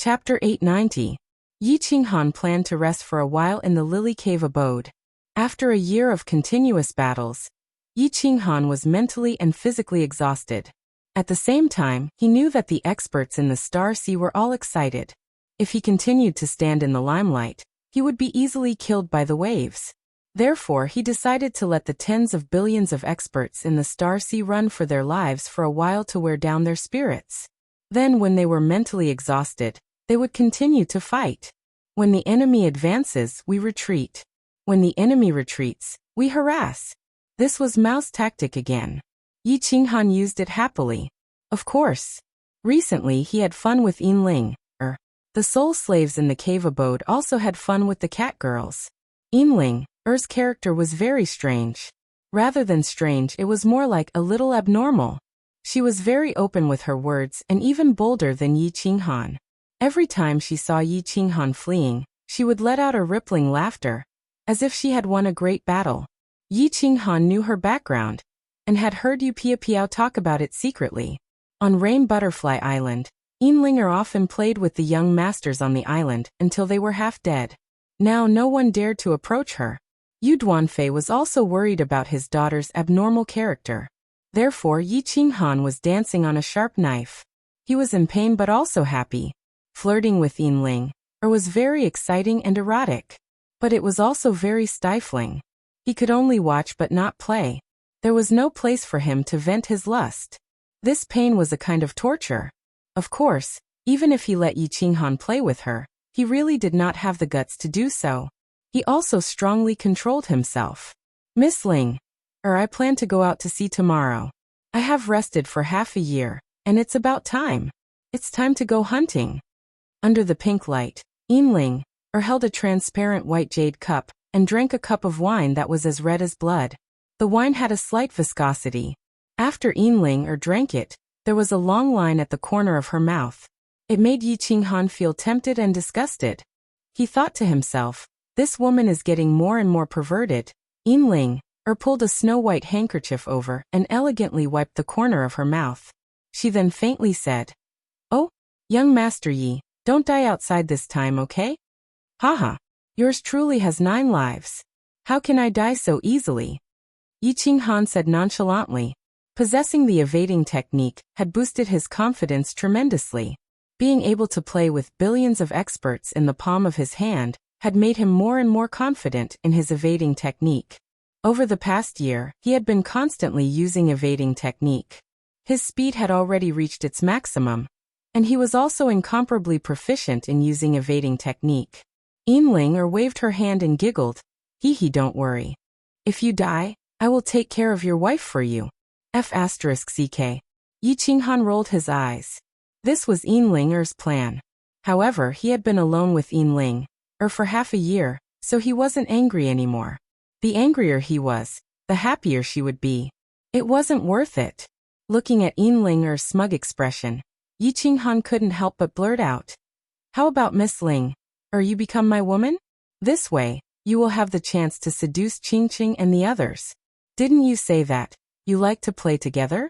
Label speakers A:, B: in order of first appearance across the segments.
A: Chapter 890. Yi Qinghan planned to rest for a while in the Lily Cave abode. After a year of continuous battles, Yi Qinghan was mentally and physically exhausted. At the same time, he knew that the experts in the Star Sea were all excited. If he continued to stand in the limelight, he would be easily killed by the waves. Therefore, he decided to let the tens of billions of experts in the Star Sea run for their lives for a while to wear down their spirits. Then, when they were mentally exhausted, they would continue to fight. When the enemy advances, we retreat. When the enemy retreats, we harass. This was Mao's tactic again. Yi Qinghan used it happily. Of course. Recently he had fun with Yinling. The soul slaves in the cave abode also had fun with the cat girls. Yinling, character was very strange. Rather than strange, it was more like a little abnormal. She was very open with her words and even bolder than Yi Qinghan. Every time she saw Yi Qinghan fleeing, she would let out a rippling laughter, as if she had won a great battle. Yi Qinghan knew her background, and had heard Yu Piao talk about it secretly. On Rain Butterfly Island, Yinling often played with the young masters on the island until they were half dead. Now no one dared to approach her. Yu Duanfei was also worried about his daughter's abnormal character. Therefore Yi Qinghan was dancing on a sharp knife. He was in pain but also happy. Flirting with Yinling was very exciting and erotic. But it was also very stifling. He could only watch but not play. There was no place for him to vent his lust. This pain was a kind of torture. Of course, even if he let Yi Qinghan play with her, he really did not have the guts to do so. He also strongly controlled himself. Miss Ling, I plan to go out to sea tomorrow. I have rested for half a year, and it's about time. It's time to go hunting. Under the pink light, Yinling held a transparent white jade cup and drank a cup of wine that was as red as blood. The wine had a slight viscosity. After Yinling drank it, there was a long line at the corner of her mouth. It made Yi Qinghan feel tempted and disgusted. He thought to himself, this woman is getting more and more perverted. Yinling pulled a snow-white handkerchief over and elegantly wiped the corner of her mouth. She then faintly said, "Oh, young Master Yi, don't die outside this time, okay? Haha, yours truly has 9 lives. How can I die so easily?" Yi Qinghan said nonchalantly. Possessing the evading technique had boosted his confidence tremendously. Being able to play with billions of experts in the palm of his hand had made him more and more confident in his evading technique. Over the past year, he had been constantly using evading technique. His speed had already reached its maximum, and he was also incomparably proficient in using evading technique. Yinling waved her hand and giggled. Hee, don't worry. If you die, I will take care of your wife for you. F***ck. Yi Qinghan rolled his eyes. This was Yinling's plan. However, he had been alone with Yinling for half a year, so he wasn't angry anymore. The angrier he was, the happier she would be. It wasn't worth it. Looking at Yinling's smug expression, Yi Qinghan couldn't help but blurt out, "How about Miss Ling? You become my woman? This way, you will have the chance to seduce Qingqing and the others. Didn't you say that you like to play together?"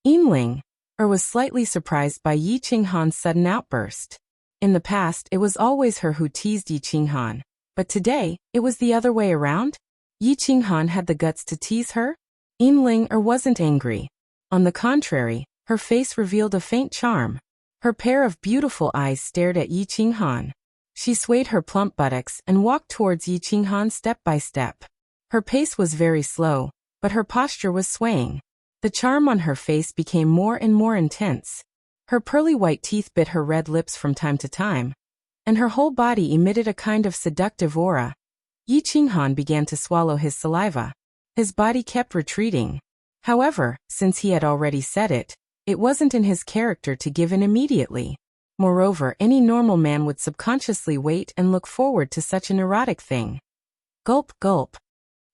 A: Yinling was slightly surprised by Yi Qinghan's sudden outburst. In the past, it was always her who teased Yi Qinghan, but today, it was the other way around. Yi Qinghan had the guts to tease her? Yinling wasn't angry. On the contrary, her face revealed a faint charm. Her pair of beautiful eyes stared at Yi Qinghan. She swayed her plump buttocks and walked towards Yi Qinghan step by step. Her pace was very slow, but her posture was swaying. The charm on her face became more and more intense. Her pearly white teeth bit her red lips from time to time, and her whole body emitted a kind of seductive aura. Yi Qinghan began to swallow his saliva. His body kept retreating. However, since he had already said it, it wasn't in his character to give in immediately. Moreover, any normal man would subconsciously wait and look forward to such an erotic thing. Gulp, gulp.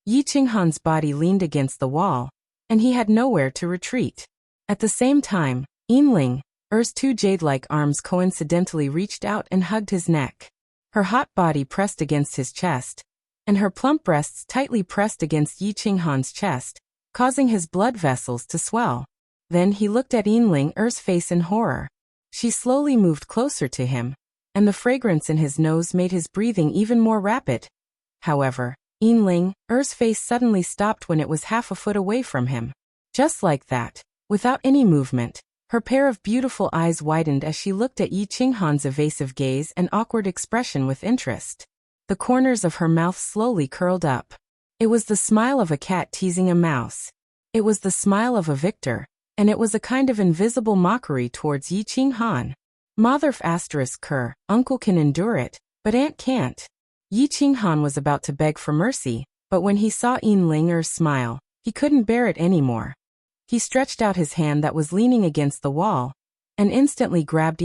A: Yi Qinghan's body leaned against the wall, and he had nowhere to retreat. At the same time, Yinling's 2 jade-like arms coincidentally reached out and hugged his neck. Her hot body pressed against his chest, and her plump breasts tightly pressed against Yi Qinghan's chest, causing his blood vessels to swell. Then he looked at Yinling's face in horror. She slowly moved closer to him, and the fragrance in his nose made his breathing even more rapid. However, Er's face suddenly stopped when it was half a foot away from him. Just like that, without any movement, her pair of beautiful eyes widened as she looked at Yi Qinghan's evasive gaze and awkward expression with interest. The corners of her mouth slowly curled up. It was the smile of a cat teasing a mouse. It was the smile of a victor, and it was a kind of invisible mockery towards Yi Qinghan. Motherf asterisk Ker, uncle can endure it, but aunt can't. Yi Qinghan was about to beg for mercy, but when he saw Er's smile, he couldn't bear it anymore. He stretched out his hand that was leaning against the wall, and instantly grabbed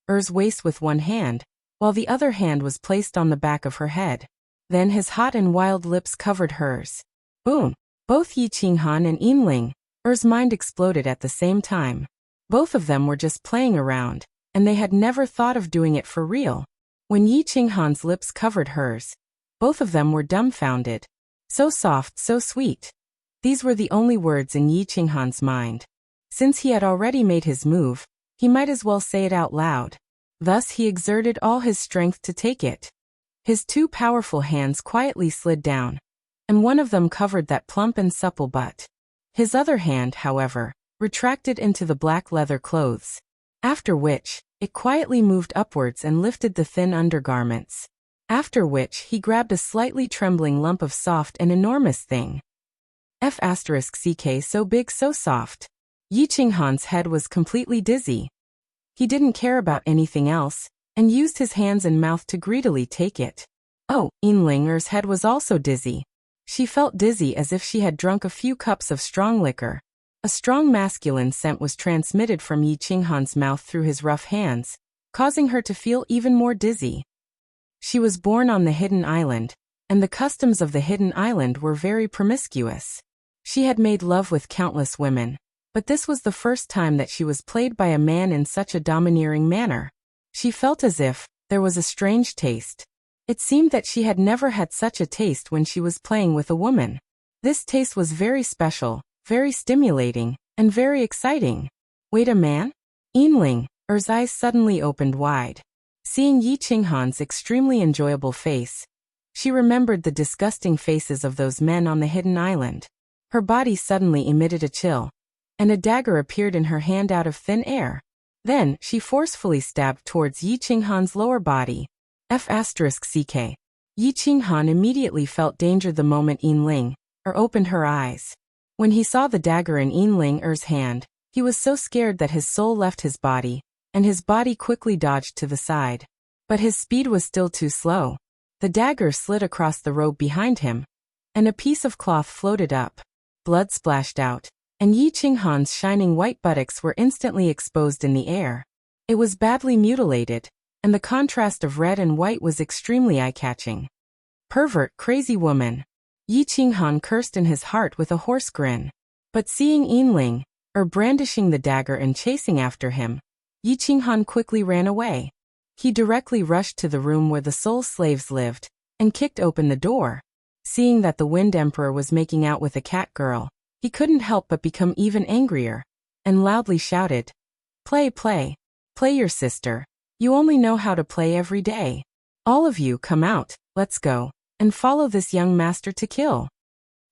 A: Er's waist with one hand, while the other hand was placed on the back of her head. Then his hot and wild lips covered hers. Boom! Both Yi Qinghan and Er's mind exploded at the same time. Both of them were just playing around, and they had never thought of doing it for real. When Yi Qinghan's lips covered hers, both of them were dumbfounded. So soft, so sweet. These were the only words in Yi Qinghan's mind. Since he had already made his move, he might as well say it out loud. Thus he exerted all his strength to take it. His two powerful hands quietly slid down, and one of them covered that plump and supple butt. His other hand, however, retracted into the black leather clothes. After which, it quietly moved upwards and lifted the thin undergarments. After which he grabbed a slightly trembling lump of soft and enormous thing. F*ck so big so soft. Yi Qinghan's head was completely dizzy. He didn't care about anything else, and used his hands and mouth to greedily take it. Oh, Er's head was also dizzy. She felt dizzy as if she had drunk a few cups of strong liquor. A strong masculine scent was transmitted from Yi Qinghan's mouth through his rough hands, causing her to feel even more dizzy. She was born on the Hidden Island, and the customs of the Hidden Island were very promiscuous. She had made love with countless women, but this was the first time that she was played by a man in such a domineering manner. She felt as if there was a strange taste. It seemed that she had never had such a taste when she was playing with a woman. This taste was very special, very stimulating, and very exciting. Wait, a man? Er's eyes suddenly opened wide. Seeing Yi Qinghan's extremely enjoyable face, she remembered the disgusting faces of those men on the Hidden Island. Her body suddenly emitted a chill, and a dagger appeared in her hand out of thin air. Then, she forcefully stabbed towards Yi Qinghan's lower body. F*ck. Yi Qinghan immediately felt danger the moment opened her eyes. When he saw the dagger in Er's hand, he was so scared that his soul left his body, and his body quickly dodged to the side. But his speed was still too slow. The dagger slid across the robe behind him, and a piece of cloth floated up. Blood splashed out, and Yi Qinghan's shining white buttocks were instantly exposed in the air. It was badly mutilated, and the contrast of red and white was extremely eye-catching. Pervert, crazy woman. Yi Qinghan cursed in his heart with a hoarse grin. But seeing brandishing the dagger and chasing after him, Yi Qinghan quickly ran away. He directly rushed to the room where the soul slaves lived, and kicked open the door. Seeing that the Wind Emperor was making out with a cat girl, he couldn't help but become even angrier, and loudly shouted, "Play, play. Play your sister. You only know how to play every day. All of you come out, let's go, and follow this young master to kill."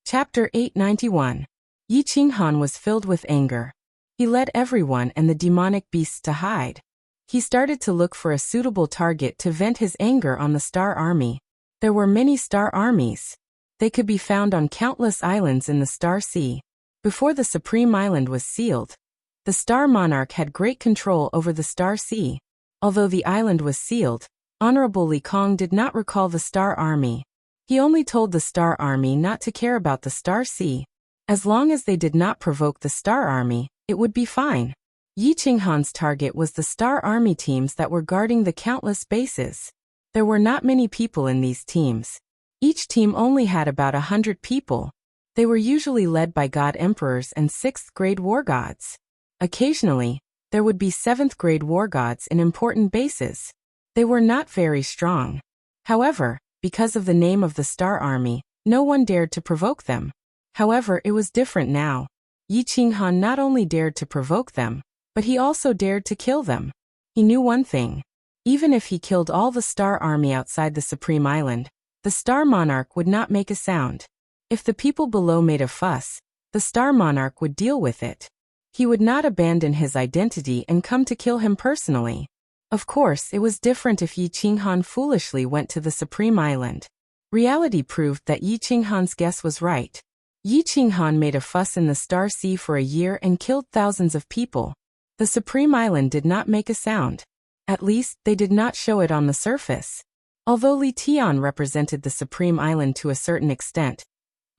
A: Chapter 891. Yi Qinghan was filled with anger. He led everyone and the demonic beasts to hide. He started to look for a suitable target to vent his anger on the Star Army. There were many Star Armies. They could be found on countless islands in the Star Sea. Before the Supreme Island was sealed, the Star Monarch had great control over the Star Sea. Although the island was sealed, Honorable Li Kong did not recall the Star Army. He only told the Star Army not to care about the Star Sea. As long as they did not provoke the Star Army, it would be fine. Yi Qinghan's target was the Star Army teams that were guarding the countless bases. There were not many people in these teams. Each team only had about 100 people. They were usually led by God Emperors and 6th grade war gods. Occasionally, there would be 7th grade war gods in important bases. They were not very strong. However, because of the name of the Star Army, no one dared to provoke them. However, it was different now. Yi Qinghan not only dared to provoke them, but he also dared to kill them. He knew one thing. Even if he killed all the star army outside the Supreme Island, the Star Monarch would not make a sound. If the people below made a fuss, the Star Monarch would deal with it. He would not abandon his identity and come to kill him personally. Of course, it was different if Yi Qinghan foolishly went to the Supreme Island. Reality proved that Yi Qinghan's guess was right. Yi Qinghan made a fuss in the Star Sea for a year and killed thousands of people. The Supreme Island did not make a sound. At least, they did not show it on the surface. Although Li Tian represented the Supreme Island to a certain extent,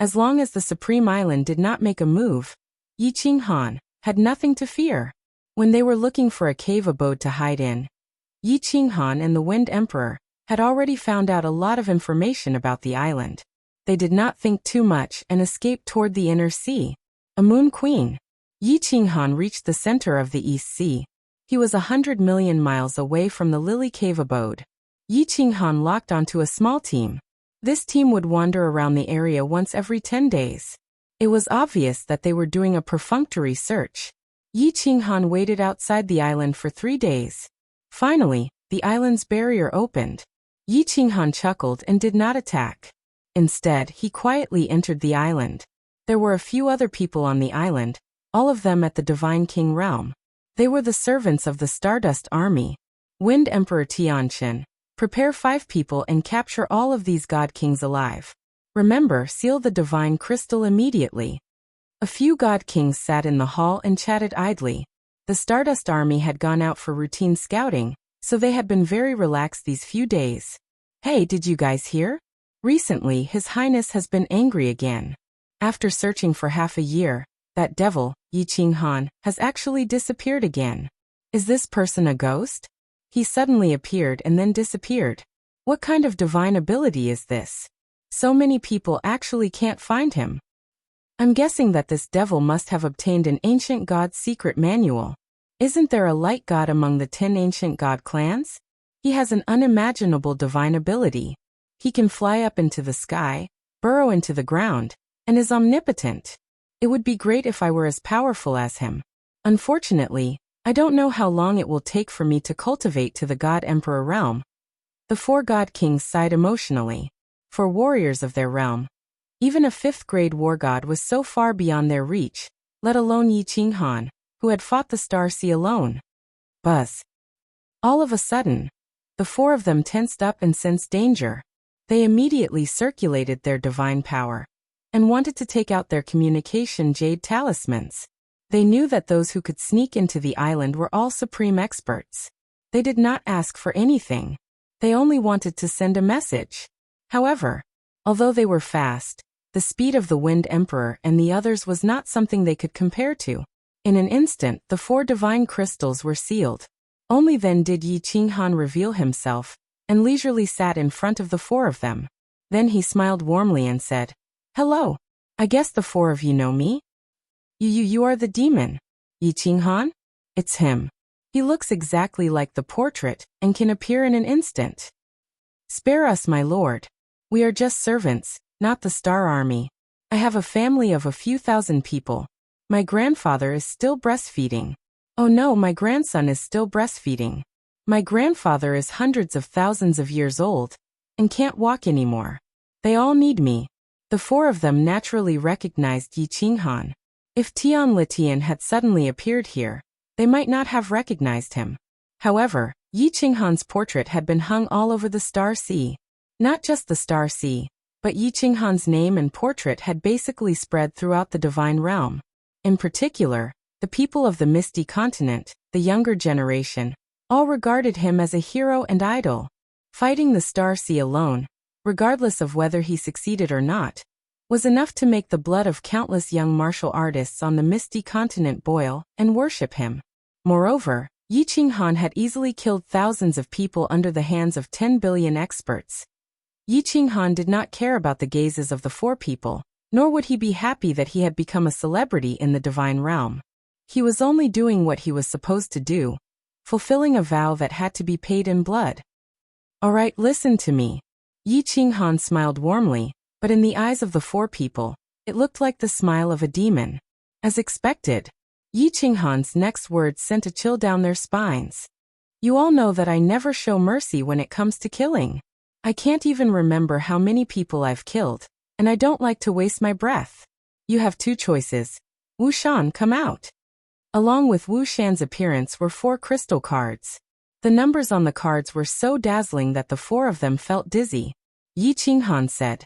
A: as long as the Supreme Island did not make a move, Yi Qinghan had nothing to fear. When they were looking for a cave abode to hide in, Yi Qinghan and the Wind Emperor had already found out a lot of information about the island. They did not think too much and escaped toward the inner sea. A moon queen. Yi Qinghan reached the center of the East Sea. He was 100 million miles away from the Lily Cave abode. Yi Qinghan locked onto a small team. This team would wander around the area once every 10 days. It was obvious that they were doing a perfunctory search. Yi Qinghan waited outside the island for 3 days. Finally, the island's barrier opened. Yi Qinghan chuckled and did not attack. Instead, he quietly entered the island. There were a few other people on the island, all of them at the Divine King realm. They were the servants of the Stardust Army. Wind Emperor Tianqian, prepare 5 people and capture all of these God Kings alive. Remember, seal the Divine Crystal immediately. A few God Kings sat in the hall and chatted idly. The Stardust Army had gone out for routine scouting, so they had been very relaxed these few days. Hey, did you guys hear? Recently, His Highness has been angry again. After searching for half a year, that devil, Yi Qinghan, has actually disappeared again. Is this person a ghost? He suddenly appeared and then disappeared. What kind of divine ability is this? So many people actually can't find him. I'm guessing that this devil must have obtained an ancient god's secret manual. Isn't there a light god among the 10 ancient god clans? He has an unimaginable divine ability. He can fly up into the sky, burrow into the ground, and is omnipotent. It would be great if I were as powerful as him. Unfortunately, I don't know how long it will take for me to cultivate to the God Emperor realm. The 4 God Kings sighed emotionally. For warriors of their realm, even a 5th-grade war god was so far beyond their reach, let alone Yi Qinghan, who had fought the Star Sea alone. Buzz. All of a sudden, the 4 of them tensed up and sensed danger. They immediately circulated their divine power and wanted to take out their communication jade talismans. They knew that those who could sneak into the island were all supreme experts. They did not ask for anything. They only wanted to send a message. However, although they were fast, the speed of the Wind Emperor and the others was not something they could compare to. In an instant, the 4 divine crystals were sealed. Only then did Yi Qinghan reveal himself, and leisurely sat in front of the 4 of them. Then he smiled warmly and said, "Hello. I guess the 4 of you know me? You are the demon. Yi Qinghan? It's him. He looks exactly like the portrait and can appear in an instant. Spare us, my lord. We are just servants, not the Star Army. I have a family of a few thousand people. My grandfather is still breastfeeding. Oh no, my grandson is still breastfeeding. My grandfather is hundreds of thousands of years old and can't walk anymore. They all need me." The 4 of them naturally recognized Yi Qinghan. If Tian Litian had suddenly appeared here, they might not have recognized him. However, Yi Qinghan's portrait had been hung all over the Star Sea. Not just the Star Sea, but Yi Qinghan's name and portrait had basically spread throughout the divine realm. In particular, the people of the Misty Continent, the younger generation, all regarded him as a hero and idol. Fighting the Star Sea alone, regardless of whether he succeeded or not, was enough to make the blood of countless young martial artists on the Misty Continent boil and worship him. Moreover, Yi Qinghan had easily killed thousands of people under the hands of 10 billion experts. Yi Qinghan did not care about the gazes of the 4 people, nor would he be happy that he had become a celebrity in the divine realm. He was only doing what he was supposed to do, fulfilling a vow that had to be paid in blood. "All right, listen to me." Yi Qinghan smiled warmly, but in the eyes of the 4 people, it looked like the smile of a demon. As expected, Yi Qinghan's next words sent a chill down their spines. You all know that I never show mercy when it comes to killing. I can't even remember how many people I've killed, and I don't like to waste my breath. You have two choices. Wu Shan, come out. Along with Wu Shan's appearance were 4 crystal cards. The numbers on the cards were so dazzling that the 4 of them felt dizzy. Yi Qinghan said,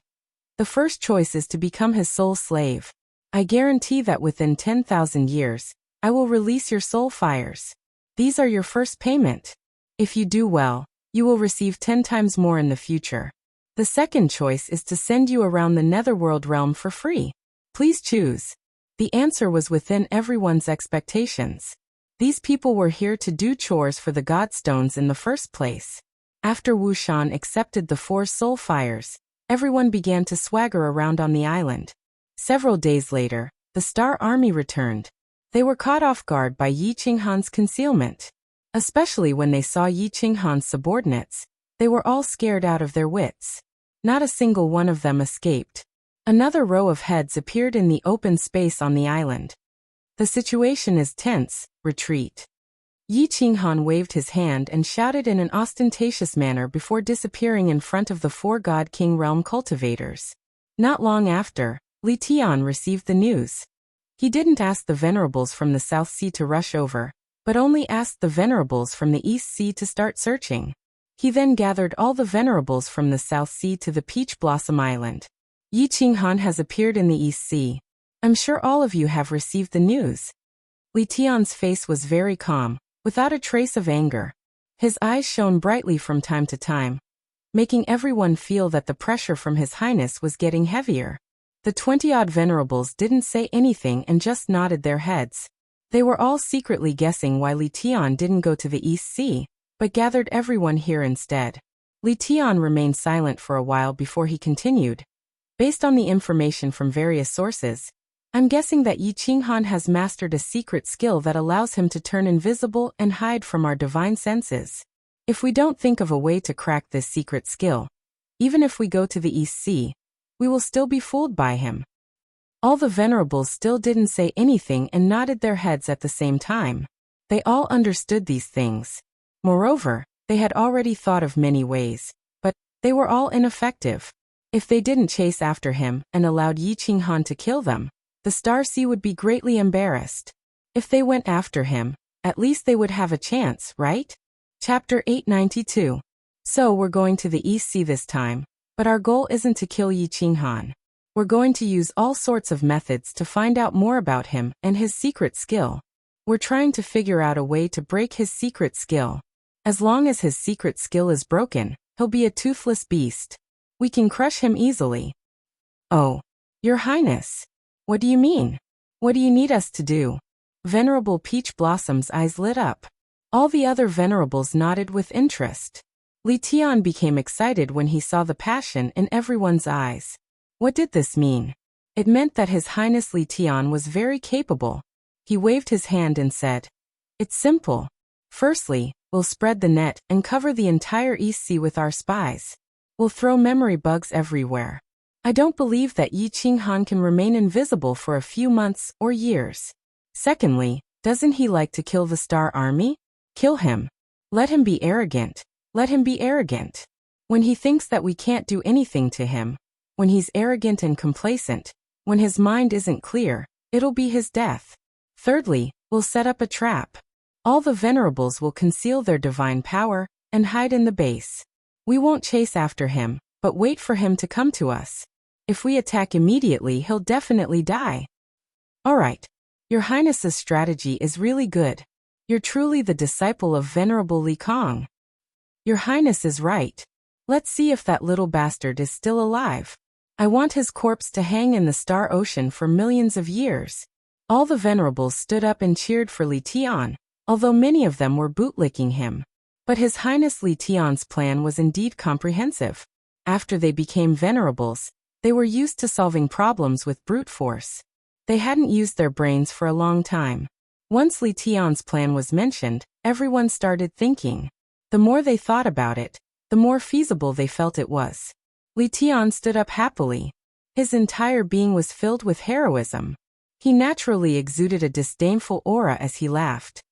A: "The first choice is to become his soul slave. I guarantee that within 10,000 years, I will release your soul fires. These are your first payment. If you do well, you will receive 10 times more in the future. The second choice is to send you around the Netherworld realm for free. Please choose." The answer was within everyone's expectations. These people were here to do chores for the Godstones in the first place. After Wu Shan accepted the 4 soul fires, everyone began to swagger around on the island. Several days later, the Star Army returned. They were caught off guard by Yi Qinghan's concealment. Especially when they saw Yi Qinghan's subordinates, they were all scared out of their wits. Not a single one of them escaped. Another row of heads appeared in the open space on the island. "The situation is tense, retreat." Yi Qinghan waved his hand and shouted in an ostentatious manner before disappearing in front of the 4 God King realm cultivators. Not long after, Li Tian received the news. He didn't ask the venerables from the South Sea to rush over, but only asked the venerables from the East Sea to start searching. He then gathered all the venerables from the South Sea to the Peach Blossom Island. "Yi Qinghan has appeared in the East Sea. I'm sure all of you have received the news." Li Tian's face was very calm, without a trace of anger. His eyes shone brightly from time to time, making everyone feel that the pressure from His Highness was getting heavier. The 20-odd venerables didn't say anything and just nodded their heads. They were all secretly guessing why Li Tian didn't go to the East Sea, but gathered everyone here instead. Li Tian remained silent for a while before he continued. "Based on the information from various sources, I'm guessing that Yi Qinghan has mastered a secret skill that allows him to turn invisible and hide from our divine senses. If we don't think of a way to crack this secret skill, even if we go to the East Sea, we will still be fooled by him." All the venerables still didn't say anything and nodded their heads at the same time. They all understood these things. Moreover, they had already thought of many ways, but they were all ineffective. If they didn't chase after him and allowed Yi Qinghan to kill them, the Star Sea would be greatly embarrassed. If they went after him, at least they would have a chance, right? Chapter 892. So we're going to the East Sea this time, but our goal isn't to kill Yi Qinghan. We're going to use all sorts of methods to find out more about him and his secret skill. We're trying to figure out a way to break his secret skill. As long as his secret skill is broken, he'll be a toothless beast. We can crush him easily. "Oh, Your Highness. What do you mean? What do you need us to do?" Venerable Peach Blossom's eyes lit up. All the other venerables nodded with interest. Li Tian became excited when he saw the passion in everyone's eyes. What did this mean? It meant that His Highness Li Tian was very capable. He waved his hand and said, "It's simple. Firstly, we'll spread the net and cover the entire East Sea with our spies. We'll throw memory bugs everywhere. I don't believe that Yi Qinghan can remain invisible for a few months or years. Secondly, doesn't he like to kill the Star Army? Kill him. Let him be arrogant. Let him be arrogant. When he thinks that we can't do anything to him, when he's arrogant and complacent, when his mind isn't clear, it'll be his death. Thirdly, we'll set up a trap. All the venerables will conceal their divine power and hide in the base. We won't chase after him, but wait for him to come to us. If we attack immediately, he'll definitely die." "All right. Your Highness's strategy is really good. You're truly the disciple of Venerable Li Kong. Your Highness is right. Let's see if that little bastard is still alive. I want his corpse to hang in the Star Ocean for millions of years." All the venerables stood up and cheered for Li Tian, although many of them were bootlicking him. But His Highness Li Tian's plan was indeed comprehensive. After they became venerables, they were used to solving problems with brute force. They hadn't used their brains for a long time. Once Li Tian's plan was mentioned, everyone started thinking. The more they thought about it, the more feasible they felt it was. Li Tian stood up happily. His entire being was filled with heroism. He naturally exuded a disdainful aura as he laughed.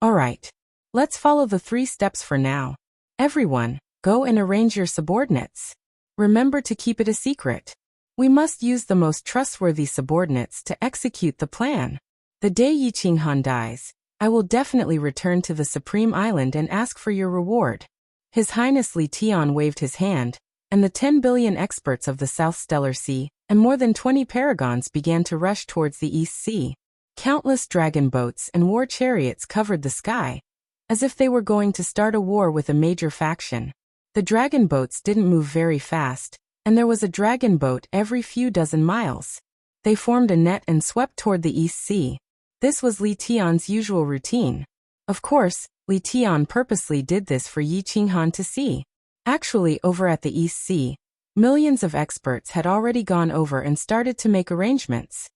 A: "All right. Let's follow the 3 steps for now. Everyone, go and arrange your subordinates. Remember to keep it a secret. We must use the most trustworthy subordinates to execute the plan. The day Yi Qinghan dies, I will definitely return to the Supreme Island and ask for your reward. His Highness Li Tian waved his hand, and the 10 billion experts of the South Stellar Sea and more than 20 paragons began to rush towards the East Sea. Countless dragon boats and war chariots covered the sky, as if they were going to start a war with a major faction. The dragon boats didn't move very fast, and there was a dragon boat every few dozen miles. They formed a net and swept toward the East Sea. This was Li Tian's usual routine. Of course, Li Tian purposely did this for Yi Qinghan to see. Actually, over at the East Sea, millions of experts had already gone over and started to make arrangements.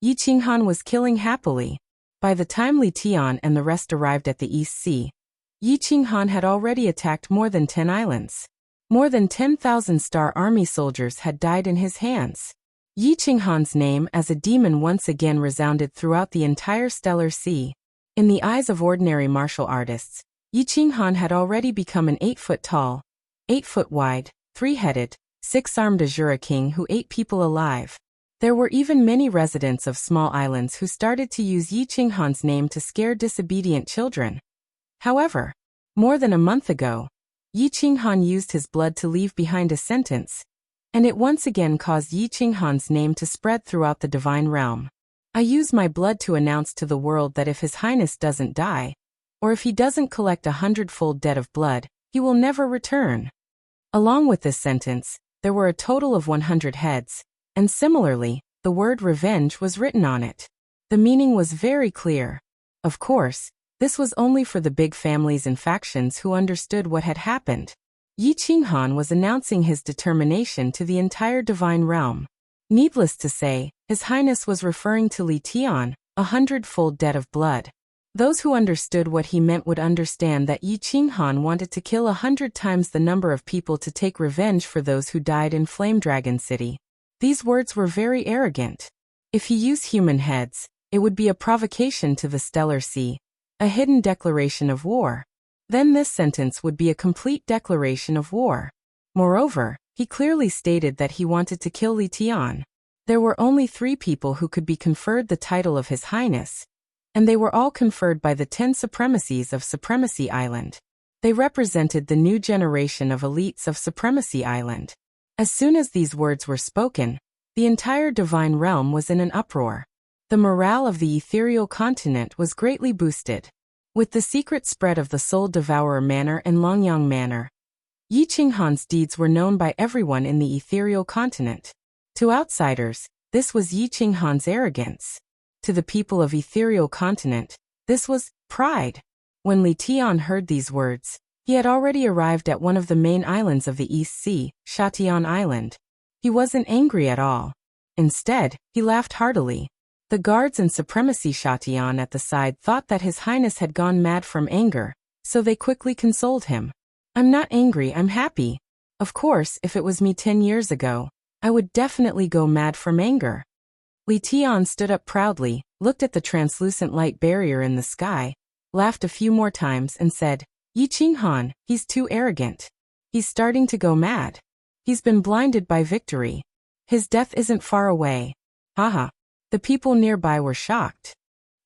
A: Yi Qinghan was killing happily. By the time Li Tian and the rest arrived at the East Sea, Yi Qinghan had already attacked more than 10 islands. More than 10,000 Star Army soldiers had died in his hands. Yi Qinghan's name as a demon once again resounded throughout the entire Stellar Sea. In the eyes of ordinary martial artists, Yi Qinghan had already become an 8-foot tall, 8-foot wide, 3-headed, 6-armed Azura king who ate people alive. There were even many residents of small islands who started to use Yi Qinghan's name to scare disobedient children. However, more than a month ago, Yi Qinghan used his blood to leave behind a sentence, and it once again caused Yi Qinghan's name to spread throughout the divine realm. I use my blood to announce to the world that if His Highness doesn't die, or if he doesn't collect 100-fold debt of blood, he will never return. Along with this sentence, there were a total of 100 heads, and similarly, the word revenge was written on it. The meaning was very clear. Of course, this was only for the big families and factions who understood what had happened. Yi Qinghan was announcing his determination to the entire divine realm. Needless to say, His Highness was referring to Li Tian, 100-fold debt of blood. Those who understood what he meant would understand that Yi Qinghan wanted to kill 100 times the number of people to take revenge for those who died in Flame Dragon City. These words were very arrogant. If he used human heads, it would be a provocation to the Stellar Sea, a hidden declaration of war. Then this sentence would be a complete declaration of war. Moreover, he clearly stated that he wanted to kill Li Tian. There were only 3 people who could be conferred the title of His Highness, and they were all conferred by the 10 supremacies of Supremacy Island. They represented the new generation of elites of Supremacy Island. As soon as these words were spoken, the entire divine realm was in an uproar. The morale of the ethereal continent was greatly boosted. With the secret spread of the Soul Devourer Manor and Longyang Manor, Yi Qinghan's deeds were known by everyone in the ethereal continent. To outsiders, this was Yi Qinghan's arrogance. To the people of ethereal continent, this was pride. When Li Tian heard these words, he had already arrived at one of the main islands of the East Sea, Shatian Island. He wasn't angry at all. Instead, he laughed heartily. The guards and Supremacy Shatian at the side thought that His Highness had gone mad from anger, so they quickly consoled him. I'm not angry, I'm happy. Of course, if it was me 10 years ago, I would definitely go mad from anger. Li Tian stood up proudly, looked at the translucent light barrier in the sky, laughed a few more times and said, Yi Qinghan, he's too arrogant. He's starting to go mad. He's been blinded by victory. His death isn't far away. Haha. The people nearby were shocked.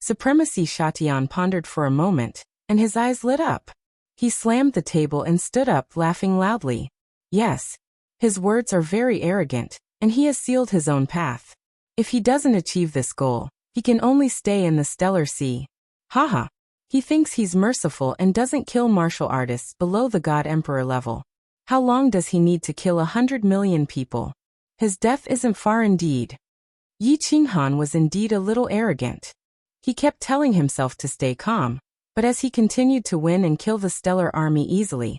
A: Supremacy Shatian pondered for a moment, and his eyes lit up. He slammed the table and stood up, laughing loudly. Yes. His words are very arrogant, and he has sealed his own path. If he doesn't achieve this goal, he can only stay in the Stellar Sea. Haha. He thinks he's merciful and doesn't kill martial artists below the God Emperor level. How long does he need to kill 100 million people? His death isn't far indeed. Yi Qinghan was indeed a little arrogant. He kept telling himself to stay calm, but as he continued to win and kill the Stellar Army easily,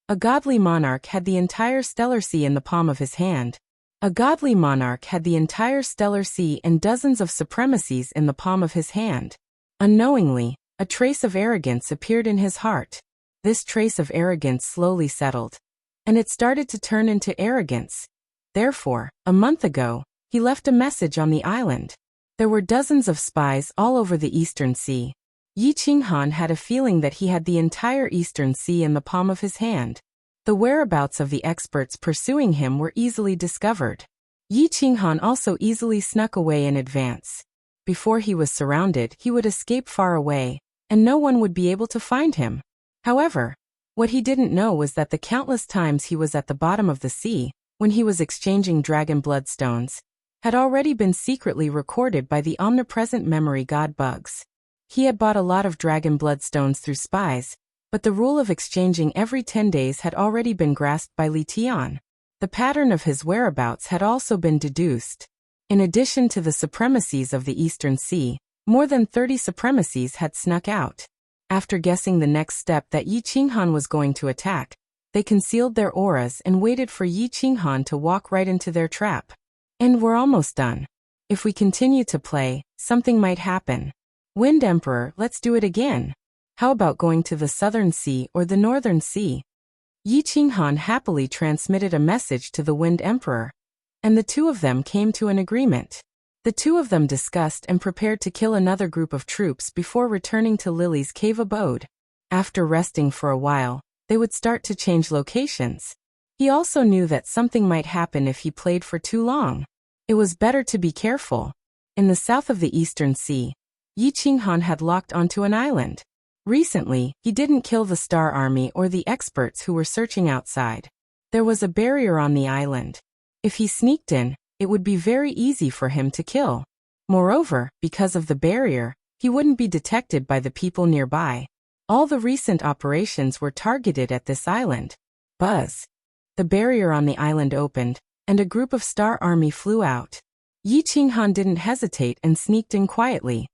A: a godly monarch had the entire Stellar Sea in the palm of his hand. A godly monarch had the entire Stellar Sea and dozens of supremacies in the palm of his hand. Unknowingly, a trace of arrogance appeared in his heart. This trace of arrogance slowly settled, and it started to turn into arrogance. Therefore, a month ago, he left a message on the island. There were dozens of spies all over the Eastern Sea. Yi Qinghan had a feeling that he had the entire Eastern Sea in the palm of his hand. The whereabouts of the experts pursuing him were easily discovered. Yi Qinghan also easily snuck away in advance. Before he was surrounded, he would escape far away, and no one would be able to find him. However, what he didn't know was that the countless times he was at the bottom of the sea, when he was exchanging dragon bloodstones, had already been secretly recorded by the omnipresent memory god Bugs. He had bought a lot of dragon bloodstones through spies, but the rule of exchanging every 10 days had already been grasped by Li Tian. The pattern of his whereabouts had also been deduced. In addition to the supremacies of the Eastern Sea, more than 30 supremacies had snuck out. After guessing the next step that Yi Qinghan was going to attack, they concealed their auras and waited for Yi Qinghan to walk right into their trap. And we're almost done. If we continue to play, something might happen. Wind Emperor, let's do it again. How about going to the Southern Sea or the Northern Sea? Yi Qinghan happily transmitted a message to the Wind Emperor, and the two of them came to an agreement. The two of them discussed and prepared to kill another group of troops before returning to Lily's cave abode. After resting for a while, they would start to change locations. He also knew that something might happen if he played for too long. It was better to be careful. In the south of the Eastern Sea, Yi Qinghan had locked onto an island. Recently, he didn't kill the Star Army or the experts who were searching outside. There was a barrier on the island. If he sneaked in, it would be very easy for him to kill. Moreover, because of the barrier, he wouldn't be detected by the people nearby. All the recent operations were targeted at this island. Buzz. The barrier on the island opened, and a group of Star Army flew out. Yi Qinghan didn't hesitate and sneaked in quietly.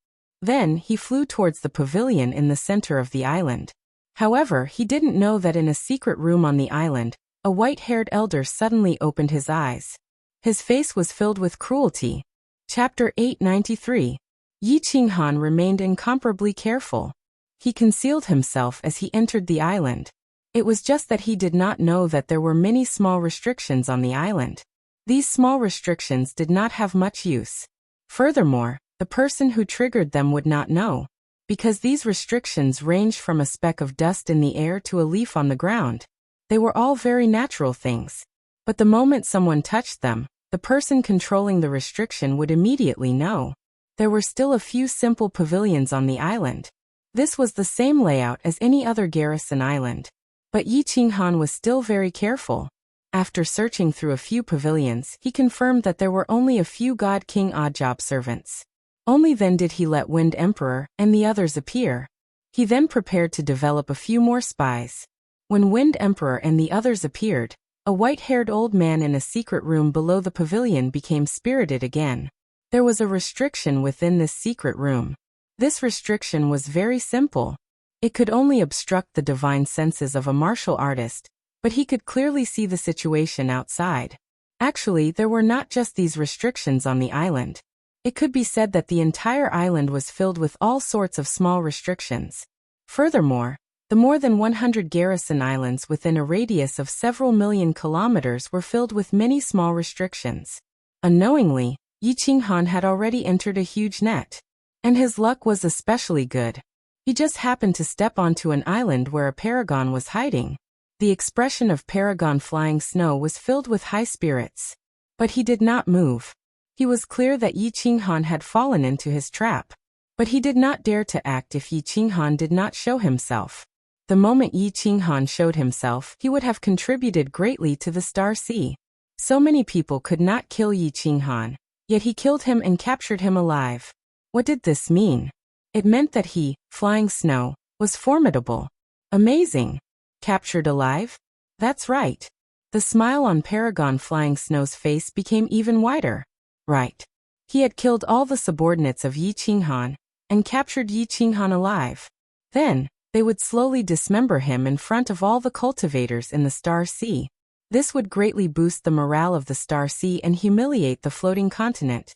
A: Then, he flew towards the pavilion in the center of the island. However, he didn't know that in a secret room on the island, a white-haired elder suddenly opened his eyes. His face was filled with cruelty. Chapter 893. Yi Qinghan remained incomparably careful. He concealed himself as he entered the island. It was just that he did not know that there were many small restrictions on the island. These small restrictions did not have much use. Furthermore, the person who triggered them would not know, because these restrictions ranged from a speck of dust in the air to a leaf on the ground. They were all very natural things. But the moment someone touched them, the person controlling the restriction would immediately know. There were still a few simple pavilions on the island. This was the same layout as any other garrison island. But Yi Qinghan was still very careful. After searching through a few pavilions, he confirmed that there were only a few God King Oddjob servants. Only then did he let Wind Emperor and the others appear. He then prepared to develop a few more spies. When Wind Emperor and the others appeared, a white-haired old man in a secret room below the pavilion became spirited again. There was a restriction within this secret room. This restriction was very simple. It could only obstruct the divine senses of a martial artist, but he could clearly see the situation outside. Actually, there were not just these restrictions on the island. It could be said that the entire island was filled with all sorts of small restrictions. Furthermore, the more than 100 garrison islands within a radius of several million kilometers were filled with many small restrictions. Unknowingly, Yi Qinghan had already entered a huge net. And his luck was especially good. He just happened to step onto an island where a paragon was hiding. The expression of Paragon Flying Snow was filled with high spirits. But he did not move. He was clear that Yi Qinghan had fallen into his trap. But he did not dare to act if Yi Qinghan did not show himself. The moment Yi Qinghan showed himself, he would have contributed greatly to the Star Sea. So many people could not kill Yi Qinghan, yet he killed him and captured him alive. What did this mean? It meant that he, Flying Snow, was formidable. Amazing. Captured alive? That's right. The smile on Paragon Flying Snow's face became even wider. Right. He had killed all the subordinates of Yi Qinghan, and captured Yi Qinghan alive. Then, they would slowly dismember him in front of all the cultivators in the Star Sea. This would greatly boost the morale of the Star Sea and humiliate the floating continent.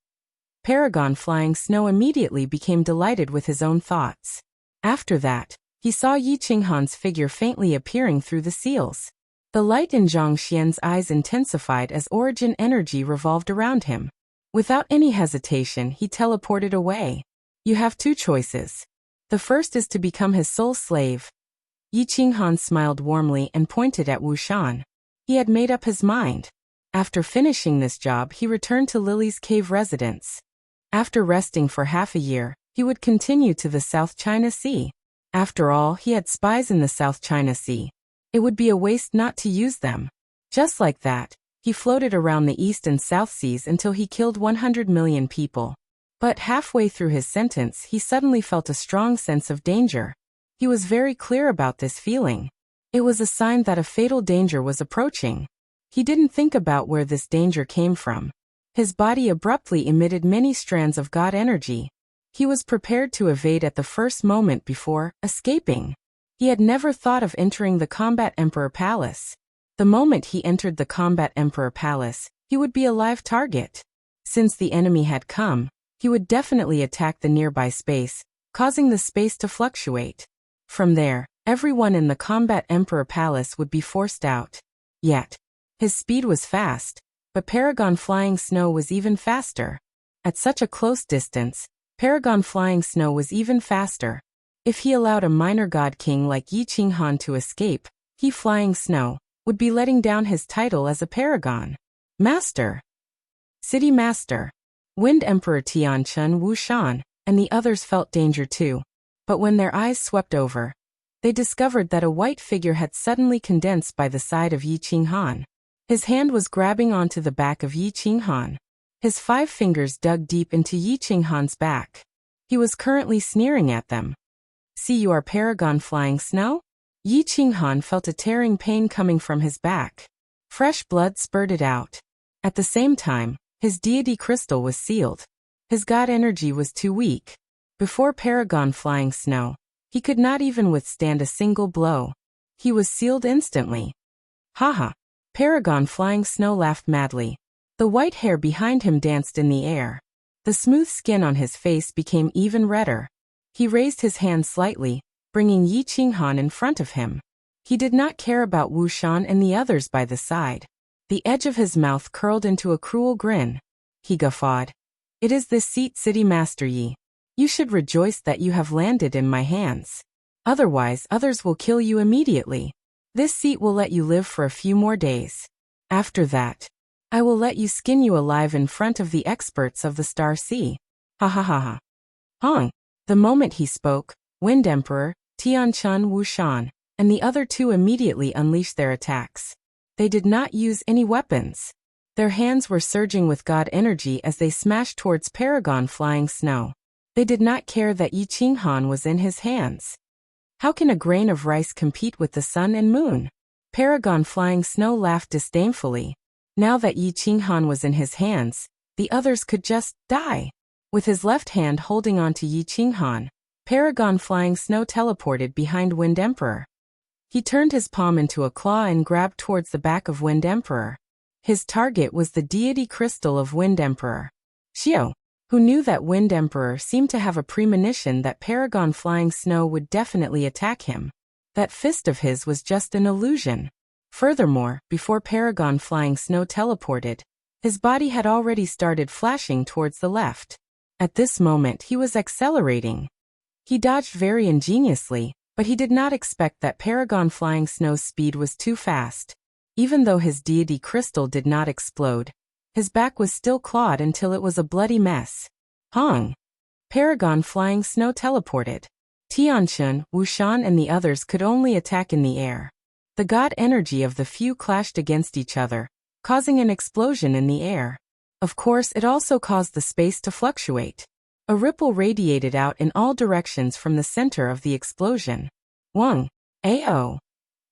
A: Paragon Flying Snow immediately became delighted with his own thoughts. After that, he saw Yi Qinghan's figure faintly appearing through the seals. The light in Zhang Xian's eyes intensified as origin energy revolved around him. Without any hesitation, he teleported away. You have two choices. The first is to become his sole slave. Yi Qinghan smiled warmly and pointed at Wu Shan. He had made up his mind. After finishing this job, he returned to Lily's cave residence. After resting for half a year, he would continue to the South China Sea. After all, he had spies in the South China Sea. It would be a waste not to use them. Just like that, he floated around the East and South Seas until he killed 100 million people. But halfway through his sentence, he suddenly felt a strong sense of danger. He was very clear about this feeling. It was a sign that a fatal danger was approaching. He didn't think about where this danger came from. His body abruptly emitted many strands of God energy. He was prepared to evade at the first moment before escaping. He had never thought of entering the Combat Emperor Palace. The moment he entered the Combat Emperor Palace, he would be a live target. Since the enemy had come, he would definitely attack the nearby space, causing the space to fluctuate. From there, everyone in the Combat Emperor Palace would be forced out. Yet, his speed was fast, but Paragon Flying Snow was even faster. At such a close distance, Paragon Flying Snow was even faster. If he allowed a minor god king like Yi Qinghan to escape, he Flying Snow would be letting down his title as a paragon. Master. City Master. Wind Emperor Tianchun Wu Shan and the others felt danger too. But when their eyes swept over, they discovered that a white figure had suddenly condensed by the side of Yi Qinghan. His hand was grabbing onto the back of Yi Qinghan. His 5 fingers dug deep into Yi Qinghan's back. He was currently sneering at them. See, you are Paragon Flying Snow? Yi Qinghan felt a tearing pain coming from his back. Fresh blood spurted out. At the same time, his deity crystal was sealed. His god energy was too weak. Before Paragon Flying Snow, he could not even withstand a single blow. He was sealed instantly. Haha! Paragon Flying Snow laughed madly. The white hair behind him danced in the air. The smooth skin on his face became even redder. He raised his hand slightly, bringing Yi Qinghan in front of him. He did not care about Wu Shan and the others by the side. The edge of his mouth curled into a cruel grin. He guffawed. It is this seat, City Master Yi. You should rejoice that you have landed in my hands. Otherwise, others will kill you immediately. This seat will let you live for a few more days. After that, I will let you skin you alive in front of the experts of the Star Sea. Ha ha ha ha. Hong. The moment he spoke, Wind Emperor, Tianchun Wu Shan, and the other 2 immediately unleashed their attacks. They did not use any weapons. Their hands were surging with God energy as they smashed towards Paragon Flying Snow. They did not care that Yi Qinghan was in his hands. How can a grain of rice compete with the sun and moon? Paragon Flying Snow laughed disdainfully. Now that Yi Qinghan was in his hands, the others could just die. With his left hand holding on to Yi Qinghan, Paragon Flying Snow teleported behind Wind Emperor. He turned his palm into a claw and grabbed towards the back of Wind Emperor. His target was the deity crystal of Wind Emperor. Xiao, who knew that Wind Emperor seemed to have a premonition that Paragon Flying Snow would definitely attack him. That fist of his was just an illusion. Furthermore, before Paragon Flying Snow teleported, his body had already started flashing towards the left. At this moment he was accelerating. He dodged very ingeniously, but he did not expect that Paragon Flying Snow's speed was too fast. Even though his deity crystal did not explode, his back was still clawed until it was a bloody mess. Hong! Paragon Flying Snow teleported. Tianchun, Wu Shan and the others could only attack in the air. The god energy of the few clashed against each other, causing an explosion in the air. Of course, it also caused the space to fluctuate. A ripple radiated out in all directions from the center of the explosion. Wang! Ao!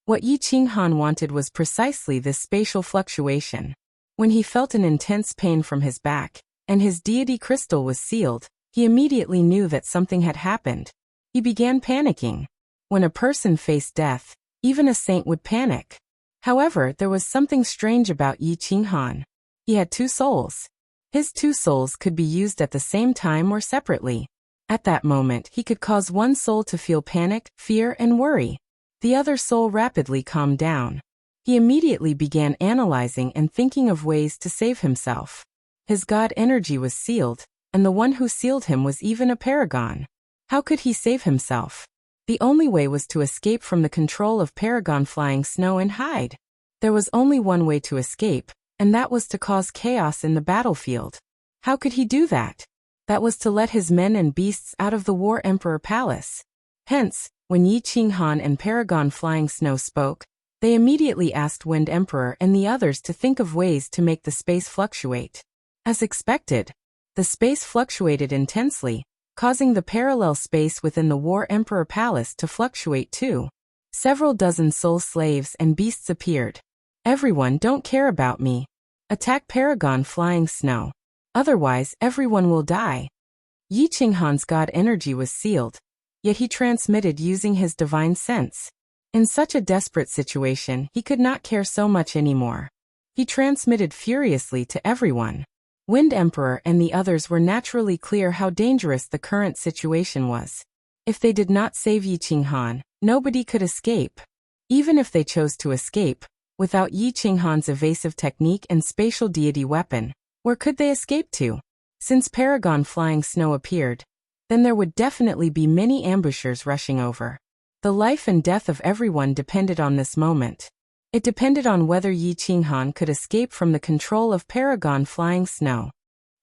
A: What Yi Qinghan wanted was precisely this spatial fluctuation. When he felt an intense pain from his back, and his deity crystal was sealed, he immediately knew that something had happened. He began panicking. When a person faced death, even a saint would panic. However, there was something strange about Yi Qinghan. He had 2 souls. His 2 souls could be used at the same time or separately. At that moment, he could cause one soul to feel panic, fear, and worry. The other soul rapidly calmed down. He immediately began analyzing and thinking of ways to save himself. His god energy was sealed, and the one who sealed him was even a paragon. How could he save himself? The only way was to escape from the control of Paragon Flying Snow and hide. There was only one way to escape, and that was to cause chaos in the battlefield. How could he do that? That was to let his men and beasts out of the War Emperor Palace. Hence, when Yi Qinghan and Paragon Flying Snow spoke, they immediately asked Wind Emperor and the others to think of ways to make the space fluctuate. As expected, the space fluctuated intensely, causing the parallel space within the War Emperor Palace to fluctuate too. Several dozen soul slaves and beasts appeared. Everyone don't care about me. Attack Paragon Flying Snow. Otherwise, everyone will die. Yi Qinghan's god energy was sealed, yet he transmitted using his divine sense. In such a desperate situation, he could not care so much anymore. He transmitted furiously to everyone. Wind Emperor and the others were naturally clear how dangerous the current situation was. If they did not save Yi Qinghan, nobody could escape. Even if they chose to escape, without Yi Qinghan's evasive technique and spatial deity weapon, where could they escape to? Since Paragon Flying Snow appeared, then there would definitely be many ambushers rushing over. The life and death of everyone depended on this moment. It depended on whether Yi Qinghan could escape from the control of Paragon Flying Snow.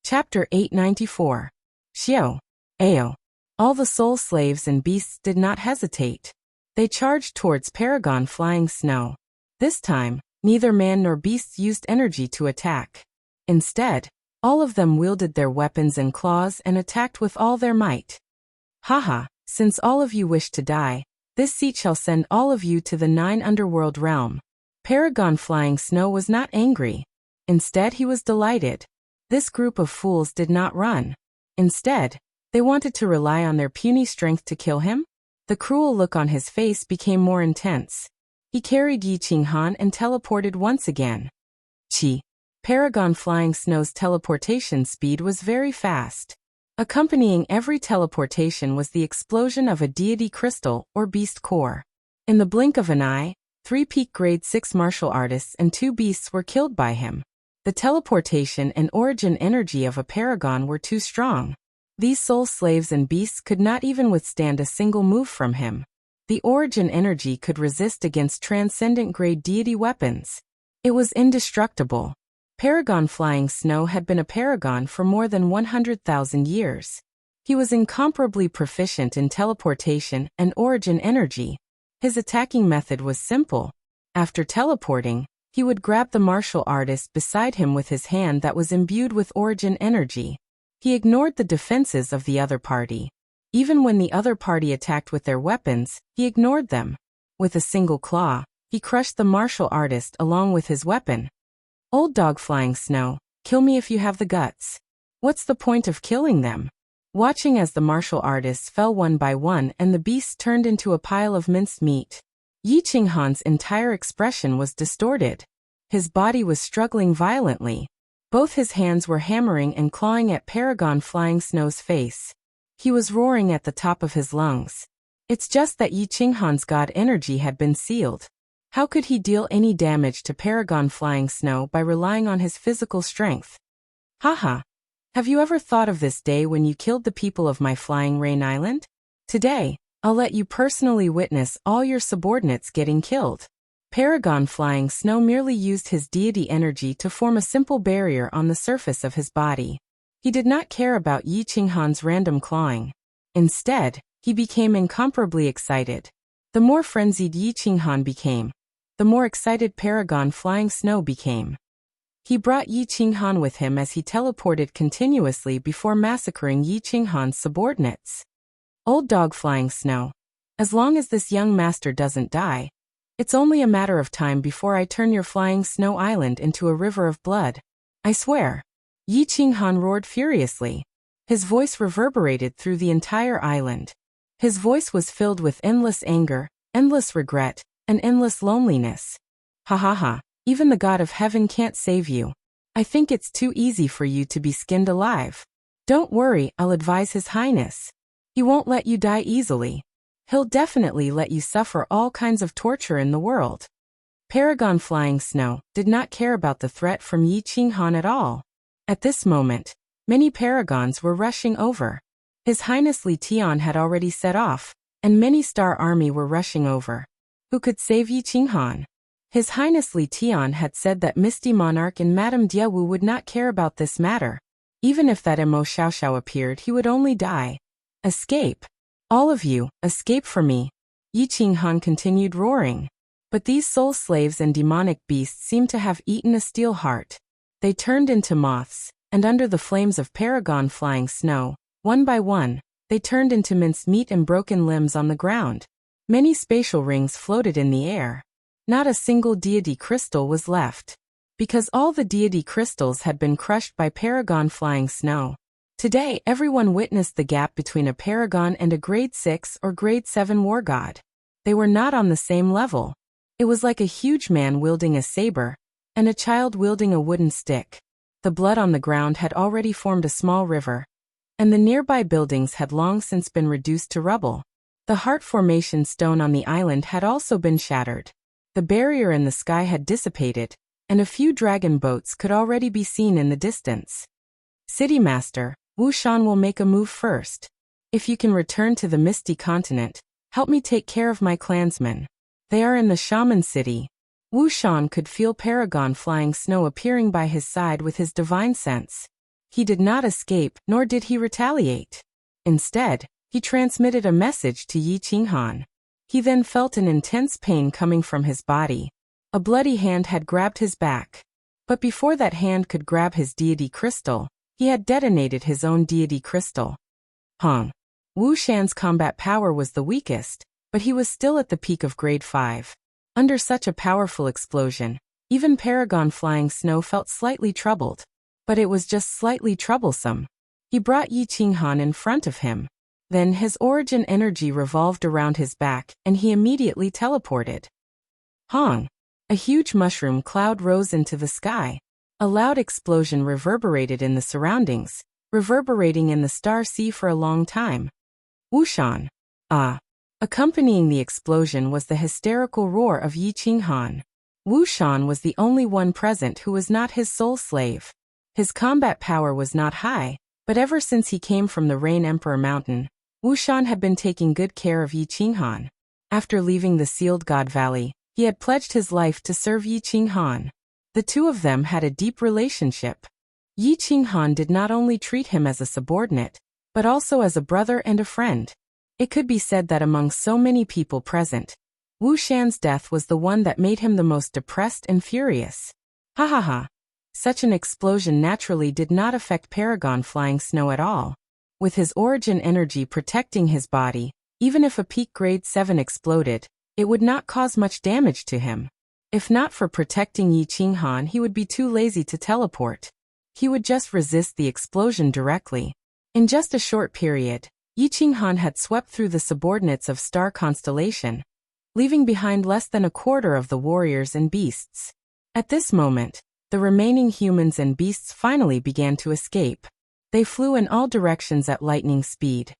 A: Chapter 894. Xiao. Ao. All the soul slaves and beasts did not hesitate. They charged towards Paragon Flying Snow. This time, neither man nor beasts used energy to attack. Instead, all of them wielded their weapons and claws and attacked with all their might. Haha, since all of you wish to die, this seat shall send all of you to the 9 underworld realm. Paragon Flying Snow was not angry. Instead, he was delighted. This group of fools did not run. Instead, they wanted to rely on their puny strength to kill him. The cruel look on his face became more intense. He carried Yi Qinghan and teleported once again. Chi. Paragon Flying Snow's teleportation speed was very fast. Accompanying every teleportation was the explosion of a deity crystal or beast core. In the blink of an eye, 3 peak grade 6 martial artists and 2 beasts were killed by him. The teleportation and origin energy of a paragon were too strong. These soul slaves and beasts could not even withstand a single move from him. The origin energy could resist against transcendent grade deity weapons. It was indestructible. Paragon Flying Snow had been a paragon for more than 100,000 years. He was incomparably proficient in teleportation and origin energy. His attacking method was simple. After teleporting, he would grab the martial artist beside him with his hand that was imbued with origin energy. He ignored the defenses of the other party. Even when the other party attacked with their weapons, he ignored them. With a single claw, he crushed the martial artist along with his weapon. Old Dog Flying Snow, kill me if you have the guts. What's the point of killing them? Watching as the martial artists fell one by one and the beasts turned into a pile of minced meat, Yi Qinghan's entire expression was distorted. His body was struggling violently. Both his hands were hammering and clawing at Paragon Flying Snow's face. He was roaring at the top of his lungs. It's just that Yi Qinghan's god energy had been sealed. How could he deal any damage to Paragon Flying Snow by relying on his physical strength? Haha. Have you ever thought of this day when you killed the people of my Flying Rain Island? Today, I'll let you personally witness all your subordinates getting killed. Paragon Flying Snow merely used his deity energy to form a simple barrier on the surface of his body. He did not care about Yi Qinghan's random clawing. Instead, he became incomparably excited. The more frenzied Yi Qinghan became, the more excited Paragon Flying Snow became. He brought Yi Qinghan with him as he teleported continuously before massacring Yi Qinghan's subordinates. Old Dog Flying Snow. As long as this young master doesn't die, it's only a matter of time before I turn your Flying Snow Island into a river of blood. I swear. Yi Qinghan roared furiously. His voice reverberated through the entire island. His voice was filled with endless anger, endless regret, and endless loneliness. Ha ha ha, even the god of heaven can't save you. I think it's too easy for you to be skinned alive. Don't worry, I'll advise His Highness. He won't let you die easily. He'll definitely let you suffer all kinds of torture in the world. Paragon Flying Snow did not care about the threat from Yi Qinghan at all. At this moment, many paragons were rushing over. His Highness Li Tian had already set off, and many star army were rushing over. Who could save Yi Qinghan? His Highness Li Tian had said that Misty Monarch and Madame Diewu would not care about this matter. Even if that Mo Xiaoxiao appeared, he would only die. Escape! All of you, escape from me! Yi Qinghan continued roaring. But these soul slaves and demonic beasts seemed to have eaten a steel heart. They turned into moths, and under the flames of paragon flying snow, one by one, they turned into minced meat and broken limbs on the ground. Many spatial rings floated in the air. Not a single deity crystal was left, because all the deity crystals had been crushed by paragon flying snow. Today, everyone witnessed the gap between a paragon and a grade 6 or grade 7 war god. They were not on the same level. It was like a huge man wielding a saber, and a child wielding a wooden stick. The blood on the ground had already formed a small river, and the nearby buildings had long since been reduced to rubble. The heart formation stone on the island had also been shattered. The barrier in the sky had dissipated, and a few dragon boats could already be seen in the distance. City Master, Wu Shan will make a move first. If you can return to the Misty Continent, help me take care of my clansmen. They are in the Shaman City. Wu Shan could feel paragon flying snow appearing by his side with his divine sense. He did not escape, nor did he retaliate. Instead, he transmitted a message to Yi Qinghan. He then felt an intense pain coming from his body. A bloody hand had grabbed his back. But before that hand could grab his deity crystal, he had detonated his own deity crystal. Wu Shan's combat power was the weakest, but he was still at the peak of grade 5. Under such a powerful explosion, even paragon flying snow felt slightly troubled. But it was just slightly troublesome. He brought Yi Qinghan in front of him. Then his origin energy revolved around his back, and he immediately teleported. A huge mushroom cloud rose into the sky. A loud explosion reverberated in the surroundings, reverberating in the star sea for a long time. Wu Shan! Accompanying the explosion was the hysterical roar of Yi Qinghan. Wu Shan was the only one present who was not his soul slave. His combat power was not high, but ever since he came from the Rain Emperor Mountain, Wu Shan had been taking good care of Yi Qinghan. After leaving the Sealed God Valley, he had pledged his life to serve Yi Qinghan. The two of them had a deep relationship. Yi Qinghan did not only treat him as a subordinate, but also as a brother and a friend. It could be said that among so many people present, Wu Shan's death was the one that made him the most depressed and furious. Such an explosion naturally did not affect paragon flying snow at all. With his origin energy protecting his body, even if a peak grade 7 exploded, it would not cause much damage to him. If not for protecting Yi Qinghan, he would be too lazy to teleport. He would just resist the explosion directly. In just a short period, Yi Qinghan had swept through the subordinates of Star Constellation, leaving behind less than a quarter of the warriors and beasts. At this moment, the remaining humans and beasts finally began to escape. They flew in all directions at lightning speed.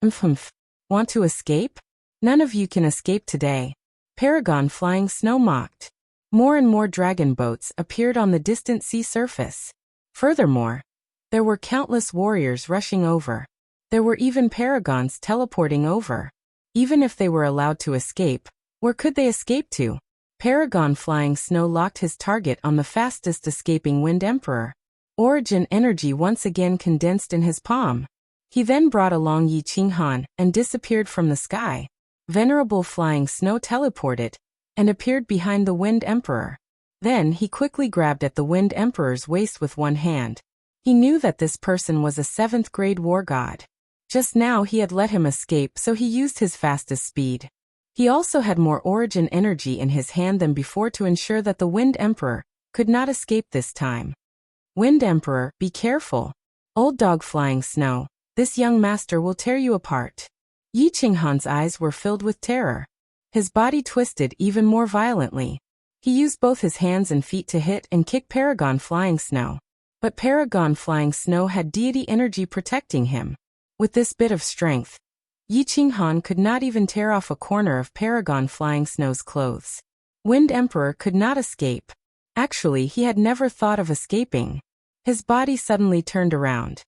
A: Want to escape? None of you can escape today. Paragon flying snow mocked. More and more dragon boats appeared on the distant sea surface. Furthermore, there were countless warriors rushing over. There were even paragons teleporting over. Even if they were allowed to escape, where could they escape to? Paragon flying snow locked his target on the fastest escaping Wind Emperor. Origin energy once again condensed in his palm. He then brought along Yi Qinghan and disappeared from the sky. Venerable flying snow teleported and appeared behind the Wind Emperor. Then he quickly grabbed at the Wind Emperor's waist with one hand. He knew that this person was a 7th grade war god. Just now he had let him escape, so he used his fastest speed. He also had more origin energy in his hand than before to ensure that the Wind Emperor could not escape this time. Wind Emperor, be careful. Old dog flying snow, this young master will tear you apart. Yi Qinghan's eyes were filled with terror. His body twisted even more violently. He used both his hands and feet to hit and kick Paragon flying snow. But Paragon flying snow had deity energy protecting him. With this bit of strength, Yi Qinghan could not even tear off a corner of Paragon flying snow's clothes. Wind Emperor could not escape. Actually, he had never thought of escaping. His body suddenly turned around.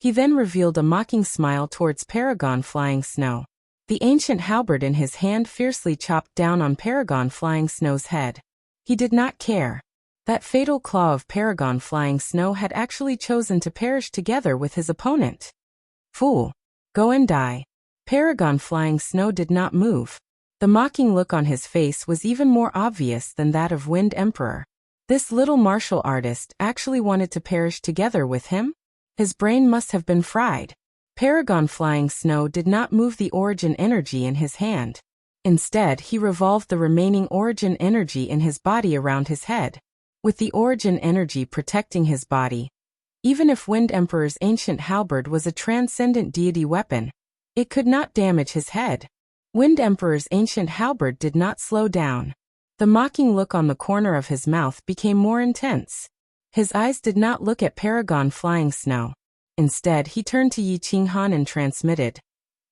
A: He then revealed a mocking smile towards Paragon Flying Snow. The ancient halberd in his hand fiercely chopped down on Paragon Flying Snow's head. He did not care. That fatal claw of Paragon Flying Snow had actually chosen to perish together with his opponent. Fool! Go and die. Paragon Flying Snow did not move. The mocking look on his face was even more obvious than that of Wind Emperor. This little martial artist actually wanted to perish together with him? His brain must have been fried. Paragon Flying Snow did not move the origin energy in his hand. Instead, he revolved the remaining origin energy in his body around his head, with the origin energy protecting his body. Even if Wind Emperor's ancient halberd was a transcendent deity weapon, it could not damage his head. Wind Emperor's ancient halberd did not slow down. The mocking look on the corner of his mouth became more intense. His eyes did not look at Paragon Flying Snow. Instead, he turned to Yi Qinghan and transmitted,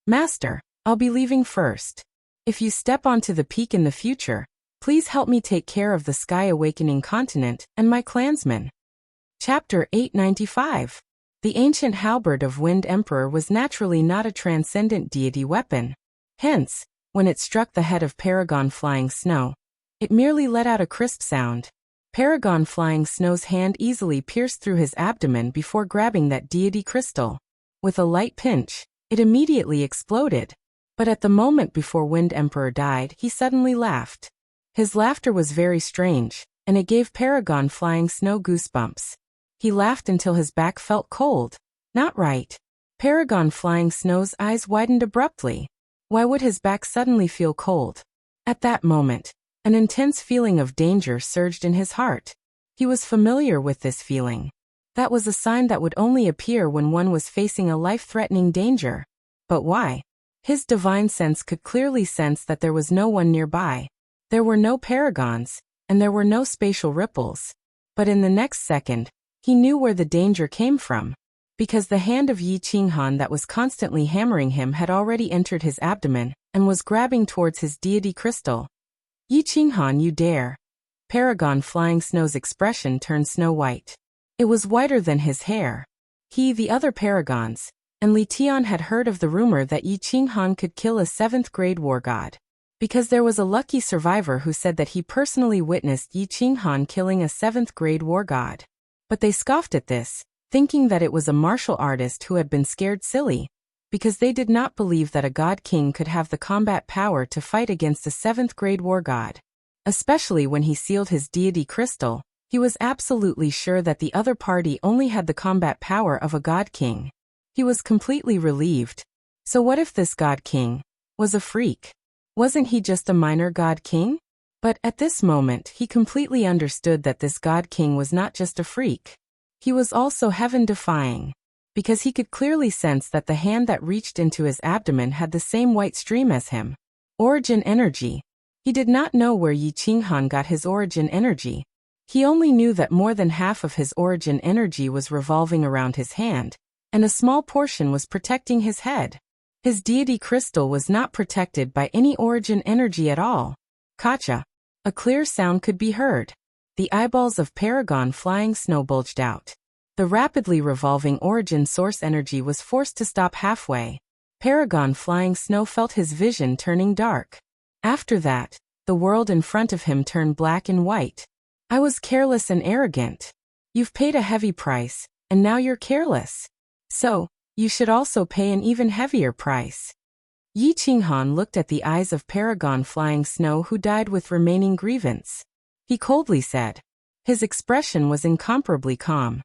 A: "Master, I'll be leaving first. If you step onto the peak in the future, please help me take care of the Sky Awakening continent and my clansmen." Chapter 895. The ancient halberd of Wind Emperor was naturally not a transcendent deity weapon. Hence, when it struck the head of Paragon Flying Snow, it merely let out a crisp sound. Paragon Flying Snow's hand easily pierced through his abdomen before grabbing that deity crystal. With a light pinch, it immediately exploded. But at the moment before Wind Emperor died, he suddenly laughed. His laughter was very strange, and it gave Paragon Flying Snow goosebumps. He laughed until his back felt cold. Not right. Paragon Flying Snow's eyes widened abruptly. Why would his back suddenly feel cold? At that moment, an intense feeling of danger surged in his heart. He was familiar with this feeling. That was a sign that would only appear when one was facing a life-threatening danger. But why? His divine sense could clearly sense that there was no one nearby. There were no paragons, and there were no spatial ripples. But in the next second, he knew where the danger came from. Because the hand of Yi Qinghan that was constantly hammering him had already entered his abdomen and was grabbing towards his deity crystal. "Yi Qinghan, you dare." Paragon Flying Snow's expression turned snow-white. It was whiter than his hair. He, the other paragons, and Li Tian had heard of the rumor that Yi Qinghan could kill a 7th-grade war god. Because there was a lucky survivor who said that he personally witnessed Yi Qinghan killing a 7th-grade war god. But they scoffed at this, thinking that it was a martial artist who had been scared silly, because they did not believe that a god king could have the combat power to fight against a 7th-grade war god. Especially when he sealed his deity crystal, he was absolutely sure that the other party only had the combat power of a god king. He was completely relieved. So what if this god king was a freak? Wasn't he just a minor god king? But at this moment he completely understood that this god king was not just a freak. He was also heaven-defying. Because he could clearly sense that the hand that reached into his abdomen had the same white stream as him. Origin energy. He did not know where Yi Qinghan got his origin energy. He only knew that more than half of his origin energy was revolving around his hand, and a small portion was protecting his head. His deity crystal was not protected by any origin energy at all. Kacha. A clear sound could be heard. The eyeballs of Paragon Flying Snow bulged out. The rapidly revolving origin source energy was forced to stop halfway. Paragon Flying Snow felt his vision turning dark. After that, the world in front of him turned black and white. "I was careless and arrogant. You've paid a heavy price, and now you're careless. So, you should also pay an even heavier price." Yi Qinghan looked at the eyes of Paragon Flying Snow, who died with remaining grievance. He coldly said. His expression was incomparably calm.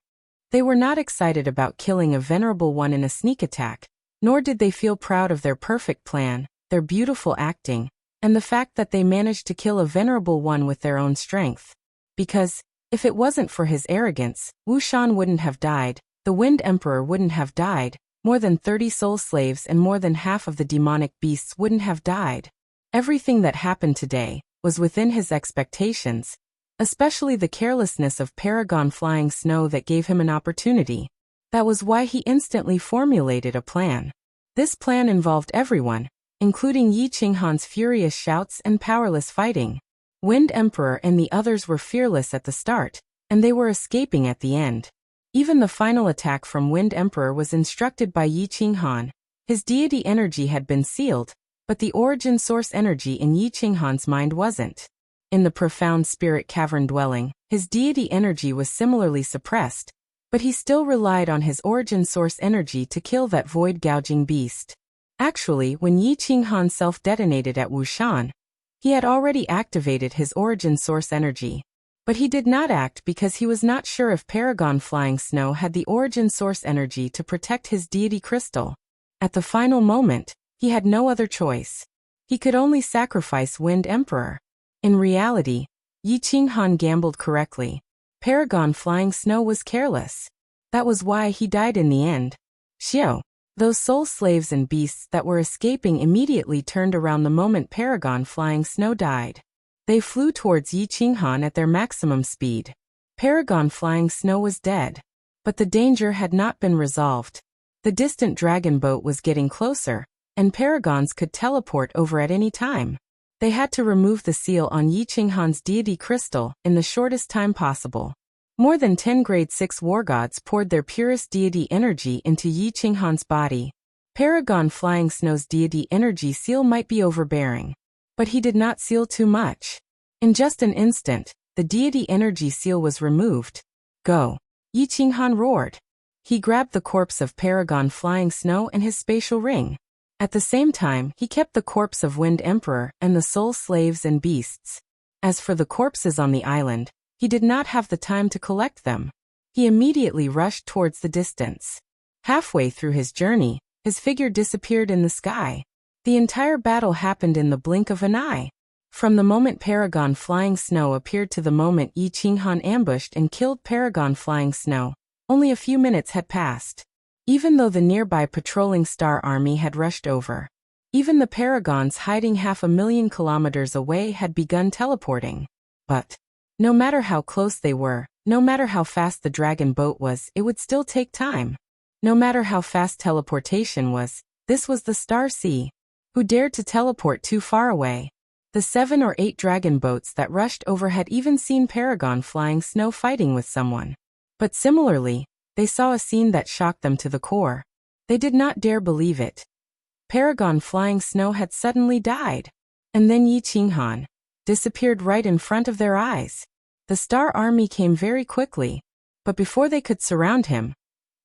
A: They were not excited about killing a venerable one in a sneak attack, nor did they feel proud of their perfect plan, their beautiful acting, and the fact that they managed to kill a venerable one with their own strength. Because, if it wasn't for his arrogance, Wu Shan wouldn't have died, the Wind Emperor wouldn't have died, more than 30 soul slaves and more than half of the demonic beasts wouldn't have died. Everything that happened today was within his expectations, especially the carelessness of Paragon Flying Snow that gave him an opportunity. That was why he instantly formulated a plan. This plan involved everyone, including Yi Qinghan's furious shouts and powerless fighting. Wind Emperor and the others were fearless at the start, and they were escaping at the end. Even the final attack from Wind Emperor was instructed by Yi Qinghan. His deity energy had been sealed, but the origin source energy in Yi Qinghan's mind wasn't. In the profound spirit cavern dwelling, his deity energy was similarly suppressed, but he still relied on his origin source energy to kill that void-gouging beast. Actually, when Yi Qinghan self-detonated at Wushan, he had already activated his origin source energy. But he did not act because he was not sure if Paragon Flying Snow had the origin source energy to protect his deity crystal. At the final moment, he had no other choice. He could only sacrifice Wind Emperor. In reality, Yi Qinghan gambled correctly. Paragon Flying Snow was careless. That was why he died in the end. Xiao. Those soul slaves and beasts that were escaping immediately turned around the moment Paragon Flying Snow died. They flew towards Yi Qinghan at their maximum speed. Paragon Flying Snow was dead. But the danger had not been resolved. The distant dragon boat was getting closer, and paragons could teleport over at any time. They had to remove the seal on Yi Qinghan's deity crystal in the shortest time possible. More than 10 grade 6 war gods poured their purest deity energy into Yi Qinghan's body. Paragon Flying Snow's deity energy seal might be overbearing, but he did not seal too much. In just an instant, the deity energy seal was removed. Go! Yi Qinghan roared. He grabbed the corpse of Paragon Flying Snow and his spatial ring. At the same time, he kept the corpse of Wind Emperor and the soul slaves and beasts. As for the corpses on the island, he did not have the time to collect them. He immediately rushed towards the distance. Halfway through his journey, his figure disappeared in the sky. The entire battle happened in the blink of an eye. From the moment Paragon Flying Snow appeared to the moment Yi Qinghan ambushed and killed Paragon Flying Snow, only a few minutes had passed. Even though the nearby patrolling star army had rushed over, even the paragons hiding 500,000 kilometers away had begun teleporting. But no matter how close they were, no matter how fast the dragon boat was, it would still take time. No matter how fast teleportation was, this was the Star Sea. Who dared to teleport too far away? The 7 or 8 dragon boats that rushed over had even seen Paragon Flying Snow fighting with someone. But similarly, they saw a scene that shocked them to the core. They did not dare believe it. Paragon Flying Snow had suddenly died. And then Yi Qinghan disappeared right in front of their eyes. The Star Army came very quickly, but before they could surround him,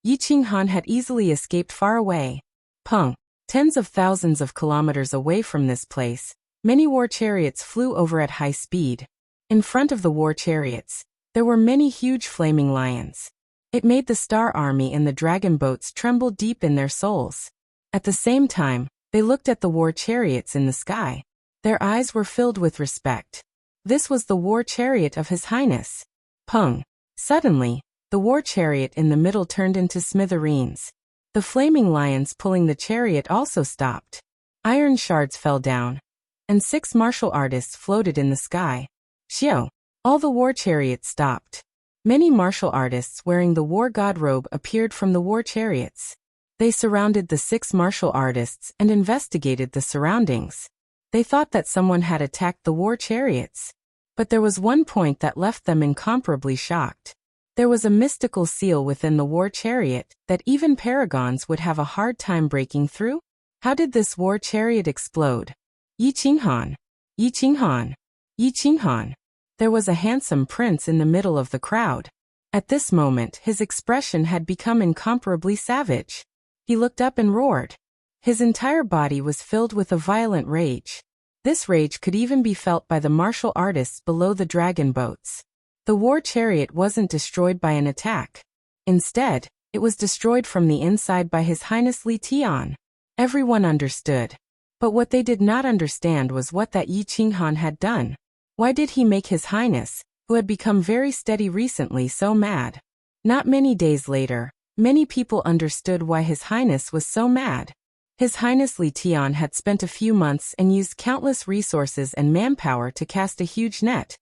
A: Yi Qinghan had easily escaped far away. Peng. Tens of thousands of kilometers away from this place, many war chariots flew over at high speed. In front of the war chariots, there were many huge flaming lions. It made the Star Army and the dragon boats tremble deep in their souls. At the same time, they looked at the war chariots in the sky. Their eyes were filled with respect. This was the war chariot of His Highness. Peng. Suddenly, the war chariot in the middle turned into smithereens. The flaming lions pulling the chariot also stopped. Iron shards fell down, and 6 martial artists floated in the sky. Xiao. All the war chariots stopped. Many martial artists wearing the war god robe appeared from the war chariots. They surrounded the 6 martial artists and investigated the surroundings. They thought that someone had attacked the war chariots. But there was one point that left them incomparably shocked. There was a mystical seal within the war chariot that even paragons would have a hard time breaking through. How did this war chariot explode? Yi Qinghan. Yi Qinghan. Yi Qinghan. There was a handsome prince in the middle of the crowd. At this moment, his expression had become incomparably savage. He looked up and roared. His entire body was filled with a violent rage. This rage could even be felt by the martial artists below the dragon boats. The war chariot wasn't destroyed by an attack. Instead, it was destroyed from the inside by His Highness Li Tian. Everyone understood. But what they did not understand was what that Yi Qinghan had done. Why did he make His Highness, who had become very steady recently, so mad? Not many days later, many people understood why His Highness was so mad. His Highness Li Tian had spent a few months and used countless resources and manpower to cast a huge net,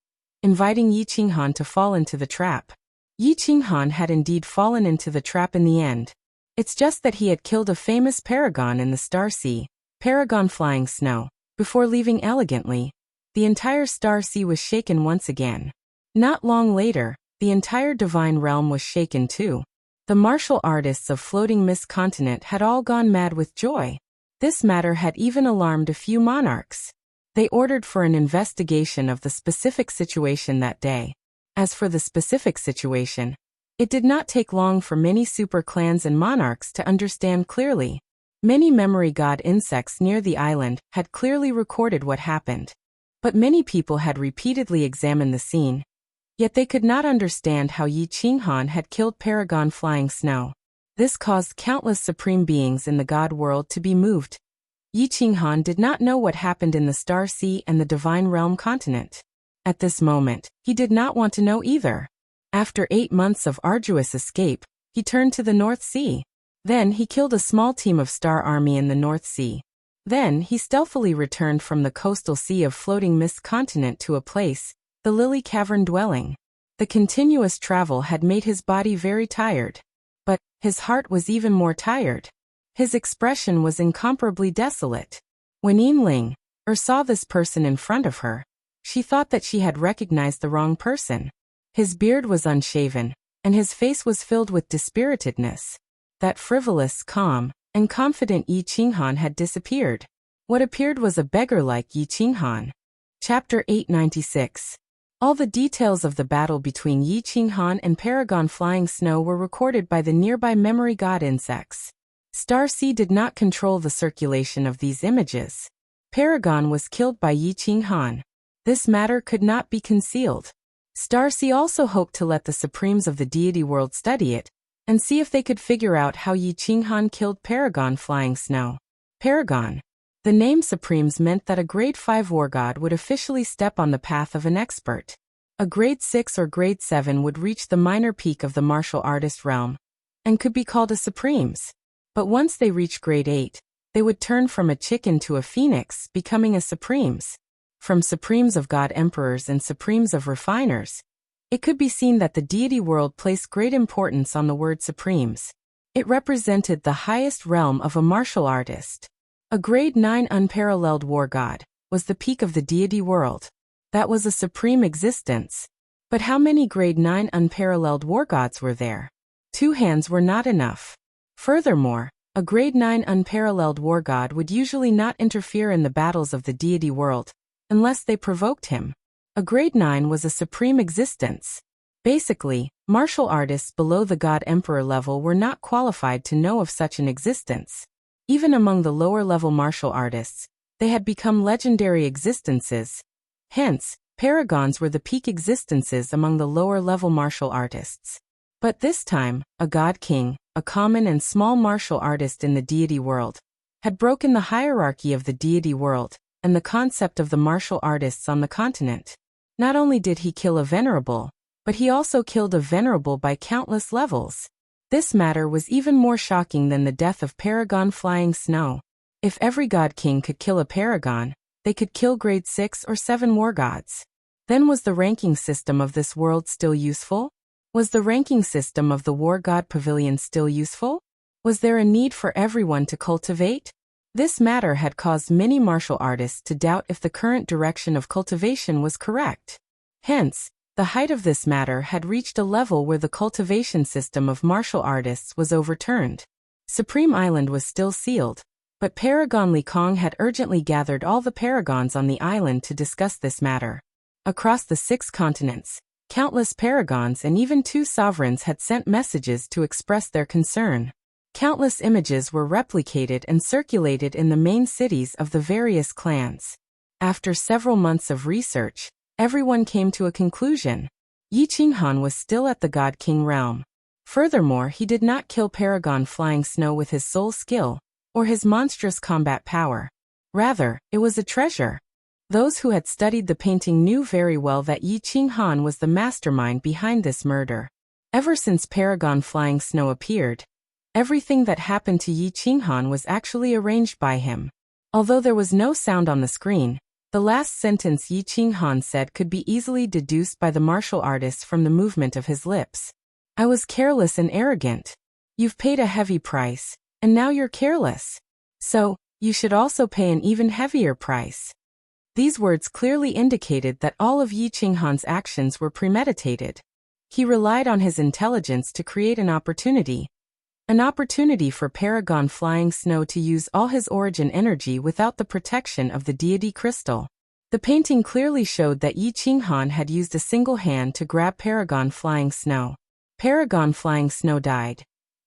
A: inviting Yi Qinghan to fall into the trap. Yi Qinghan had indeed fallen into the trap in the end. It's just that he had killed a famous paragon in the Star Sea, Paragon Flying Snow, before leaving elegantly. The entire Star Sea was shaken once again. Not long later, the entire divine realm was shaken too. The martial artists of Floating Mist Continent had all gone mad with joy. This matter had even alarmed a few monarchs. They ordered for an investigation of the specific situation that day. As for the specific situation, it did not take long for many super clans and monarchs to understand clearly. Many memory god insects near the island had clearly recorded what happened. But many people had repeatedly examined the scene. Yet they could not understand how Yi Qinghan had killed Paragon Flying Snow. This caused countless supreme beings in the god world to be moved. Yi Qinghan did not know what happened in the Star Sea and the Divine Realm continent. At this moment, he did not want to know either. After 8 months of arduous escape, he turned to the North Sea. Then he killed a small team of Star Army in the North Sea. Then he stealthily returned from the coastal sea of Floating Mist Continent to a place, the Lily Cavern dwelling. The continuous travel had made his body very tired. But his heart was even more tired. His expression was incomparably desolate. When Yinling saw this person in front of her, she thought that she had recognized the wrong person. His beard was unshaven, and his face was filled with dispiritedness. That frivolous, calm, and confident Yi Qinghan had disappeared. What appeared was a beggar like Yi Qinghan. Chapter 896. All the details of the battle between Yi Qinghan and Paragon Flying Snow were recorded by the nearby memory god insects. Starseed did not control the circulation of these images. Paragon was killed by Yi Qinghan. This matter could not be concealed. Starseed also hoped to let the Supremes of the deity world study it, and see if they could figure out how Yi Qinghan killed Paragon Flying Snow. Paragon. The name Supremes meant that a grade 5 war god would officially step on the path of an expert. A grade 6 or grade 7 would reach the minor peak of the martial artist realm, and could be called a Supremes. But once they reached grade 8, they would turn from a chicken to a phoenix, becoming a Supremes. From Supremes of God Emperors and Supremes of Refiners, it could be seen that the deity world placed great importance on the word Supremes. It represented the highest realm of a martial artist. A grade 9 unparalleled war god was the peak of the deity world. That was a supreme existence. But how many grade 9 unparalleled war gods were there? 2 hands were not enough. Furthermore, a grade 9 unparalleled war god would usually not interfere in the battles of the deity world, unless they provoked him. A grade 9 was a supreme existence. Basically, martial artists below the God Emperor level were not qualified to know of such an existence. Even among the lower-level martial artists, they had become legendary existences. Hence, paragons were the peak existences among the lower-level martial artists. But this time, a god king, a common and small martial artist in the deity world, had broken the hierarchy of the deity world and the concept of the martial artists on the continent. Not only did he kill a venerable, but he also killed a venerable by countless levels. This matter was even more shocking than the death of Paragon Flying Snow. If every god king could kill a paragon, they could kill grade 6 or 7 war gods. Then was the ranking system of this world still useful? Was the ranking system of the war god pavilion still useful? Was there a need for everyone to cultivate? This matter had caused many martial artists to doubt if the current direction of cultivation was correct. Hence, the height of this matter had reached a level where the cultivation system of martial artists was overturned. Supreme Island was still sealed, but Paragon Li Kong had urgently gathered all the paragons on the island to discuss this matter. Across the 6 continents, countless paragons and even 2 sovereigns had sent messages to express their concern. Countless images were replicated and circulated in the main cities of the various clans. After several months of research, everyone came to a conclusion. Yi Qinghan was still at the God King realm. Furthermore, he did not kill Paragon Flying Snow with his soul skill, or his monstrous combat power. Rather, it was a treasure. Those who had studied the painting knew very well that Yi Qinghan was the mastermind behind this murder. Ever since Paragon Flying Snow appeared, everything that happened to Yi Qinghan was actually arranged by him. Although there was no sound on the screen, the last sentence Yi Qinghan said could be easily deduced by the martial artist from the movement of his lips. I was careless and arrogant. You've paid a heavy price, and now you're careless. So, you should also pay an even heavier price. These words clearly indicated that all of Yi Qinghan's actions were premeditated. He relied on his intelligence to create an opportunity. An opportunity for Paragon Flying Snow to use all his origin energy without the protection of the deity crystal. The painting clearly showed that Yi Qinghan had used a single hand to grab Paragon Flying Snow. Paragon Flying Snow died.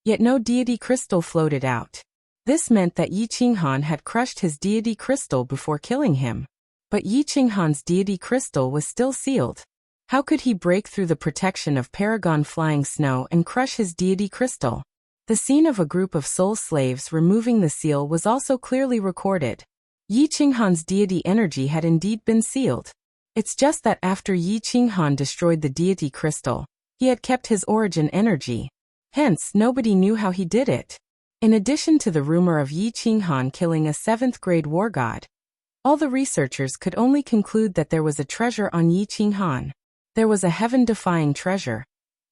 A: Yet no deity crystal floated out. This meant that Yi Qinghan had crushed his deity crystal before killing him. But Yi Qinghan's deity crystal was still sealed. How could he break through the protection of Paragon Flying Snow and crush his deity crystal? The scene of a group of soul slaves removing the seal was also clearly recorded. Yi Qinghan's deity energy had indeed been sealed. It's just that after Yi Qinghan destroyed the deity crystal, he had kept his origin energy. Hence, nobody knew how he did it. In addition to the rumor of Yi Qinghan killing a 7th-grade war god, all the researchers could only conclude that there was a treasure on Yi Qinghan. There was a heaven-defying treasure.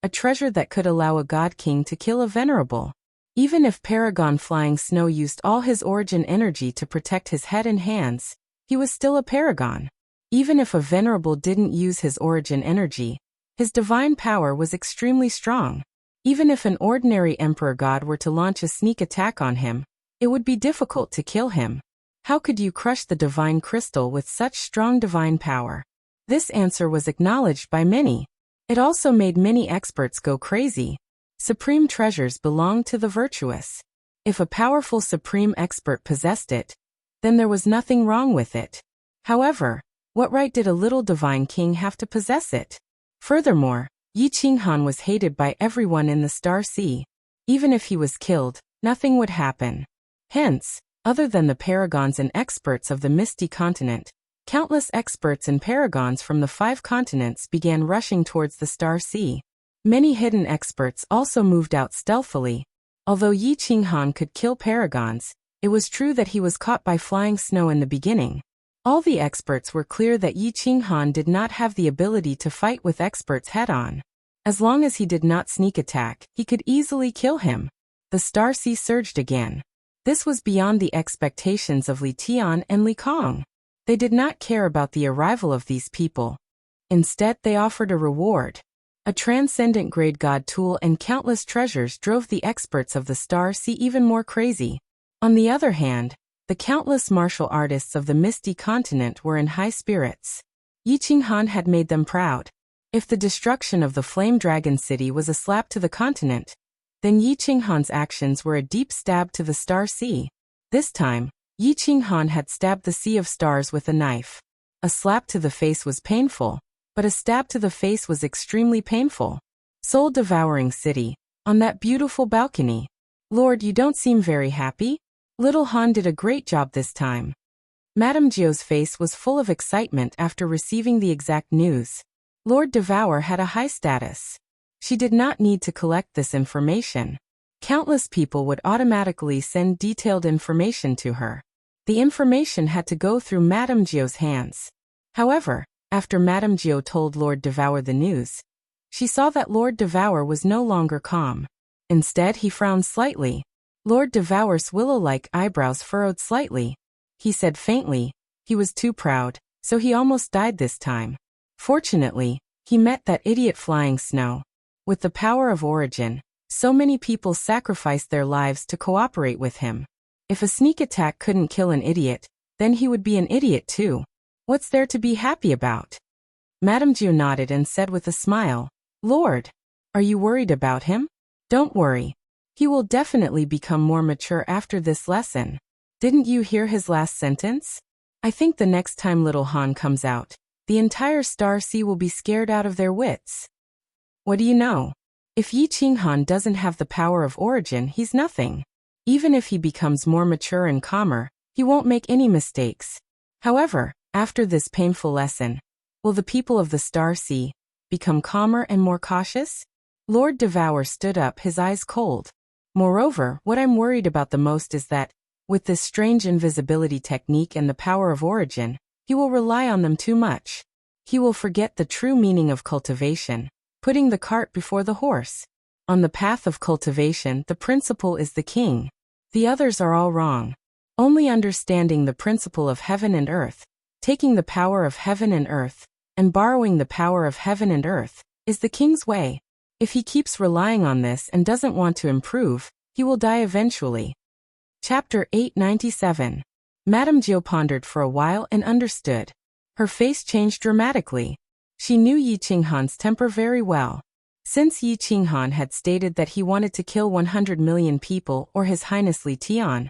A: A treasure that could allow a god king to kill a venerable. Even if Paragon Flying Snow used all his origin energy to protect his head and hands, he was still a paragon. Even if a venerable didn't use his origin energy, his divine power was extremely strong. Even if an ordinary emperor god were to launch a sneak attack on him, it would be difficult to kill him. How could you crush the divine crystal with such strong divine power? This answer was acknowledged by many. It also made many experts go crazy. Supreme treasures belong to the virtuous. If a powerful supreme expert possessed it, then there was nothing wrong with it. However, what right did a little divine king have to possess it? Furthermore, Yi Qinghan was hated by everyone in the Star Sea. Even if he was killed, nothing would happen. Hence, other than the paragons and experts of the Misty Continent, countless experts and paragons from the 5 continents began rushing towards the Star Sea. Many hidden experts also moved out stealthily. Although Yi Qinghan could kill paragons, it was true that he was caught by flying snow in the beginning. All the experts were clear that Yi Qinghan did not have the ability to fight with experts head-on. As long as he did not sneak attack, he could easily kill him. The Star Sea surged again. This was beyond the expectations of Li Tian and Li Kong. They did not care about the arrival of these people. Instead, they offered a reward. A transcendent grade god tool and countless treasures drove the experts of the Star Sea even more crazy. On the other hand, the countless martial artists of the Misty Continent were in high spirits. Yi Qinghan had made them proud. If the destruction of the Flame Dragon City was a slap to the continent, then Yi Qinghan's actions were a deep stab to the Star Sea. This time, Yi Qinghan had stabbed the Sea of Stars with a knife. A slap to the face was painful, but a stab to the face was extremely painful. Soul-devouring city, on that beautiful balcony. Lord, you don't seem very happy? Little Han did a great job this time. Madame Jiao's face was full of excitement after receiving the exact news. Lord Devour had a high status. She did not need to collect this information. Countless people would automatically send detailed information to her. The information had to go through Madame Jiao's hands. However, after Madame Jiao told Lord Devour the news, she saw that Lord Devour was no longer calm. Instead, he frowned slightly. Lord Devour's willow-like eyebrows furrowed slightly. He said faintly, he was too proud, so he almost died this time. Fortunately, he met that idiot flying snow. With the power of origin, so many people sacrificed their lives to cooperate with him. If a sneak attack couldn't kill an idiot, then he would be an idiot too. What's there to be happy about? Madame Jiao nodded and said with a smile, Lord, are you worried about him? Don't worry. He will definitely become more mature after this lesson. Didn't you hear his last sentence? I think the next time little Han comes out, the entire Star Sea will be scared out of their wits. What do you know? If Yi Qinghan doesn't have the power of origin, he's nothing. Even if he becomes more mature and calmer, he won't make any mistakes. However, after this painful lesson, will the people of the Star Sea become calmer and more cautious? Lord Devour stood up, his eyes cold. Moreover, what I'm worried about the most is that, with this strange invisibility technique and the power of origin, he will rely on them too much. He will forget the true meaning of cultivation, putting the cart before the horse. On the path of cultivation, the principle is the king. The others are all wrong. Only understanding the principle of heaven and earth, taking the power of heaven and earth, and borrowing the power of heaven and earth, is the king's way. If he keeps relying on this and doesn't want to improve, he will die eventually. Chapter 897. Madame Gio pondered for a while and understood. Her face changed dramatically. She knew Yi Qinghan's temper very well. Since Yi Qinghan had stated that he wanted to kill 100 million people or His Highness Li Tian,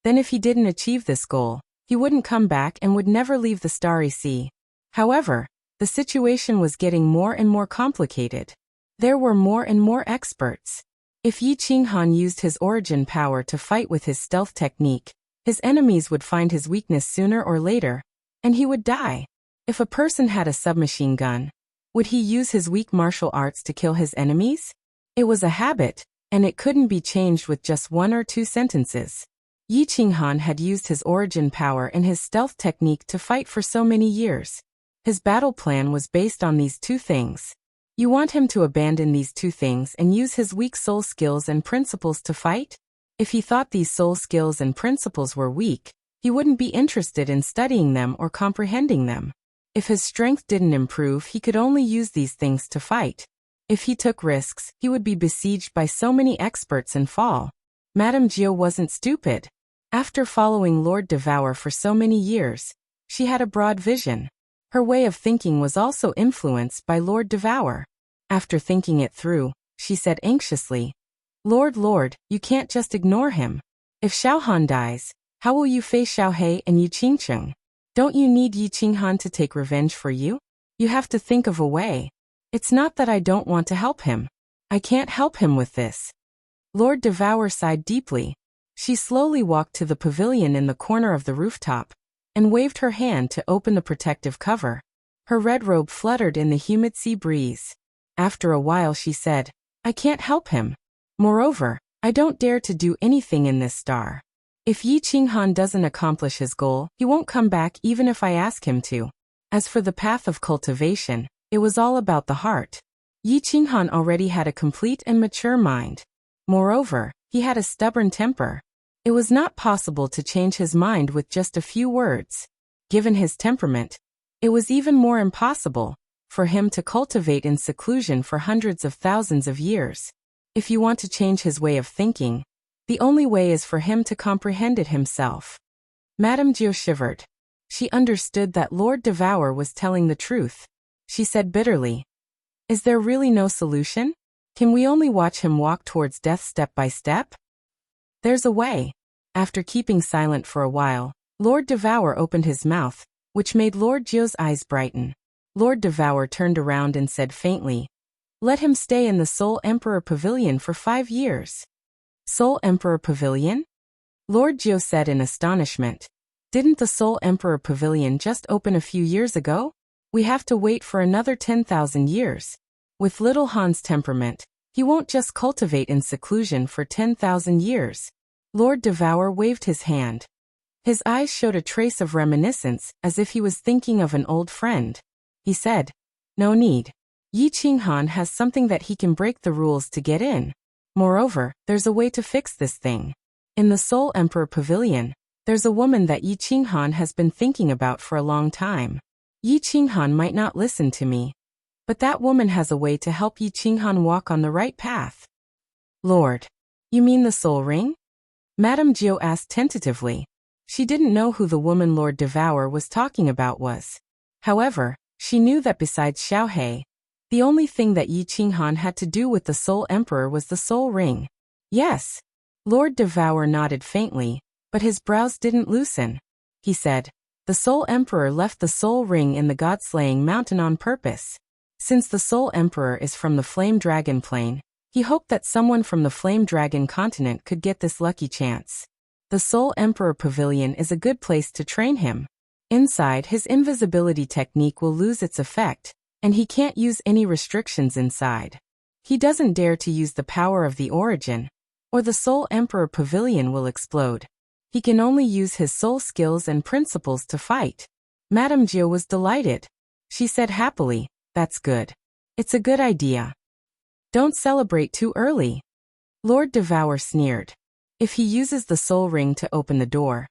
A: then if he didn't achieve this goal, he wouldn't come back and would never leave the Starry Sea. However, the situation was getting more and more complicated. There were more and more experts. If Yi Qinghan used his origin power to fight with his stealth technique, his enemies would find his weakness sooner or later, and he would die. If a person had a submachine gun, would he use his weak martial arts to kill his enemies? It was a habit, and it couldn't be changed with just 1 or 2 sentences. Yi Qinghan had used his origin power and his stealth technique to fight for so many years. His battle plan was based on these 2 things. You want him to abandon these 2 things and use his weak soul skills and principles to fight? If he thought these soul skills and principles were weak, he wouldn't be interested in studying them or comprehending them. If his strength didn't improve, he could only use these things to fight. If he took risks, he would be besieged by so many experts and fall. Madame Gio wasn't stupid. After following Lord Devour for so many years, she had a broad vision. Her way of thinking was also influenced by Lord Devour. After thinking it through, she said anxiously, Lord, you can't just ignore him. If Xiaohan dies, how will you face Xiaohe and Yu Qingcheng? Don't you need Yi Qinghan to take revenge for you? You have to think of a way. It's not that I don't want to help him. I can't help him with this. Lord Devour sighed deeply. She slowly walked to the pavilion in the corner of the rooftop, and waved her hand to open the protective cover. Her red robe fluttered in the humid sea breeze. After a while she said, I can't help him. Moreover, I don't dare to do anything in this star. If Yi Qinghan doesn't accomplish his goal, he won't come back even if I ask him to. As for the path of cultivation, it was all about the heart. Yi Qinghan already had a complete and mature mind. Moreover, he had a stubborn temper. It was not possible to change his mind with just a few words. Given his temperament, it was even more impossible for him to cultivate in seclusion for hundreds of thousands of years. If you want to change his way of thinking, the only way is for him to comprehend it himself. Madame Gio shivered. She understood that Lord Devour was telling the truth. She said bitterly, Is there really no solution? Can we only watch him walk towards death step by step? There's a way. After keeping silent for a while, Lord Devour opened his mouth, which made Lord Gio's eyes brighten. Lord Devour turned around and said faintly, Let him stay in the Soul Emperor Pavilion for 5 years. Soul Emperor Pavilion? Lord Gio said in astonishment. Didn't the Soul Emperor Pavilion just open a few years ago? We have to wait for another 10,000 years. With little Han's temperament, he won't just cultivate in seclusion for 10,000 years. Lord Devour waved his hand. His eyes showed a trace of reminiscence, as if he was thinking of an old friend. He said, No need. Yi Qinghan has something that he can break the rules to get in. Moreover, there's a way to fix this thing. In the Soul Emperor Pavilion, there's a woman that Yi Qinghan has been thinking about for a long time. Yi Qinghan might not listen to me, but that woman has a way to help Yi Qinghan walk on the right path. Lord, you mean the soul ring? Madame Gio asked tentatively. She didn't know who the woman Lord Devour was talking about was. However, she knew that besides Xiaohe, the only thing that Yi Qinghan had to do with the Soul Emperor was the soul ring. Yes. Lord Devour nodded faintly, but his brows didn't loosen. He said, The Soul Emperor left the soul ring in the god-slaying mountain on purpose. Since the Soul Emperor is from the Flame Dragon plane, he hoped that someone from the Flame Dragon continent could get this lucky chance. The Soul Emperor Pavilion is a good place to train him. Inside, his invisibility technique will lose its effect, and he can't use any restrictions inside. He doesn't dare to use the power of the origin, or the Soul Emperor Pavilion will explode. He can only use his soul skills and principles to fight. Madame Gio was delighted. She said happily, That's good. It's a good idea. Don't celebrate too early. Lord Devour sneered. If he uses the soul ring to open the door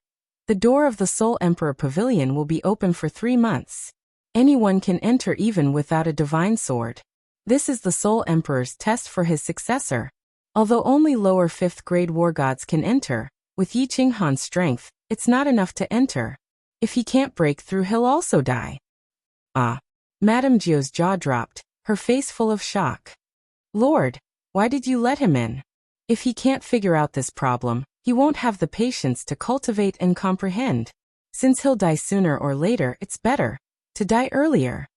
A: of the Soul Emperor Pavilion will be open for 3 months. Anyone can enter even without a divine sword. This is the Soul Emperor's test for his successor. Although only lower 5th grade war gods can enter, with Yi Qinghan's strength, it's not enough to enter. If he can't break through, he'll also die. Ah. Madame Jiu's jaw dropped, her face full of shock. Lord, why did you let him in? If he can't figure out this problem, he won't have the patience to cultivate and comprehend. Since he'll die sooner or later, it's better to die earlier.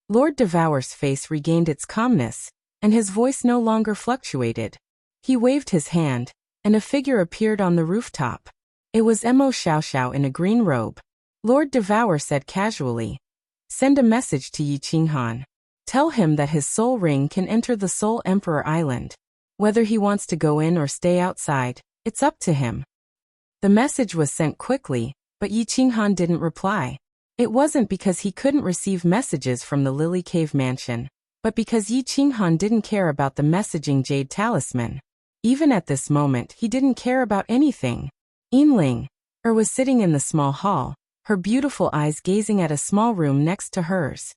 A: Lord Devour's face regained its calmness, and his voice no longer fluctuated. He waved his hand, and a figure appeared on the rooftop. It was Mo Xiaoxiao in a green robe. Lord Devour said casually, "Send a message to Yi Qinghan. Tell him that his soul ring can enter the Soul Emperor Island. Whether he wants to go in or stay outside, it's up to him." The message was sent quickly, but Yi Qinghan didn't reply. It wasn't because he couldn't receive messages from the Lily Cave Mansion, but because Yi Qinghan didn't care about the messaging jade talisman. Even at this moment, he didn't care about anything. Yinling was sitting in the small hall, her beautiful eyes gazing at a small room next to hers.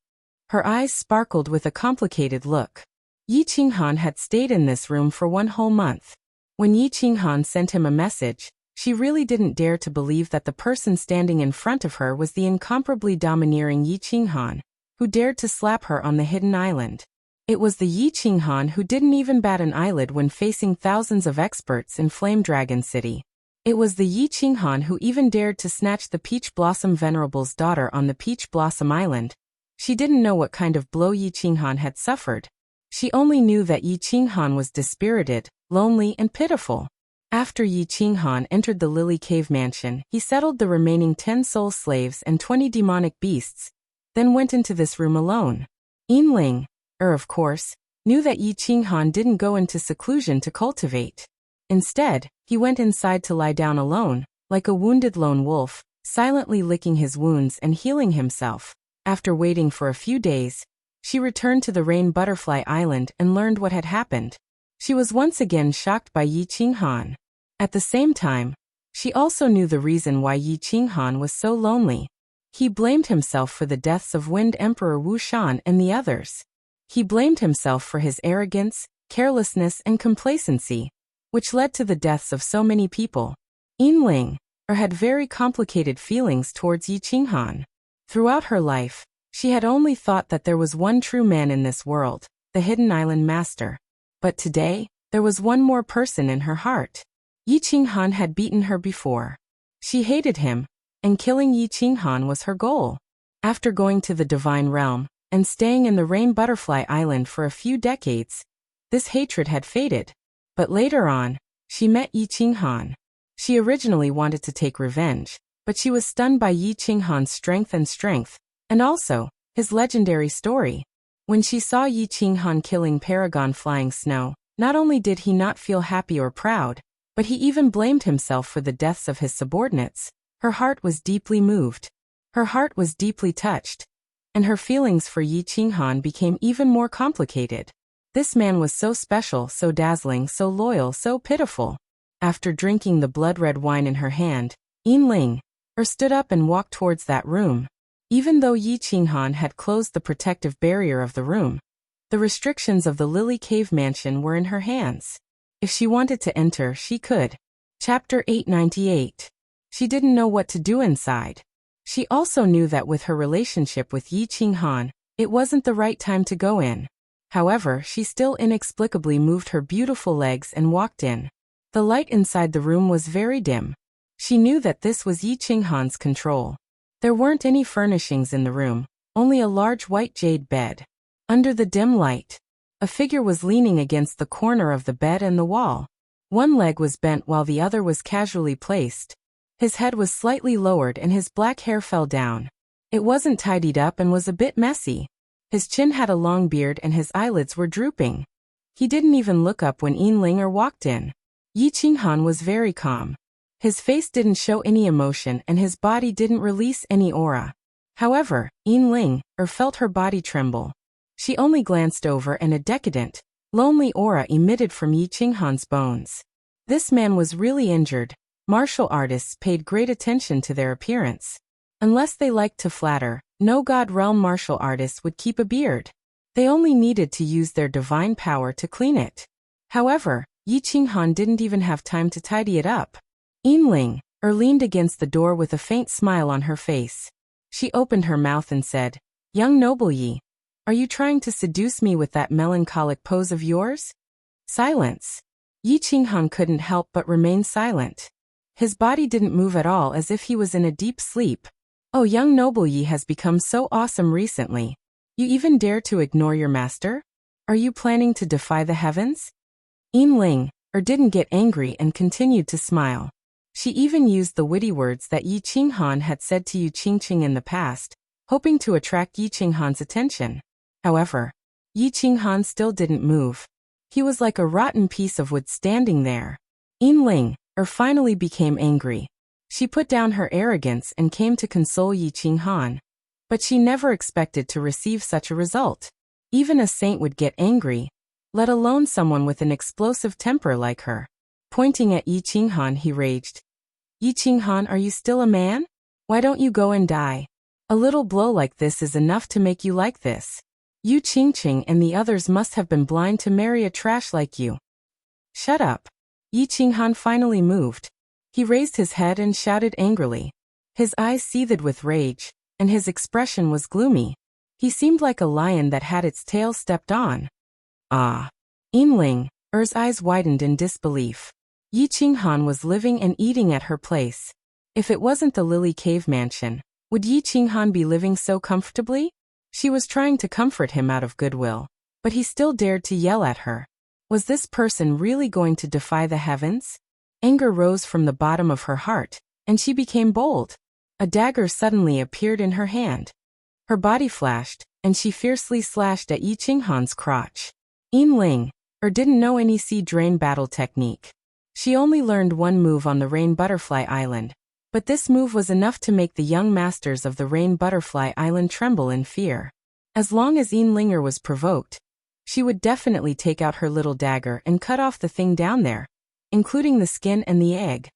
A: Her eyes sparkled with a complicated look. Yi Qinghan had stayed in this room for 1 whole month. When Yi Qinghan sent him a message, she really didn't dare to believe that the person standing in front of her was the incomparably domineering Yi Qinghan, who dared to slap her on the hidden island. It was the Yi Qinghan who didn't even bat an eyelid when facing thousands of experts in Flame Dragon City. It was the Yi Qinghan who even dared to snatch the Peach Blossom Venerable's daughter on the Peach Blossom Island. She didn't know what kind of blow Yi Qinghan had suffered. She only knew that Yi Qinghan was dispirited, lonely, and pitiful. After Yi Qinghan entered the Lily Cave Mansion, he settled the remaining 10 soul slaves and 20 demonic beasts, then went into this room alone. Yinling, of course, knew that Yi Qinghan didn't go into seclusion to cultivate. Instead, he went inside to lie down alone, like a wounded lone wolf, silently licking his wounds and healing himself. After waiting for a few days, she returned to the Rain Butterfly Island and learned what had happened. She was once again shocked by Yi Qinghan. At the same time, she also knew the reason why Yi Qinghan was so lonely. He blamed himself for the deaths of Wind Emperor Wu Shan and the others. He blamed himself for his arrogance, carelessness, and complacency, which led to the deaths of so many people. Yinling had very complicated feelings towards Yi Qinghan. Throughout her life, she had only thought that there was one true man in this world, the Hidden Island Master. But today, there was one more person in her heart. Yi Qinghan had beaten her before. She hated him, and killing Yi Qinghan was her goal. After going to the Divine Realm, and staying in the Rain Butterfly Island for a few decades, this hatred had faded. But later on, she met Yi Qinghan. She originally wanted to take revenge, but she was stunned by Yi Qinghan's strength, and also, his legendary story. When she saw Yi Qinghan killing Paragon Flying Snow, not only did he not feel happy or proud, but he even blamed himself for the deaths of his subordinates. Her heart was deeply moved. Her heart was deeply touched. And her feelings for Yi Qinghan became even more complicated. This man was so special, so dazzling, so loyal, so pitiful. After drinking the blood-red wine in her hand, Yinling stood up and walked towards that room. Even though Yi Qinghan had closed the protective barrier of the room, the restrictions of the Lily Cave Mansion were in her hands. If she wanted to enter, she could. Chapter 898. She didn't know what to do inside. She also knew that with her relationship with Yi Qinghan, it wasn't the right time to go in. However, she still inexplicably moved her beautiful legs and walked in. The light inside the room was very dim. She knew that this was Yi Qinghan's control. There weren't any furnishings in the room, only a large white jade bed. Under the dim light, a figure was leaning against the corner of the bed and the wall. One leg was bent while the other was casually placed. His head was slightly lowered and his black hair fell down. It wasn't tidied up and was a bit messy. His chin had a long beard and his eyelids were drooping. He didn't even look up when Yinling walked in. Yi Qinghan was very calm. His face didn't show any emotion and his body didn't release any aura. However, Yinling felt her body tremble. She only glanced over and a decadent, lonely aura emitted from Yi Qinghan's bones. This man was really injured. Martial artists paid great attention to their appearance. Unless they liked to flatter, no God Realm martial artist would keep a beard. They only needed to use their divine power to clean it. However, Yi Qinghan didn't even have time to tidy it up. Yinling leaned against the door with a faint smile on her face. She opened her mouth and said, "Young noble Yi, are you trying to seduce me with that melancholic pose of yours?" Silence. Yi Qinghan couldn't help but remain silent. His body didn't move at all, as if he was in a deep sleep. "Oh, young noble Yi has become so awesome recently. You even dare to ignore your master? Are you planning to defy the heavens?" Yinling didn't get angry and continued to smile. She even used the witty words that Yi Qinghan had said to Yu Qingqing in the past, hoping to attract Yi Qinghan's attention. However, Yi Qinghan still didn't move. He was like a rotten piece of wood standing there. Yinling finally became angry. She put down her arrogance and came to console Yi Qinghan. But she never expected to receive such a result. Even a saint would get angry, let alone someone with an explosive temper like her. Pointing at Yi Qinghan, he raged. "Yi Qinghan, are you still a man? Why don't you go and die? A little blow like this is enough to make you like this. Yu Qingqing and the others must have been blind to marry a trash like you." "Shut up." Yi Qinghan finally moved. He raised his head and shouted angrily. His eyes seethed with rage, and his expression was gloomy. He seemed like a lion that had its tail stepped on. "Ah." Yinling's eyes widened in disbelief. Yi Qinghan was living and eating at her place. If it wasn't the Lily Cave mansion, would Yi Qinghan be living so comfortably? She was trying to comfort him out of goodwill, but he still dared to yell at her. Was this person really going to defy the heavens? Anger rose from the bottom of her heart, and she became bold. A dagger suddenly appeared in her hand. Her body flashed, and she fiercely slashed at Yi Qinghan's crotch. Yinling didn't know any sea drain battle technique. She only learned one move on the Rain Butterfly Island, but this move was enough to make the young masters of the Rain Butterfly Island tremble in fear. As long as Yinlinger was provoked, she would definitely take out her little dagger and cut off the thing down there, including the skin and the egg.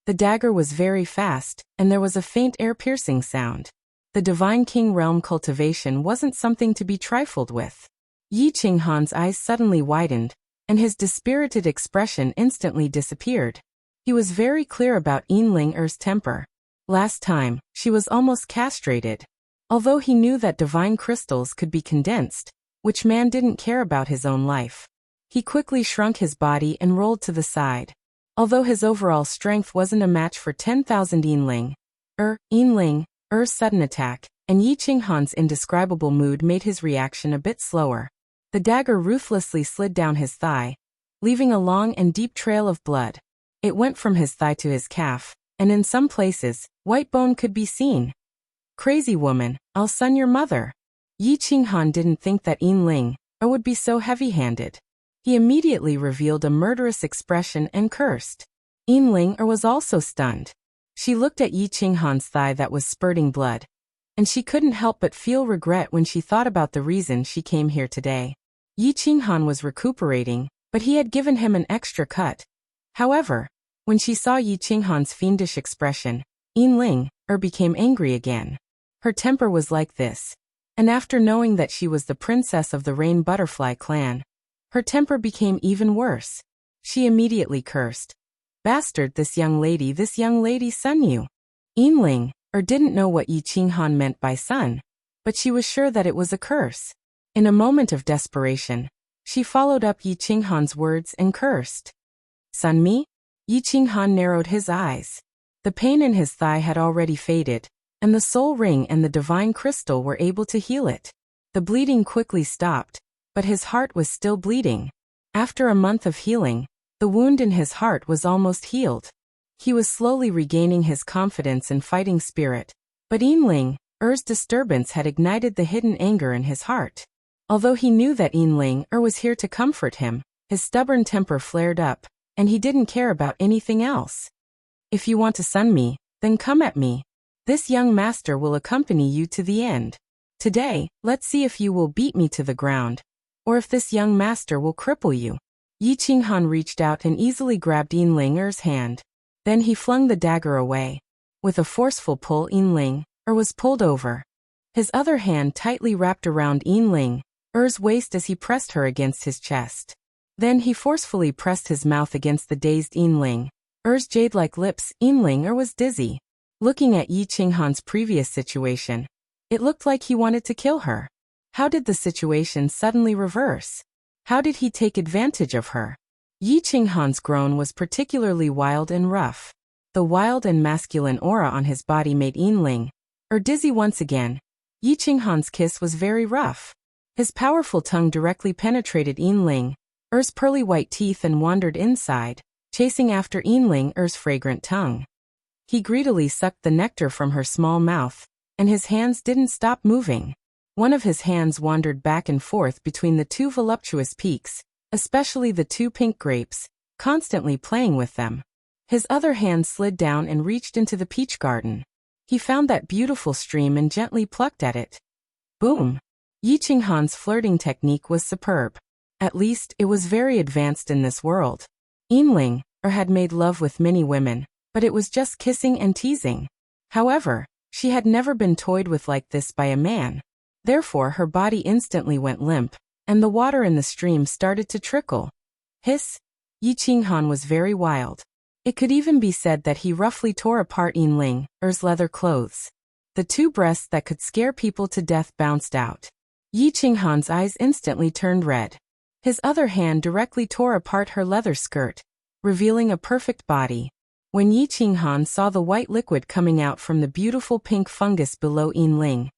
A: The dagger was very fast, and there was a faint air-piercing sound. The Divine King Realm cultivation wasn't something to be trifled with. Yi Qinghan's eyes suddenly widened, and his dispirited expression instantly disappeared. He was very clear about Yinlinger's temper. Last time, she was almost castrated. Although he knew that divine crystals could be condensed, which man didn't care about his own life. He quickly shrunk his body and rolled to the side. Although his overall strength wasn't a match for 10,000 Yinlinger's sudden attack, and Yi Qinghan's indescribable mood made his reaction a bit slower. The dagger ruthlessly slid down his thigh, leaving a long and deep trail of blood. It went from his thigh to his calf, and in some places, white bone could be seen. "Crazy woman, I'll sun your mother." Yi Qinghan didn't think that Yinling would be so heavy-handed. He immediately revealed a murderous expression and cursed. Yinling was also stunned. She looked at Yi Qinghan's thigh that was spurting blood, and she couldn't help but feel regret when she thought about the reason she came here today. Yi Qinghan was recuperating, but he had given him an extra cut. However, when she saw Yi Qinghan's fiendish expression, Yinling became angry again. Her temper was like this, and after knowing that she was the princess of the Rain Butterfly clan, her temper became even worse. She immediately cursed. "Bastard, this young lady son you." Yinling didn't know what Yi Qinghan meant by son, but she was sure that it was a curse. In a moment of desperation, she followed up Yi Qinghan's words and cursed. "Son me?" Yi Qinghan narrowed his eyes. The pain in his thigh had already faded, and the soul ring and the divine crystal were able to heal it. The bleeding quickly stopped, but his heart was still bleeding. After a month of healing, the wound in his heart was almost healed. He was slowly regaining his confidence and fighting spirit, but Yinling's disturbance had ignited the hidden anger in his heart. Although he knew that Yinling was here to comfort him, his stubborn temper flared up, and he didn't care about anything else. "If you want to sun me, then come at me. This young master will accompany you to the end. Today, let's see if you will beat me to the ground, or if this young master will cripple you." Yi Qinghan reached out and easily grabbed Yinlinger's hand. Then he flung the dagger away. With a forceful pull, Yinlinger was pulled over. His other hand tightly wrapped around Yinlinger's Er's waist as he pressed her against his chest. Then he forcefully pressed his mouth against the dazed Yinling. Er's jade-like lips. Yinling was dizzy. Looking at Yi Qinghan's previous situation, it looked like he wanted to kill her. How did the situation suddenly reverse? How did he take advantage of her? Yi Qinghan's groan was particularly wild and rough. The wild and masculine aura on his body made Yinling dizzy once again. Yi Qinghan's kiss was very rough. His powerful tongue directly penetrated Yinling's pearly white teeth and wandered inside, chasing after Yinling's fragrant tongue. He greedily sucked the nectar from her small mouth, and his hands didn't stop moving. One of his hands wandered back and forth between the two voluptuous peaks, especially the two pink grapes, constantly playing with them. His other hand slid down and reached into the peach garden. He found that beautiful stream and gently plucked at it. Boom! Yi Qinghan's flirting technique was superb. At least, it was very advanced in this world. Yinling had made love with many women, but it was just kissing and teasing. However, she had never been toyed with like this by a man. Therefore her body instantly went limp, and the water in the stream started to trickle. Hiss! Yi Qinghan was very wild. It could even be said that he roughly tore apart Yinling's leather clothes. The two breasts that could scare people to death bounced out. Yi Qinghan's eyes instantly turned red. His other hand directly tore apart her leather skirt, revealing a perfect body. When Yi Qinghan saw the white liquid coming out from the beautiful pink fungus below Yinling,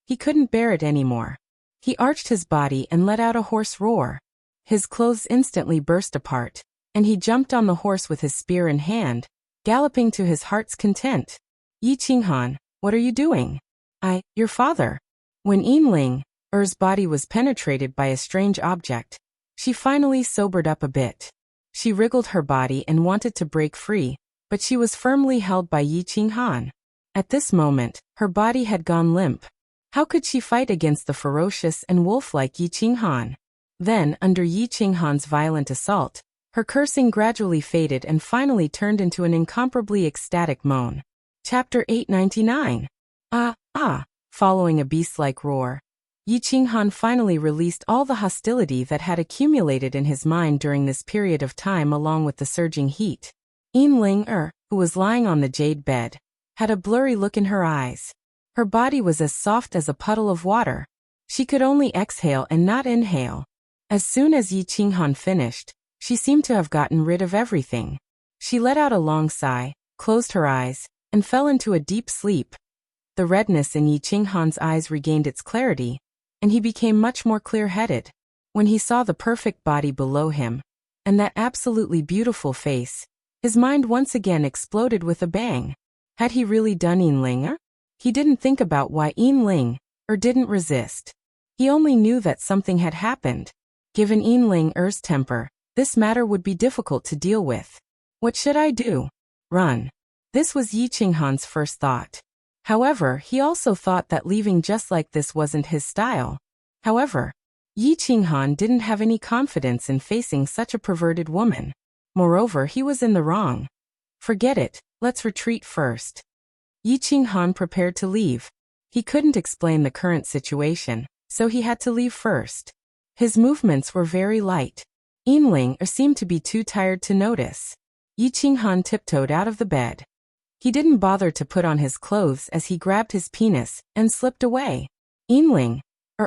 A: he couldn't bear it anymore. He arched his body and let out a hoarse roar. His clothes instantly burst apart, and he jumped on the horse with his spear in hand, galloping to his heart's content. Yi Qinghan, what are you doing? Your father. When Yinling's body was penetrated by a strange object, she finally sobered up a bit. She wriggled her body and wanted to break free, but she was firmly held by Yi Qinghan. At this moment, her body had gone limp. How could she fight against the ferocious and wolf-like Yi Qinghan? Then, under Yi Qinghan's violent assault, her cursing gradually faded and finally turned into an incomparably ecstatic moan. Chapter 899. Following a beast-like roar, Yi Qinghan finally released all the hostility that had accumulated in his mind during this period of time along with the surging heat. Yinling who was lying on the jade bed, had a blurry look in her eyes. Her body was as soft as a puddle of water. She could only exhale and not inhale. As soon as Yi Qinghan finished, she seemed to have gotten rid of everything. She let out a long sigh, closed her eyes, and fell into a deep sleep. The redness in Yi Qinghan's eyes regained its clarity, and he became much more clear-headed. When he saw the perfect body below him, and that absolutely beautiful face, his mind once again exploded with a bang. Had he really done Yinling? He didn't think about why Yinling didn't resist. He only knew that something had happened. Given Yinling's temper, this matter would be difficult to deal with. What should I do? Run. This was Yi Qinghan's first thought. However, he also thought that leaving just like this wasn't his style. However, Yi Qinghan didn't have any confidence in facing such a perverted woman. Moreover, he was in the wrong. Forget it, let's retreat first. Yi Qinghan prepared to leave. He couldn't explain the current situation, so he had to leave first. His movements were very light. Yinling seemed to be too tired to notice. Yi Qinghan tiptoed out of the bed. He didn't bother to put on his clothes as he grabbed his penis and slipped away. Yinling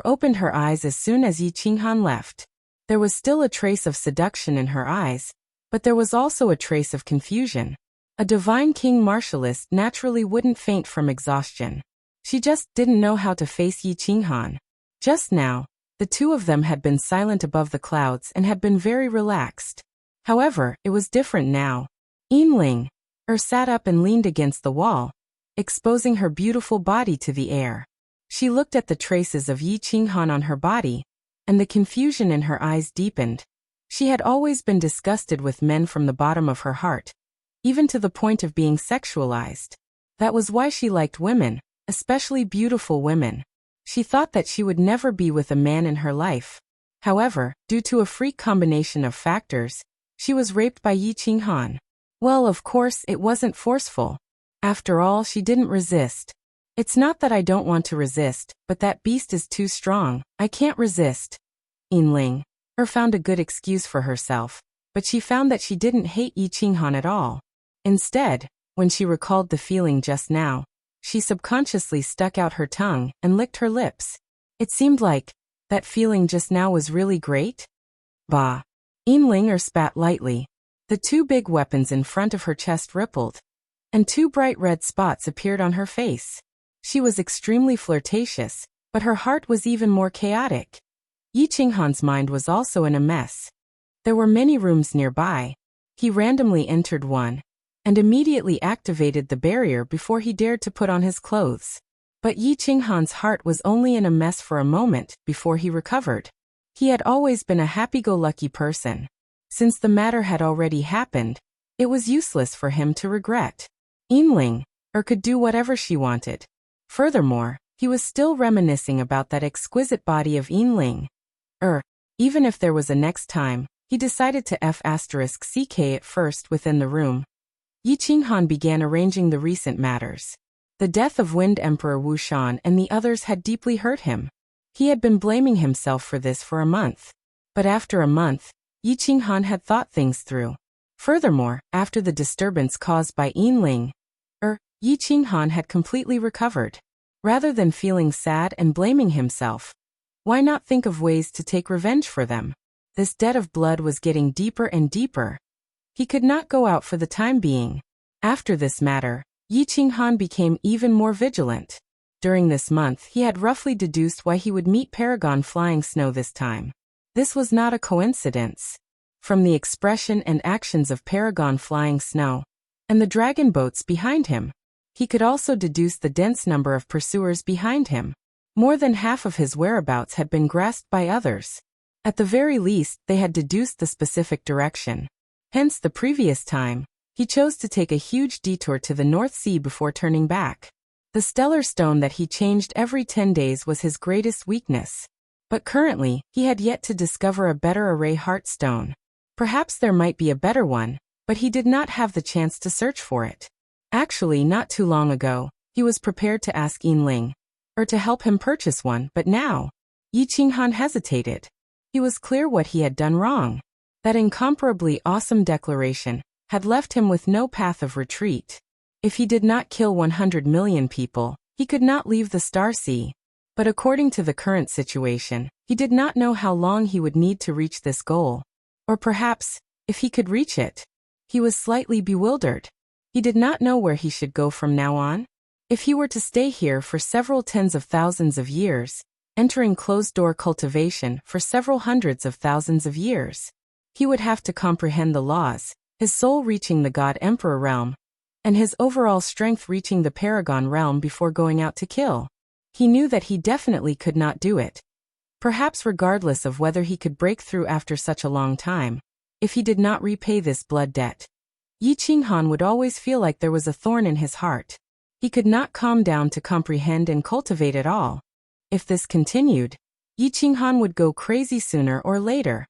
A: opened her eyes as soon as Yi Qinghan left. There was still a trace of seduction in her eyes, but there was also a trace of confusion. A divine king martialist naturally wouldn't faint from exhaustion. She just didn't know how to face Yi Qinghan. Just now, the two of them had been silent above the clouds and had been very relaxed. However, it was different now. Yinling sat up and leaned against the wall, exposing her beautiful body to the air. She looked at the traces of Yi Qinghan on her body, and the confusion in her eyes deepened. She had always been disgusted with men from the bottom of her heart, even to the point of being sexualized. That was why she liked women, especially beautiful women. She thought that she would never be with a man in her life. However, due to a freak combination of factors, she was raped by Yi Qinghan. Well, of course, it wasn't forceful. After all, she didn't resist. It's not that I don't want to resist, but that beast is too strong. I can't resist. Yinling found a good excuse for herself, but she found that she didn't hate Yi Qinghan at all. Instead, when she recalled the feeling just now, she subconsciously stuck out her tongue and licked her lips. It seemed like that feeling just now was really great. Bah! Yinling spat lightly. The two big weapons in front of her chest rippled, and two bright red spots appeared on her face. She was extremely flirtatious, but her heart was even more chaotic. Yi Qinghan's mind was also in a mess. There were many rooms nearby. He randomly entered one, and immediately activated the barrier before he dared to put on his clothes. But Yi Qinghan's heart was only in a mess for a moment before he recovered. He had always been a happy-go-lucky person. Since the matter had already happened, it was useless for him to regret. Yinling could do whatever she wanted. Furthermore, he was still reminiscing about that exquisite body of Yinling. Even if there was a next time, he decided to *CK it first within the room. Yi Qinghan began arranging the recent matters. The death of Wind Emperor Wu Shan and the others had deeply hurt him. He had been blaming himself for this for a month. But after a month, Yi Qinghan had thought things through. Furthermore, after the disturbance caused by Yinling, Yi Qinghan had completely recovered. Rather than feeling sad and blaming himself, why not think of ways to take revenge for them? This debt of blood was getting deeper and deeper. He could not go out for the time being. After this matter, Yi Qinghan became even more vigilant. During this month, he had roughly deduced why he would meet Paragon Flying Snow this time. This was not a coincidence. From the expression and actions of Paragon Flying Snow and the dragon boats behind him, he could also deduce the dense number of pursuers behind him. More than half of his whereabouts had been grasped by others. At the very least, they had deduced the specific direction. Hence, the previous time, he chose to take a huge detour to the North Sea before turning back. The stellar stone that he changed every 10 days was his greatest weakness. But currently, he had yet to discover a better array heart stone. Perhaps there might be a better one, but he did not have the chance to search for it. Actually, not too long ago, he was prepared to ask Yinling to help him purchase one, but now, Yi Qinghan hesitated. He was clear what he had done wrong. That incomparably awesome declaration had left him with no path of retreat. If he did not kill 100 million people, he could not leave the Star Sea. But according to the current situation, he did not know how long he would need to reach this goal. Or perhaps, if he could reach it. He was slightly bewildered. He did not know where he should go from now on. If he were to stay here for several tens of thousands of years, entering closed-door cultivation for several hundreds of thousands of years, he would have to comprehend the laws, his soul reaching the God-Emperor realm, and his overall strength reaching the Paragon realm before going out to kill. He knew that he definitely could not do it. Perhaps regardless of whether he could break through after such a long time, if he did not repay this blood debt, Yi Qinghan would always feel like there was a thorn in his heart. He could not calm down to comprehend and cultivate it all. If this continued, Yi Qinghan would go crazy sooner or later.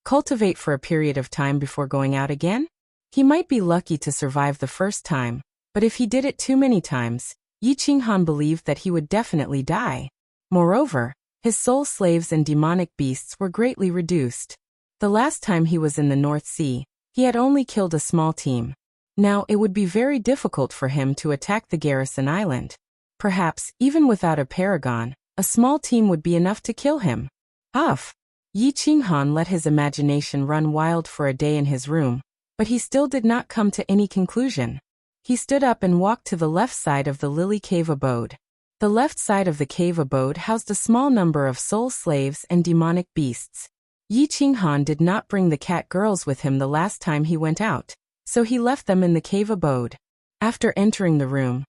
A: Cultivate for a period of time before going out again? He might be lucky to survive the first time, but if he did it too many times, Yi Qinghan believed that he would definitely die. Moreover, his soul slaves and demonic beasts were greatly reduced. The last time he was in the North Sea, he had only killed a small team. Now it would be very difficult for him to attack the garrison island. Perhaps, even without a paragon, a small team would be enough to kill him. Yi Qinghan let his imagination run wild for a day in his room, but he still did not come to any conclusion. He stood up and walked to the left side of the Lily Cave abode. The left side of the cave abode housed a small number of soul slaves and demonic beasts. Yi Qinghan did not bring the cat girls with him the last time he went out, so he left them in the cave abode. After entering the room,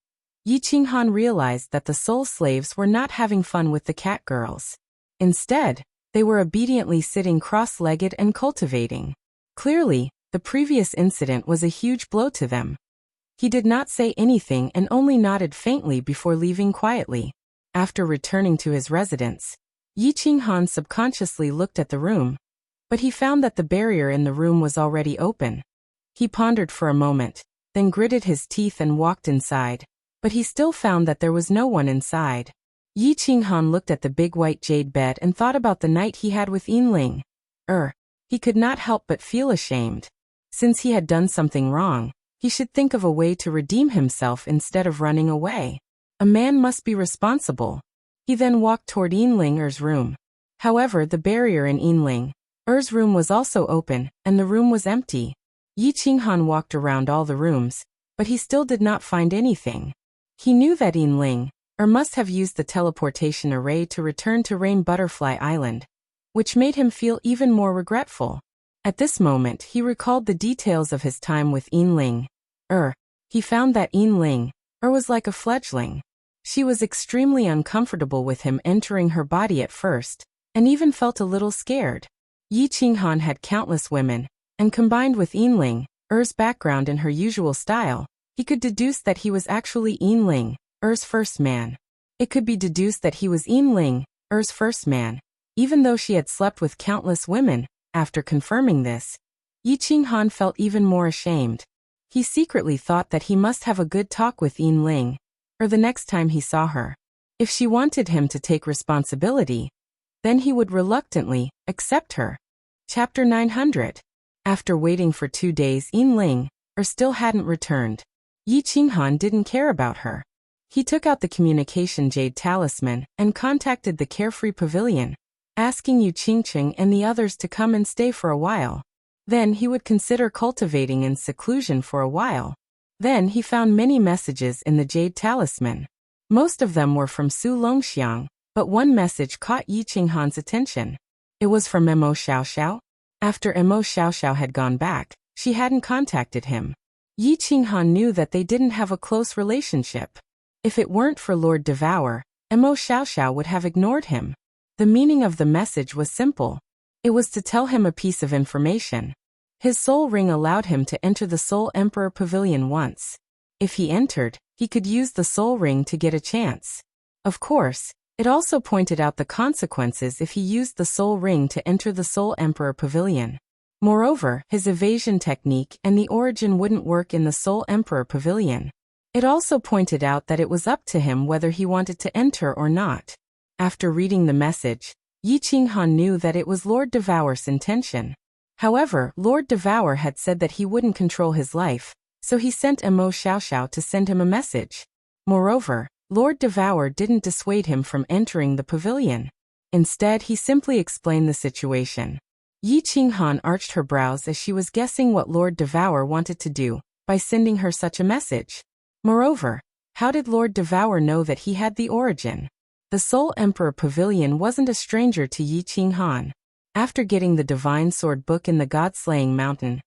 A: Yi Qinghan realized that the soul slaves were not having fun with the cat girls. Instead, they were obediently sitting cross-legged and cultivating. Clearly, the previous incident was a huge blow to them. He did not say anything and only nodded faintly before leaving quietly. After returning to his residence, Yi Qinghan subconsciously looked at the room, but he found that the barrier in the room was already open. He pondered for a moment, then gritted his teeth and walked inside, but he still found that there was no one inside. Yi Qinghan looked at the big white jade bed and thought about the night he had with Yinling. He could not help but feel ashamed. Since he had done something wrong, he should think of a way to redeem himself instead of running away. A man must be responsible. He then walked toward Yinling's room. However, the barrier in Yinling's room was also open, and the room was empty. Yi Qinghan walked around all the rooms, but he still did not find anything. He knew that Yinling must have used the teleportation array to return to Rain Butterfly Island, which made him feel even more regretful. At this moment, he recalled the details of his time with Yinling. He found that Yinling was like a fledgling. She was extremely uncomfortable with him entering her body at first, and even felt a little scared. Yi Qinghan had countless women, and combined with Yinling's background in her usual style, he could deduce that he was actually Yinling's first man. It could be deduced that he was Yinling's first man, even though she had slept with countless women. After confirming this, Yi Qinghan felt even more ashamed. He secretly thought that he must have a good talk with Yinling the next time he saw her. If she wanted him to take responsibility, then he would reluctantly accept her. Chapter 900. After waiting for 2 days, Yinling still hadn't returned. Yi Qinghan didn't care about her. He took out the communication jade talisman and contacted the Carefree Pavilion, asking Yu Qingqing and the others to come and stay for a while. Then he would consider cultivating in seclusion for a while. Then he found many messages in the jade talisman. Most of them were from Su Longxiang, but one message caught Yi Qinghan's attention. It was from Mo Xiaoxiao. After Mo Xiaoxiao had gone back, she hadn't contacted him. Yi Qinghan knew that they didn't have a close relationship. If it weren't for Lord Devour, Mo Xiaoxiao would have ignored him. The meaning of the message was simple. It was to tell him a piece of information. His soul ring allowed him to enter the Soul Emperor Pavilion once. If he entered, he could use the soul ring to get a chance. Of course, it also pointed out the consequences if he used the soul ring to enter the Soul Emperor Pavilion. Moreover, his evasion technique and the origin wouldn't work in the Soul Emperor Pavilion. It also pointed out that it was up to him whether he wanted to enter or not. After reading the message, Yi Qinghan knew that it was Lord Devour's intention. However, Lord Devour had said that he wouldn't control his life, so he sent Mo Xiaoxiao to send him a message. Moreover, Lord Devour didn't dissuade him from entering the pavilion. Instead, he simply explained the situation. Yi Qinghan arched her brows as she was guessing what Lord Devour wanted to do by sending her such a message. Moreover, how did Lord Devour know that he had the origin? The Soul Emperor Pavilion wasn't a stranger to Yi Qinghan. After getting the Divine Sword book in the God-Slaying Mountain,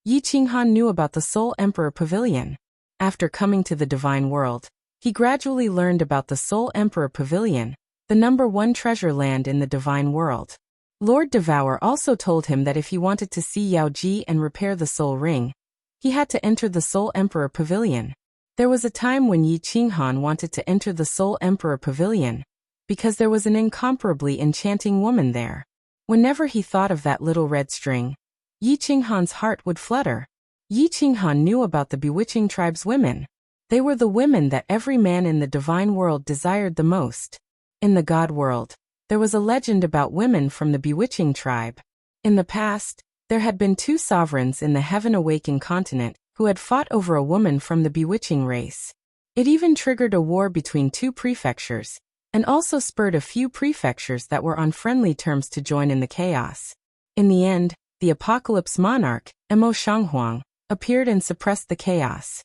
A: Yi Qinghan knew about the Soul Emperor Pavilion. After coming to the Divine World, he gradually learned about the Soul Emperor Pavilion, the #1 treasure land in the Divine World. Lord Devour also told him that if he wanted to see Yao Ji and repair the Soul Ring, he had to enter the Soul Emperor Pavilion. There was a time when Yi Qinghan wanted to enter the Soul Emperor Pavilion, because there was an incomparably enchanting woman there. Whenever he thought of that little red string, Yi Qinghan's heart would flutter. Yi Qinghan knew about the bewitching tribe's women. They were the women that every man in the divine world desired the most. In the God world, there was a legend about women from the bewitching tribe. In the past, there had been 2 sovereigns in the Heaven-Awakened continent who had fought over a woman from the bewitching race. It even triggered a war between 2 prefectures, and also spurred a few prefectures that were on friendly terms to join in the chaos. In the end, the Apocalypse Monarch, Mo Shanghuang, appeared and suppressed the chaos.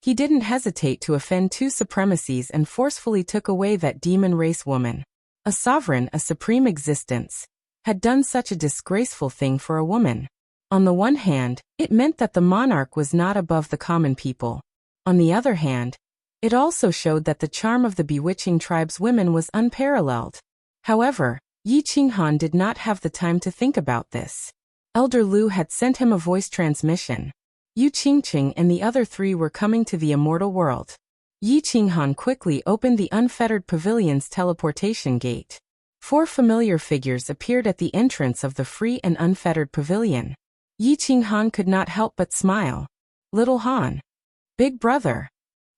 A: He didn't hesitate to offend 2 supremacies and forcefully took away that demon race woman. A sovereign, a supreme existence, had done such a disgraceful thing for a woman. On the one hand, it meant that the monarch was not above the common people. On the other hand, it also showed that the charm of the bewitching tribe's women was unparalleled. However, Yi Qinghan did not have the time to think about this. Elder Lu had sent him a voice transmission. Yu Qingqing and the other 3 were coming to the immortal world. Yi Qinghan quickly opened the unfettered pavilion's teleportation gate. 4 familiar figures appeared at the entrance of the free and unfettered pavilion. Yi Qinghan could not help but smile. Little Han. Big brother.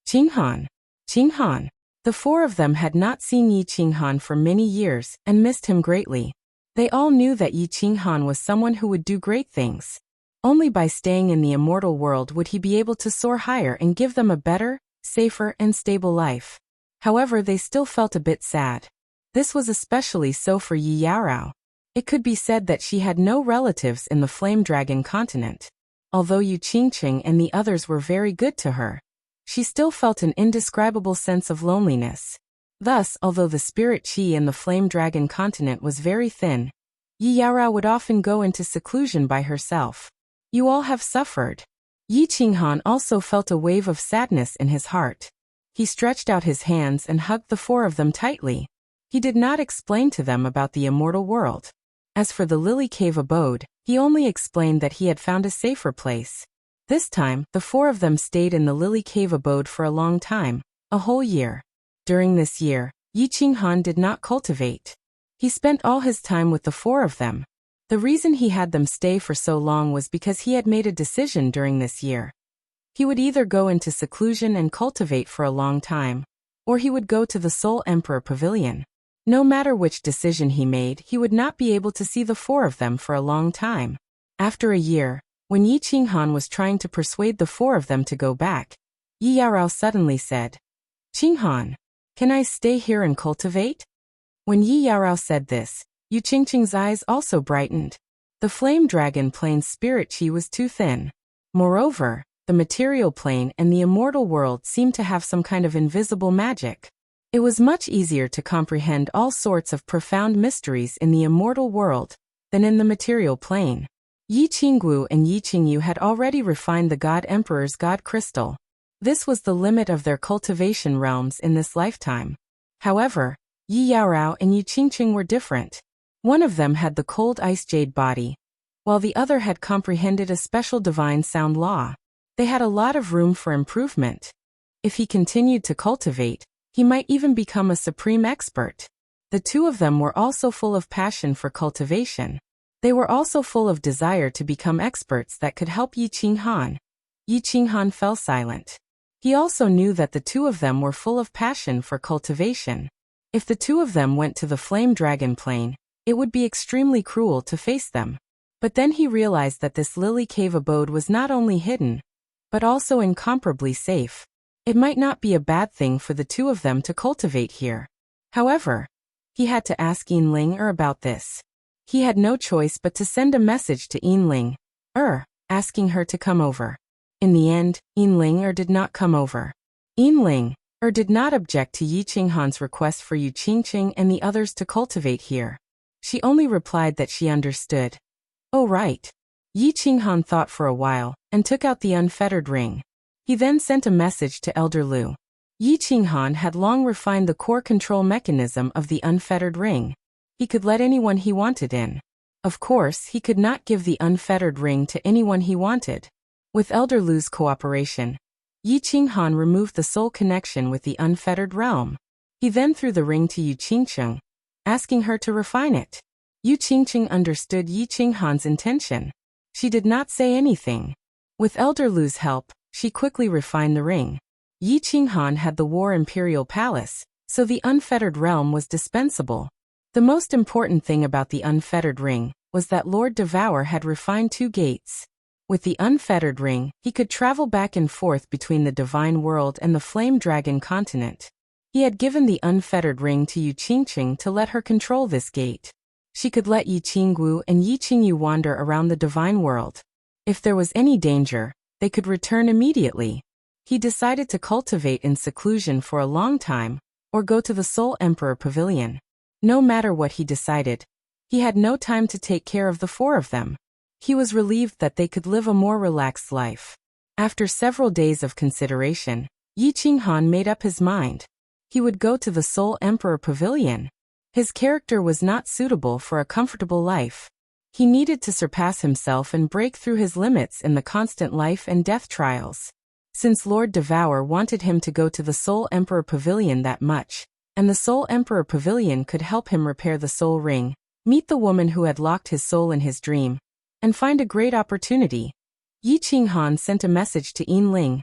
A: Qinghan. Qinghan. The four of them had not seen Yi Qinghan for many years and missed him greatly. They all knew that Yi Qinghan was someone who would do great things. Only by staying in the immortal world would he be able to soar higher and give them a better, safer, and stable life. However, they still felt a bit sad. This was especially so for Yi Yaorao. It could be said that she had no relatives in the Flame Dragon continent. Although Yu Qingqing and the others were very good to her, she still felt an indescribable sense of loneliness. Thus, although the spirit qi in the Flame Dragon continent was very thin, Yi Yaorao would often go into seclusion by herself. You all have suffered. Yi Qinghan also felt a wave of sadness in his heart. He stretched out his hands and hugged the four of them tightly. He did not explain to them about the immortal world. As for the Lily Cave abode, he only explained that he had found a safer place. This time, the four of them stayed in the Lily Cave abode for a long time, a whole year. During this year, Yi Qinghan did not cultivate. He spent all his time with the four of them. The reason he had them stay for so long was because he had made a decision during this year. He would either go into seclusion and cultivate for a long time, or he would go to the Soul Emperor Pavilion. No matter which decision he made, he would not be able to see the four of them for a long time. After a year, when Yi Qinghan was trying to persuade the four of them to go back, Yi Yaorao suddenly said, "Qinghan, can I stay here and cultivate?" When Yi Yaorao said this, Yu Qingqing's eyes also brightened. The Flame Dragon plane's spirit qi was too thin. Moreover, the material plane and the immortal world seemed to have some kind of invisible magic. It was much easier to comprehend all sorts of profound mysteries in the immortal world than in the material plane. Yi Qingguo and Yi Qingyu had already refined the God Emperor's God Crystal. This was the limit of their cultivation realms in this lifetime. However, Yi Yaorao and Yu Qingqing were different. One of them had the cold ice jade body, while the other had comprehended a special divine sound law. They had a lot of room for improvement. If he continued to cultivate, he might even become a supreme expert. The two of them were also full of passion for cultivation. They were also full of desire to become experts that could help Yi Qinghan. Yi Qinghan fell silent. He also knew that the two of them were full of passion for cultivation. If the two of them went to the Flame Dragon plane, it would be extremely cruel to face them. But then he realized that this Lily Cave abode was not only hidden, but also incomparably safe. It might not be a bad thing for the two of them to cultivate here. However, he had to ask Yinling about this. He had no choice but to send a message to Yinling asking her to come over. In the end, Yinling did not come over. Yinling did not object to Yi Qinghan's request for Yu Qingqing and the others to cultivate here. She only replied that she understood. Oh right. Yi Qinghan thought for a while and took out the unfettered ring. He then sent a message to Elder Lu. Yi Qinghan had long refined the core control mechanism of the unfettered ring. He could let anyone he wanted in. Of course, he could not give the unfettered ring to anyone he wanted. With Elder Lu's cooperation, Yi Qinghan removed the soul connection with the unfettered realm. He then threw the ring to Yu Qingqing, asking her to refine it. Yu Qingqing understood Yi Qinghan's intention. She did not say anything. With Elder Lu's help, she quickly refined the ring. Yi Qinghan had the War Imperial Palace, so the unfettered realm was dispensable. The most important thing about the unfettered ring was that Lord Devour had refined 2 gates. With the unfettered ring, he could travel back and forth between the Divine World and the Flame Dragon continent. He had given the unfettered ring to Yu Qingqing to let her control this gate. She could let Yi Qingguo and Yi Qingyu wander around the Divine World. If there was any danger, they could return immediately. He decided to cultivate in seclusion for a long time, or go to the Soul Emperor Pavilion. No matter what he decided, he had no time to take care of the 4 of them. He was relieved that they could live a more relaxed life. After several days of consideration, Yi Qinghan made up his mind. He would go to the Soul Emperor Pavilion. His character was not suitable for a comfortable life. He needed to surpass himself and break through his limits in the constant life and death trials. Since Lord Devour wanted him to go to the Soul Emperor Pavilion that much, and the Soul Emperor Pavilion could help him repair the soul ring, meet the woman who had locked his soul in his dream, and find a great opportunity, Yi Qinghan sent a message to Yinling,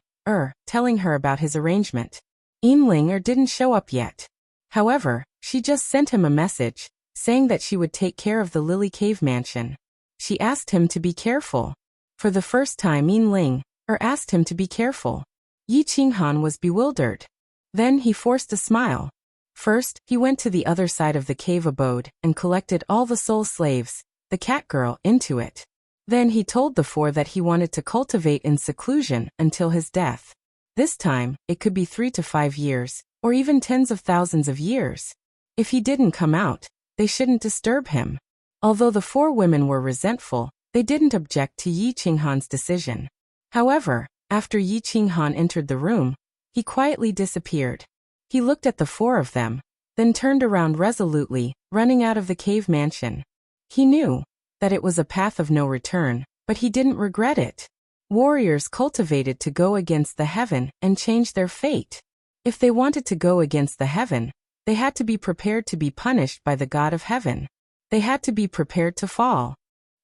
A: telling her about his arrangement. Yinling didn't show up yet. However, she just sent him a message, saying that she would take care of the Lily Cave mansion. She asked him to be careful. For the first time Yinling asked him to be careful. Yi Qinghan was bewildered. Then he forced a smile. First, he went to the other side of the cave abode and collected all the soul slaves, the cat girl, into it. Then he told the four that he wanted to cultivate in seclusion until his death. This time, it could be 3 to 5 years, or even tens of thousands of years. If he didn't come out, they shouldn't disturb him. Although the 4 women were resentful, they didn't object to Yi Qinghan's decision. However, after Yi Qinghan entered the room, he quietly disappeared. He looked at the 4 of them, then turned around resolutely, running out of the cave mansion. He knew that it was a path of no return, but he didn't regret it. Warriors cultivated to go against the heaven and change their fate. If they wanted to go against the heaven, they had to be prepared to be punished by the god of heaven. They had to be prepared to fall.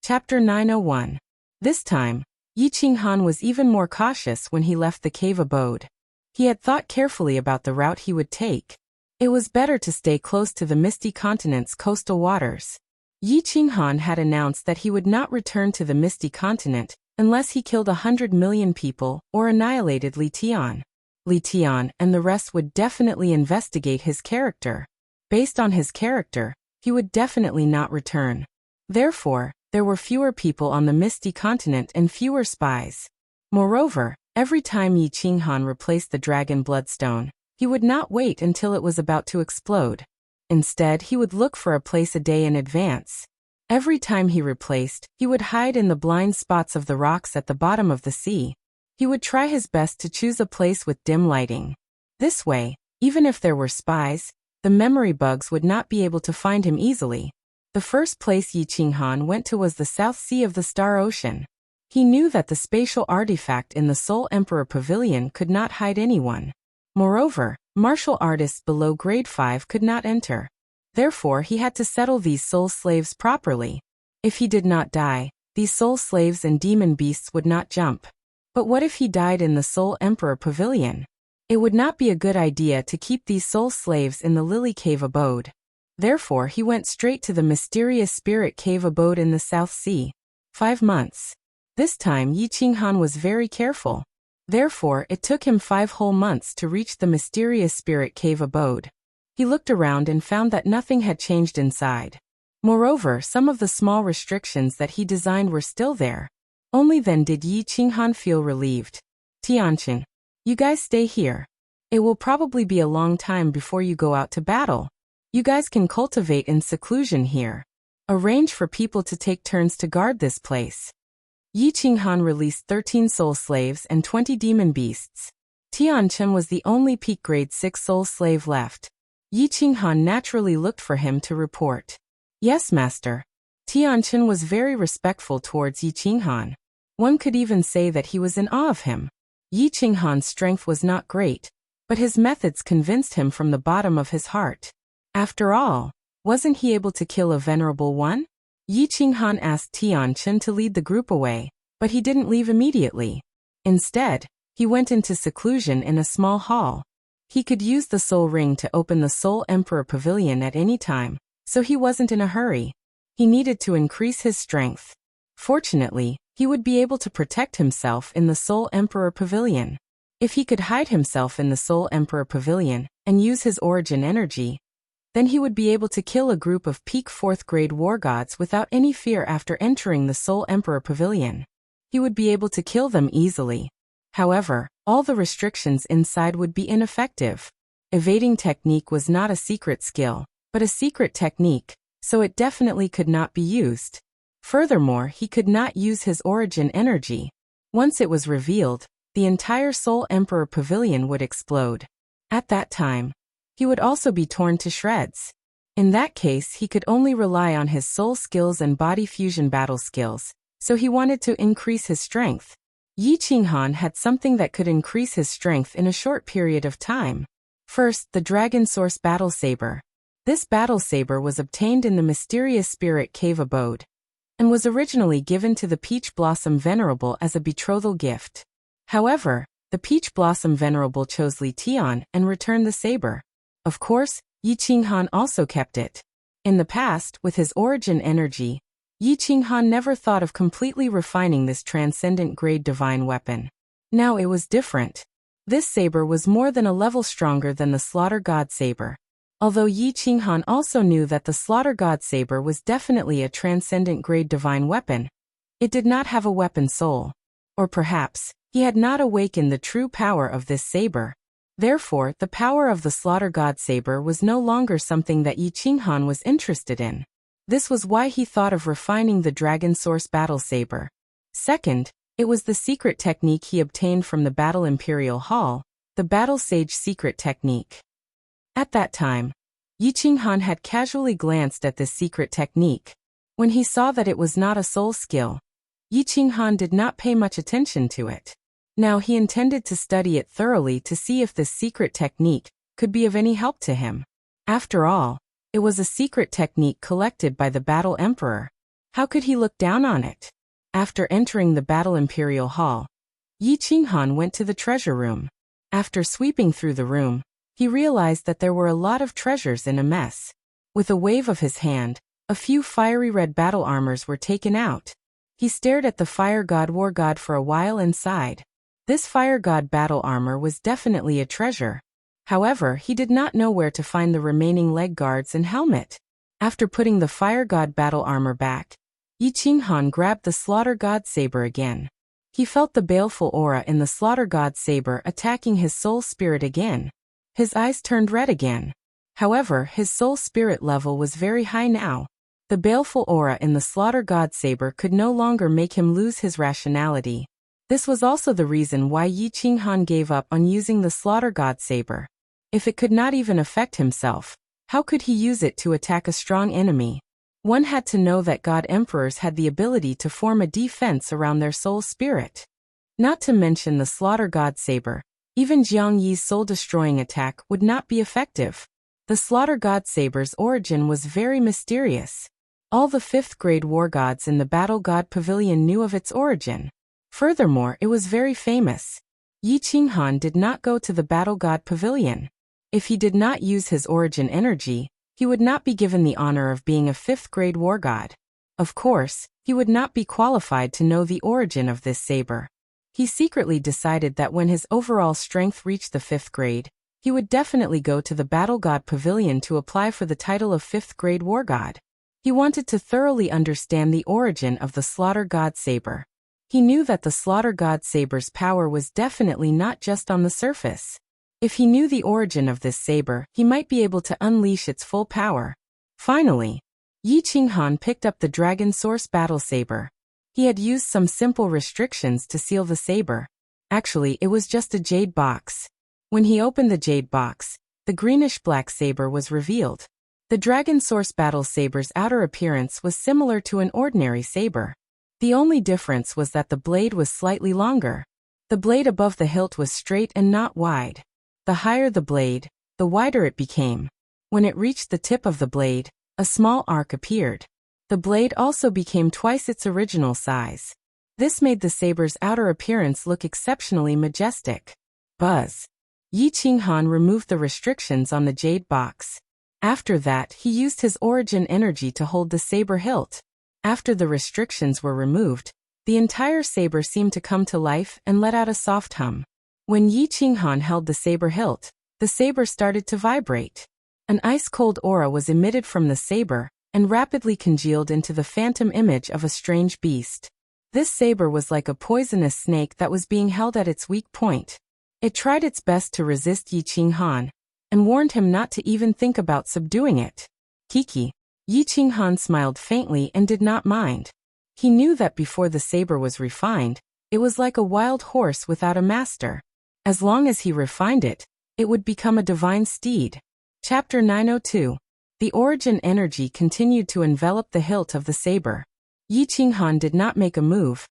A: Chapter 901. This time, Yi Qinghan was even more cautious when he left the cave abode. He had thought carefully about the route he would take. It was better to stay close to the Misty Continent's coastal waters. Yi Qinghan had announced that he would not return to the Misty Continent unless he killed 100 million people or annihilated Li Tian. Li Tian and the rest would definitely investigate his character. Based on his character, he would definitely not return. Therefore, there were fewer people on the Misty Continent and fewer spies. Moreover, every time Yi Qinghan replaced the dragon bloodstone, he would not wait until it was about to explode. Instead, he would look for a place a day in advance. Every time he replaced, he would hide in the blind spots of the rocks at the bottom of the sea. He would try his best to choose a place with dim lighting. This way, even if there were spies, the memory bugs would not be able to find him easily. The first place Yi Qinghan went to was the South Sea of the Star Ocean. He knew that the spatial artifact in the Soul Emperor Pavilion could not hide anyone. Moreover, martial artists below grade 5 could not enter. Therefore, he had to settle these soul slaves properly. If he did not die, these soul slaves and demon beasts would not jump. But what if he died in the Soul Emperor Pavilion? It would not be a good idea to keep these soul slaves in the Lily Cave abode. Therefore, he went straight to the mysterious spirit cave abode in the South Sea. 5 months. This time Yi Qinghan was very careful. Therefore, it took him 5 whole months to reach the mysterious spirit cave abode. He looked around and found that nothing had changed inside. Moreover, some of the small restrictions that he designed were still there. Only then did Yi Qinghan feel relieved. Tianqin, you guys stay here. It will probably be a long time before you go out to battle. You guys can cultivate in seclusion here. Arrange for people to take turns to guard this place. Yi Qinghan released 13 soul slaves and 20 demon beasts. Tianqin was the only peak grade 6 soul slave left. Yi Qinghan naturally looked for him to report. Yes, master. Tianqin was very respectful towards Yi Qinghan. One could even say that he was in awe of him. Yi Qinghan's strength was not great, but his methods convinced him from the bottom of his heart. After all, wasn't he able to kill a venerable one? Yi Qinghan asked Tianqin to lead the group away, but he didn't leave immediately. Instead, he went into seclusion in a small hall. He could use the soul ring to open the Soul Emperor Pavilion at any time, so he wasn't in a hurry. He needed to increase his strength. Fortunately, he would be able to protect himself in the Soul Emperor Pavilion. If he could hide himself in the Soul Emperor Pavilion and use his origin energy, then he would be able to kill a group of peak 4th grade war gods without any fear after entering the Soul Emperor Pavilion. He would be able to kill them easily. However, all the restrictions inside would be ineffective. Evading technique was not a secret skill, but a secret technique, so it definitely could not be used. Furthermore, he could not use his origin energy. Once it was revealed, the entire Soul Emperor Pavilion would explode. At that time, he would also be torn to shreds. In that case, he could only rely on his soul skills and body fusion battle skills, so he wanted to increase his strength. Yi Qinghan had something that could increase his strength in a short period of time. First, the Dragon Source Battle Saber. This battle saber was obtained in the mysterious spirit cave abode, and was originally given to the Peach Blossom Venerable as a betrothal gift. However, The Peach Blossom Venerable chose Li Tian and returned the saber. Of course, Yi Qinghan also kept it. In the past, with his origin energy, Yi Qinghan never thought of completely refining this transcendent grade divine weapon. Now it was different. This saber was more than a level stronger than the Slaughter God saber. Although Yi Qinghan also knew that the Slaughter God saber was definitely a transcendent grade divine weapon, it did not have a weapon soul. Or perhaps, he had not awakened the true power of this saber. Therefore, the power of the Slaughter God saber was no longer something that Yi Qinghan was interested in. This was why he thought of refining the Dragon Source Battle Saber. Second, it was the secret technique he obtained from the Battle Imperial Hall, the Battle Sage secret technique. At that time, Yi Qinghan had casually glanced at this secret technique. When he saw that it was not a soul skill, Yi Qinghan did not pay much attention to it. Now he intended to study it thoroughly to see if this secret technique could be of any help to him. After all, it was a secret technique collected by the Battle Emperor. How could he look down on it? After entering the Battle Imperial Hall, Yi Qinghan went to the treasure room. After sweeping through the room, he realized that there were a lot of treasures in a mess. With a wave of his hand, a few fiery red battle armors were taken out. He stared at the Fire God War God for a while and sighed. This Fire God battle armor was definitely a treasure. However, he did not know where to find the remaining leg guards and helmet. After putting the Fire God battle armor back, Yi Qinghan grabbed the Slaughter God saber again. He felt the baleful aura in the Slaughter God saber attacking his soul spirit again. His eyes turned red again. However, his soul spirit level was very high now. The baleful aura in the Slaughter God saber could no longer make him lose his rationality. This was also the reason why Yi Qinghan gave up on using the Slaughter God saber. If it could not even affect himself, how could he use it to attack a strong enemy? One had to know that God Emperors had the ability to form a defense around their soul spirit. Not to mention the Slaughter God saber, even Jiang Yi's soul-destroying attack would not be effective. The Slaughter God saber's origin was very mysterious. All the 5th grade war gods in the Battle God Pavilion knew of its origin. Furthermore, it was very famous. Yi Qinghan did not go to the Battle God Pavilion. If he did not use his origin energy, he would not be given the honor of being a 5th grade war god. Of course, he would not be qualified to know the origin of this saber. He secretly decided that when his overall strength reached the 5th grade, he would definitely go to the Battle God Pavilion to apply for the title of 5th grade war god. He wanted to thoroughly understand the origin of the Slaughter God saber. He knew that the Slaughter God saber's power was definitely not just on the surface. If he knew the origin of this saber, he might be able to unleash its full power. Finally, Yi Qinghan picked up the Dragon Source Battle Saber. He had used some simple restrictions to seal the saber. Actually, it was just a jade box. When he opened the jade box, the greenish-black saber was revealed. The Dragon Source Battle Saber's outer appearance was similar to an ordinary saber. The only difference was that the blade was slightly longer. The blade above the hilt was straight and not wide. The higher the blade, the wider it became. When it reached the tip of the blade, a small arc appeared. The blade also became twice its original size. This made the saber's outer appearance look exceptionally majestic. Buzz. Yi Qinghan removed the restrictions on the jade box. After that, he used his origin energy to hold the saber hilt. After the restrictions were removed, the entire saber seemed to come to life and let out a soft hum. When Yi Qinghan held the saber hilt, the saber started to vibrate. An ice-cold aura was emitted from the saber and rapidly congealed into the phantom image of a strange beast. This saber was like a poisonous snake that was being held at its weak point. It tried its best to resist Yi Qinghan and warned him not to even think about subduing it. Kiki. Yi Qinghan smiled faintly and did not mind. He knew that before the saber was refined, it was like a wild horse without a master. As long as he refined it, it would become a divine steed. Chapter 902. The origin energy continued to envelop the hilt of the saber. Yi Qinghan did not make a move,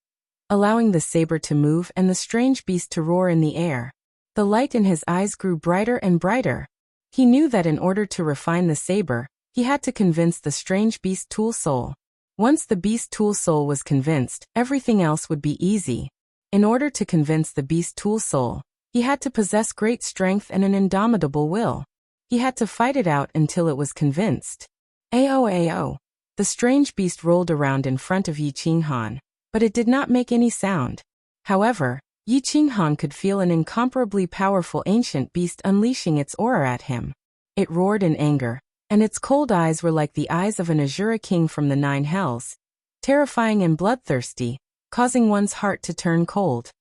A: allowing the saber to move and the strange beast to roar in the air. The light in his eyes grew brighter and brighter. He knew that in order to refine the saber, he had to convince the strange beast tool soul. Once the beast tool soul was convinced, everything else would be easy. In order to convince the beast tool soul, he had to possess great strength and an indomitable will. He had to fight it out until it was convinced. Ao. The strange beast rolled around in front of Yi Qinghan, but it did not make any sound. However, Yi Qinghan could feel an incomparably powerful ancient beast unleashing its aura at him. It roared in anger, and its cold eyes were like the eyes of an Azura king from the 9 hells, terrifying and bloodthirsty, causing one's heart to turn cold.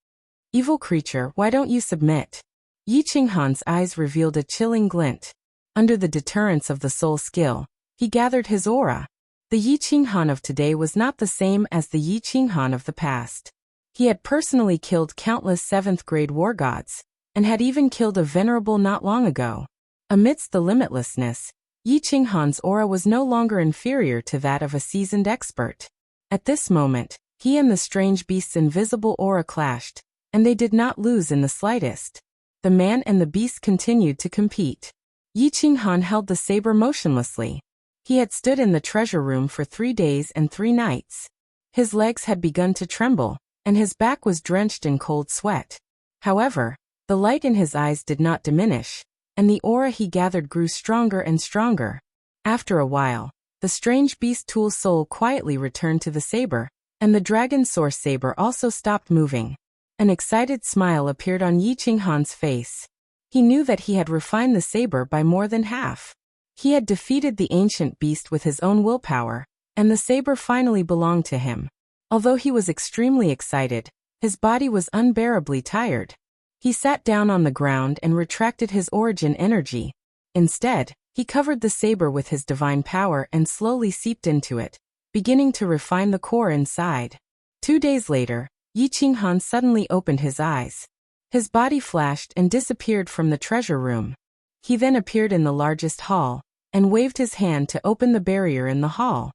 A: Evil creature, why don't you submit? Yi Qinghan's eyes revealed a chilling glint. Under the deterrence of the soul skill, he gathered his aura. The Yi Qinghan of today was not the same as the Yi Qinghan of the past. He had personally killed countless 7th-grade war gods, and had even killed a venerable not long ago. Amidst the limitlessness, Yi Qinghan's aura was no longer inferior to that of a seasoned expert. At this moment, he and the strange beast's invisible aura clashed, and they did not lose in the slightest. The man and the beast continued to compete. Yi Qinghan held the saber motionlessly. He had stood in the treasure room for 3 days and 3 nights. His legs had begun to tremble, and his back was drenched in cold sweat. However, the light in his eyes did not diminish, and the aura he gathered grew stronger and stronger. After a while, the strange beast tool's soul quietly returned to the saber, and the dragon source saber also stopped moving. An excited smile appeared on Yi Qinghan's face. He knew that he had refined the saber by more than half. He had defeated the ancient beast with his own willpower, and the saber finally belonged to him. Although he was extremely excited, his body was unbearably tired. He sat down on the ground and retracted his origin energy. Instead, he covered the saber with his divine power and slowly seeped into it, beginning to refine the core inside. 2 days later, Yi Qinghan suddenly opened his eyes. His body flashed and disappeared from the treasure room. He then appeared in the largest hall, and waved his hand to open the barrier in the hall.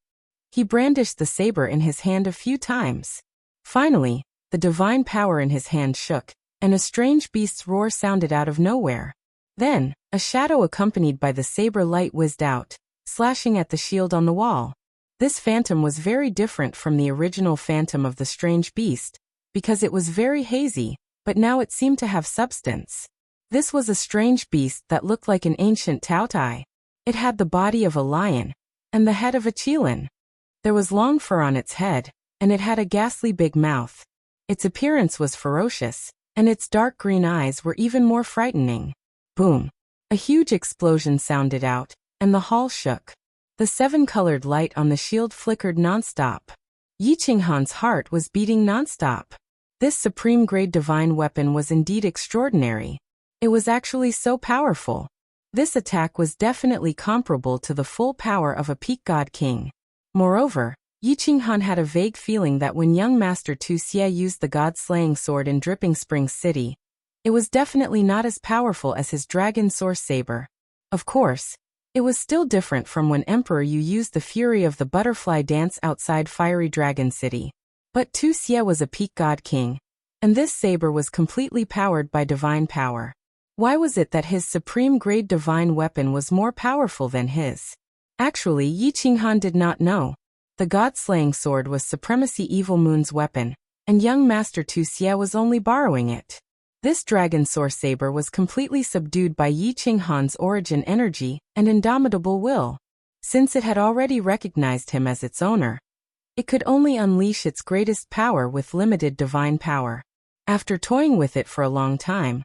A: He brandished the saber in his hand a few times. Finally, the divine power in his hand shook, and a strange beast's roar sounded out of nowhere. Then, a shadow accompanied by the saber light whizzed out, slashing at the shield on the wall. This phantom was very different from the original phantom of the strange beast, because it was very hazy, but now it seemed to have substance. This was a strange beast that looked like an ancient Taotai. It had the body of a lion, and the head of a qilin. There was long fur on its head, and it had a ghastly big mouth. Its appearance was ferocious, and its dark green eyes were even more frightening. Boom! A huge explosion sounded out, and the hall shook. The 7-colored light on the shield flickered nonstop. Yi Qinghan's heart was beating nonstop. This supreme-grade divine weapon was indeed extraordinary. It was actually so powerful. This attack was definitely comparable to the full power of a peak god king. Moreover, Yi Qinghan had a vague feeling that when young Master Tu Xie used the god-slaying sword in Dripping Springs City, it was definitely not as powerful as his dragon source saber. Of course, it was still different from when Emperor Yu used the fury of the butterfly dance outside Fiery Dragon City. But Tu Xie was a peak god king, and this saber was completely powered by divine power. Why was it that his supreme-grade divine weapon was more powerful than his? Actually, Yi Qinghan did not know. The god-slaying sword was Supremacy Evil Moon's weapon, and young Master Tu Xie was only borrowing it. This dragon source saber was completely subdued by Yi Qinghan's origin energy and indomitable will. Since it had already recognized him as its owner, it could only unleash its greatest power with limited divine power. After toying with it for a long time,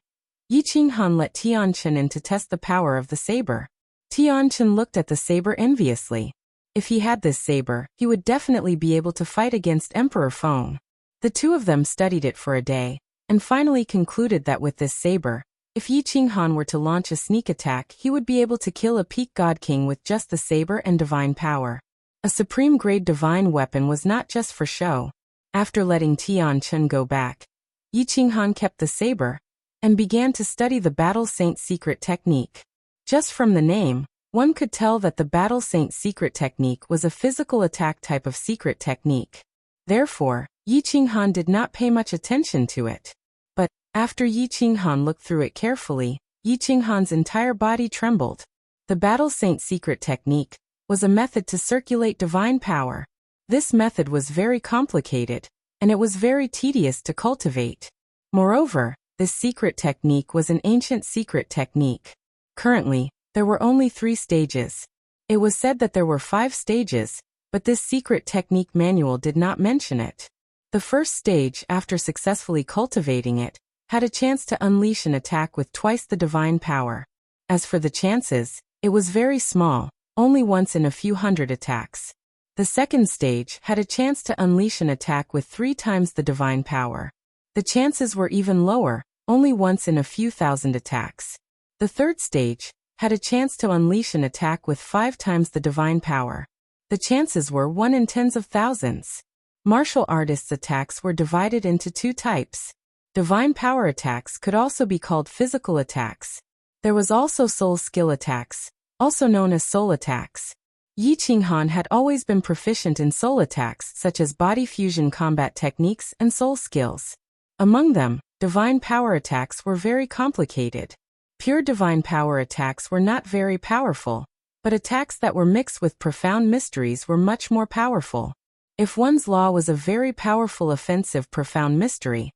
A: Yi Qinghan let Tianchen in to test the power of the saber. Tianchen looked at the saber enviously. If he had this saber, he would definitely be able to fight against Emperor Feng. The two of them studied it for a day, and finally concluded that with this saber, if Yi Qinghan were to launch a sneak attack, he would be able to kill a peak god king with just the saber and divine power. A supreme-grade divine weapon was not just for show. After letting Tianchen go back, Yi Qinghan kept the saber, and began to study the Battle Saint secret technique. Just from the name, one could tell that the Battle Saint secret technique was a physical attack type of secret technique. Therefore, Yi Qinghan did not pay much attention to it. But, after Yi Qinghan looked through it carefully, Yi Qinghan's entire body trembled. The Battle Saint secret technique was a method to circulate divine power. This method was very complicated, and it was very tedious to cultivate. Moreover, this secret technique was an ancient secret technique. Currently, there were only 3 stages. It was said that there were 5 stages, but this secret technique manual did not mention it. The first stage, after successfully cultivating it, had a chance to unleash an attack with twice the divine power. As for the chances, it was very small, only once in a few hundred attacks. The second stage had a chance to unleash an attack with 3 times the divine power. The chances were even lower, only once in a few thousand attacks. The third stage had a chance to unleash an attack with 5 times the divine power. The chances were 1 in tens of thousands. Martial artists' attacks were divided into 2 types. Divine power attacks could also be called physical attacks. There was also soul skill attacks, also known as soul attacks. Yi Qinghan had always been proficient in soul attacks such as body fusion combat techniques and soul skills. Among them, divine power attacks were very complicated. Pure divine power attacks were not very powerful, but attacks that were mixed with profound mysteries were much more powerful. If one's law was a very powerful offensive profound mystery,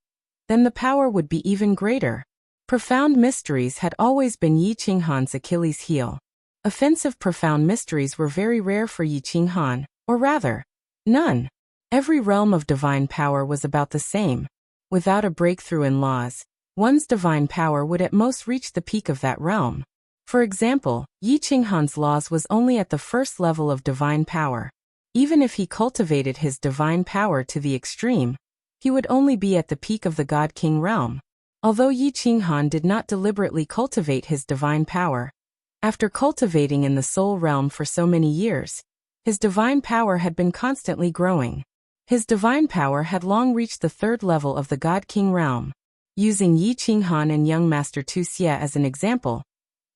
A: then the power would be even greater. Profound mysteries had always been Yi Qinghan's Achilles' heel. Offensive profound mysteries were very rare for Yi Qinghan, or rather, none. Every realm of divine power was about the same. Without a breakthrough in laws, one's divine power would at most reach the peak of that realm. For example, Yi Qinghan's laws was only at the first level of divine power. Even if he cultivated his divine power to the extreme, he would only be at the peak of the God King realm. Although Yi Qinghan did not deliberately cultivate his divine power, after cultivating in the soul realm for so many years, his divine power had been constantly growing. His divine power had long reached the 3rd level of the God King realm. Using Yi Qinghan and young Master Tu Xie as an example,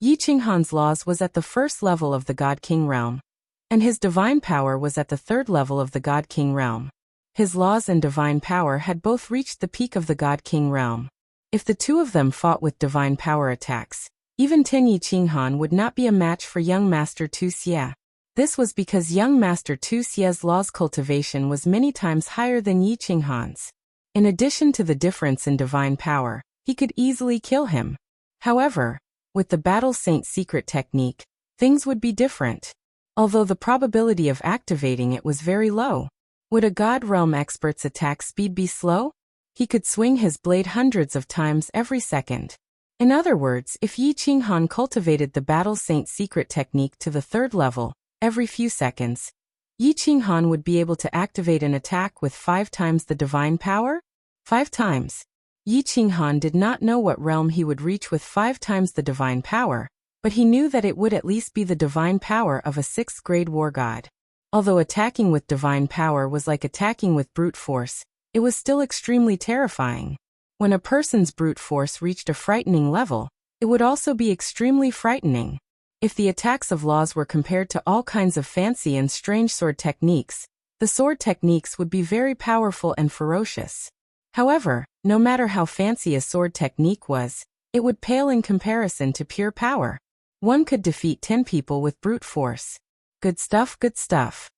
A: Yi Qinghan's laws was at the 1st level of the God King realm, and his divine power was at the 3rd level of the God King realm. His laws and divine power had both reached the peak of the God King realm. If the 2 of them fought with divine power attacks, even Ten Yi Qinghan would not be a match for young Master Tu Xie. This was because young Master Tu Xie's laws cultivation was many times higher than Yi Qinghan's. In addition to the difference in divine power, he could easily kill him. However, with the Battle Saint secret technique, things would be different. Although the probability of activating it was very low. Would a God Realm expert's attack speed be slow? He could swing his blade hundreds of times every second. In other words, if Yi Qinghan cultivated the Battle Saint secret technique to the 3rd level, every few seconds, Yi Qinghan would be able to activate an attack with 5 times the divine power? 5 times. Yi Qinghan did not know what realm he would reach with 5 times the divine power, but he knew that it would at least be the divine power of a 6th grade war god. Although attacking with divine power was like attacking with brute force, it was still extremely terrifying. When a person's brute force reached a frightening level, it would also be extremely frightening. If the attacks of laws were compared to all kinds of fancy and strange sword techniques, the sword techniques would be very powerful and ferocious. However, no matter how fancy a sword technique was, it would pale in comparison to pure power. One could defeat 10 people with brute force. Good stuff, good stuff.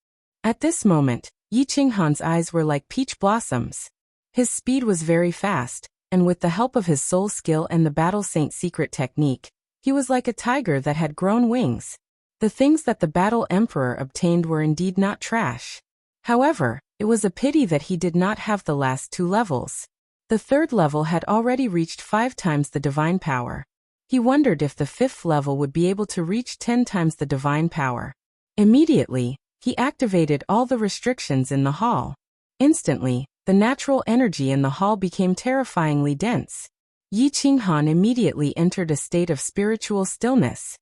A: At this moment, Yi Qinghan's eyes were like peach blossoms. His speed was very fast, and with the help of his soul skill and the Battle Saint secret technique, he was like a tiger that had grown wings. The things that the Battle Emperor obtained were indeed not trash. However, it was a pity that he did not have the last 2 levels. The 3rd level had already reached 5 times the divine power. He wondered if the 5th level would be able to reach 10 times the divine power. Immediately, he activated all the restrictions in the hall. Instantly, the natural energy in the hall became terrifyingly dense. Yi Qinghan immediately entered a state of spiritual stillness.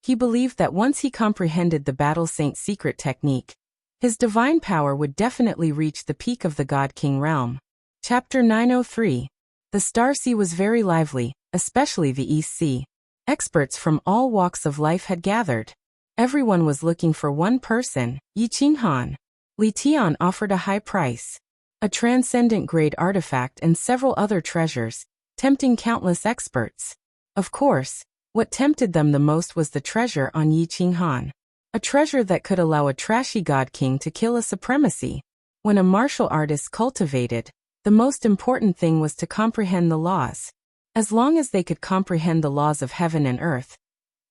A: He believed that once he comprehended the Battle Saint secret technique, his divine power would definitely reach the peak of the God King realm. Chapter 903. The Star Sea was very lively, especially the East Sea. Experts from all walks of life had gathered. Everyone was looking for one person, Yi Qinghan. Li Tian offered a high price. A transcendent grade artifact and several other treasures, tempting countless experts. Of course, what tempted them the most was the treasure on Yi Qinghan. A treasure that could allow a trashy god king to kill a supremacy. When a martial artist cultivated, The most important thing was to comprehend the laws. As long as they could comprehend the laws of heaven and earth,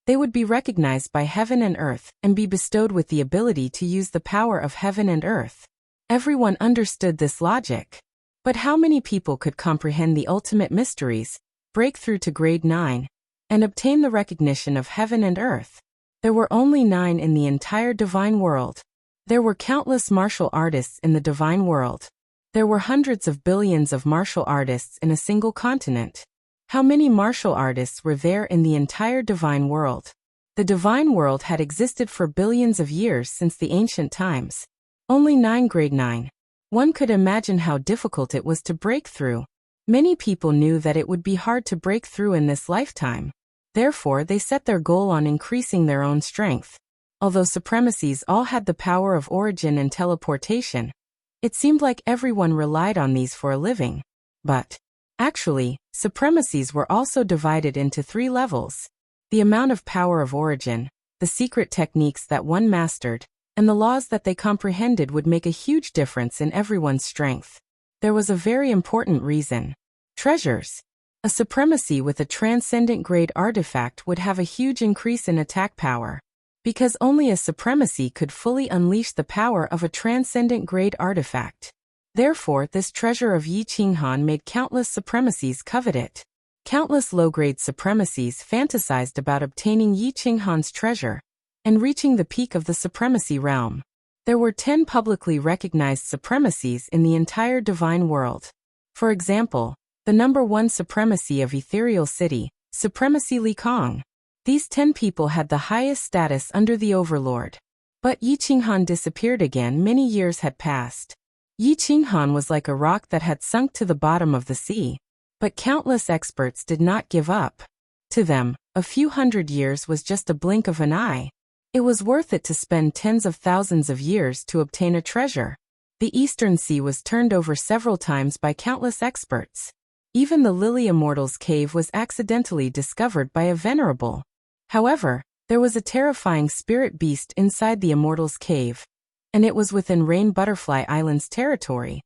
A: they would be recognized by heaven and earth and be bestowed with the ability to use the power of heaven and earth. Everyone understood this logic. But how many people could comprehend the ultimate mysteries, break through to grade 9, and obtain the recognition of heaven and earth? There were only 9 in the entire divine world. There were countless martial artists in the divine world. There were hundreds of billions of martial artists in a single continent. How many martial artists were there in the entire divine world? The divine world had existed for billions of years since the ancient times. Only 9 grade 9. One could imagine how difficult it was to break through. Many people knew that it would be hard to break through in this lifetime. Therefore, they set their goal on increasing their own strength. Although supremacies all had the power of origin and teleportation, it seemed like everyone relied on these for a living. But actually, supremacies were also divided into 3 levels. The amount of power of origin, the secret techniques that one mastered, and the laws that they comprehended would make a huge difference in everyone's strength. There was a very important reason. Treasures. A supremacy with a transcendent grade artifact would have a huge increase in attack power, because only a supremacy could fully unleash the power of a transcendent grade artifact. Therefore, this treasure of Yi Qinghan made countless supremacies covet it. Countless low-grade supremacies fantasized about obtaining Yi Qinghan's treasure and reaching the peak of the supremacy realm. There were 10 publicly recognized supremacies in the entire divine world. For example, the number 1 supremacy of Ethereal City, Supremacy Li Kong. These 10 people had the highest status under the Overlord. But Yi Qinghan disappeared again. Many years had passed. Yi Qinghan was like a rock that had sunk to the bottom of the sea. But countless experts did not give up. To them, a few hundred years was just a blink of an eye. It was worth it to spend tens of thousands of years to obtain a treasure. The Eastern Sea was turned over several times by countless experts. Even the Lily Immortal's cave was accidentally discovered by a venerable. However, there was a terrifying spirit beast inside the Immortal's cave, and it was within Rain Butterfly Island's territory.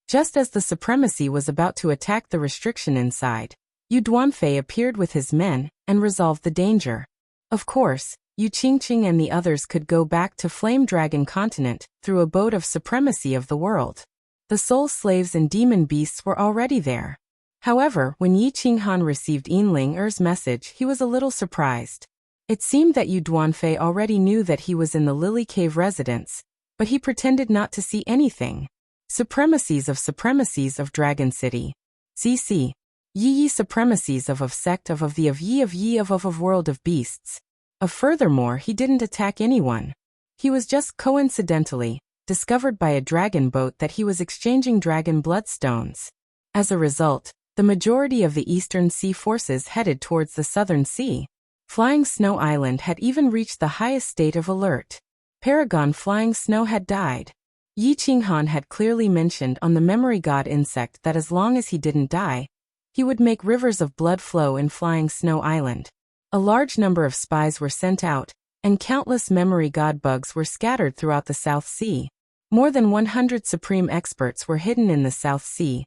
A: Just as the supremacy was about to attack the restriction inside, Yu Duanfei appeared with his men and resolved the danger. Of course, Yu Qingqing and the others could go back to Flame Dragon Continent through a boat of supremacy of the world. The soul slaves and demon beasts were already there. However, when Yi Qinghan received Yinling Er's message, he was a little surprised. It seemed that Yu Duanfei already knew that he was in the Lily Cave residence, but he pretended not to see anything. Supremacies of Dragon City. CC. Yi supremacies of sect of the of Yi of world of beasts. Furthermore, he didn't attack anyone. He was just coincidentally discovered by a dragon boat that he was exchanging dragon bloodstones. As a result, the majority of the Eastern Sea forces headed towards the Southern Sea. Flying Snow Island had even reached the highest state of alert. Paragon Flying Snow had died. Yi Qinghan had clearly mentioned on the memory god insect that as long as he didn't die, he would make rivers of blood flow in Flying Snow Island. A large number of spies were sent out, and countless memory god bugs were scattered throughout the South Sea. More than 100 supreme experts were hidden in the South Sea,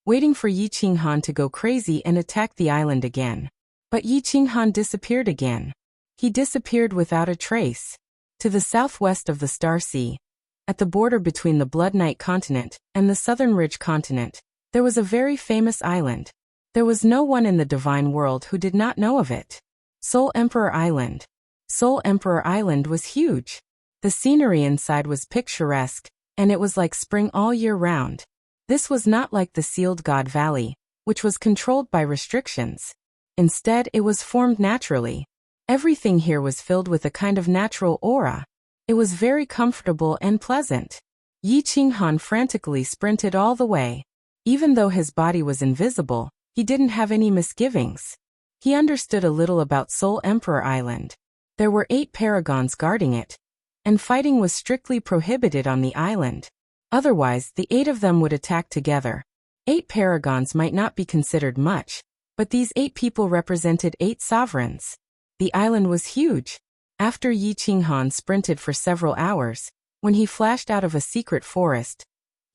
A: waiting for Yi Qinghan to go crazy and attack the island again. But Yi Qinghan disappeared again. He disappeared without a trace. To the southwest of the Star Sea, at the border between the Blood Knight continent and the Southern Ridge continent, there was a very famous island. There was no one in the divine world who did not know of it. Soul Emperor Island. Soul Emperor Island was huge. The scenery inside was picturesque, and it was like spring all year round. This was not like the Sealed God Valley, which was controlled by restrictions. Instead, it was formed naturally. Everything here was filled with a kind of natural aura. It was very comfortable and pleasant. Yi Qinghan frantically sprinted all the way. Even though his body was invisible, he didn't have any misgivings. He understood a little about Soul Emperor Island. There were 8 paragons guarding it, and fighting was strictly prohibited on the island. Otherwise, the 8 of them would attack together. 8 paragons might not be considered much, but these 8 people represented 8 sovereigns. The island was huge. After Yi Qinghan sprinted for several hours, when he flashed out of a secret forest,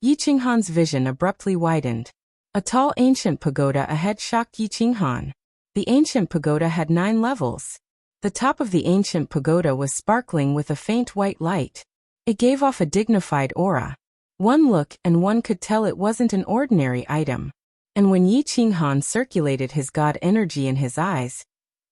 A: Yi Qinghan's vision abruptly widened. A tall ancient pagoda ahead shocked Yi Qinghan. The ancient pagoda had 9 levels. The top of the ancient pagoda was sparkling with a faint white light. It gave off a dignified aura. One look and one could tell it wasn't an ordinary item. And when Yi Qinghan circulated his god energy in his eyes,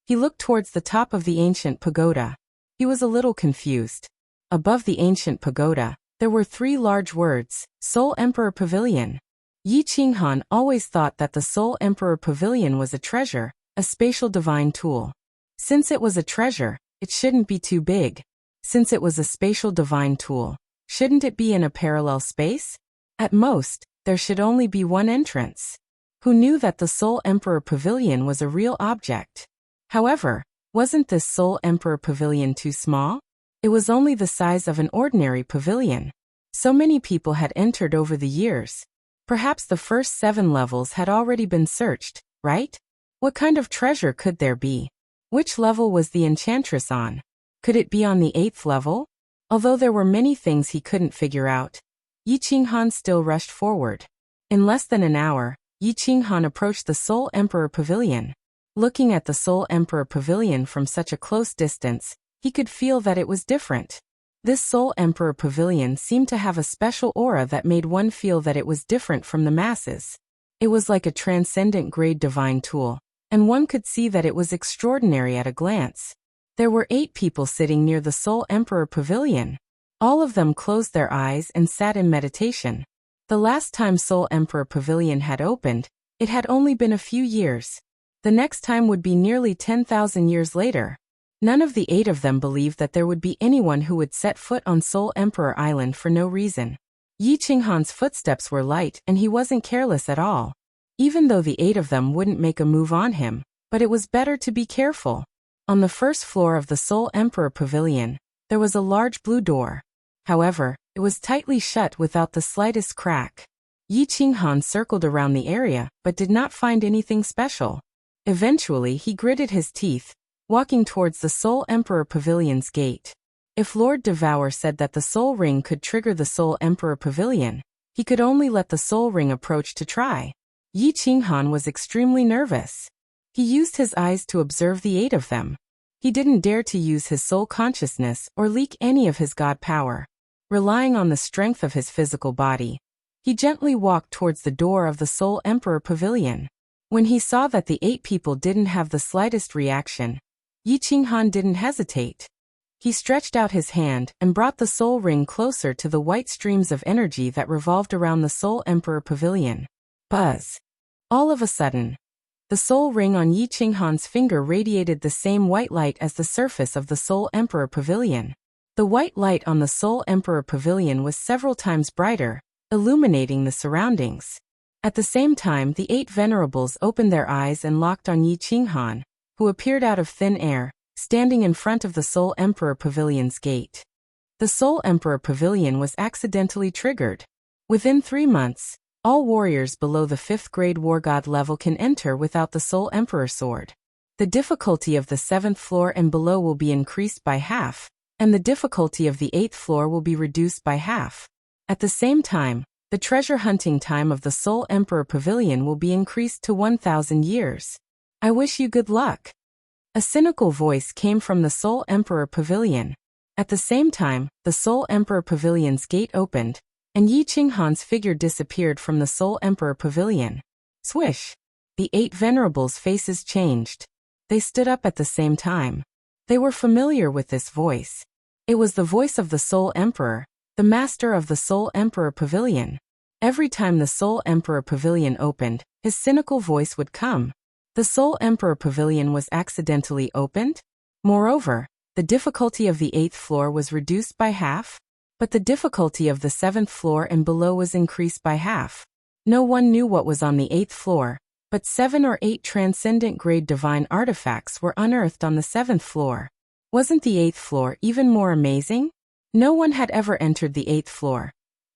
A: he looked towards the top of the ancient pagoda. He was a little confused. Above the ancient pagoda, there were 3 large words, Soul Emperor Pavilion. Yi Qinghan always thought that the Soul Emperor Pavilion was a treasure, a spatial divine tool. Since it was a treasure, it shouldn't be too big. Since it was a spatial divine tool, shouldn't it be in a parallel space? At most, there should only be one entrance. Who knew that the Soul Emperor Pavilion was a real object? However, wasn't this Soul Emperor Pavilion too small? It was only the size of an ordinary pavilion. So many people had entered over the years. Perhaps the first 7 levels had already been searched, right? What kind of treasure could there be? Which level was the enchantress on? Could it be on the 8th level? Although there were many things he couldn't figure out, Yi Qinghan still rushed forward. In less than an hour, Yi Qinghan approached the Soul Emperor Pavilion. Looking at the Soul Emperor Pavilion from such a close distance, he could feel that it was different. This Soul Emperor Pavilion seemed to have a special aura that made one feel that it was different from the masses. It was like a transcendent grade divine tool, and one could see that it was extraordinary at a glance. There were 8 people sitting near the Soul Emperor Pavilion. All of them closed their eyes and sat in meditation. The last time Soul Emperor Pavilion had opened, it had only been a few years. The next time would be nearly 10,000 years later. None of the 8 of them believed that there would be anyone who would set foot on Soul Emperor Island for no reason. Yi Qinghan's footsteps were light and he wasn't careless at all. Even though the 8 of them wouldn't make a move on him, but it was better to be careful. On the first floor of the Soul Emperor Pavilion, there was a large blue door. However, it was tightly shut without the slightest crack. Yi Qinghan circled around the area but did not find anything special. Eventually he gritted his teeth, walking towards the Soul Emperor Pavilion's gate. If Lord Devour said that the Soul Ring could trigger the Soul Emperor Pavilion, he could only let the Soul Ring approach to try. Yi Qinghan was extremely nervous. He used his eyes to observe the 8 of them. He didn't dare to use his soul consciousness or leak any of his god power. Relying on the strength of his physical body, he gently walked towards the door of the Soul Emperor Pavilion. When he saw that the 8 people didn't have the slightest reaction, Yi Qinghan didn't hesitate. He stretched out his hand and brought the Soul Ring closer to the white streams of energy that revolved around the Soul Emperor Pavilion. Buzz! All of a sudden, the Soul Ring on Yi Qinghan's finger radiated the same white light as the surface of the Soul Emperor Pavilion. The white light on the Soul Emperor Pavilion was several times brighter, illuminating the surroundings. At the same time, the 8 venerables opened their eyes and locked on Yi Qinghan, who appeared out of thin air, standing in front of the Soul Emperor Pavilion's gate. The Soul Emperor Pavilion was accidentally triggered. Within 3 months, all warriors below the 5th grade war god level can enter without the Soul Emperor sword. The difficulty of the 7th floor and below will be increased by half, and the difficulty of the 8th floor will be reduced by half. At the same time, the treasure hunting time of the Soul Emperor Pavilion will be increased to 1,000 years. I wish you good luck. A cynical voice came from the Soul Emperor Pavilion. At the same time, the Soul Emperor Pavilion's gate opened, and Yi Qinghan's figure disappeared from the Soul Emperor Pavilion. Swish! The 8 venerables' faces changed. They stood up at the same time. They were familiar with this voice. It was the voice of the Soul Emperor, the master of the Soul Emperor Pavilion. Every time the Soul Emperor Pavilion opened, his cynical voice would come. The Soul Emperor Pavilion was accidentally opened? Moreover, the difficulty of the 8th floor was reduced by half, but the difficulty of the 7th floor and below was increased by half. No one knew what was on the 8th floor, but 7 or 8 transcendent grade divine artifacts were unearthed on the 7th floor. Wasn't the 8th floor even more amazing? No one had ever entered the 8th floor.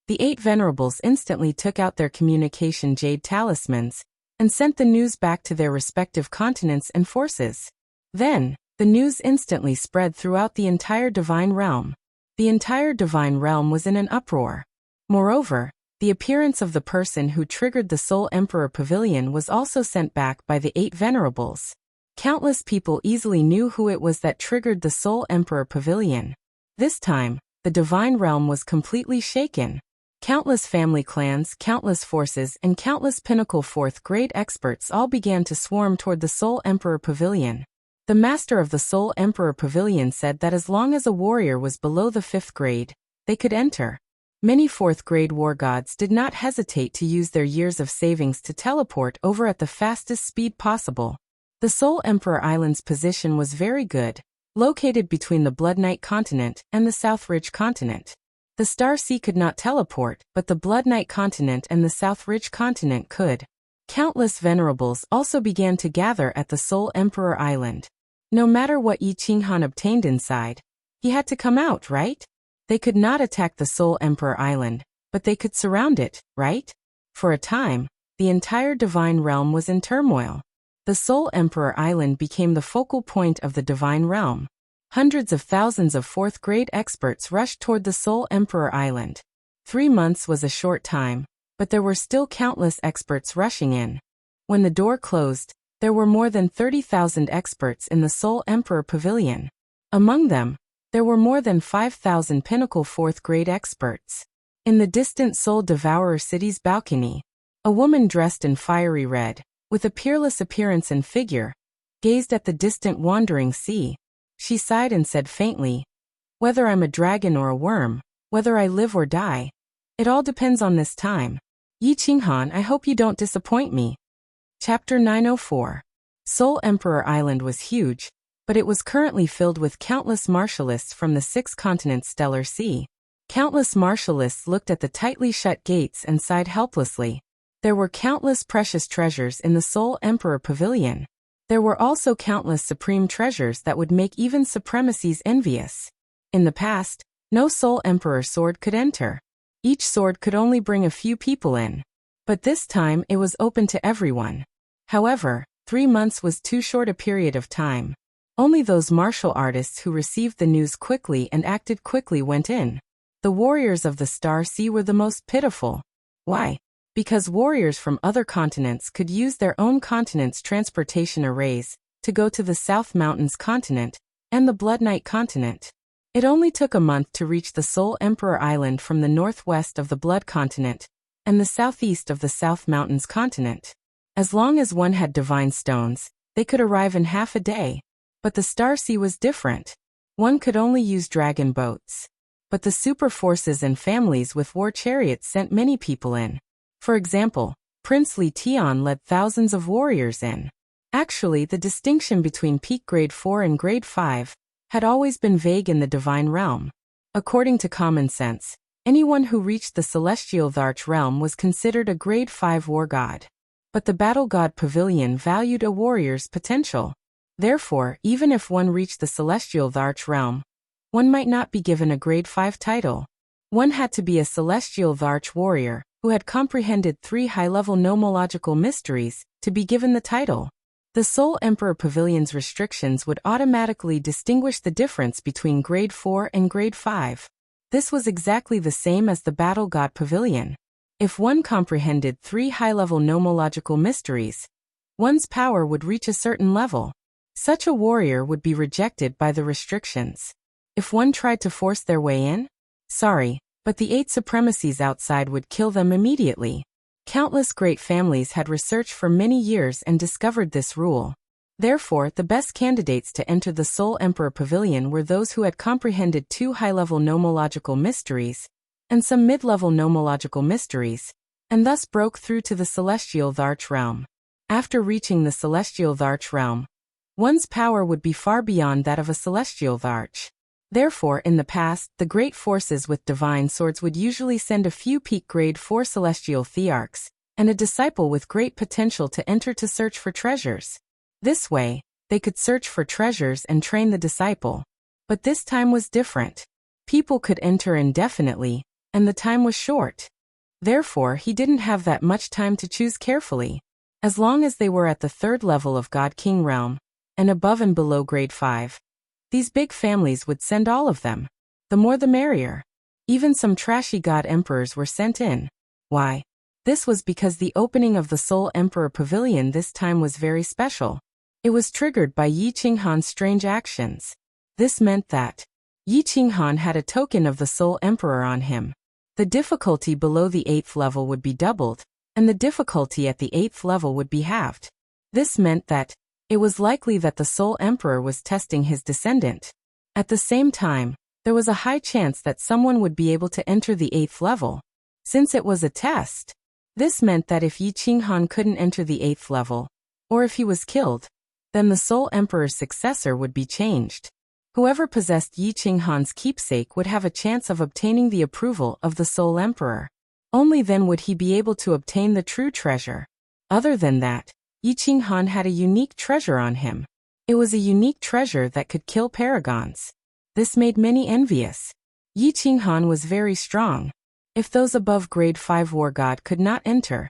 A: The 8 venerables instantly took out their communication jade talismans and sent the news back to their respective continents and forces. Then, the news instantly spread throughout the entire divine realm. The entire divine realm was in an uproar. Moreover, The appearance of the person who triggered the Soul Emperor Pavilion was also sent back by the 8 venerables. Countless people easily knew who it was that triggered the Soul Emperor Pavilion. This time, the divine realm was completely shaken. Countless family clans, countless forces, and countless pinnacle 4th grade experts all began to swarm toward the Soul Emperor Pavilion. The master of the Soul Emperor Pavilion said that as long as a warrior was below the 5th grade, they could enter. Many 4th grade war gods did not hesitate to use their years of savings to teleport over at the fastest speed possible. The Soul Emperor Island's position was very good, located between the Blood Knight continent and the South Ridge continent. The Star Sea could not teleport, but the Blood Knight continent and the South Ridge continent could. Countless venerables also began to gather at the Soul Emperor Island. No matter what Yi Qinghan obtained inside, he had to come out, right? They could not attack the Soul Emperor Island, but they could surround it, right? For a time, the entire divine realm was in turmoil. The Soul Emperor Island became the focal point of the divine realm. Hundreds of thousands of 4th grade experts rushed toward the Soul Emperor Island. 3 months was a short time, but there were still countless experts rushing in. When the door closed, there were more than 30,000 experts in the Soul Emperor Pavilion. Among them, there were more than 5,000 pinnacle 4th grade experts. In the distant Soul Devourer City's balcony, a woman dressed in fiery red, with a peerless appearance and figure, gazed at the distant wandering sea. She sighed and said faintly, "Whether I'm a dragon or a worm, whether I live or die, it all depends on this time. Yi Qinghan, I hope you don't disappoint me." Chapter 904. Soul Emperor Island was huge, but it was currently filled with countless martialists from the 6 continents' stellar sea. Countless martialists looked at the tightly shut gates and sighed helplessly. There were countless precious treasures in the Soul Emperor Pavilion. There were also countless supreme treasures that would make even supremacies envious. In the past, no Soul Emperor sword could enter. Each sword could only bring a few people in. But this time it was open to everyone. However, 3 months was too short a period of time. Only those martial artists who received the news quickly and acted quickly went in. The warriors of the Star Sea were the most pitiful. Why? Because warriors from other continents could use their own continent's transportation arrays to go to the South Mountains continent and the Blood Knight continent. It only took a month to reach the Soul Emperor Island from the northwest of the Blood continent and the southeast of the South Mountains continent. As long as one had divine stones, they could arrive in half a day. But the Star Sea was different. One could only use dragon boats. But the super forces and families with war chariots sent many people in. For example, Prince Li Tian led thousands of warriors in. Actually, the distinction between peak grade 4 and grade 5 had always been vague in the divine realm. According to common sense, anyone who reached the celestial Tharch realm was considered a grade 5 war god. But the Battle God Pavilion valued a warrior's potential. Therefore, even if one reached the celestial Tharch realm, one might not be given a grade 5 title. One had to be a celestial Tharch warrior who had comprehended 3 high-level nomological mysteries to be given the title. The Soul Emperor Pavilion's restrictions would automatically distinguish the difference between grade 4 and grade 5. This was exactly the same as the Battle God Pavilion. If one comprehended 3 high-level nomological mysteries, one's power would reach a certain level. Such a warrior would be rejected by the restrictions. If one tried to force their way in, sorry, but the 8 supremacies outside would kill them immediately. Countless great families had researched for many years and discovered this rule. Therefore, the best candidates to enter the Soul Emperor Pavilion were those who had comprehended 2 high-level nomological mysteries, and some mid-level nomological mysteries, and thus broke through to the Celestial Tharch realm. After reaching the Celestial Tharch realm, one's power would be far beyond that of a Celestial Tharch. Therefore, in the past, the great forces with divine swords would usually send a few peak grade 4 celestial thearchs, and a disciple with great potential to enter to search for treasures. This way, they could search for treasures and train the disciple. But this time was different. People could enter indefinitely, and the time was short. Therefore, he didn't have that much time to choose carefully. As long as they were at the 3rd level of God King realm, and above and below grade 5, these big families would send all of them. The more the merrier. Even some trashy god emperors were sent in. Why? This was because the opening of the Soul Emperor Pavilion this time was very special. It was triggered by Yi Qinghan's strange actions. This meant that Yi Qinghan had a token of the Soul Emperor on him. The difficulty below the 8th level would be doubled, and the difficulty at the 8th level would be halved. This meant that it was likely that the Soul Emperor was testing his descendant. At the same time, there was a high chance that someone would be able to enter the 8th level. Since it was a test, this meant that if Yi Qinghan couldn't enter the 8th level, or if he was killed, then the Soul Emperor's successor would be changed. Whoever possessed Yi Qinghan's keepsake would have a chance of obtaining the approval of the Soul Emperor. Only then would he be able to obtain the true treasure. Other than that, Yi Qinghan had a unique treasure on him. It was a unique treasure that could kill paragons. This made many envious. Yi Qinghan was very strong. If those above grade 5 war god could not enter,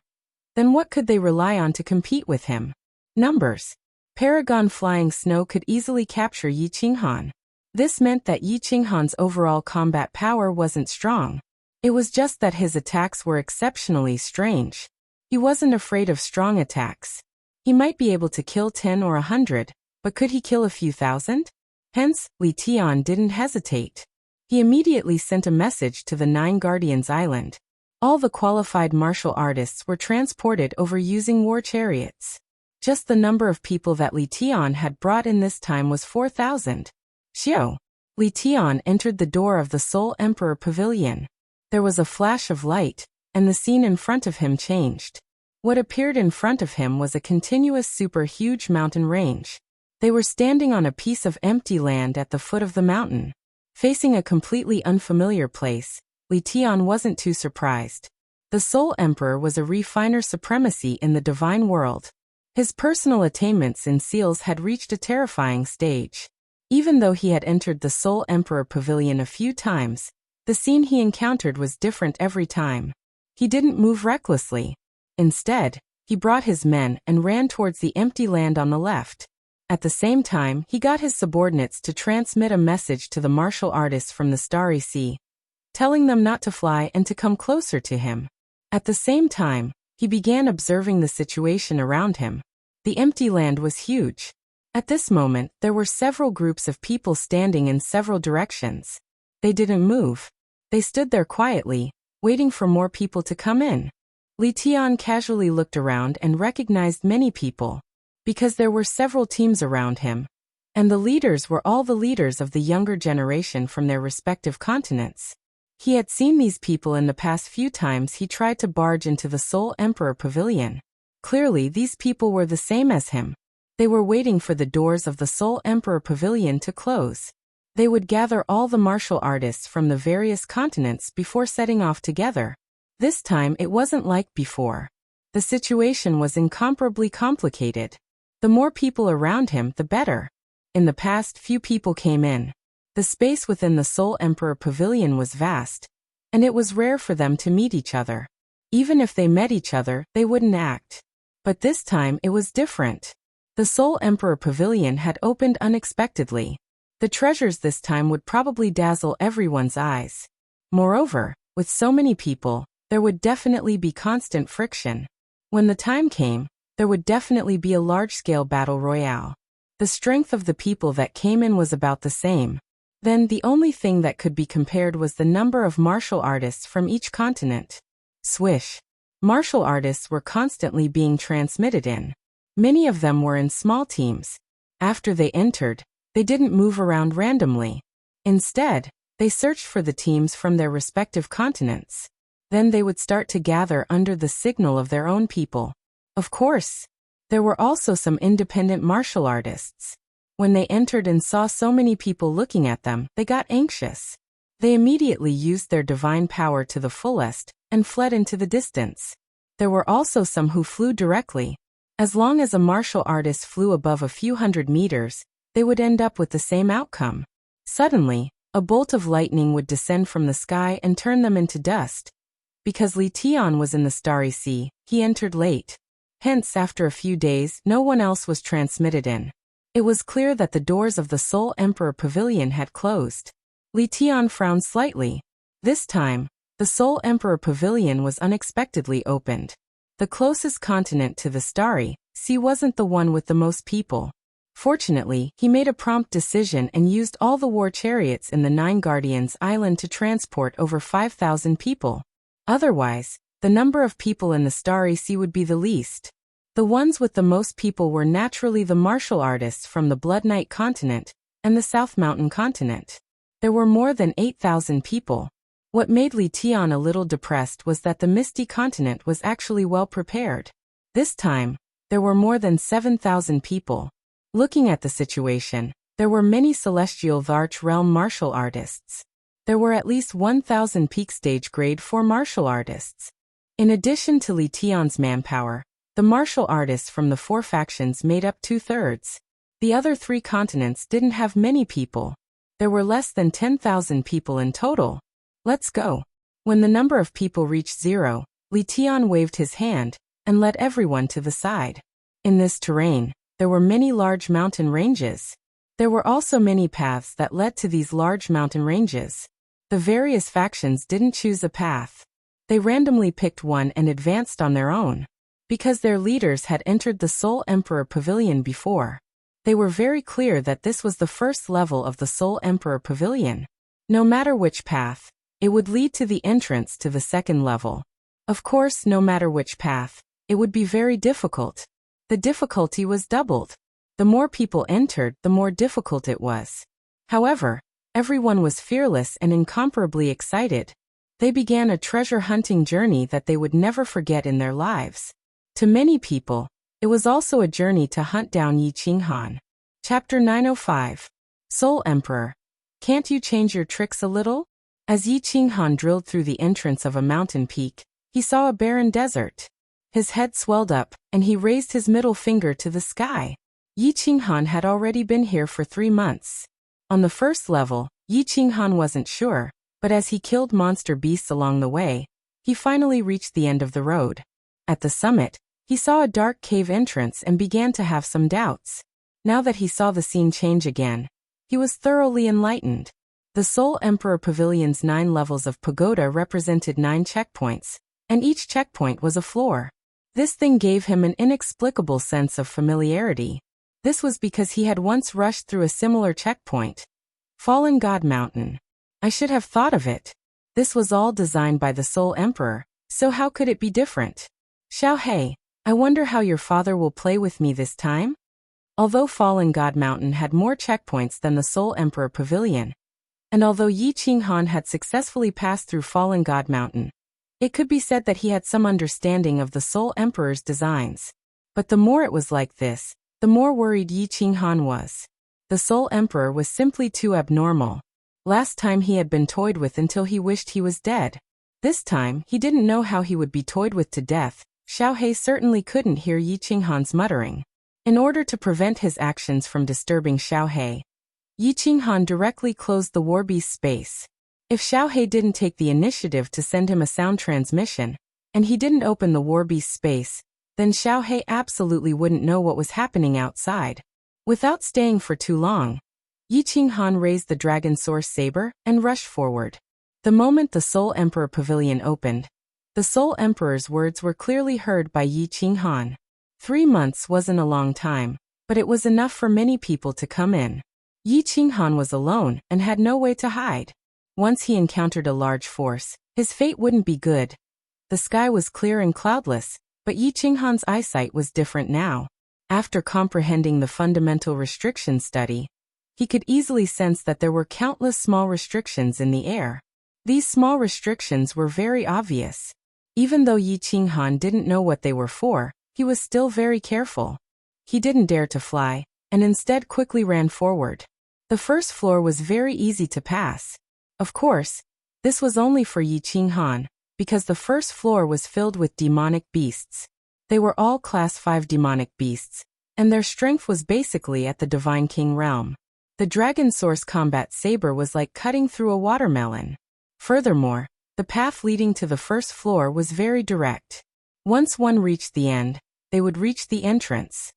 A: then what could they rely on to compete with him? Numbers. Paragon Flying Snow could easily capture Yi Qinghan. This meant that Yi Qinghan's overall combat power wasn't strong. It was just that his attacks were exceptionally strange. He wasn't afraid of strong attacks. He might be able to kill 10 or 100, but could he kill a few thousand? Hence, Li Tian didn't hesitate. He immediately sent a message to the 9 Guardians Island. All the qualified martial artists were transported over using war chariots. Just the number of people that Li Tian had brought in this time was 4,000. Xiao. Li Tian entered the door of the Soul Emperor Pavilion. There was a flash of light, and the scene in front of him changed. What appeared in front of him was a continuous super-huge mountain range. They were standing on a piece of empty land at the foot of the mountain. Facing a completely unfamiliar place, Li Tian wasn't too surprised. The Soul Emperor was a refiner supremacy in the divine world. His personal attainments in seals had reached a terrifying stage. Even though he had entered the Soul Emperor Pavilion a few times, the scene he encountered was different every time. He didn't move recklessly. Instead, he brought his men and ran towards the empty land on the left. At the same time, he got his subordinates to transmit a message to the martial artists from the Starry Sea, telling them not to fly and to come closer to him. At the same time, he began observing the situation around him. The empty land was huge. At this moment, there were several groups of people standing in several directions. They didn't move. They stood there quietly, waiting for more people to come in. Li Tian casually looked around and recognized many people, because there were several teams around him, and the leaders were all the leaders of the younger generation from their respective continents. He had seen these people in the past few times he tried to barge into the Soul Emperor Pavilion. Clearly, these people were the same as him. They were waiting for the doors of the Soul Emperor Pavilion to close. They would gather all the martial artists from the various continents before setting off together. This time it wasn't like before. The situation was incomparably complicated. The more people around him, the better. In the past, few people came in. The space within the Soul Emperor Pavilion was vast, and it was rare for them to meet each other. Even if they met each other, they wouldn't act. But this time it was different. The Soul Emperor Pavilion had opened unexpectedly. The treasures this time would probably dazzle everyone's eyes. Moreover, with so many people, there would definitely be constant friction. When the time came, there would definitely be a large-scale battle royale. The strength of the people that came in was about the same. Then the only thing that could be compared was the number of martial artists from each continent. Swish. Martial artists were constantly being transmitted in. Many of them were in small teams. After they entered, they didn't move around randomly. Instead, they searched for the teams from their respective continents. Then they would start to gather under the signal of their own people. Of course, there were also some independent martial artists. When they entered and saw so many people looking at them, they got anxious. They immediately used their divine power to the fullest and fled into the distance. There were also some who flew directly. As long as a martial artist flew above a few hundred meters, they would end up with the same outcome. Suddenly, a bolt of lightning would descend from the sky and turn them into dust. Because Li Tian was in the Starry Sea, he entered late. Hence, after a few days, no one else was transmitted in. It was clear that the doors of the Soul Emperor Pavilion had closed. Li Tian frowned slightly. This time, The Soul Emperor Pavilion was unexpectedly opened. The closest continent to the Starry Sea wasn't the one with the most people. Fortunately, he made a prompt decision and used all the war chariots in the Nine Guardians Island to transport over 5,000 people. Otherwise, the number of people in the Starry Sea would be the least. The ones with the most people were naturally the martial artists from the Blood Knight continent and the South Mountain continent. There were more than 8,000 people. What made Li Tian a little depressed was that the Misty continent was actually well prepared. This time, there were more than 7,000 people. Looking at the situation, there were many celestial Varch realm martial artists. There were at least 1,000 peak stage grade 4 martial artists. In addition to Li Tian's manpower, the martial artists from the 4 factions made up 2/3. The other 3 continents didn't have many people. There were less than 10,000 people in total. Let's go. When the number of people reached 0, Li Tian waved his hand and led everyone to the side. In this terrain, there were many large mountain ranges. There were also many paths that led to these large mountain ranges. The various factions didn't choose a path. They randomly picked one and advanced on their own. Because their leaders had entered the Soul Emperor Pavilion before, they were very clear that this was the first level of the Soul Emperor Pavilion. No matter which path, it would lead to the entrance to the second level. Of course, no matter which path, it would be very difficult. The difficulty was doubled. The more people entered, the more difficult it was. However, everyone was fearless and incomparably excited. They began a treasure-hunting journey that they would never forget in their lives. To many people, it was also a journey to hunt down Yi Qinghan. Chapter 905. Soul Emperor. Can't you change your tricks a little? As Yi Qinghan drilled through the entrance of a mountain peak, he saw a barren desert. His head swelled up, and he raised his middle finger to the sky. Yi Qinghan had already been here for 3 months. On the first level, Yi Qinghan wasn't sure, but as he killed monster beasts along the way, he finally reached the end of the road. At the summit, he saw a dark cave entrance and began to have some doubts. Now that he saw the scene change again, he was thoroughly enlightened. The Soul Emperor Pavilion's 9 levels of pagoda represented 9 checkpoints, and each checkpoint was a floor. This thing gave him an inexplicable sense of familiarity. This was because he had once rushed through a similar checkpoint. Fallen God Mountain. I should have thought of it. This was all designed by the Soul Emperor, so how could it be different? Xiao Hei, I wonder how your father will play with me this time? Although Fallen God Mountain had more checkpoints than the Soul Emperor Pavilion, and although Yi Qinghan had successfully passed through Fallen God Mountain, it could be said that he had some understanding of the Soul Emperor's designs. But the more it was like this, the more worried Yi Qinghan was. The Soul Emperor was simply too abnormal. Last time he had been toyed with until he wished he was dead. This time, he didn't know how he would be toyed with to death. Xiao Hei certainly couldn't hear Yi Qinghan's muttering. In order to prevent his actions from disturbing Xiao Hei, Yi Qinghan directly closed the Warbeast space. If Xiao Hei didn't take the initiative to send him a sound transmission, and he didn't open the Warbeast space, then Xiao Hei absolutely wouldn't know what was happening outside. Without staying for too long, Yi Qinghan raised the Dragon Source Saber and rushed forward. The moment the Soul Emperor Pavilion opened, the Soul Emperor's words were clearly heard by Yi Qinghan. 3 months wasn't a long time, but it was enough for many people to come in. Yi Qinghan was alone and had no way to hide. Once he encountered a large force, his fate wouldn't be good. The sky was clear and cloudless, but Yi Qinghan's eyesight was different now. After comprehending the fundamental restriction study, he could easily sense that there were countless small restrictions in the air. These small restrictions were very obvious. Even though Yi Qinghan didn't know what they were for, he was still very careful. He didn't dare to fly, and instead quickly ran forward. The first floor was very easy to pass. Of course, this was only for Yi Qinghan, because the first floor was filled with demonic beasts. They were all Class 5 demonic beasts, and their strength was basically at the Divine King realm. The Dragon Source Combat Saber was like cutting through a watermelon. Furthermore, the path leading to the first floor was very direct. Once one reached the end, they would reach the entrance.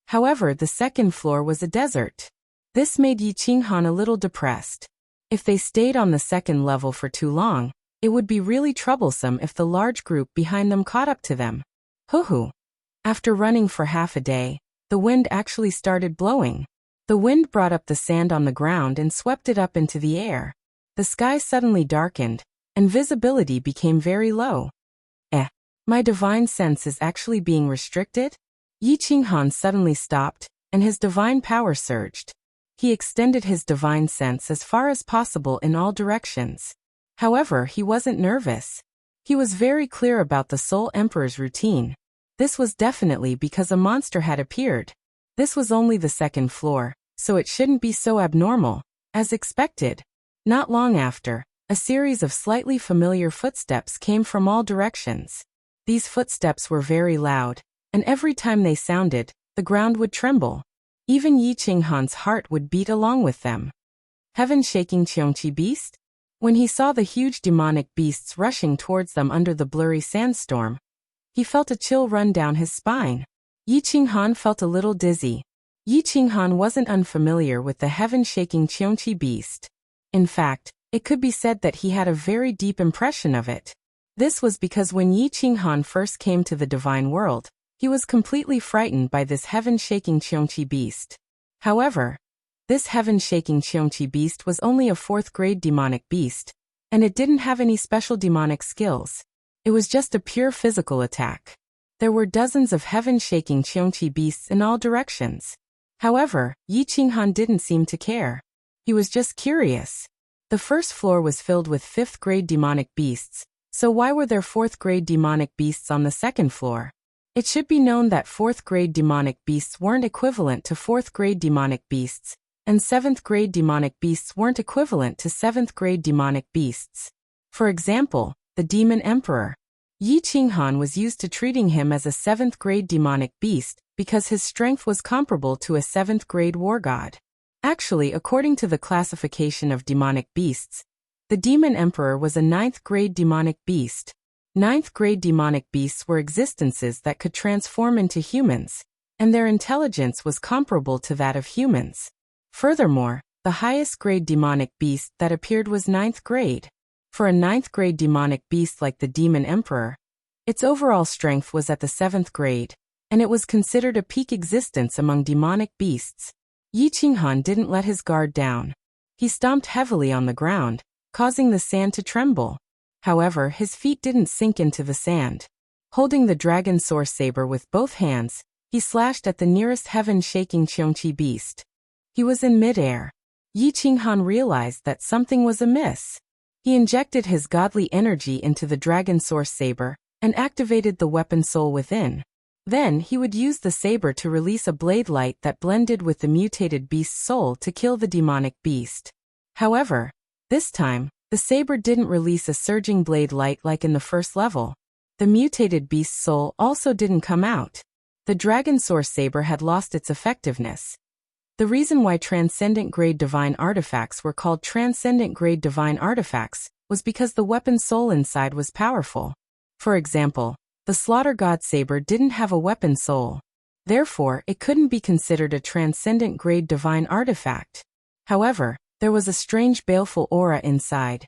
A: However, the second floor was a desert. This made Yi Qinghan a little depressed. If they stayed on the second level for too long, It would be really troublesome if the large group behind them caught up to them. Hoo-hoo. After running for half a day, the wind actually started blowing. The wind brought up the sand on the ground and swept it up into the air. The sky suddenly darkened, and visibility became very low. My divine sense is actually being restricted? Yi Qinghan suddenly stopped, and his divine power surged. He extended his divine sense as far as possible in all directions. However, he wasn't nervous. He was very clear about the Soul Emperor's routine. This was definitely because a monster had appeared. This was only the second floor, so it shouldn't be so abnormal, as expected. Not long after, a series of slightly familiar footsteps came from all directions. These footsteps were very loud, and every time they sounded, the ground would tremble. Even Yi Qinghan's heart would beat along with them. Heaven-shaking Qiongqi beast? When he saw the huge demonic beasts rushing towards them under the blurry sandstorm, he felt a chill run down his spine. Yi Qinghan felt a little dizzy. Yi Qinghan wasn't unfamiliar with the heaven-shaking Qiongqi beast. In fact, it could be said that he had a very deep impression of it. This was because when Yi Qinghan first came to the divine world, he was completely frightened by this heaven-shaking Qiongqi beast. However, this heaven-shaking Qiongqi beast was only a 4th-grade demonic beast, and it didn't have any special demonic skills. It was just a pure physical attack. There were dozens of heaven-shaking Qiongqi beasts in all directions. However, Yi Qinghan didn't seem to care. He was just curious. The first floor was filled with 5th-grade demonic beasts, so why were there 4th-grade demonic beasts on the second floor? It should be known that 4th-grade demonic beasts weren't equivalent to 4th-grade demonic beasts, and 7th-grade demonic beasts weren't equivalent to 7th-grade demonic beasts. For example, the Demon Emperor. Yi Qinghan was used to treating him as a 7th-grade demonic beast because his strength was comparable to a 7th-grade war god. Actually, according to the classification of demonic beasts, the Demon Emperor was a 9th-grade demonic beast. 9th-grade demonic beasts were existences that could transform into humans, and their intelligence was comparable to that of humans. Furthermore, the highest grade demonic beast that appeared was 9th grade. For a 9th-grade demonic beast like the Demon Emperor, its overall strength was at the 7th grade, and it was considered a peak existence among demonic beasts. Yi Qinghan didn't let his guard down. He stomped heavily on the ground, causing the sand to tremble. However, his feet didn't sink into the sand. Holding the dragon source saber with both hands, he slashed at the nearest heaven-shaking Qiongqi beast. He was in midair. Yi Qinghan realized that something was amiss. He injected his godly energy into the dragon source saber and activated the weapon soul within. Then he would use the saber to release a blade light that blended with the mutated beast's soul to kill the demonic beast. However, this time, the saber didn't release a surging blade light like in the first level. The mutated beast's soul also didn't come out. The dragon source saber had lost its effectiveness. The reason why transcendent grade divine artifacts were called transcendent grade divine artifacts was because the weapon soul inside was powerful. For example, the Slaughter God saber didn't have a weapon soul. Therefore, it couldn't be considered a transcendent grade divine artifact. However, there was a strange baleful aura inside,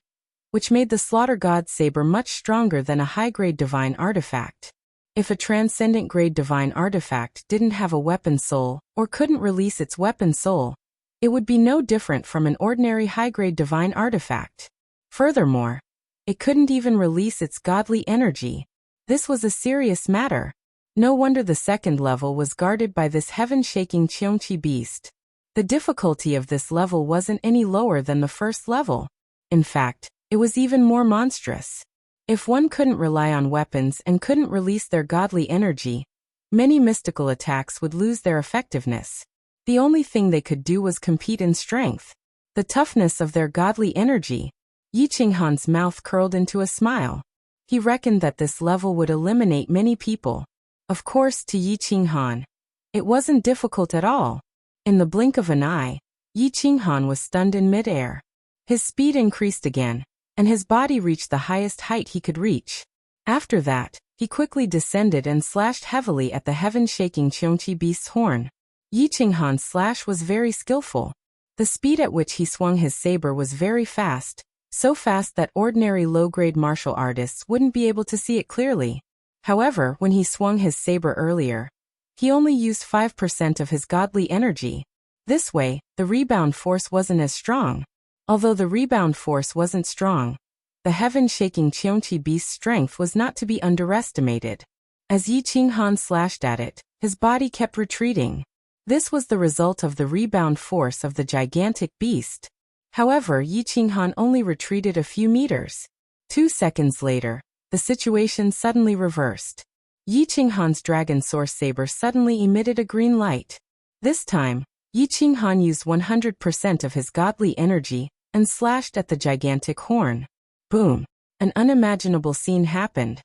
A: which made the Slaughter God saber much stronger than a high-grade divine artifact. If a transcendent grade divine artifact didn't have a weapon soul or couldn't release its weapon soul, it would be no different from an ordinary high-grade divine artifact. Furthermore, it couldn't even release its godly energy. This was a serious matter. No wonder the second level was guarded by this heaven-shaking Qiongqi beast. The difficulty of this level wasn't any lower than the first level. In fact, it was even more monstrous. If one couldn't rely on weapons and couldn't release their godly energy, many mystical attacks would lose their effectiveness. The only thing they could do was compete in strength. The toughness of their godly energy. Yi Qinghan's mouth curled into a smile. He reckoned that this level would eliminate many people. Of course, to Yi Qinghan, it wasn't difficult at all. In the blink of an eye, Yi Qinghan was stunned in midair. His speed increased again, and his body reached the highest height he could reach. After that, he quickly descended and slashed heavily at the heaven-shaking Qiongqi beast's horn. Yi Qinghan's slash was very skillful. The speed at which he swung his saber was very fast, so fast that ordinary low-grade martial artists wouldn't be able to see it clearly. However, when he swung his saber earlier, he only used 5% of his godly energy. This way, the rebound force wasn't as strong. Although the rebound force wasn't strong, the heaven-shaking Cheonchi beast's strength was not to be underestimated. As Yi Qinghan slashed at it, his body kept retreating. This was the result of the rebound force of the gigantic beast. However, Yi Qinghan only retreated a few meters. 2 seconds later, the situation suddenly reversed. Yi Qinghan's dragon source saber suddenly emitted a green light. This time, Yi Qinghan used 100% of his godly energy and slashed at the gigantic horn. Boom! An unimaginable scene happened.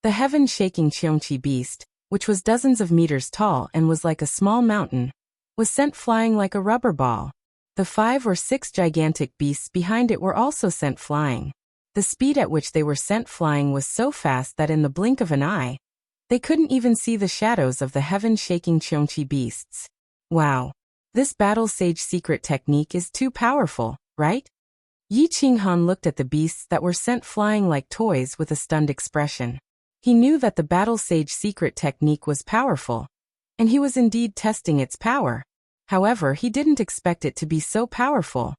A: The heaven-shaking Cheonchi beast, which was dozens of meters tall and was like a small mountain, was sent flying like a rubber ball. The 5 or 6 gigantic beasts behind it were also sent flying. The speed at which they were sent flying was so fast that in the blink of an eye, they couldn't even see the shadows of the heaven-shaking Cheonchi beasts. Wow! This battle sage secret technique is too powerful, right? Yi Qinghan looked at the beasts that were sent flying like toys with a stunned expression. He knew that the battle sage secret technique was powerful, and he was indeed testing its power. However, he didn't expect it to be so powerful.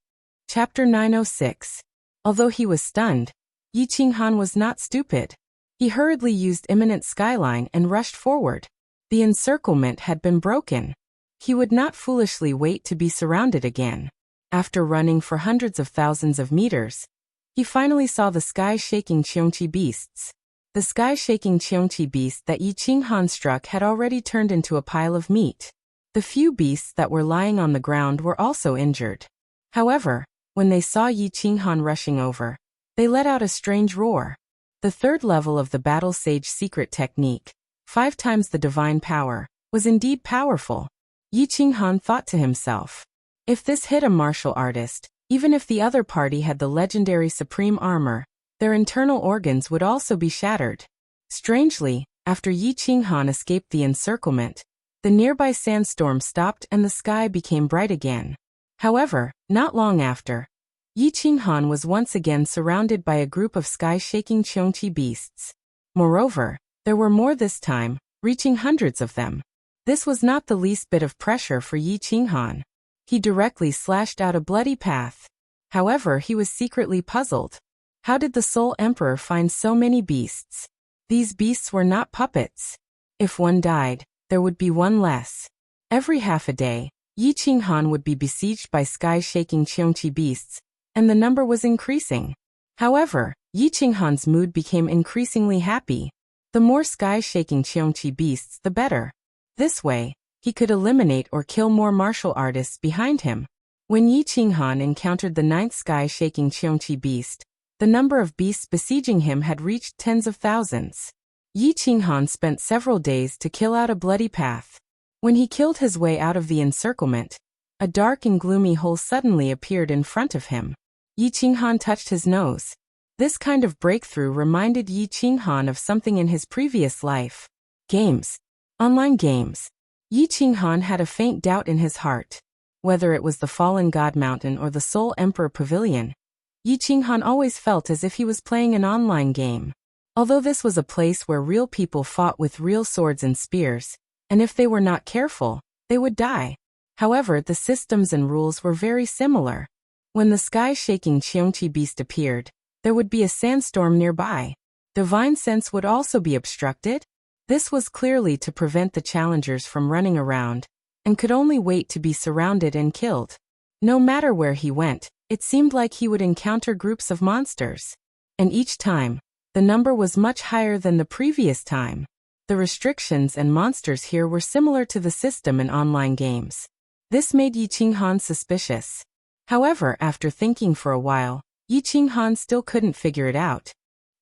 A: Chapter 906. Although he was stunned, Yi Qinghan was not stupid. He hurriedly used imminent skyline and rushed forward. The encirclement had been broken. He would not foolishly wait to be surrounded again. After running for hundreds of thousands of meters, he finally saw the sky-shaking Cheonchi beasts. The sky-shaking Cheonchi beast that Yi Qinghan struck had already turned into a pile of meat. The few beasts that were lying on the ground were also injured. However, when they saw Yi Qinghan rushing over, they let out a strange roar. The third level of the battle sage secret technique, 5 times the divine power, was indeed powerful. Yi Qinghan thought to himself, if this hit a martial artist, even if the other party had the legendary supreme armor, their internal organs would also be shattered. Strangely, after Yi Qinghan escaped the encirclement, the nearby sandstorm stopped and the sky became bright again. However, not long after, Yi Qinghan was once again surrounded by a group of sky-shaking Cheonchi beasts. Moreover, there were more this time, reaching hundreds of them. This was not the least bit of pressure for Yi Qinghan. He directly slashed out a bloody path. However, he was secretly puzzled. How did the Soul Emperor find so many beasts? These beasts were not puppets. If one died, there would be one less. Every half a day, Yi Qinghan would be besieged by sky-shaking Cheonchi beasts, and the number was increasing. However, Yi Qinghan's mood became increasingly happy. The more sky-shaking Cheonchi beasts, the better. This way, he could eliminate or kill more martial artists behind him. When Yi Qinghan encountered the 9th sky-shaking Cheonchi beast, the number of beasts besieging him had reached tens of thousands. Yi Qinghan spent several days to kill out a bloody path. When he killed his way out of the encirclement, a dark and gloomy hole suddenly appeared in front of him. Yi Qinghan touched his nose. This kind of breakthrough reminded Yi Qinghan of something in his previous life. Games. Online games. Yi Qinghan had a faint doubt in his heart. Whether it was the Fallen God Mountain or the Soul Emperor Pavilion, Yi Qinghan always felt as if he was playing an online game. Although this was a place where real people fought with real swords and spears, and if they were not careful, they would die. However, the systems and rules were very similar. When the sky-shaking Cheonchi beast appeared, there would be a sandstorm nearby. Divine sense would also be obstructed. This was clearly to prevent the challengers from running around, and could only wait to be surrounded and killed. No matter where he went, it seemed like he would encounter groups of monsters. And each time, the number was much higher than the previous time. The restrictions and monsters here were similar to the system in online games. This made Yi Qinghan suspicious. However, after thinking for a while, Yi Qinghan still couldn't figure it out.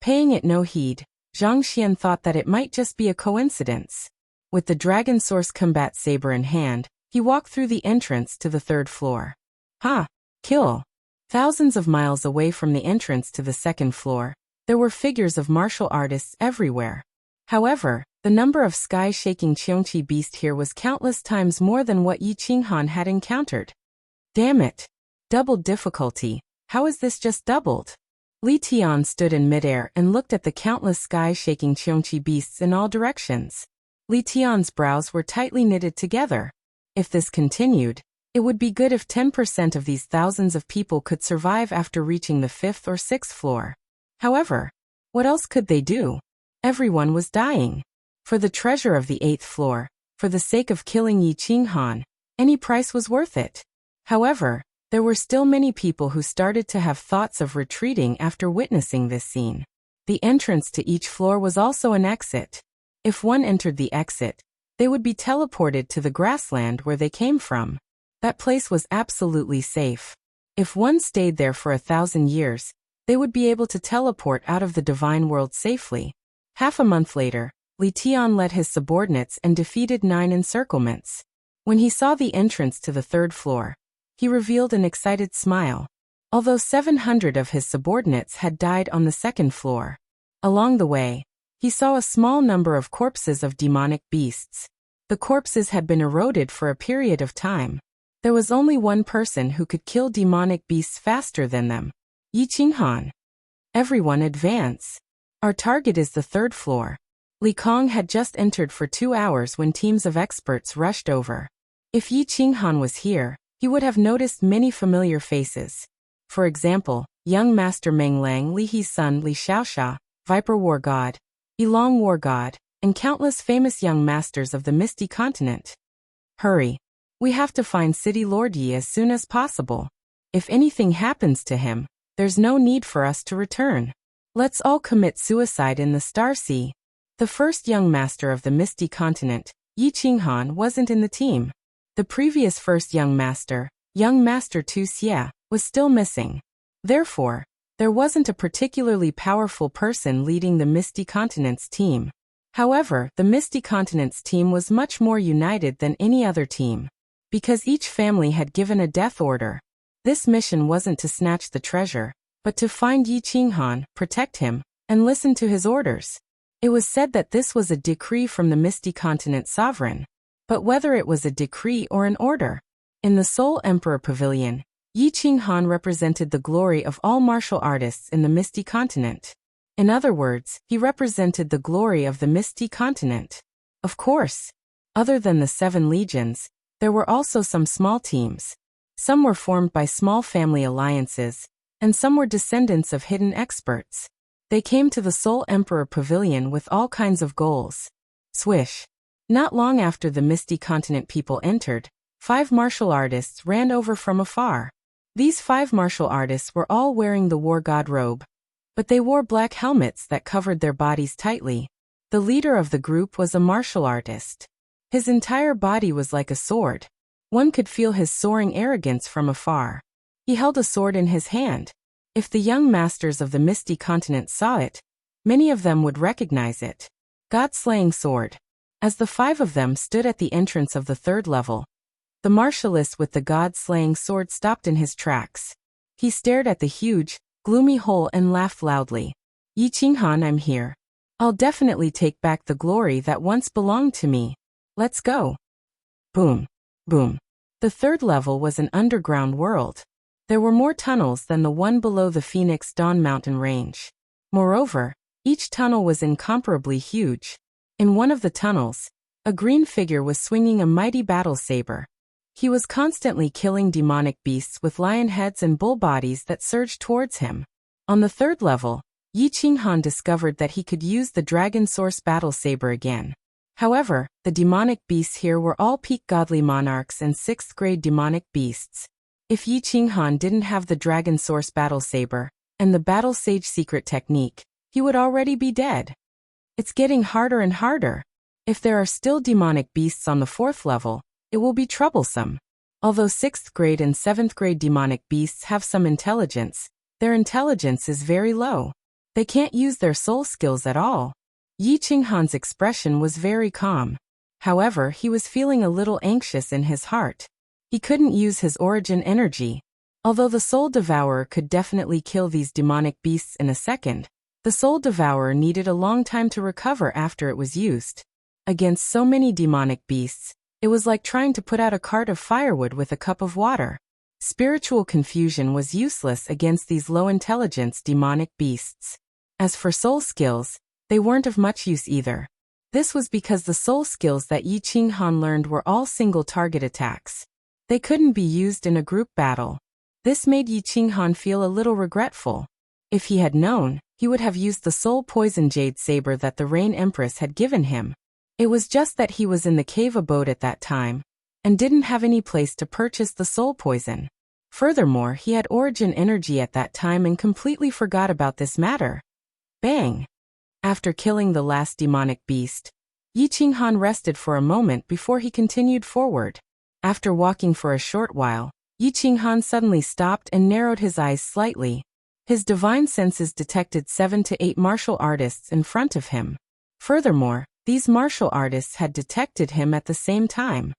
A: Paying it no heed, Zhang Xian thought that it might just be a coincidence. With the Dragon Source Combat Saber in hand, he walked through the entrance to the 3rd floor. Kill. Thousands of miles away from the entrance to the 2nd floor, there were figures of martial artists everywhere. However, the number of sky-shaking Cheonchi beast here was countless times more than what Yi Qinghan had encountered. Damn it! Doubled difficulty. How is this just doubled? Li Tian stood in midair and looked at the countless sky-shaking Qiongqi beasts in all directions. Li Tian's brows were tightly knitted together. If this continued, it would be good if 10% of these thousands of people could survive after reaching the 5th or 6th floor. However, what else could they do? Everyone was dying. For the treasure of the 8th floor, for the sake of killing Yi Qinghan, any price was worth it. However, there were still many people who started to have thoughts of retreating after witnessing this scene. The entrance to each floor was also an exit. If one entered the exit, they would be teleported to the grassland where they came from. That place was absolutely safe. If one stayed there for 1,000 years, they would be able to teleport out of the divine world safely. Half a month later, Li Tian led his subordinates and defeated 9 encirclements. When he saw the entrance to the 3rd floor, he revealed an excited smile. Although 700 of his subordinates had died on the 2nd floor. Along the way, he saw a small number of corpses of demonic beasts. The corpses had been eroded for a period of time. There was only one person who could kill demonic beasts faster than them. Yi Qinghan. Everyone advance. Our target is the 3rd floor. Li Kong had just entered for 2 hours when teams of experts rushed over. If Yi Qinghan was here, he would have noticed many familiar faces. For example, young Master Meng Lang, Li He's son Li Xiaoxia, Viper War God, Yilong War God, and countless famous young masters of the Misty Continent. Hurry. We have to find City Lord Yi as soon as possible. If anything happens to him, there's no need for us to return. Let's all commit suicide in the Star Sea. The first young master of the Misty Continent, Yi Qinghan, wasn't in the team. The previous first young Master Tu Xie, was still missing. Therefore, there wasn't a particularly powerful person leading the Misty Continent's team. However, the Misty Continent's team was much more united than any other team. Because each family had given a death order. This mission wasn't to snatch the treasure, but to find Yi Qinghan, protect him, and listen to his orders. It was said that this was a decree from the Misty Continent sovereign. But whether it was a decree or an order, in the Soul Emperor Pavilion, Yi Qinghan represented the glory of all martial artists in the Misty Continent. In other words, he represented the glory of the Misty Continent. Of course, other than the 7 legions, there were also some small teams. Some were formed by small family alliances, and some were descendants of hidden experts. They came to the Soul Emperor Pavilion with all kinds of goals. Swish. Not long after the Misty Continent people entered, 5 martial artists ran over from afar. These 5 martial artists were all wearing the War God robe, but they wore black helmets that covered their bodies tightly. The leader of the group was a martial artist. His entire body was like a sword. One could feel his soaring arrogance from afar. He held a sword in his hand. If the young masters of the Misty Continent saw it, many of them would recognize it. God-slaying sword. As the 5 of them stood at the entrance of the 3rd level, the martialist with the God-slaying sword stopped in his tracks. He stared at the huge, gloomy hole and laughed loudly. Yi Qinghan, I'm here. I'll definitely take back the glory that once belonged to me. Let's go. Boom. Boom. The 3rd level was an underground world. There were more tunnels than the one below the Phoenix Dawn mountain range. Moreover, each tunnel was incomparably huge. In one of the tunnels, a green figure was swinging a mighty battle saber. He was constantly killing demonic beasts with lion heads and bull bodies that surged towards him. On the 3rd level, Yi Qinghan discovered that he could use the Dragon Source battle saber again. However, the demonic beasts here were all peak godly monarchs and 6th grade demonic beasts. If Yi Qinghan didn't have the Dragon Source battle saber and the Battle Sage secret technique, he would already be dead. It's getting harder and harder. If there are still demonic beasts on the 4th level, it will be troublesome. Although 6th grade and 7th grade demonic beasts have some intelligence, their intelligence is very low. They can't use their soul skills at all. Yi Qinghan's expression was very calm. However, he was feeling a little anxious in his heart. He couldn't use his origin energy. Although the Soul Devourer could definitely kill these demonic beasts in a second, the Soul Devourer needed a long time to recover after it was used. Against so many demonic beasts, it was like trying to put out a cart of firewood with a cup of water. Spiritual confusion was useless against these low-intelligence demonic beasts. As for soul skills, they weren't of much use either. This was because the soul skills that Yi Qinghan learned were all single-target attacks. They couldn't be used in a group battle. This made Yi Qinghan feel a little regretful. If he had known, he would have used the soul poison jade saber that the Rain Empress had given him. It was just that he was in the cave abode at that time, and didn't have any place to purchase the soul poison. Furthermore, he had origin energy at that time and completely forgot about this matter. Bang! After killing the last demonic beast, Yi Qinghan rested for a moment before he continued forward. After walking for a short while, Yi Qinghan suddenly stopped and narrowed his eyes slightly. His divine senses detected 7 to 8 martial artists in front of him. Furthermore, these martial artists had detected him at the same time.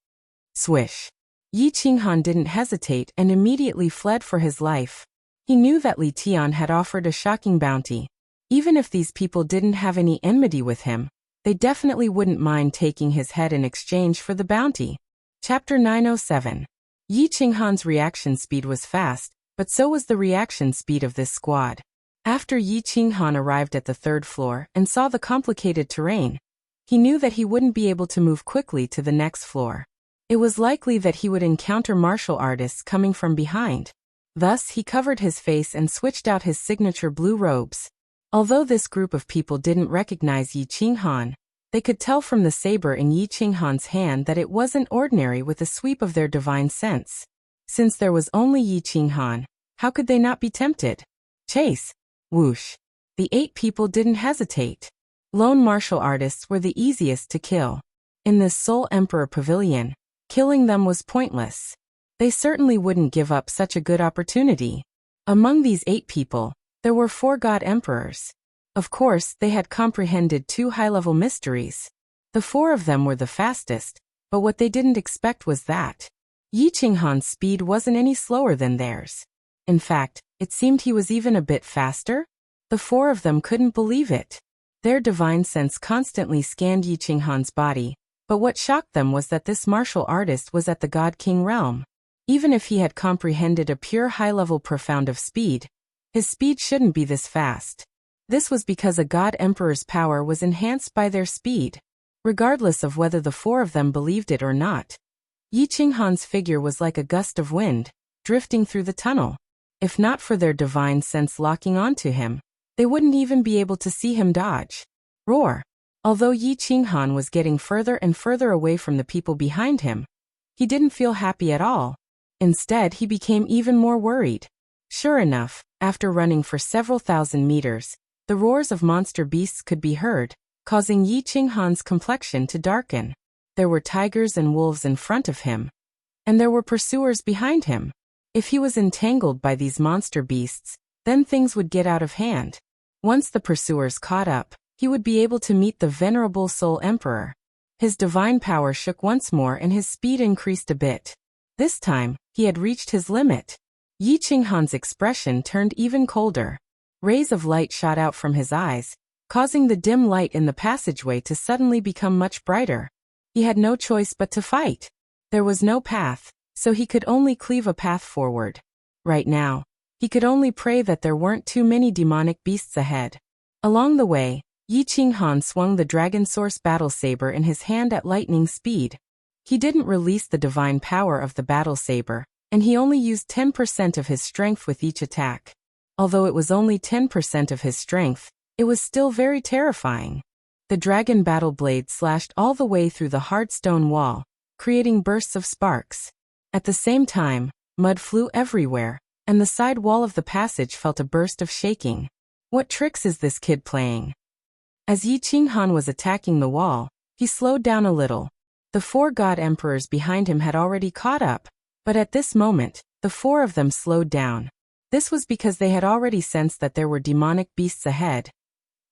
A: Swish! Yi Qinghan didn't hesitate and immediately fled for his life. He knew that Li Tian had offered a shocking bounty. Even if these people didn't have any enmity with him, they definitely wouldn't mind taking his head in exchange for the bounty. Chapter 907. Yi Qinghan's reaction speed was fast, but so was the reaction speed of this squad. After Yi Qinghan arrived at the 3rd floor and saw the complicated terrain, he knew that he wouldn't be able to move quickly to the next floor. It was likely that he would encounter martial artists coming from behind. Thus, he covered his face and switched out his signature blue robes. Although this group of people didn't recognize Yi Qinghan, they could tell from the saber in Yi Qinghan's hand that it wasn't ordinary with a sweep of their divine sense. Since there was only Yi Qinghan, how could they not be tempted? Chase! Whoosh! The 8 people didn't hesitate. Lone martial artists were the easiest to kill. In this Soul Emperor pavilion, killing them was pointless. They certainly wouldn't give up such a good opportunity. Among these 8 people, there were 4 God Emperors. Of course, they had comprehended 2 high-level mysteries. The 4 of them were the fastest, but what they didn't expect was that Yi Qinghan's speed wasn't any slower than theirs. In fact, it seemed he was even a bit faster. The 4 of them couldn't believe it. Their divine sense constantly scanned Yi Qinghan's body, but what shocked them was that this martial artist was at the God King realm. Even if he had comprehended a pure high-level profound of speed, his speed shouldn't be this fast. This was because a God Emperor's power was enhanced by their speed. Regardless of whether the 4 of them believed it or not, Yi Qinghan's figure was like a gust of wind, drifting through the tunnel. If not for their divine sense locking onto him, they wouldn't even be able to see him dodge. Roar! Although Yi Qinghan was getting further and further away from the people behind him, he didn't feel happy at all. Instead, he became even more worried. Sure enough, after running for several thousand meters, the roars of monster beasts could be heard, causing Yi Qinghan's complexion to darken. There were tigers and wolves in front of him, and there were pursuers behind him. If he was entangled by these monster beasts, then things would get out of hand. Once the pursuers caught up, he would be able to meet the venerable Soul Emperor. His divine power shook once more and his speed increased a bit. This time, he had reached his limit. Yi Qinghan's expression turned even colder. Rays of light shot out from his eyes, causing the dim light in the passageway to suddenly become much brighter. He had no choice but to fight. There was no path, so he could only cleave a path forward. Right now, he could only pray that there weren't too many demonic beasts ahead. Along the way, Yi Qinghan swung the Dragon Source battle saber in his hand at lightning speed. He didn't release the divine power of the battle saber, and he only used 10% of his strength with each attack. Although it was only 10% of his strength, it was still very terrifying. The dragon battle blade slashed all the way through the hard stone wall, creating bursts of sparks. At the same time, mud flew everywhere, and the side wall of the passage felt a burst of shaking. What tricks is this kid playing? As Yi Qinghan was attacking the wall, he slowed down a little. The 4 God Emperors behind him had already caught up, but at this moment, the 4 of them slowed down. This was because they had already sensed that there were demonic beasts ahead.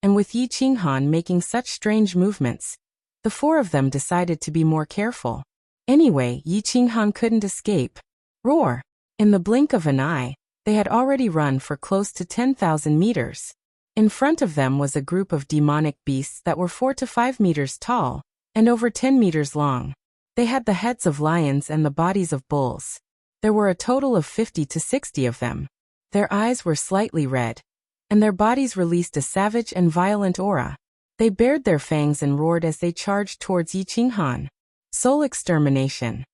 A: And with Yi Qinghan making such strange movements, the 4 of them decided to be more careful. Anyway, Yi Qinghan couldn't escape. Roar! In the blink of an eye, they had already run for close to 10,000 meters. In front of them was a group of demonic beasts that were 4 to 5 meters tall, and over 10 meters long. They had the heads of lions and the bodies of bulls. There were a total of 50 to 60 of them. Their eyes were slightly red, and their bodies released a savage and violent aura. They bared their fangs and roared as they charged towards Yi Qinghan. Soul extermination.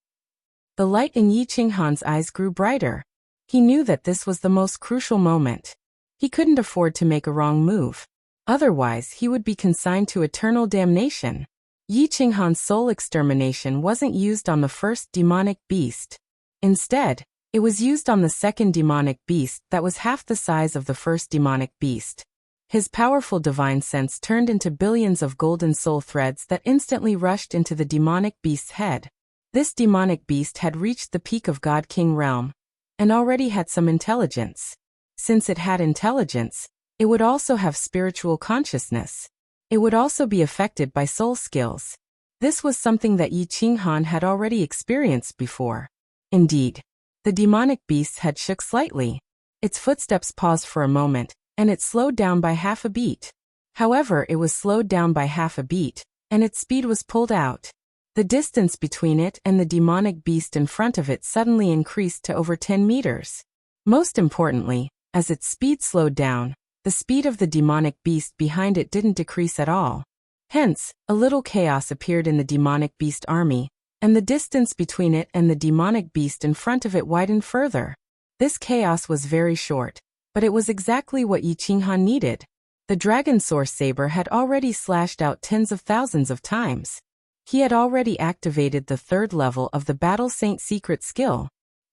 A: The light in Yi Qinghan's eyes grew brighter. He knew that this was the most crucial moment. He couldn't afford to make a wrong move. Otherwise, he would be consigned to eternal damnation. Yi Qinghan's soul extermination wasn't used on the first demonic beast. Instead, it was used on the second demonic beast that was half the size of the first demonic beast. His powerful divine sense turned into billions of golden soul threads that instantly rushed into the demonic beast's head. This demonic beast had reached the peak of God King realm, and already had some intelligence. Since it had intelligence, it would also have spiritual consciousness. It would also be affected by soul skills. This was something that Yi Qinghan had already experienced before. Indeed, the demonic beast had shook slightly. Its footsteps paused for a moment, and it slowed down by half a beat. However, it was slowed down by half a beat, and its speed was pulled out. The distance between it and the demonic beast in front of it suddenly increased to over 10 meters. Most importantly, as its speed slowed down, the speed of the demonic beast behind it didn't decrease at all. Hence, a little chaos appeared in the demonic beast army, and the distance between it and the demonic beast in front of it widened further. This chaos was very short, but it was exactly what Yi Qinghan needed. The dragon source saber had already slashed out tens of thousands of times. He had already activated the third level of the Battle Saint secret skill.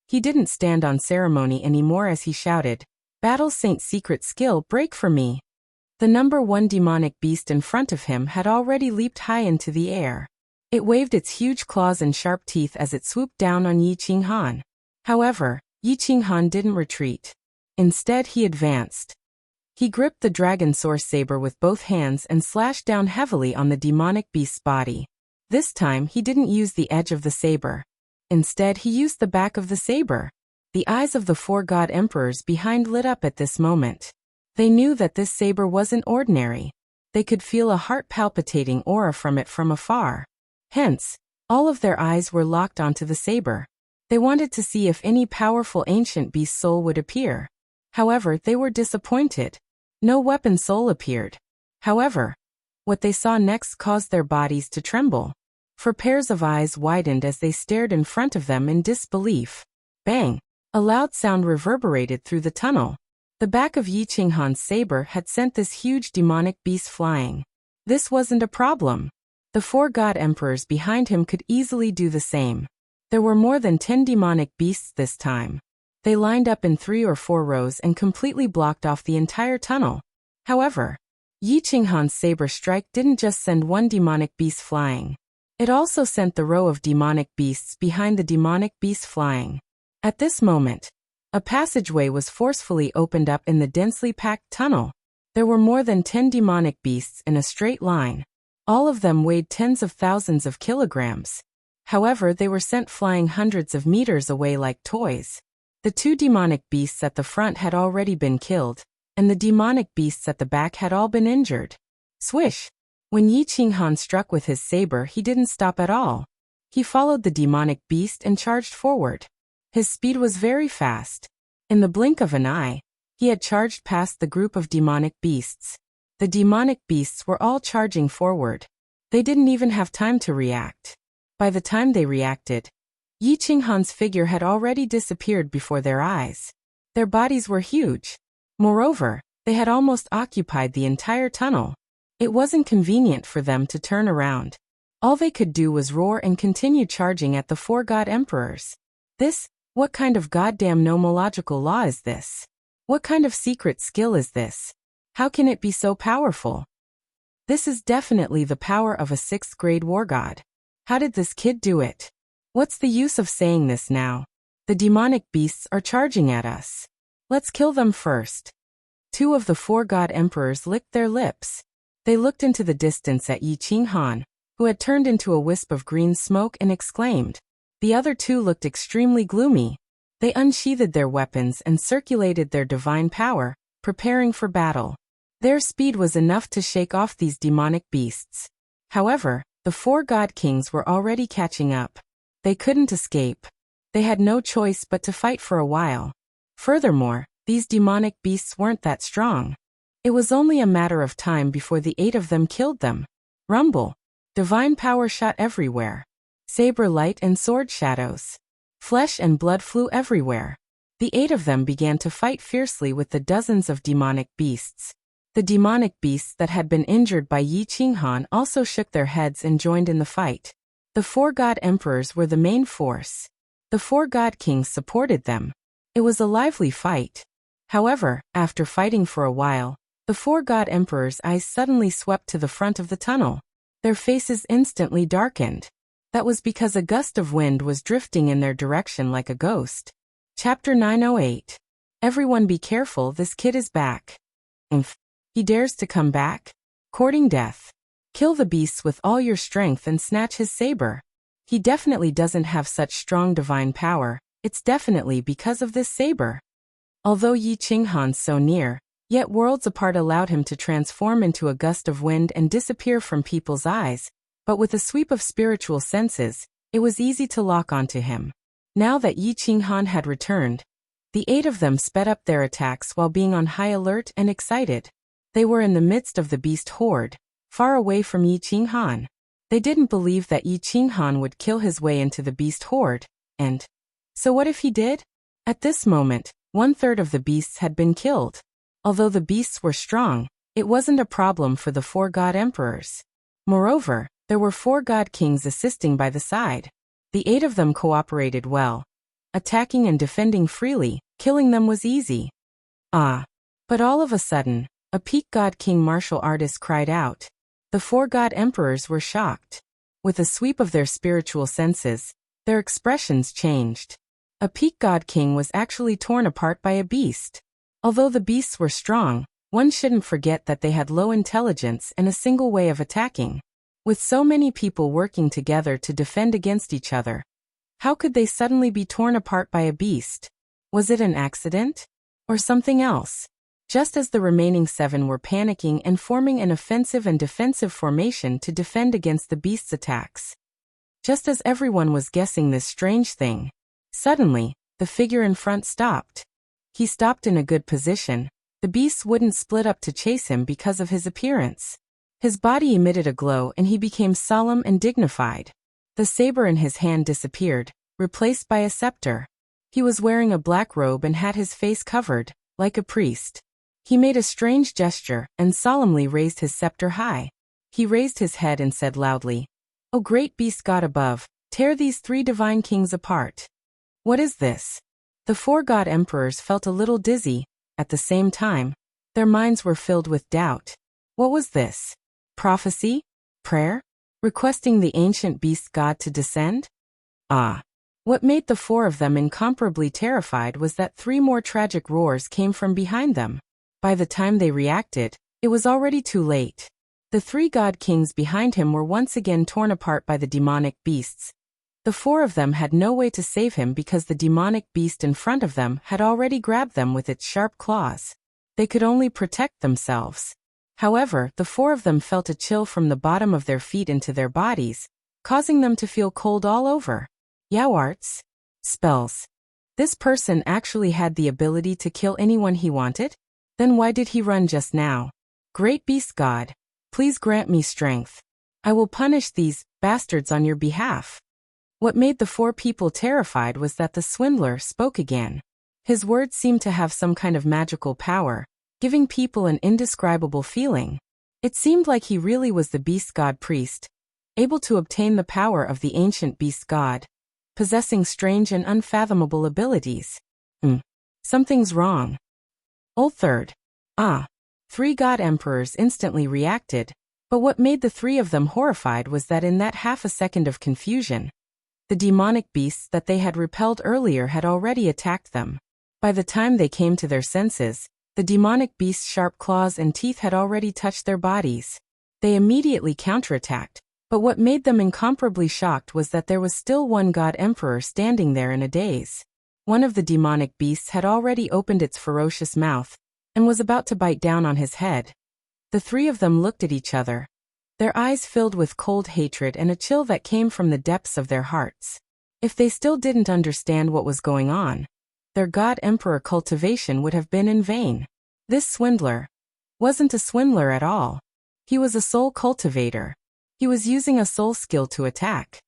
A: He didn't stand on ceremony anymore as he shouted, "Battle Saint secret skill, break for me!" The number one demonic beast in front of him had already leaped high into the air. It waved its huge claws and sharp teeth as it swooped down on Yi Qinghan. However, Yi Qinghan didn't retreat. Instead, he advanced. He gripped the dragon source saber with both hands and slashed down heavily on the demonic beast's body. This time, he didn't use the edge of the saber. Instead, he used the back of the saber. The eyes of the four god emperors behind lit up at this moment. They knew that this saber wasn't ordinary. They could feel a heart-palpitating aura from it from afar. Hence, all of their eyes were locked onto the saber. They wanted to see if any powerful ancient beast soul would appear. However, they were disappointed. No weapon soul appeared. However, what they saw next caused their bodies to tremble. For pairs of eyes widened as they stared in front of them in disbelief. Bang! A loud sound reverberated through the tunnel. The back of Yi Qinghan's saber had sent this huge demonic beast flying. This wasn't a problem. The four god emperors behind him could easily do the same. There were more than 10 demonic beasts this time. They lined up in 3 or 4 rows and completely blocked off the entire tunnel. However, Yi Qinghan's saber strike didn't just send one demonic beast flying. It also sent the row of demonic beasts behind the demonic beast flying. At this moment, a passageway was forcefully opened up in the densely packed tunnel. There were more than 10 demonic beasts in a straight line. All of them weighed tens of thousands of kilograms. However, they were sent flying hundreds of meters away like toys. The 2 demonic beasts at the front had already been killed, and the demonic beasts at the back had all been injured. Swish! When Yi Qinghan struck with his saber, he didn't stop at all. He followed the demonic beast and charged forward. His speed was very fast. In the blink of an eye, he had charged past the group of demonic beasts. The demonic beasts were all charging forward. They didn't even have time to react. By the time they reacted, Yi Qinghan's figure had already disappeared before their eyes. Their bodies were huge. Moreover, they had almost occupied the entire tunnel. It wasn't convenient for them to turn around. All they could do was roar and continue charging at the 4 god emperors. What kind of goddamn nomological law is this? What kind of secret skill is this? How can it be so powerful? This is definitely the power of a 6th grade war god. How did this kid do it? What's the use of saying this now? The demonic beasts are charging at us. Let's kill them first. 2 of the 4 god emperors licked their lips. They looked into the distance at Yi Qinghan, who had turned into a wisp of green smoke, and exclaimed. The other 2 looked extremely gloomy. They unsheathed their weapons and circulated their divine power, preparing for battle. Their speed was enough to shake off these demonic beasts. However, the 4 god kings were already catching up. They couldn't escape. They had no choice but to fight for a while. Furthermore, these demonic beasts weren't that strong. It was only a matter of time before the 8 of them killed them. Rumble. Divine power shot everywhere. Saber light and sword shadows. Flesh and blood flew everywhere. The 8 of them began to fight fiercely with the dozens of demonic beasts. The demonic beasts that had been injured by Yi Qinghan also shook their heads and joined in the fight. The 4 god emperors were the main force. The 4 god kings supported them. It was a lively fight. However, after fighting for a while, the 4 god emperors' eyes suddenly swept to the front of the tunnel. Their faces instantly darkened. That was because a gust of wind was drifting in their direction like a ghost. Chapter 908. Everyone be careful, this kid is back. He dares to come back? Courting death. Kill the beasts with all your strength and snatch his saber. He definitely doesn't have such strong divine power. It's definitely because of this saber. Although Yi Qinghan's so near, yet worlds apart allowed him to transform into a gust of wind and disappear from people's eyes, but with a sweep of spiritual senses, it was easy to lock onto him. Now that Yi Qinghan had returned, the 8 of them sped up their attacks while being on high alert and excited. They were in the midst of the beast horde, far away from Yi Qinghan. They didn't believe that Yi Qinghan would kill his way into the beast horde, and so what if he did? At this moment, 1/3 of the beasts had been killed. Although the beasts were strong, it wasn't a problem for the 4 god emperors. Moreover, there were 4 god kings assisting by the side. The 8 of them cooperated well. Attacking and defending freely, killing them was easy. But all of a sudden, a peak god king martial artist cried out. The 4 god emperors were shocked. With a sweep of their spiritual senses, their expressions changed. A peak god king was actually torn apart by a beast. Although the beasts were strong, one shouldn't forget that they had low intelligence and a single way of attacking. With so many people working together to defend against each other, how could they suddenly be torn apart by a beast? Was it an accident? Or something else? Just as the remaining 7 were panicking and forming an offensive and defensive formation to defend against the beast's attacks. Just as everyone was guessing this strange thing, suddenly, the figure in front stopped. He stopped in a good position. The beasts wouldn't split up to chase him because of his appearance. His body emitted a glow and he became solemn and dignified. The saber in his hand disappeared, replaced by a scepter. He was wearing a black robe and had his face covered, like a priest. He made a strange gesture and solemnly raised his scepter high. He raised his head and said loudly, "O great beast god above, tear these 3 divine kings apart." What is this? The 4 god emperors felt a little dizzy. At the same time, their minds were filled with doubt. What was this? Prophecy? Prayer? Requesting the ancient beast god to descend? What made the 4 of them incomparably terrified was that 3 more tragic roars came from behind them. By the time they reacted, it was already too late. The 3 god kings behind him were once again torn apart by the demonic beasts. The 4 of them had no way to save him because the demonic beast in front of them had already grabbed them with its sharp claws. They could only protect themselves. However, the 4 of them felt a chill from the bottom of their feet into their bodies, causing them to feel cold all over. Arts? Spells. This person actually had the ability to kill anyone he wanted? Then why did he run just now? Great beast god, please grant me strength. I will punish these bastards on your behalf. What made the 4 people terrified was that the swindler spoke again. His words seemed to have some kind of magical power, giving people an indescribable feeling. It seemed like he really was the beast god priest, able to obtain the power of the ancient beast god, possessing strange and unfathomable abilities. Something's wrong. Old third. 3 god emperors instantly reacted, but what made the 3 of them horrified was that in that half a second of confusion, the demonic beasts that they had repelled earlier had already attacked them. By the time they came to their senses, the demonic beast's sharp claws and teeth had already touched their bodies. They immediately counterattacked, but what made them incomparably shocked was that there was still 1 god emperor standing there in a daze. One of the demonic beasts had already opened its ferocious mouth and was about to bite down on his head. The 3 of them looked at each other, their eyes filled with cold hatred and a chill that came from the depths of their hearts. If they still didn't understand what was going on, their god-emperor cultivation would have been in vain. This swindler wasn't a swindler at all. He was a soul cultivator. He was using a soul skill to attack.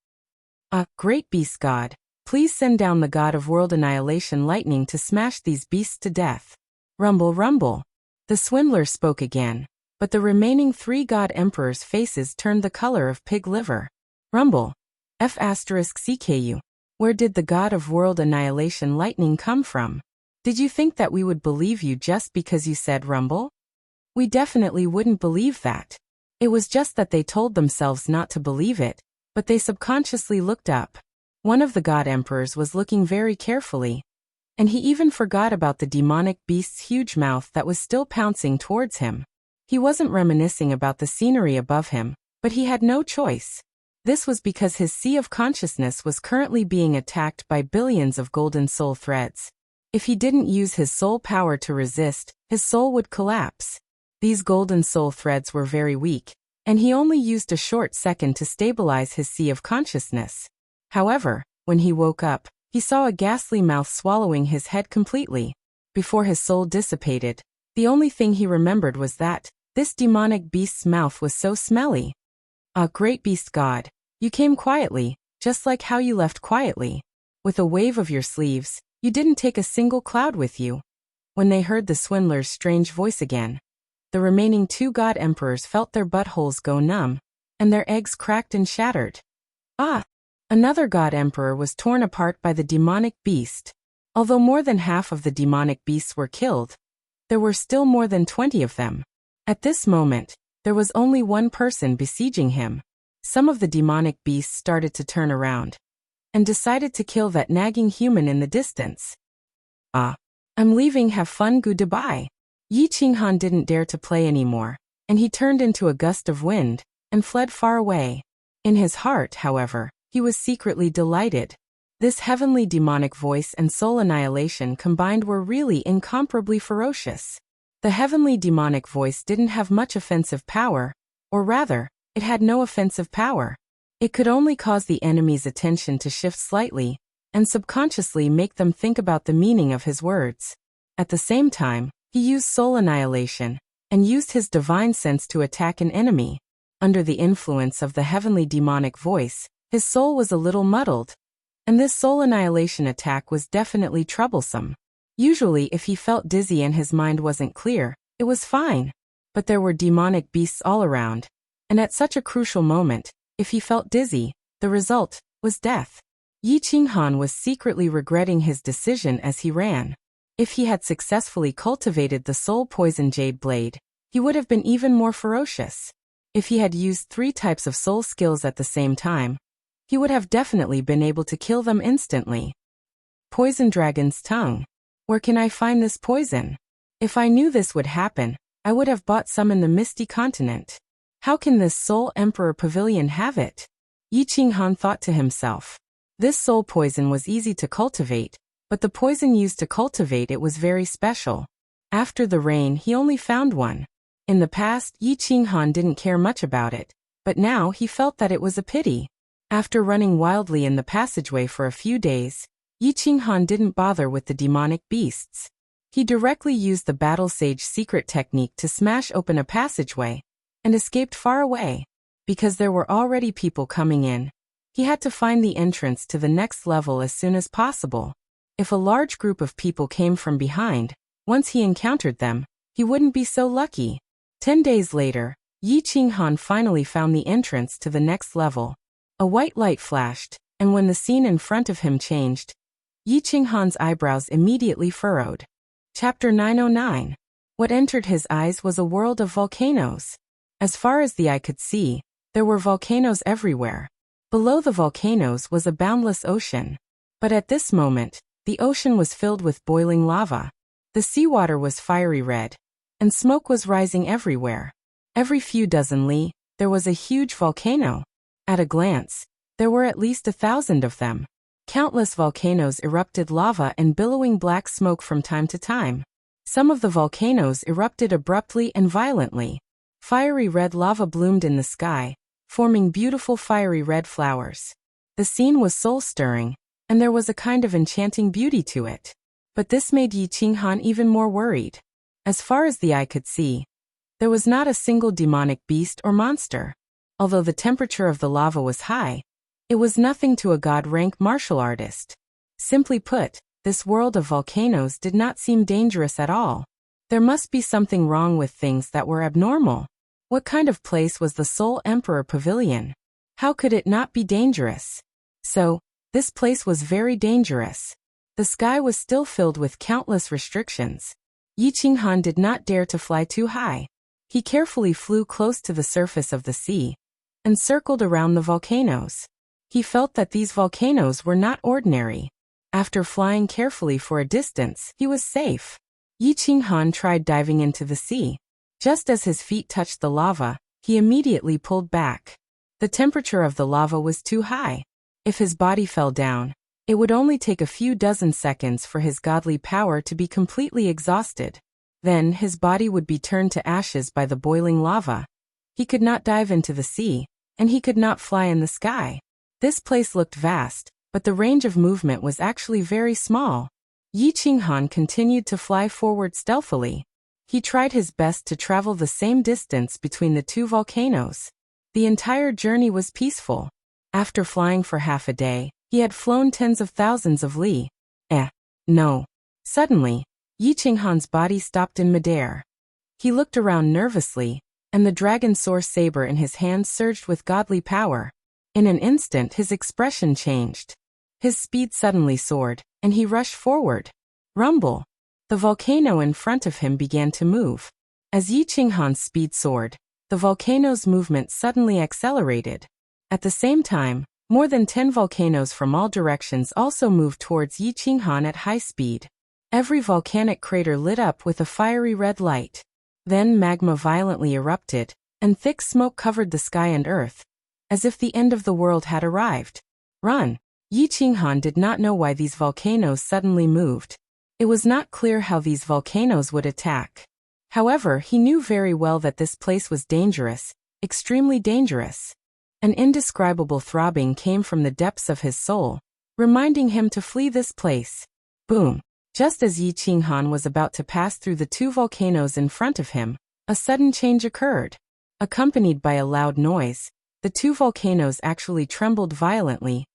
A: Great beast god, please send down the god of world annihilation lightning to smash these beasts to death. Rumble, rumble. The swindler spoke again, but the remaining 3 god emperors' faces turned the color of pig liver. Rumble. F*CKU. Where did the god of world annihilation lightning come from? Did you think that we would believe you just because you said rumble? We definitely wouldn't believe that. It was just that they told themselves not to believe it, but they subconsciously looked up. One of the god emperors was looking very carefully, and he even forgot about the demonic beast's huge mouth that was still pouncing towards him. He wasn't reminiscing about the scenery above him, but he had no choice. This was because his sea of consciousness was currently being attacked by billions of golden soul threads. If he didn't use his soul power to resist, his soul would collapse. These golden soul threads were very weak, and he only used a short second to stabilize his sea of consciousness. However, when he woke up, he saw a ghastly mouth swallowing his head completely. Before his soul dissipated, the only thing he remembered was that this demonic beast's mouth was so smelly. Great beast god, you came quietly, just like how you left quietly. With a wave of your sleeves, you didn't take a single cloud with you. When they heard the swindler's strange voice again, the remaining 2 god emperors felt their buttholes go numb, and their eggs cracked and shattered. Another god emperor was torn apart by the demonic beast. Although more than half of the demonic beasts were killed, there were still more than 20 of them. At this moment, there was only one person besieging him. Some of the demonic beasts started to turn around and decided to kill that nagging human in the distance. I'm leaving, have fun, goodbye. Yi Qinghan didn't dare to play anymore, and he turned into a gust of wind and fled far away. In his heart, however, he was secretly delighted. This heavenly demonic voice and soul annihilation combined were really incomparably ferocious. The heavenly demonic voice didn't have much offensive power, or rather, it had no offensive power. It could only cause the enemy's attention to shift slightly, and subconsciously make them think about the meaning of his words. At the same time, he used soul annihilation, and used his divine sense to attack an enemy. Under the influence of the heavenly demonic voice, his soul was a little muddled, and this soul annihilation attack was definitely troublesome. Usually if he felt dizzy and his mind wasn't clear, it was fine. But there were demonic beasts all around, and at such a crucial moment, if he felt dizzy, the result was death. Yi Qinghan was secretly regretting his decision as he ran. If he had successfully cultivated the soul poison jade blade, he would have been even more ferocious. If he had used 3 types of soul skills at the same time, he would have definitely been able to kill them instantly. Poison dragon's tongue. Where can I find this poison? If I knew this would happen, I would have bought some in the Misty Continent. How can this Soul Emperor Pavilion have it? Yi Qinghan thought to himself. This soul poison was easy to cultivate, but the poison used to cultivate it was very special. After the rain, he only found one. In the past, Yi Qinghan didn't care much about it, but now he felt that it was a pity. After running wildly in the passageway for a few days, Yi Qinghan didn't bother with the demonic beasts. He directly used the Battle Sage secret technique to smash open a passageway, and escaped far away. Because there were already people coming in, he had to find the entrance to the next level as soon as possible. If a large group of people came from behind, once he encountered them, he wouldn't be so lucky. 10 days later, Yi Qinghan finally found the entrance to the next level. A white light flashed, and when the scene in front of him changed, Yi Qinghan's eyebrows immediately furrowed. Chapter 909. What entered his eyes was a world of volcanoes. As far as the eye could see, there were volcanoes everywhere. Below the volcanoes was a boundless ocean. But at this moment, the ocean was filled with boiling lava. The seawater was fiery red, and smoke was rising everywhere. Every few dozen li, there was a huge volcano. At a glance, there were at least 1,000 of them. Countless volcanoes erupted lava and billowing black smoke from time to time. Some of the volcanoes erupted abruptly and violently. Fiery red lava bloomed in the sky, forming beautiful fiery red flowers. The scene was soul-stirring, and there was a kind of enchanting beauty to it. But this made Yi Qinghan even more worried. As far as the eye could see, there was not a single demonic beast or monster. Although the temperature of the lava was high, it was nothing to a god-rank martial artist. Simply put, this world of volcanoes did not seem dangerous at all. There must be something wrong with things that were abnormal. What kind of place was the Soul Emperor Pavilion? How could it not be dangerous? So, this place was very dangerous. The sky was still filled with countless restrictions. Yi Qinghan did not dare to fly too high. He carefully flew close to the surface of the sea and circled around the volcanoes. He felt that these volcanoes were not ordinary. After flying carefully for a distance, he was safe. Yi Qinghan tried diving into the sea. Just as his feet touched the lava, he immediately pulled back. The temperature of the lava was too high. If his body fell down, it would only take a few dozen seconds for his godly power to be completely exhausted. Then his body would be turned to ashes by the boiling lava. He could not dive into the sea, and he could not fly in the sky. This place looked vast, but the range of movement was actually very small. Yi Qinghan continued to fly forward stealthily. He tried his best to travel the same distance between the two volcanoes. The entire journey was peaceful. After flying for half a day, he had flown tens of thousands of li. No. Suddenly, Yi Qinghan's body stopped in midair. He looked around nervously, and the dragon sword saber in his hand surged with godly power. In an instant his expression changed. His speed suddenly soared, and he rushed forward. Rumble! The volcano in front of him began to move. As Yi Qinghan's speed soared, the volcano's movement suddenly accelerated. At the same time, more than 10 volcanoes from all directions also moved towards Yi Qinghan at high speed. Every volcanic crater lit up with a fiery red light. Then magma violently erupted, and thick smoke covered the sky and earth, as if the end of the world had arrived. Run! Yi Qinghan did not know why these volcanoes suddenly moved. It was not clear how these volcanoes would attack. However, he knew very well that this place was dangerous, extremely dangerous. An indescribable throbbing came from the depths of his soul, reminding him to flee this place. Boom! Just as Yi Qinghan was about to pass through the two volcanoes in front of him, a sudden change occurred. Accompanied by a loud noise, the two volcanoes actually trembled violently,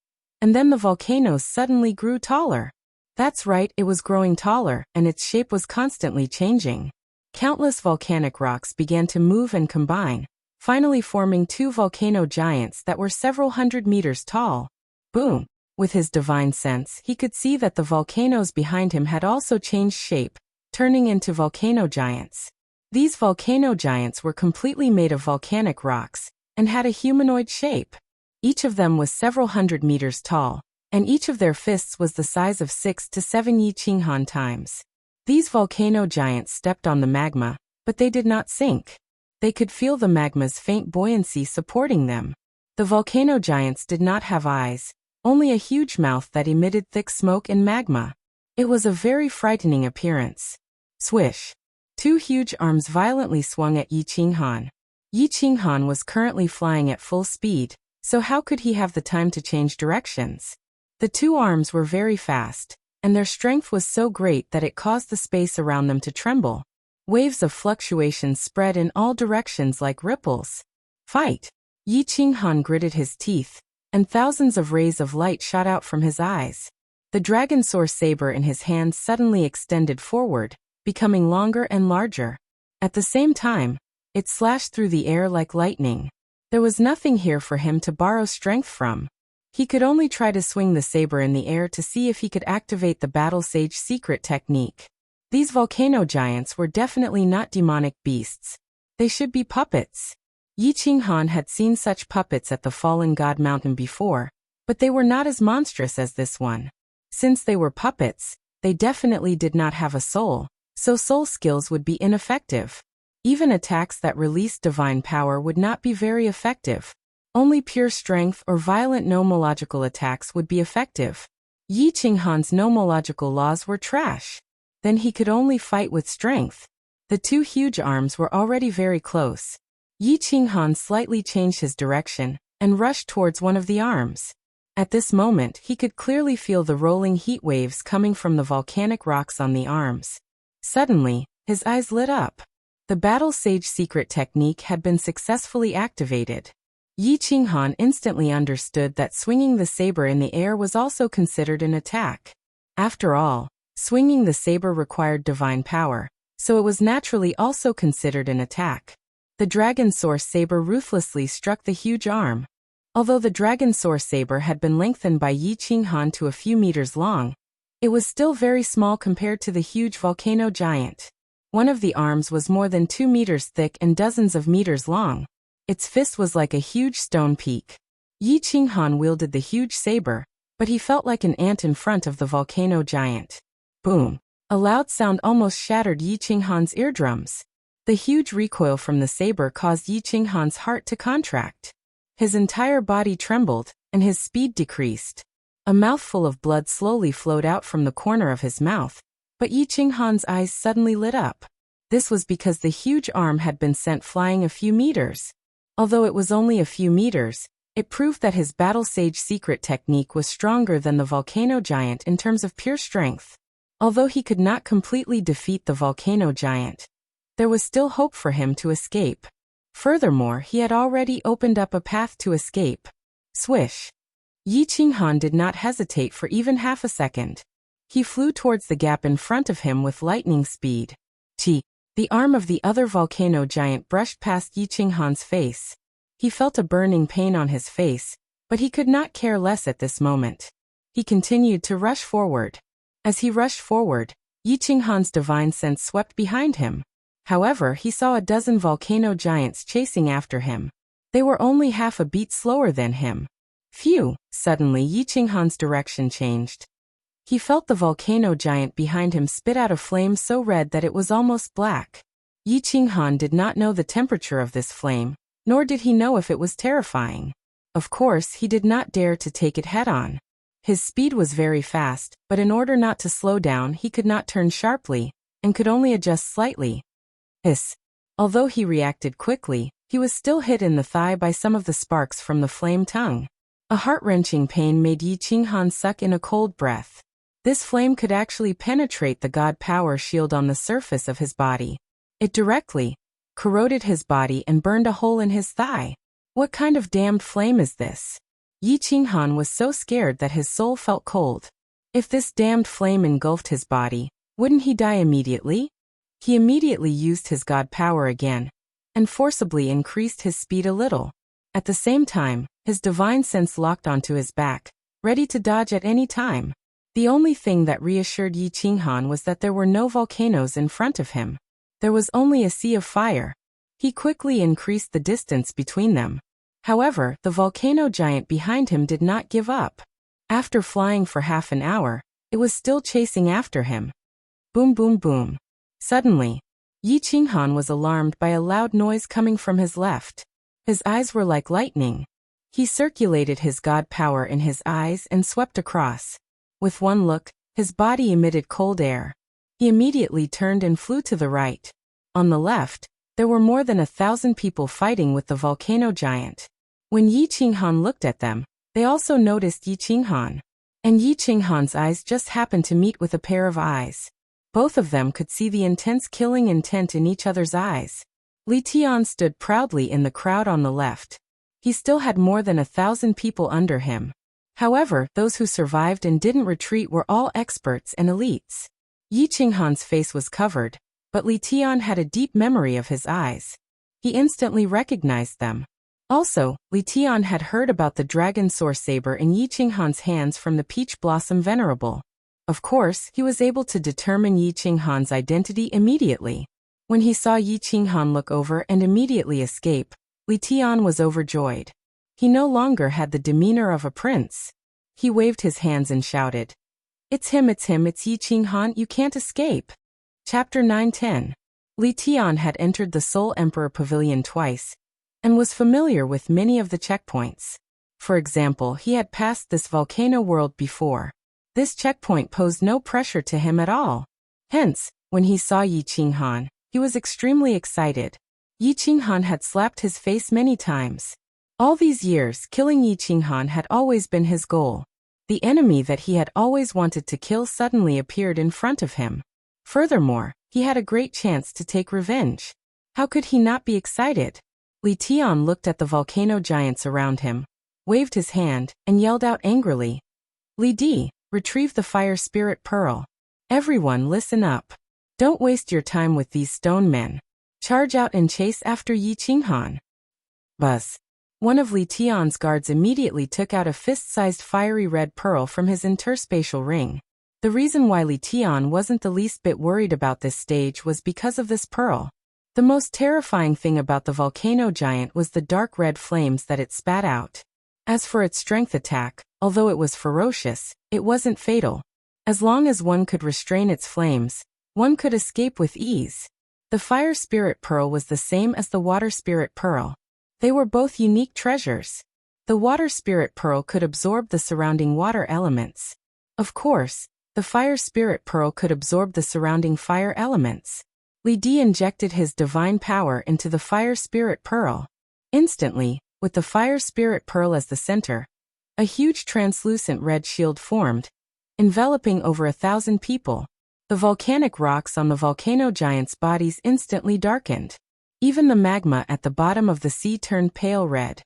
A: and then the volcanoes suddenly grew taller. That's right, it was growing taller, and its shape was constantly changing. Countless volcanic rocks began to move and combine, finally forming two volcano giants that were several hundred meters tall. Boom! With his divine sense, he could see that the volcanoes behind him had also changed shape, turning into volcano giants. These volcano giants were completely made of volcanic rocks, and had a humanoid shape. Each of them was several hundred meters tall, and each of their fists was the size of 6 to 7 Yi Qinghan times. These volcano giants stepped on the magma, but they did not sink. They could feel the magma's faint buoyancy supporting them. The volcano giants did not have eyes, only a huge mouth that emitted thick smoke and magma. It was a very frightening appearance. Swish! Two huge arms violently swung at Yi Qinghan. Yi Qinghan was currently flying at full speed, so how could he have the time to change directions? The two arms were very fast, and their strength was so great that it caused the space around them to tremble. Waves of fluctuations spread in all directions like ripples. Fight! Yi Qinghan gritted his teeth, and thousands of rays of light shot out from his eyes. The dragon sword saber in his hand suddenly extended forward, becoming longer and larger. At the same time, it slashed through the air like lightning. There was nothing here for him to borrow strength from. He could only try to swing the saber in the air to see if he could activate the Battle Sage secret technique. These volcano giants were definitely not demonic beasts. They should be puppets. Yi Qinghan had seen such puppets at the Fallen God Mountain before, but they were not as monstrous as this one. Since they were puppets, they definitely did not have a soul, so soul skills would be ineffective. Even attacks that released divine power would not be very effective. Only pure strength or violent nomological attacks would be effective. Yi Qinghan's nomological laws were trash. Then he could only fight with strength. The two huge arms were already very close. Yi Qinghan slightly changed his direction and rushed towards one of the arms. At this moment, he could clearly feel the rolling heat waves coming from the volcanic rocks on the arms. Suddenly, his eyes lit up. The Battle Sage secret technique had been successfully activated. Yi Qinghan instantly understood that swinging the saber in the air was also considered an attack. After all, swinging the saber required divine power, so it was naturally also considered an attack. The Dragon Source saber ruthlessly struck the huge arm. Although the Dragon Source saber had been lengthened by Yi Qinghan to a few meters long, it was still very small compared to the huge volcano giant. One of the arms was more than 2 meters thick and dozens of meters long. Its fist was like a huge stone peak. Yi Qinghan wielded the huge saber, but he felt like an ant in front of the volcano giant. Boom! A loud sound almost shattered Yi Qinghan's eardrums. The huge recoil from the saber caused Yi Qinghan's heart to contract. His entire body trembled, and his speed decreased. A mouthful of blood slowly flowed out from the corner of his mouth, but Yi Qinghan's eyes suddenly lit up. This was because the huge arm had been sent flying a few meters. Although it was only a few meters, it proved that his Battle Sage secret technique was stronger than the volcano giant in terms of pure strength. Although he could not completely defeat the volcano giant, there was still hope for him to escape. Furthermore, he had already opened up a path to escape. Swish! Yi Qinghan did not hesitate for even half a second. He flew towards the gap in front of him with lightning speed. The arm of the other volcano giant brushed past Yi Qinghan's face. He felt a burning pain on his face, but he could not care less at this moment. He continued to rush forward. As he rushed forward, Yi Qinghan's divine sense swept behind him. However, he saw a dozen volcano giants chasing after him. They were only half a beat slower than him. Phew! Suddenly Yi Qinghan's direction changed. He felt the volcano giant behind him spit out a flame so red that it was almost black. Yi Qinghan did not know the temperature of this flame, nor did he know if it was terrifying. Of course, he did not dare to take it head-on. His speed was very fast, but in order not to slow down he could not turn sharply, and could only adjust slightly. Although he reacted quickly, he was still hit in the thigh by some of the sparks from the flame tongue. A heart-wrenching pain made Yi Qinghan suck in a cold breath. This flame could actually penetrate the god power shield on the surface of his body. It directly corroded his body and burned a hole in his thigh. What kind of damned flame is this? Yi Qinghan was so scared that his soul felt cold. If this damned flame engulfed his body, wouldn't he die immediately? He immediately used his god power again, and forcibly increased his speed a little. At the same time, his divine sense locked onto his back, ready to dodge at any time. The only thing that reassured Yi Qinghan was that there were no volcanoes in front of him. There was only a sea of fire. He quickly increased the distance between them. However, the volcano giant behind him did not give up. After flying for half an hour, it was still chasing after him. Boom boom boom. Suddenly, Yi Qinghan was alarmed by a loud noise coming from his left. His eyes were like lightning. He circulated his god power in his eyes and swept across. With one look, his body emitted cold air. He immediately turned and flew to the right. On the left, there were more than 1,000 people fighting with the volcano giant. When Yi Qinghan looked at them, they also noticed Yi Qinghan. And Yi Qinghan's eyes just happened to meet with a pair of eyes. Both of them could see the intense killing intent in each other's eyes. Li Tian stood proudly in the crowd on the left. He still had more than 1,000 people under him. However, those who survived and didn't retreat were all experts and elites. Yi Qinghan's face was covered, but Li Tian had a deep memory of his eyes. He instantly recognized them. Also, Li Tian had heard about the dragon source saber in Yi Qinghan's hands from the Peach Blossom Venerable. Of course, he was able to determine Yi Qinghan's identity immediately. When he saw Yi Qinghan look over and immediately escape, Li Tian was overjoyed. He no longer had the demeanor of a prince. He waved his hands and shouted, it's him, it's Yi Qinghan, you can't escape." Chapter 9:10. Li Tian had entered the Soul Emperor Pavilion twice, and was familiar with many of the checkpoints. For example, he had passed this volcano world before. This checkpoint posed no pressure to him at all. Hence, when he saw Yi Qinghan, he was extremely excited. Yi Qinghan had slapped his face many times. All these years, killing Yi Qinghan had always been his goal. The enemy that he had always wanted to kill suddenly appeared in front of him. Furthermore, he had a great chance to take revenge. How could he not be excited? Li Tian looked at the volcano giants around him, waved his hand, and yelled out angrily, "Li Di, retrieve the fire spirit pearl. Everyone listen up. Don't waste your time with these stone men. Charge out and chase after Yi Qinghan." Buzz. One of Li Tian's guards immediately took out a fist-sized fiery red pearl from his interspatial ring. The reason why Li Tian wasn't the least bit worried about this stage was because of this pearl. The most terrifying thing about the volcano giant was the dark red flames that it spat out. As for its strength attack, although it was ferocious, it wasn't fatal. As long as one could restrain its flames, one could escape with ease. The fire spirit pearl was the same as the water spirit pearl. They were both unique treasures. The water spirit pearl could absorb the surrounding water elements. Of course, the fire spirit pearl could absorb the surrounding fire elements. Li Di injected his divine power into the fire spirit pearl. Instantly, with the fire spirit pearl as the center, a huge translucent red shield formed, enveloping over 1,000 people. The volcanic rocks on the volcano giants' bodies instantly darkened. Even the magma at the bottom of the sea turned pale red.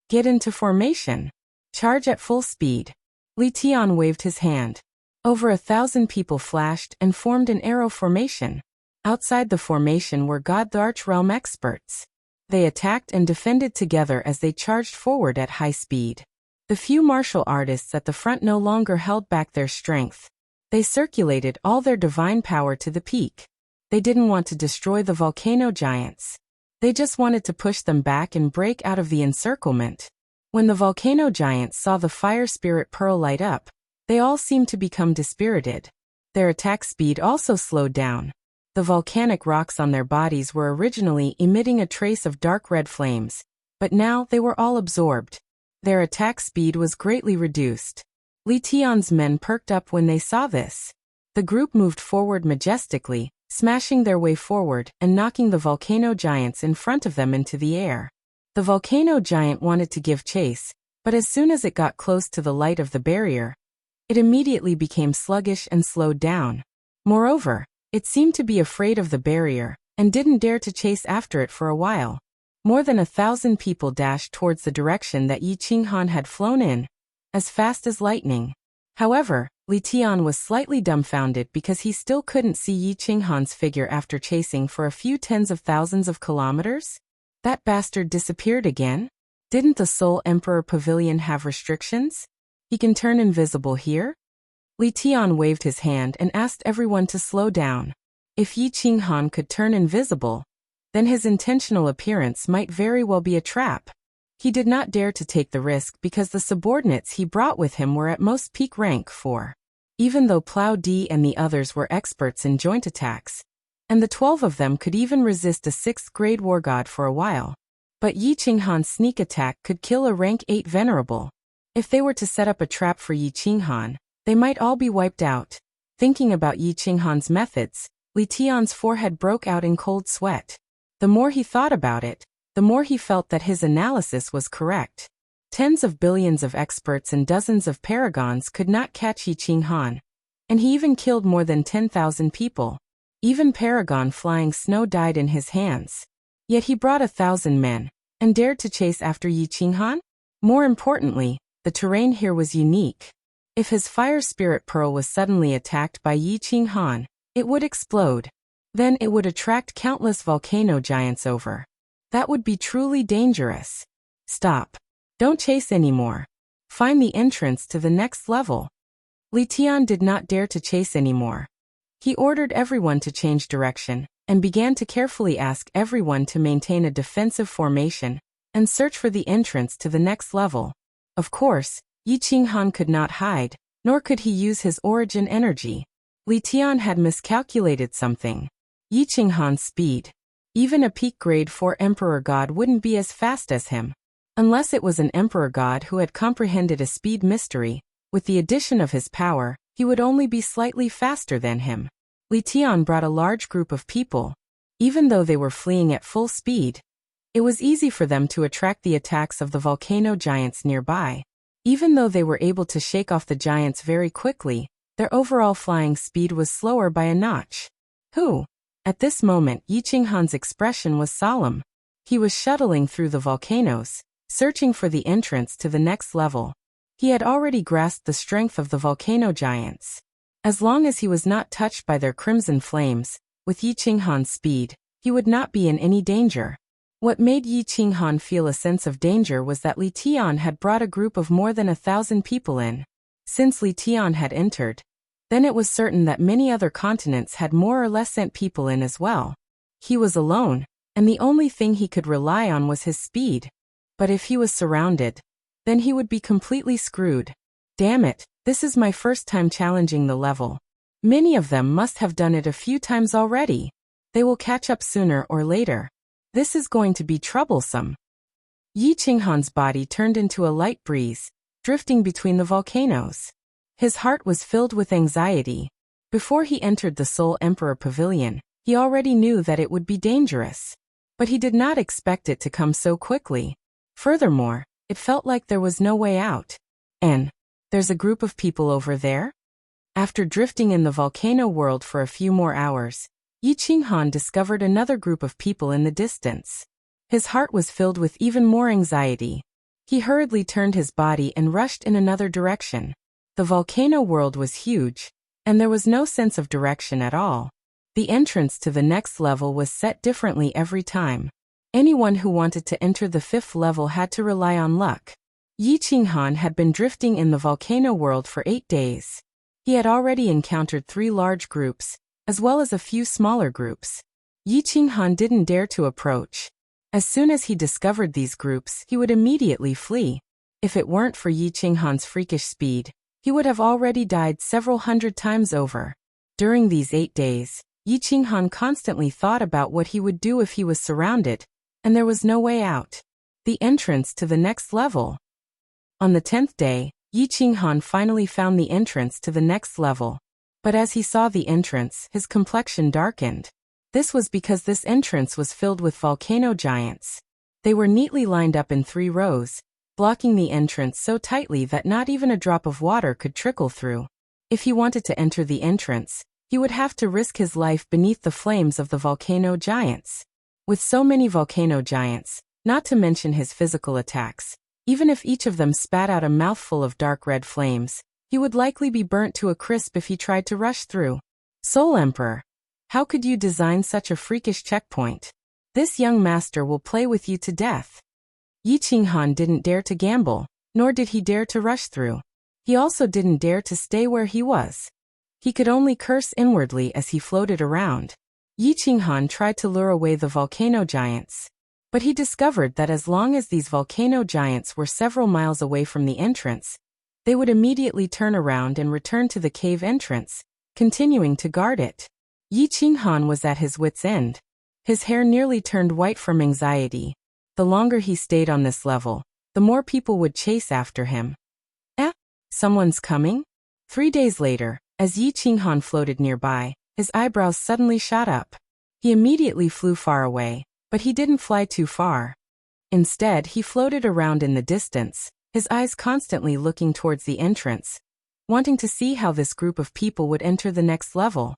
A: Get into formation. Charge at full speed. Li Tian waved his hand. Over 1,000 people flashed and formed an arrow formation. Outside the formation were God the Archrealm experts. They attacked and defended together as they charged forward at high speed. The few martial artists at the front no longer held back their strength. They circulated all their divine power to the peak. They didn't want to destroy the volcano giants. They just wanted to push them back and break out of the encirclement. When the volcano giants saw the fire spirit pearl light up, they all seemed to become dispirited. Their attack speed also slowed down. The volcanic rocks on their bodies were originally emitting a trace of dark red flames, but now they were all absorbed. Their attack speed was greatly reduced. Li Tian's men perked up when they saw this. The group moved forward majestically, smashing their way forward and knocking the volcano giants in front of them into the air. The volcano giant wanted to give chase, but as soon as it got close to the light of the barrier, it immediately became sluggish and slowed down. Moreover, it seemed to be afraid of the barrier, and didn't dare to chase after it for a while. More than 1,000 people dashed towards the direction that Yi Qinghan had flown in, as fast as lightning. However, Li Tian was slightly dumbfounded because he still couldn't see Yi Qinghan's figure after chasing for a few tens of thousands of kilometers. That bastard disappeared again? Didn't the Soul Emperor Pavilion have restrictions? He can turn invisible here? Li Tian waved his hand and asked everyone to slow down. If Yi Qinghan could turn invisible, then his intentional appearance might very well be a trap. He did not dare to take the risk because the subordinates he brought with him were at most peak rank 4. Even though Plow D and the others were experts in joint attacks, and the 12 of them could even resist a 6th grade war god for a while. But Yi Qinghan's sneak attack could kill a rank 8 venerable. If they were to set up a trap for Yi Qinghan, they might all be wiped out. Thinking about Yi Qinghan's methods, Li Tian's forehead broke out in cold sweat. The more he thought about it, the more he felt that his analysis was correct. Tens of billions of experts and dozens of paragons could not catch Yi Qinghan, and he even killed more than 10,000 people. Even Paragon Flying Snow died in his hands. Yet he brought 1,000 men, and dared to chase after Yi Qinghan? More importantly, the terrain here was unique. If his fire spirit pearl was suddenly attacked by Yi Qinghan, it would explode. Then it would attract countless volcano giants over. That would be truly dangerous. Stop. Don't chase anymore. Find the entrance to the next level. Li Tian did not dare to chase anymore. He ordered everyone to change direction, and began to carefully ask everyone to maintain a defensive formation, and search for the entrance to the next level. Of course, Yi Qinghan could not hide, nor could he use his origin energy. Li Tian had miscalculated something. Yi Qinghan's speed. Even a peak grade 4 Emperor God wouldn't be as fast as him. Unless it was an Emperor God who had comprehended a speed mystery, with the addition of his power, he would only be slightly faster than him. Li Tian brought a large group of people. Even though they were fleeing at full speed, It was easy for them to attract the attacks of the volcano giants nearby. Even though they were able to shake off the giants very quickly, their overall flying speed was slower by a notch. Who? At this moment, Yi Qinghan's expression was solemn. He was shuttling through the volcanoes, searching for the entrance to the next level. He had already grasped the strength of the volcano giants. As long as he was not touched by their crimson flames, with Yi Qinghan's speed, he would not be in any danger. What made Yi Qinghan feel a sense of danger was that Li Tian had brought a group of more than 1,000 people in. Since Li Tian had entered, then it was certain that many other continents had more or less sent people in as well. He was alone, and the only thing he could rely on was his speed. But if he was surrounded, then he would be completely screwed. Damn it, this is my first time challenging the level. Many of them must have done it a few times already. They will catch up sooner or later. This is going to be troublesome. Yi Qinghan's body turned into a light breeze, drifting between the volcanoes. His heart was filled with anxiety. Before he entered the Soul Emperor Pavilion, he already knew that it would be dangerous. But he did not expect it to come so quickly. Furthermore, it felt like there was no way out. And there's a group of people over there? After drifting in the volcano world for a few more hours, Yi Qinghan discovered another group of people in the distance. His heart was filled with even more anxiety. He hurriedly turned his body and rushed in another direction. The volcano world was huge, and there was no sense of direction at all. The entrance to the next level was set differently every time. Anyone who wanted to enter the 5th level had to rely on luck. Yi Qinghan had been drifting in the volcano world for 8 days. He had already encountered 3 large groups, as well as a few smaller groups. Yi Qinghan didn't dare to approach. As soon as he discovered these groups, he would immediately flee. If it weren't for Yi Qinghan's freakish speed, he would have already died several hundred times over. During these 8 days, Yi Qinghan constantly thought about what he would do if he was surrounded, and there was no way out. The entrance to the next level. On the 10th day, Yi Qinghan finally found the entrance to the next level. But as he saw the entrance, his complexion darkened. This was because this entrance was filled with volcano giants. They were neatly lined up in 3 rows, blocking the entrance so tightly that not even a drop of water could trickle through. If he wanted to enter the entrance, he would have to risk his life beneath the flames of the volcano giants. With so many volcano giants, not to mention his physical attacks, even if each of them spat out a mouthful of dark red flames, he would likely be burnt to a crisp if he tried to rush through. Soul Emperor, how could you design such a freakish checkpoint? This young master will play with you to death. Yi Qinghan didn't dare to gamble, nor did he dare to rush through. He also didn't dare to stay where he was. He could only curse inwardly as he floated around. Yi Qinghan tried to lure away the volcano giants. But he discovered that as long as these volcano giants were several miles away from the entrance, they would immediately turn around and return to the cave entrance, continuing to guard it. Yi Qinghan was at his wit's end. His hair nearly turned white from anxiety. The longer he stayed on this level, the more people would chase after him. Someone's coming? 3 days later, as Yi Qinghan floated nearby, his eyebrows suddenly shot up. He immediately flew far away, but he didn't fly too far. Instead, he floated around in the distance, his eyes constantly looking towards the entrance, wanting to see how this group of people would enter the next level.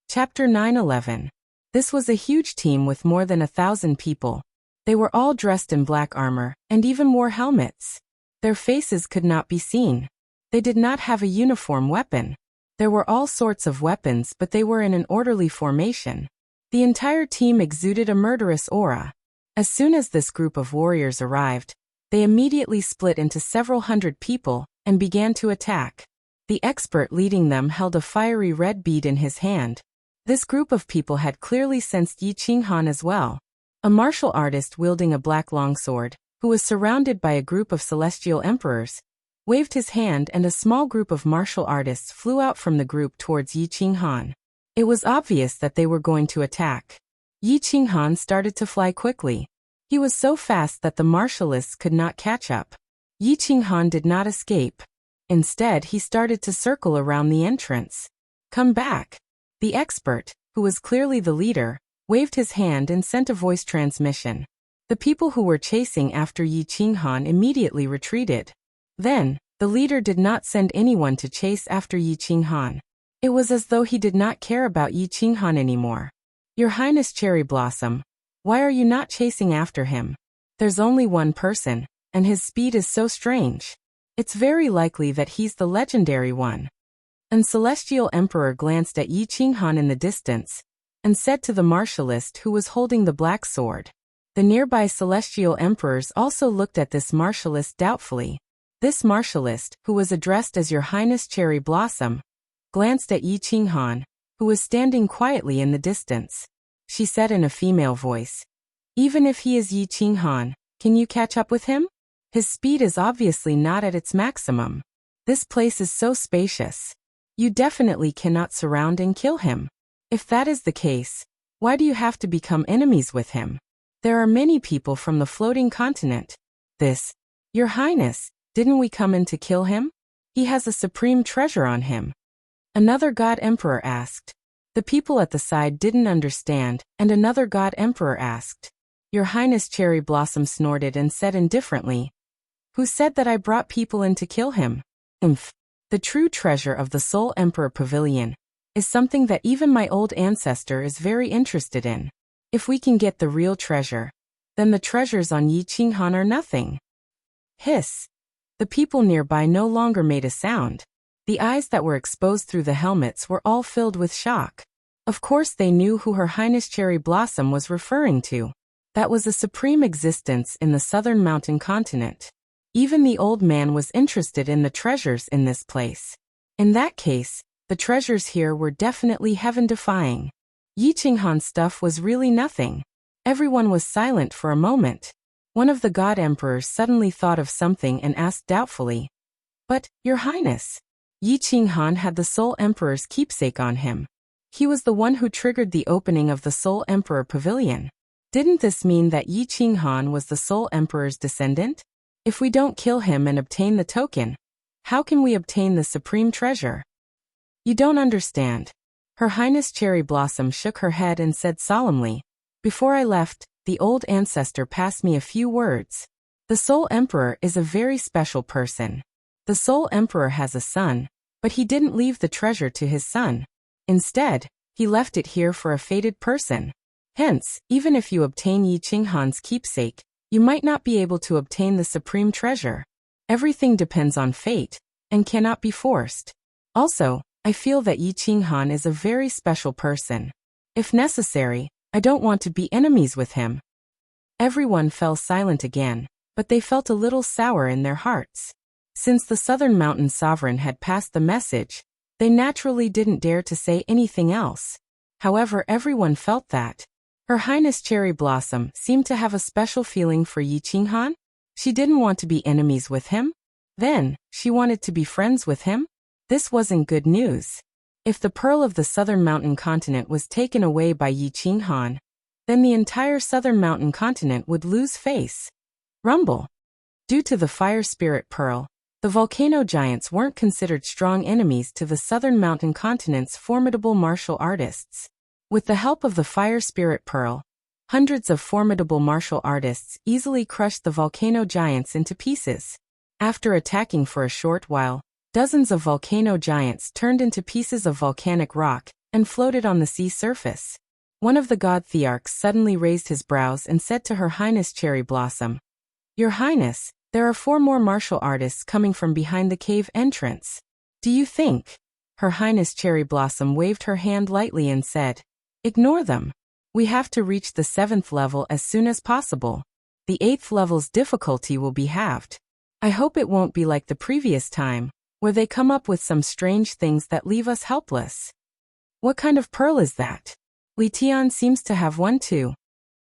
A: Chapter 9:11. This was a huge team with more than 1,000 people. They were all dressed in black armor, and even wore helmets. Their faces could not be seen. They did not have a uniform weapon. There were all sorts of weapons, but they were in an orderly formation. The entire team exuded a murderous aura. As soon as this group of warriors arrived, they immediately split into several hundred people and began to attack. The expert leading them held a fiery red bead in his hand. This group of people had clearly sensed Yi Qinghan as well. A martial artist wielding a black longsword, who was surrounded by a group of celestial emperors, waved his hand, and a small group of martial artists flew out from the group towards Yi Qinghan. It was obvious that they were going to attack. Yi Qinghan started to fly quickly. He was so fast that the martialists could not catch up. Yi Qinghan did not escape. Instead, he started to circle around the entrance. Come back. The expert, who was clearly the leader, waved his hand and sent a voice transmission. The people who were chasing after Yi Qinghan immediately retreated. Then, the leader did not send anyone to chase after Yi Qinghan. It was as though he did not care about Yi Qinghan anymore. Your Highness Cherry Blossom, why are you not chasing after him? There's only one person, and his speed is so strange. It's very likely that he's the legendary one. An Celestial Emperor glanced at Yi Qinghan in the distance, and said to the martialist who was holding the black sword. The nearby Celestial Emperors also looked at this martialist doubtfully. This martialist, who was addressed as Your Highness Cherry Blossom, glanced at Yi Qinghan, who was standing quietly in the distance. She said in a female voice, "Even if he is Yi Qinghan, can you catch up with him? His speed is obviously not at its maximum. This place is so spacious. You definitely cannot surround and kill him. If that is the case, why do you have to become enemies with him? There are many people from the floating continent. Your Highness, didn't we come in to kill him? He has a supreme treasure on him." Another God Emperor asked. The people at the side didn't understand, and another God Emperor asked. Your Highness Cherry Blossom snorted and said indifferently, "Who said that I brought people in to kill him? The true treasure of the Soul Emperor Pavilion is something that even my old ancestor is very interested in. If we can get the real treasure, then the treasures on Yi Qinghan are nothing." Hiss. The people nearby no longer made a sound. The eyes that were exposed through the helmets were all filled with shock. Of course they knew who Her Highness Cherry Blossom was referring to. That was a supreme existence in the southern mountain continent. Even the old man was interested in the treasures in this place. In that case, the treasures here were definitely heaven-defying. Yi Qinghan's stuff was really nothing. Everyone was silent for a moment. One of the God Emperors suddenly thought of something and asked doubtfully, "But, Your Highness, Yi Qinghan had the Soul Emperor's keepsake on him. He was the one who triggered the opening of the Soul Emperor Pavilion. Didn't this mean that Yi Qinghan was the Soul Emperor's descendant? If we don't kill him and obtain the token, how can we obtain the supreme treasure?" "You don't understand." Her Highness Cherry Blossom shook her head and said solemnly, "Before I left, the old ancestor passed me a few words. The Soul Emperor is a very special person. The Soul Emperor has a son, but he didn't leave the treasure to his son. Instead, he left it here for a fated person. Hence, even if you obtain Yi Qinghan's keepsake, you might not be able to obtain the supreme treasure. Everything depends on fate, and cannot be forced. Also, I feel that Yi Qinghan is a very special person. If necessary, I don't want to be enemies with him." Everyone fell silent again, but they felt a little sour in their hearts. Since the Southern Mountain Sovereign had passed the message, they naturally didn't dare to say anything else. However, everyone felt that Her Highness Cherry Blossom seemed to have a special feeling for Yi Qinghan. She didn't want to be enemies with him. Then, she wanted to be friends with him. This wasn't good news. If the pearl of the Southern Mountain Continent was taken away by Yi Qinghan, then the entire Southern Mountain Continent would lose face. Rumble. Due to the Fire Spirit Pearl, the volcano giants weren't considered strong enemies to the Southern Mountain Continent's formidable martial artists. With the help of the Fire Spirit Pearl, hundreds of formidable martial artists easily crushed the volcano giants into pieces. After attacking for a short while, dozens of volcano giants turned into pieces of volcanic rock and floated on the sea surface. One of the god Thearchs suddenly raised his brows and said to Her Highness Cherry Blossom, "Your Highness, there are 4 more martial artists coming from behind the cave entrance. Do you think?" Her Highness Cherry Blossom waved her hand lightly and said, "Ignore them. We have to reach the 7th level as soon as possible. The 8th level's difficulty will be halved. I hope it won't be like the previous time, where they come up with some strange things that leave us helpless." "What kind of pearl is that? Li Tian seems to have one too."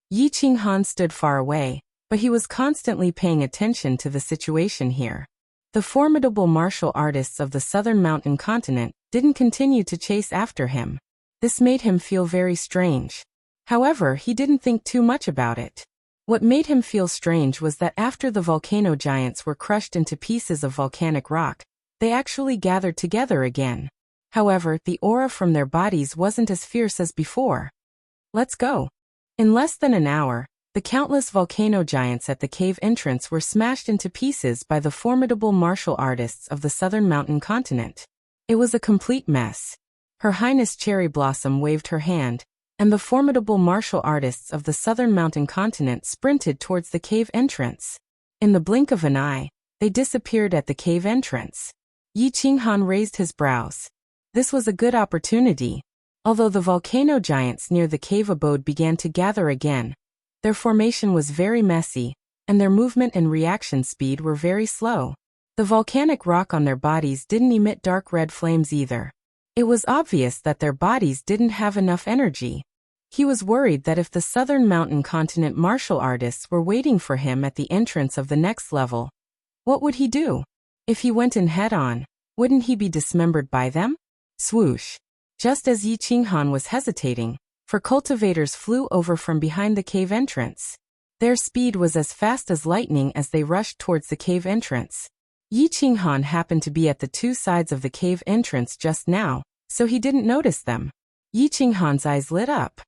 A: Yi Qinghan stood far away, but he was constantly paying attention to the situation here. The formidable martial artists of the Southern Mountain Continent didn't continue to chase after him. This made him feel very strange. However, he didn't think too much about it. What made him feel strange was that after the volcano giants were crushed into pieces of volcanic rock, they actually gathered together again. However, the aura from their bodies wasn't as fierce as before. "Let's go." In less than an hour, The countless volcano giants at the cave entrance were smashed into pieces by the formidable martial artists of the southern mountain continent. It was a complete mess. Her Highness Cherry Blossom waved her hand, and the formidable martial artists of the southern mountain continent sprinted towards the cave entrance. In the blink of an eye, they disappeared at the cave entrance. Yi Qinghan raised his brows. This was a good opportunity. Although the volcano giants near the cave abode began to gather again, their formation was very messy, and their movement and reaction speed were very slow. The volcanic rock on their bodies didn't emit dark red flames either. It was obvious that their bodies didn't have enough energy. He was worried that if the southern mountain continent martial artists were waiting for him at the entrance of the next level, what would he do? If he went in head-on, wouldn't he be dismembered by them? Swoosh! Just as Yi Qinghan was hesitating, four cultivators flew over from behind the cave entrance. Their speed was as fast as lightning as they rushed towards the cave entrance. Yi Qinghan happened to be at the two sides of the cave entrance just now, so he didn't notice them. Yi Qinghan's eyes lit up.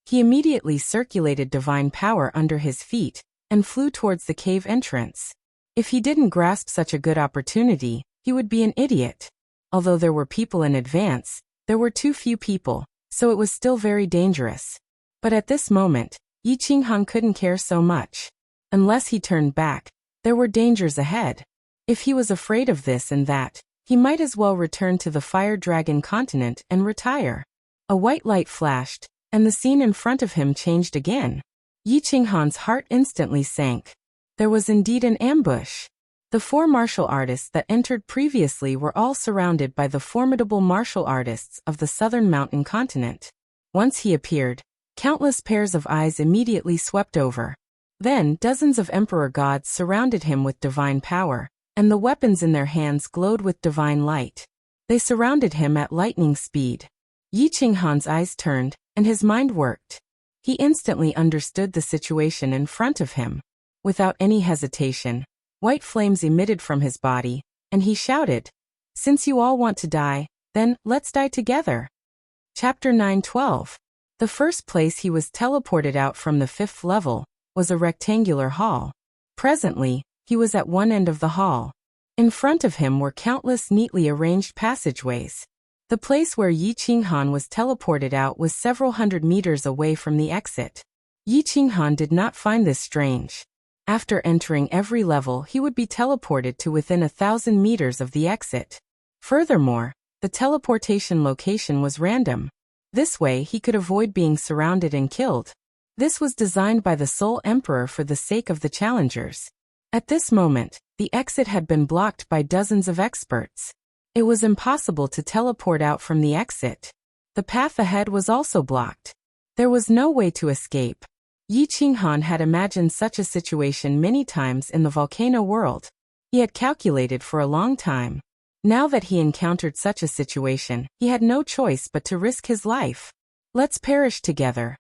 A: He immediately circulated divine power under his feet and flew towards the cave entrance. If he didn't grasp such a good opportunity, he would be an idiot. Although there were people in advance, there were too few people, so it was still very dangerous. But at this moment, Yi Qinghan couldn't care so much. Unless he turned back, there were dangers ahead. If he was afraid of this and that, he might as well return to the Fire Dragon continent and retire. A white light flashed, and the scene in front of him changed again. Yi Qinghan's heart instantly sank. There was indeed an ambush. The four martial artists that entered previously were all surrounded by the formidable martial artists of the southern mountain continent. Once he appeared, countless pairs of eyes immediately swept over. Then dozens of emperor gods surrounded him with divine power, and the weapons in their hands glowed with divine light. They surrounded him at lightning speed. Yi Qinghan's eyes turned, and his mind worked. He instantly understood the situation in front of him. Without any hesitation, white flames emitted from his body, and he shouted, "Since you all want to die, then let's die together." Chapter 9:12. The first place he was teleported out from the 5th level was a rectangular hall. Presently, he was at one end of the hall. In front of him were countless neatly arranged passageways. The place where Yi Qinghan was teleported out was several hundred meters away from the exit. Yi Qinghan did not find this strange. After entering every level, he would be teleported to within 1,000 meters of the exit. Furthermore, the teleportation location was random. This way he could avoid being surrounded and killed. This was designed by the Soul Emperor for the sake of the challengers. At this moment, the exit had been blocked by dozens of experts. It was impossible to teleport out from the exit. The path ahead was also blocked. There was no way to escape. Yi Qinghan had imagined such a situation many times in the volcano world. He had calculated for a long time. Now that he encountered such a situation, he had no choice but to risk his life. "Let's perish together."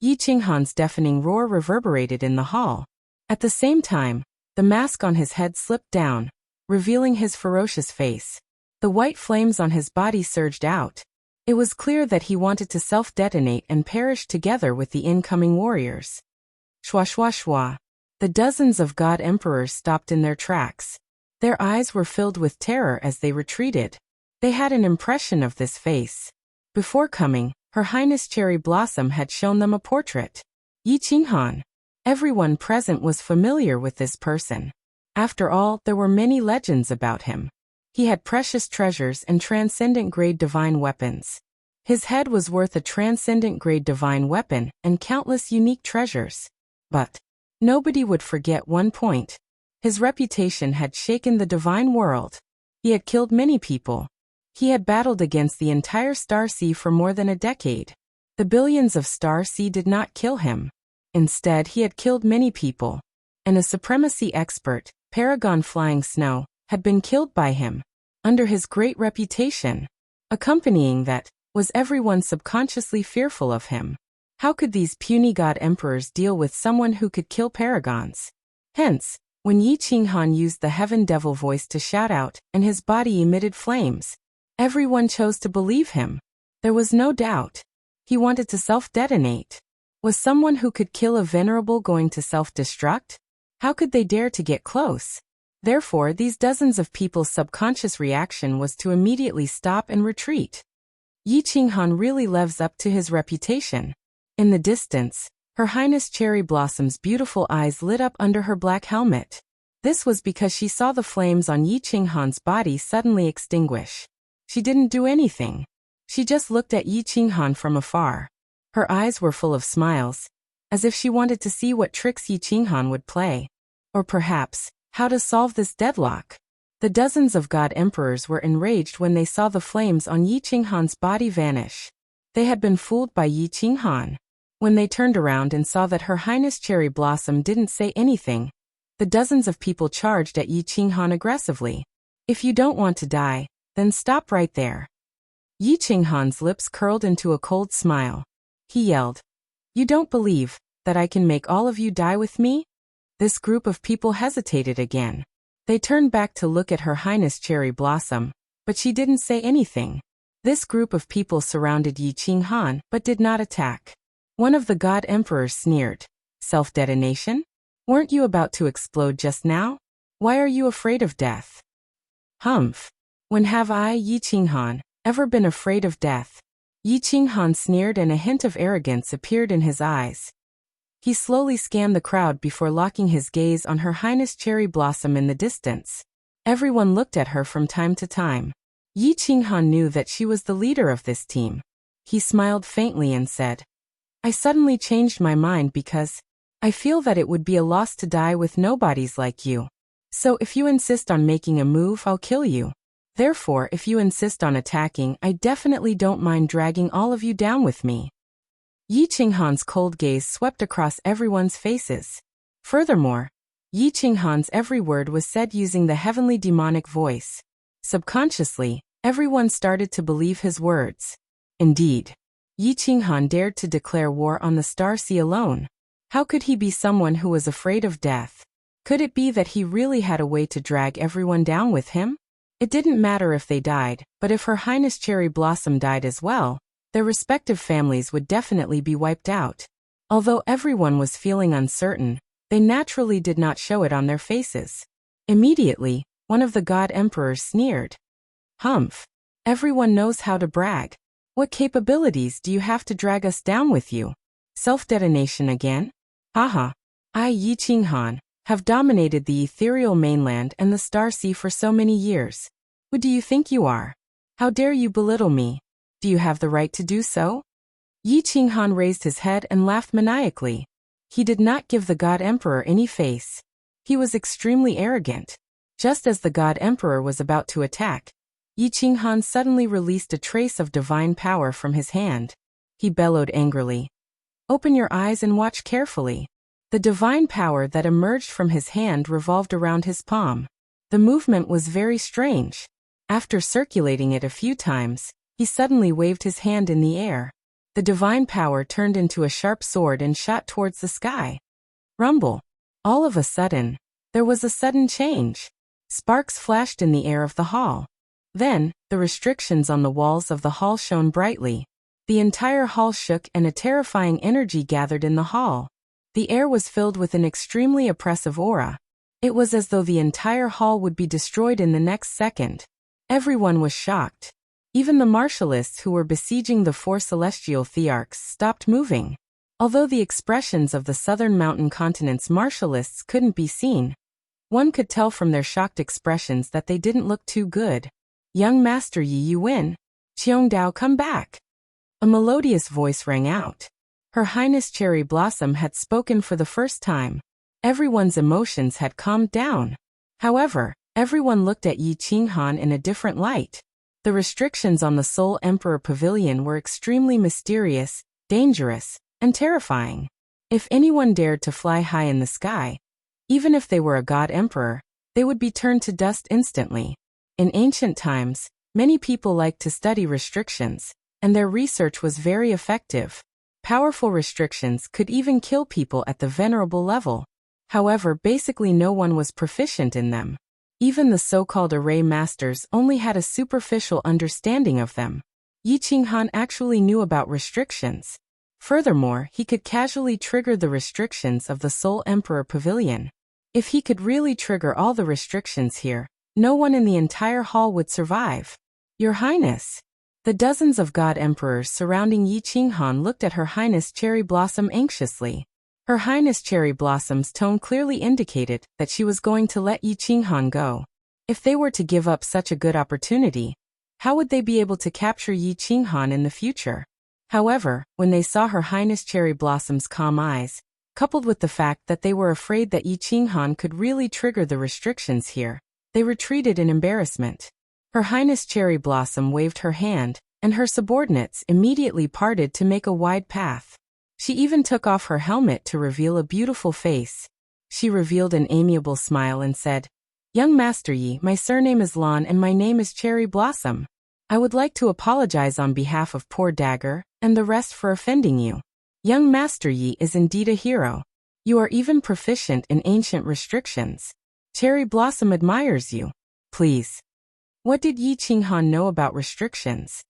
A: Yi Qinghan's deafening roar reverberated in the hall. At the same time, the mask on his head slipped down, revealing his ferocious face. The white flames on his body surged out. It was clear that he wanted to self-detonate and perish together with the incoming warriors. Shwa shwa shwa. The dozens of god emperors stopped in their tracks. Their eyes were filled with terror as they retreated. They had an impression of this face. Before coming, Her Highness Cherry Blossom had shown them a portrait. Yi Qinghan. Everyone present was familiar with this person. After all, there were many legends about him. He had precious treasures and transcendent-grade divine weapons. His head was worth a transcendent-grade divine weapon and countless unique treasures. But nobody would forget one point. His reputation had shaken the divine world. He had killed many people. He had battled against the entire Star Sea for more than a decade. The billions of Star Sea did not kill him. Instead, he had killed many people. And a supremacy expert, Paragon Flying Snow, had been killed by him. Under his great reputation. Accompanying that, was everyone subconsciously fearful of him. How could these puny god emperors deal with someone who could kill paragons? Hence, when Yi Qinghan used the Heaven Devil voice to shout out, and his body emitted flames, everyone chose to believe him. There was no doubt. He wanted to self-detonate. Was someone who could kill a venerable going to self-destruct? How could they dare to get close? Therefore, these dozens of people's subconscious reaction was to immediately stop and retreat. Yi Qinghan really lives up to his reputation. In the distance, Her Highness Cherry Blossom's beautiful eyes lit up under her black helmet. This was because she saw the flames on Yi Qinghan's body suddenly extinguish. She didn't do anything. She just looked at Yi Qinghan from afar. Her eyes were full of smiles, as if she wanted to see what tricks Yi Qinghan would play. Or perhaps, how to solve this deadlock. The dozens of god emperors were enraged when they saw the flames on Yi Qinghan's body vanish. They had been fooled by Yi Qinghan. When they turned around and saw that Her Highness Cherry Blossom didn't say anything, the dozens of people charged at Yi Qinghan aggressively. If you don't want to die, then stop right there. Yi Qinghan's lips curled into a cold smile. He yelled, "You don't believe that I can make all of you die with me?" This group of people hesitated again. They turned back to look at Her Highness Cherry Blossom, but she didn't say anything. This group of people surrounded Yi Qinghan but did not attack. One of the god emperors sneered, "Self-detonation? Weren't you about to explode just now? Why are you afraid of death?" "Humph. When have I, Yi Qinghan, ever been afraid of death?" Yi Qinghan sneered and a hint of arrogance appeared in his eyes. He slowly scanned the crowd before locking his gaze on Her Highness Cherry Blossom in the distance. Everyone looked at her from time to time. Yi Qinghan knew that she was the leader of this team. He smiled faintly and said, "I suddenly changed my mind because I feel that it would be a loss to die with nobodies like you. So if you insist on making a move, I'll kill you. Therefore, if you insist on attacking, I definitely don't mind dragging all of you down with me." Yi Qinghan's cold gaze swept across everyone's faces. Furthermore, Yi Qinghan's every word was said using the heavenly demonic voice. Subconsciously, everyone started to believe his words. Indeed, Yi Qinghan dared to declare war on the Star Sea alone. How could he be someone who was afraid of death? Could it be that he really had a way to drag everyone down with him? It didn't matter if they died, but if Her Highness Cherry Blossom died as well, their respective families would definitely be wiped out. Although everyone was feeling uncertain, they naturally did not show it on their faces. Immediately, one of the god emperors sneered. "Humph. Everyone knows how to brag. What capabilities do you have to drag us down with you? Self-detonation again? Haha. I, Yi Qinghan, have dominated the ethereal mainland and the Star Sea for so many years. Who do you think you are? How dare you belittle me? Do you have the right to do so?" Yi Qinghan raised his head and laughed maniacally. He did not give the god emperor any face. He was extremely arrogant. Just as the god emperor was about to attack, Yi Qinghan suddenly released a trace of divine power from his hand. He bellowed angrily, "Open your eyes and watch carefully." The divine power that emerged from his hand revolved around his palm. The movement was very strange. After circulating it a few times, he suddenly waved his hand in the air. The divine power turned into a sharp sword and shot towards the sky. Rumble. All of a sudden, there was a sudden change. Sparks flashed in the air of the hall. Then, the restrictions on the walls of the hall shone brightly. The entire hall shook and a terrifying energy gathered in the hall. The air was filled with an extremely oppressive aura. It was as though the entire hall would be destroyed in the next second. Everyone was shocked. Even the martialists who were besieging the four celestial thearchs stopped moving. Although the expressions of the southern mountain continent's martialists couldn't be seen, one could tell from their shocked expressions that they didn't look too good. "Young Master Yi, you win. Qiongdao, come back." A melodious voice rang out. Her Highness Cherry Blossom had spoken for the first time. Everyone's emotions had calmed down. However, everyone looked at Yi Qinghan in a different light. The restrictions on the Soul Emperor Pavilion were extremely mysterious, dangerous, and terrifying. If anyone dared to fly high in the sky, even if they were a god emperor, they would be turned to dust instantly. In ancient times, many people liked to study restrictions, and their research was very effective. Powerful restrictions could even kill people at the venerable level. However, basically no one was proficient in them. Even the so-called array masters only had a superficial understanding of them. Yi Qinghan actually knew about restrictions. Furthermore, he could casually trigger the restrictions of the Soul Emperor Pavilion. If he could really trigger all the restrictions here, no one in the entire hall would survive. Your Highness. The dozens of God Emperors surrounding Yi Qinghan looked at Her Highness Cherry Blossom anxiously. Her Highness Cherry Blossom's tone clearly indicated that she was going to let Yi Qinghan go. If they were to give up such a good opportunity, how would they be able to capture Yi Qinghan in the future? However, when they saw Her Highness Cherry Blossom's calm eyes, coupled with the fact that they were afraid that Yi Qinghan could really trigger the restrictions here, they retreated in embarrassment. Her Highness Cherry Blossom waved her hand, and her subordinates immediately parted to make a wide path. She even took off her helmet to reveal a beautiful face. She revealed an amiable smile and said, "Young Master Yi, my surname is Lan and my name is Cherry Blossom. I would like to apologize on behalf of poor Dagger and the rest for offending you. Young Master Yi is indeed a hero. You are even proficient in ancient restrictions. Cherry Blossom admires you. Please." What did Yi Qinghan know about restrictions?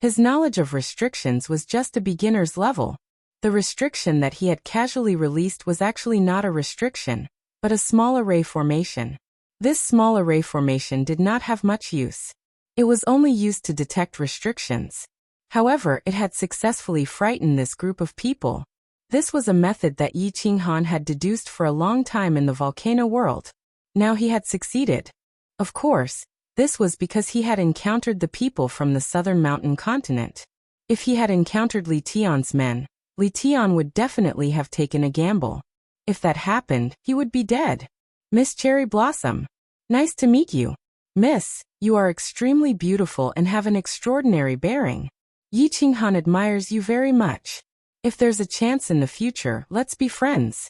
A: His knowledge of restrictions was just a beginner's level. The restriction that he had casually released was actually not a restriction, but a small array formation. This small array formation did not have much use. It was only used to detect restrictions. However, it had successfully frightened this group of people. This was a method that Yi Qinghan had deduced for a long time in the volcano world. Now he had succeeded. Of course, this was because he had encountered the people from the southern mountain continent. If he had encountered Li Tian's men, Li Tian would definitely have taken a gamble. If that happened, he would be dead. Miss Cherry Blossom. Nice to meet you. Miss, you are extremely beautiful and have an extraordinary bearing. Yi Qinghan admires you very much. If there's a chance in the future, let's be friends.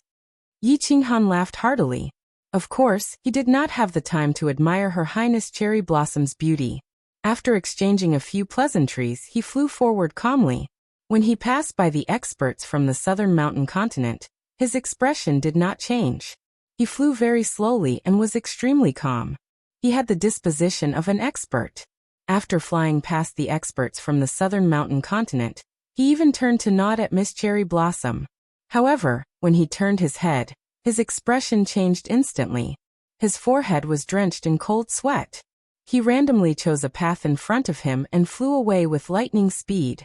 A: Yi Qinghan laughed heartily. Of course, he did not have the time to admire Her Highness Cherry Blossom's beauty. After exchanging a few pleasantries, he flew forward calmly. When he passed by the experts from the southern mountain continent, his expression did not change. He flew very slowly and was extremely calm. He had the disposition of an expert. After flying past the experts from the southern mountain continent, he even turned to nod at Miss Cherry Blossom. However, when he turned his head, his expression changed instantly. His forehead was drenched in cold sweat. He randomly chose a path in front of him and flew away with lightning speed.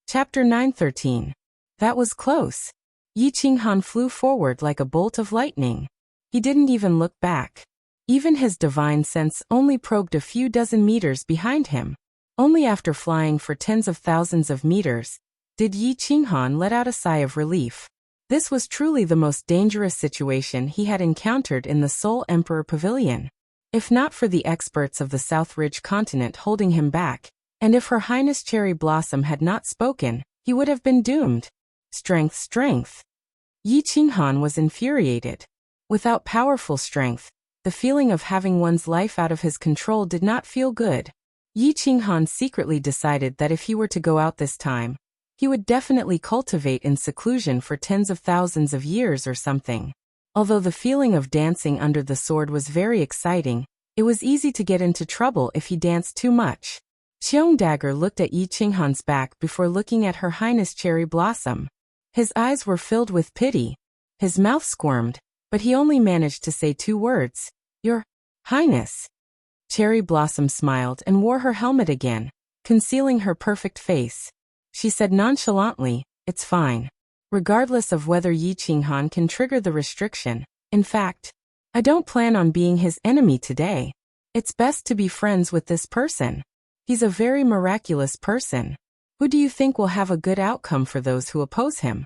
A: Chapter 913. That was close. Yi Qinghan flew forward like a bolt of lightning. He didn't even look back. Even his divine sense only probed a few dozen meters behind him. Only after flying for tens of thousands of meters did Yi Qinghan let out a sigh of relief. This was truly the most dangerous situation he had encountered in the Soul Emperor Pavilion. If not for the experts of the South Ridge continent holding him back, and if Her Highness Cherry Blossom had not spoken, he would have been doomed. Strength, strength. Yi Qinghan was infuriated. Without powerful strength, the feeling of having one's life out of his control did not feel good. Yi Qinghan secretly decided that if he were to go out this time, he would definitely cultivate in seclusion for tens of thousands of years or something. Although the feeling of dancing under the sword was very exciting, it was easy to get into trouble if he danced too much. Xiong Dagger looked at Yi Qinghan's back before looking at Her Highness Cherry Blossom. His eyes were filled with pity. His mouth squirmed, but he only managed to say 2 words. Your Highness. Cherry Blossom smiled and wore her helmet again, concealing her perfect face. She said nonchalantly, "It's fine. Regardless of whether Yi Qinghan can trigger the restriction. In fact, I don't plan on being his enemy today. It's best to be friends with this person. He's a very miraculous person. Who do you think will have a good outcome for those who oppose him?"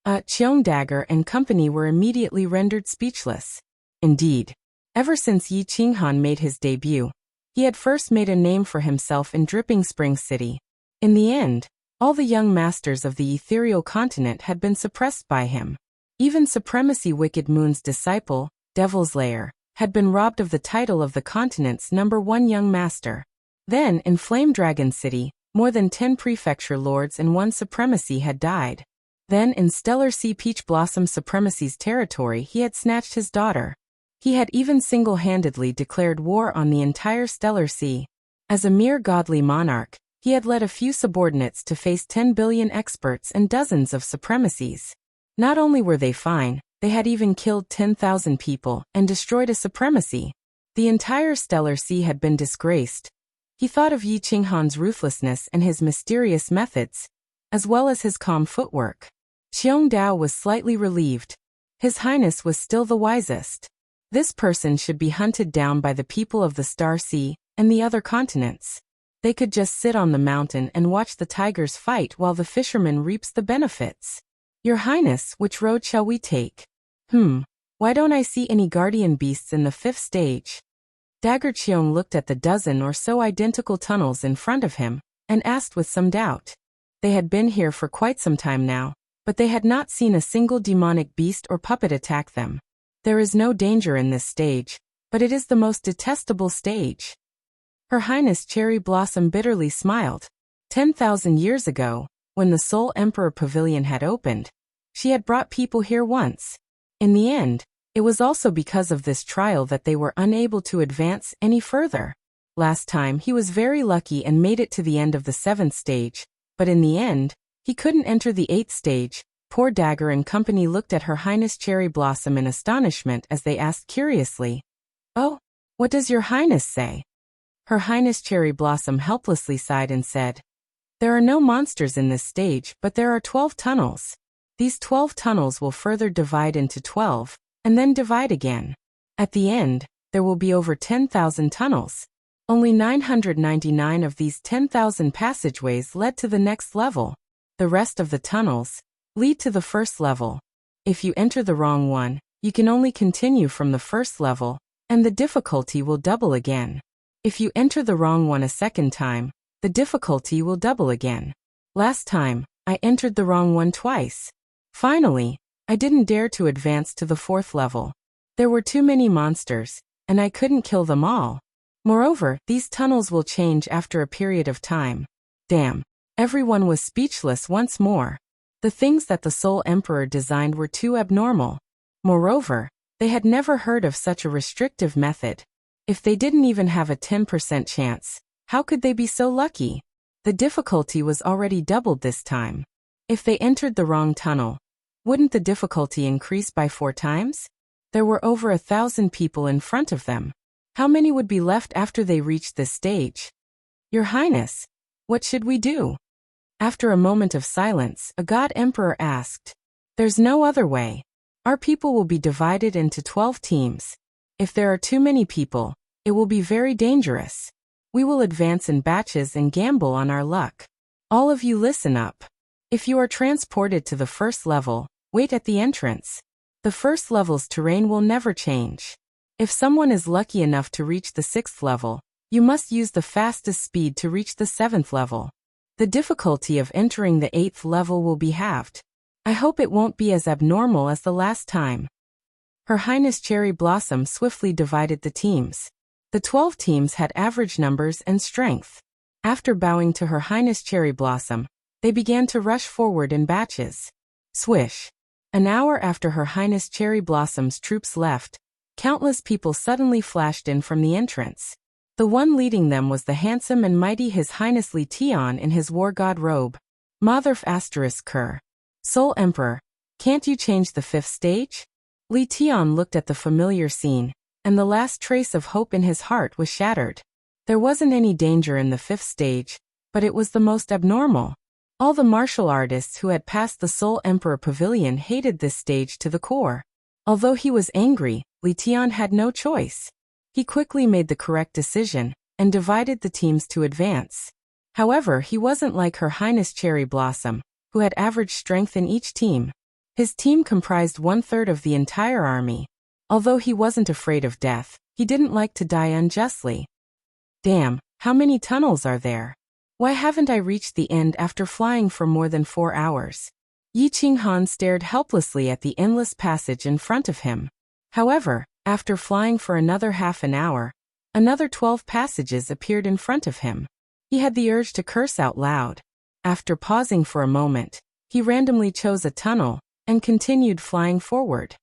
A: Qiong Dagger and company were immediately rendered speechless. Indeed, ever since Yi Qinghan made his debut, he had first made a name for himself in Dripping Spring City. In the end, all the young masters of the ethereal continent had been suppressed by him. Even Supremacy Wicked Moon's disciple, Devil's Lair, had been robbed of the title of the continent's #1 young master. Then, in Flame Dragon City, more than 10 prefecture lords and 1 supremacy had died. Then, in Stellar Sea Peach Blossom Supremacy's territory, he had snatched his daughter. He had even single-handedly declared war on the entire Stellar Sea. As a mere godly monarch, He had led a few subordinates to face 10 billion experts and dozens of supremacies. Not only were they fine, they had even killed 10,000 people and destroyed a supremacy. The entire stellar sea had been disgraced. He thought of Yi Qinghan's ruthlessness and his mysterious methods, as well as his calm footwork. Xiong Dao was slightly relieved. His Highness was still the wisest. This person should be hunted down by the people of the Star Sea and the other continents. They could just sit on the mountain and watch the tigers fight while the fisherman reaps the benefits. Your Highness, which road shall we take? Why don't I see any guardian beasts in the 5th stage? Dagger Qiong looked at the dozen or so identical tunnels in front of him and asked with some doubt. They had been here for quite some time now, but they had not seen a single demonic beast or puppet attack them. There is no danger in this stage, but it is the most detestable stage. Her Highness Cherry Blossom bitterly smiled. 10,000 years ago, when the Soul Emperor Pavilion had opened, she had brought people here once. In the end, it was also because of this trial that they were unable to advance any further. Last time he was very lucky and made it to the end of the 7th stage, but in the end, he couldn't enter the 8th stage. Poor Dagger and company looked at Her Highness Cherry Blossom in astonishment as they asked curiously, "Oh, what does Your Highness say?" Her Highness Cherry Blossom helplessly sighed and said, "There are no monsters in this stage, but there are 12 tunnels. These 12 tunnels will further divide into 12, and then divide again. At the end, there will be over 10,000 tunnels. Only 999 of these 10,000 passageways led to the next level. The rest of the tunnels lead to the first level. If you enter the wrong one, you can only continue from the first level, and the difficulty will double again. If you enter the wrong one a second time, the difficulty will double again. Last time, I entered the wrong one twice. Finally, I didn't dare to advance to the 4th level. There were too many monsters, and I couldn't kill them all. Moreover, these tunnels will change after a period of time. Damn. Everyone was speechless once more. The things that the Soul Emperor designed were too abnormal. Moreover, they had never heard of such a restrictive method. If they didn't even have a 10% chance, how could they be so lucky? The difficulty was already doubled this time. If they entered the wrong tunnel, wouldn't the difficulty increase by 4 times? There were over 1,000 people in front of them. How many would be left after they reached this stage? Your Highness, what should we do? After a moment of silence, a God Emperor asked. There's no other way. Our people will be divided into 12 teams. If there are too many people, it will be very dangerous. We will advance in batches and gamble on our luck. All of you listen up. If you are transported to the 1st level, wait at the entrance. The 1st level's terrain will never change. If someone is lucky enough to reach the 6th level, you must use the fastest speed to reach the 7th level. The difficulty of entering the 8th level will be halved. I hope it won't be as abnormal as the last time. Her Highness Cherry Blossom swiftly divided the teams. The 12 teams had average numbers and strength. After bowing to Her Highness Cherry Blossom, they began to rush forward in batches. Swish. An hour after Her Highness Cherry Blossom's troops left, countless people suddenly flashed in from the entrance. The one leading them was the handsome and mighty His Highness Li Tian in his war god robe. Motherf ****. Soul Emperor, can't you change the 5th stage? Li Tian looked at the familiar scene, and the last trace of hope in his heart was shattered. There wasn't any danger in the 5th stage, but it was the most abnormal. All the martial artists who had passed the Soul Emperor Pavilion hated this stage to the core. Although he was angry, Li Tian had no choice. He quickly made the correct decision, and divided the teams to advance. However, he wasn't like Her Highness Cherry Blossom, who had average strength in each team. His team comprised 1/3 of the entire army. Although he wasn't afraid of death, he didn't like to die unjustly. Damn, how many tunnels are there? Why haven't I reached the end after flying for more than 4 hours? Yi Qinghan stared helplessly at the endless passage in front of him. However, after flying for another half an hour, another 12 passages appeared in front of him. He had the urge to curse out loud. After pausing for a moment, he randomly chose a tunnel and continued flying forward.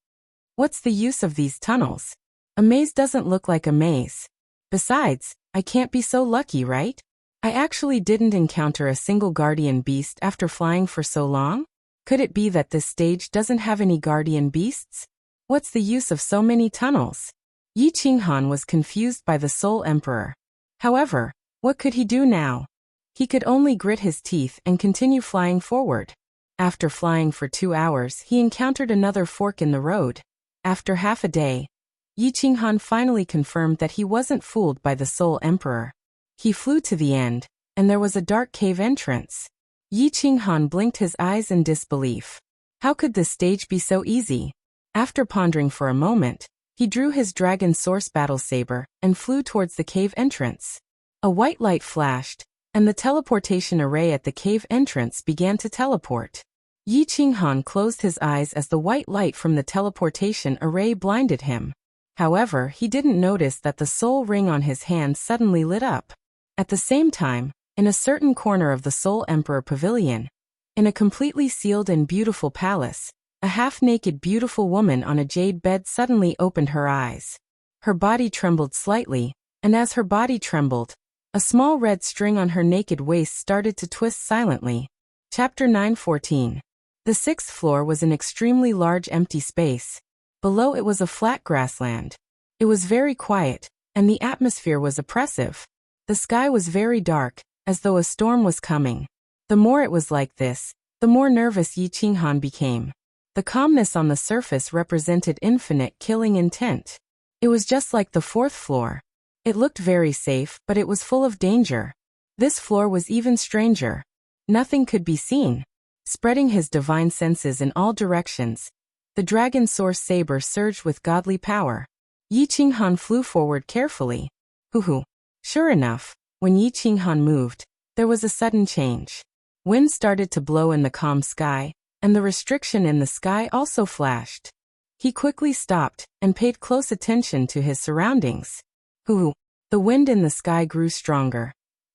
A: What's the use of these tunnels? A maze doesn't look like a maze. Besides, I can't be so lucky, right? I actually didn't encounter a single guardian beast after flying for so long? Could it be that this stage doesn't have any guardian beasts? What's the use of so many tunnels? Yi Qinghan was confused by the Soul Emperor. However, what could he do now? He could only grit his teeth and continue flying forward. After flying for 2 hours, he encountered another fork in the road. After half a day, Yi Qinghan finally confirmed that he wasn't fooled by the Soul Emperor. He flew to the end, and there was a dark cave entrance. Yi Qinghan blinked his eyes in disbelief. How could this stage be so easy? After pondering for a moment, he drew his dragon source battle saber and flew towards the cave entrance. A white light flashed, and the teleportation array at the cave entrance began to teleport. Yi Qinghan closed his eyes as the white light from the teleportation array blinded him. However, he didn't notice that the soul ring on his hand suddenly lit up. At the same time, in a certain corner of the Soul Emperor Pavilion, in a completely sealed and beautiful palace, a half-naked beautiful woman on a jade bed suddenly opened her eyes. Her body trembled slightly, and as her body trembled, a small red string on her naked waist started to twist silently. Chapter 9:14. The 6th floor was an extremely large empty space. Below it was a flat grassland. It was very quiet, and the atmosphere was oppressive. The sky was very dark, as though a storm was coming. The more it was like this, the more nervous Yi Qinghan became. The calmness on the surface represented infinite killing intent. It was just like the 4th floor. It looked very safe, but it was full of danger. This floor was even stranger. Nothing could be seen. Spreading his divine senses in all directions, the dragon source saber surged with godly power. Yi Qinghan flew forward carefully. Hoo-hoo. Sure enough, when Yi Qinghan moved, there was a sudden change. Wind started to blow in the calm sky, and the restriction in the sky also flashed. He quickly stopped and paid close attention to his surroundings. Hoo-hoo. The wind in the sky grew stronger,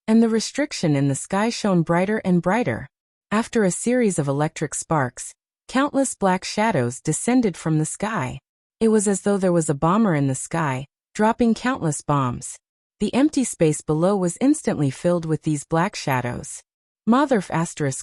A: and the restriction in the sky shone brighter and brighter. After a series of electric sparks, countless black shadows descended from the sky. It was as though there was a bomber in the sky, dropping countless bombs. The empty space below was instantly filled with these black shadows. Motherf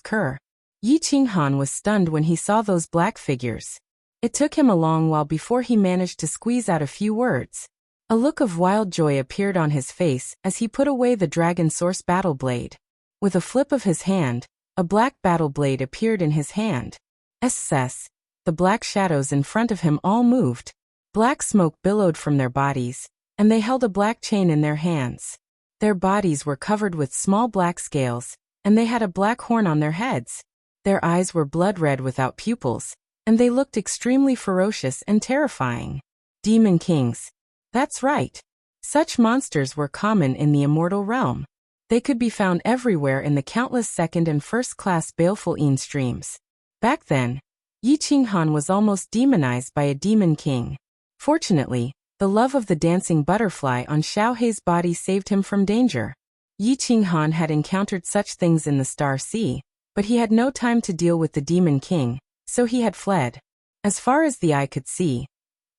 A: **Ker. Yi Qinghan was stunned when he saw those black figures. It took him a long while before he managed to squeeze out a few words. A look of wild joy appeared on his face as he put away the dragon source battle blade. With a flip of his hand, a black battle blade appeared in his hand. The black shadows in front of him all moved. Black smoke billowed from their bodies, and they held a black chain in their hands. Their bodies were covered with small black scales, and they had a black horn on their heads. Their eyes were blood red without pupils, and they looked extremely ferocious and terrifying. Demon kings. That's right. Such monsters were common in the immortal realm. They could be found everywhere in the countless second and first-class baleful streams. Back then, Yi Qinghan was almost demonized by a demon king. Fortunately, the love of the dancing butterfly on Xiaohei's body saved him from danger. Yi Qinghan had encountered such things in the Star Sea, but he had no time to deal with the demon king, so he had fled. As far as the eye could see,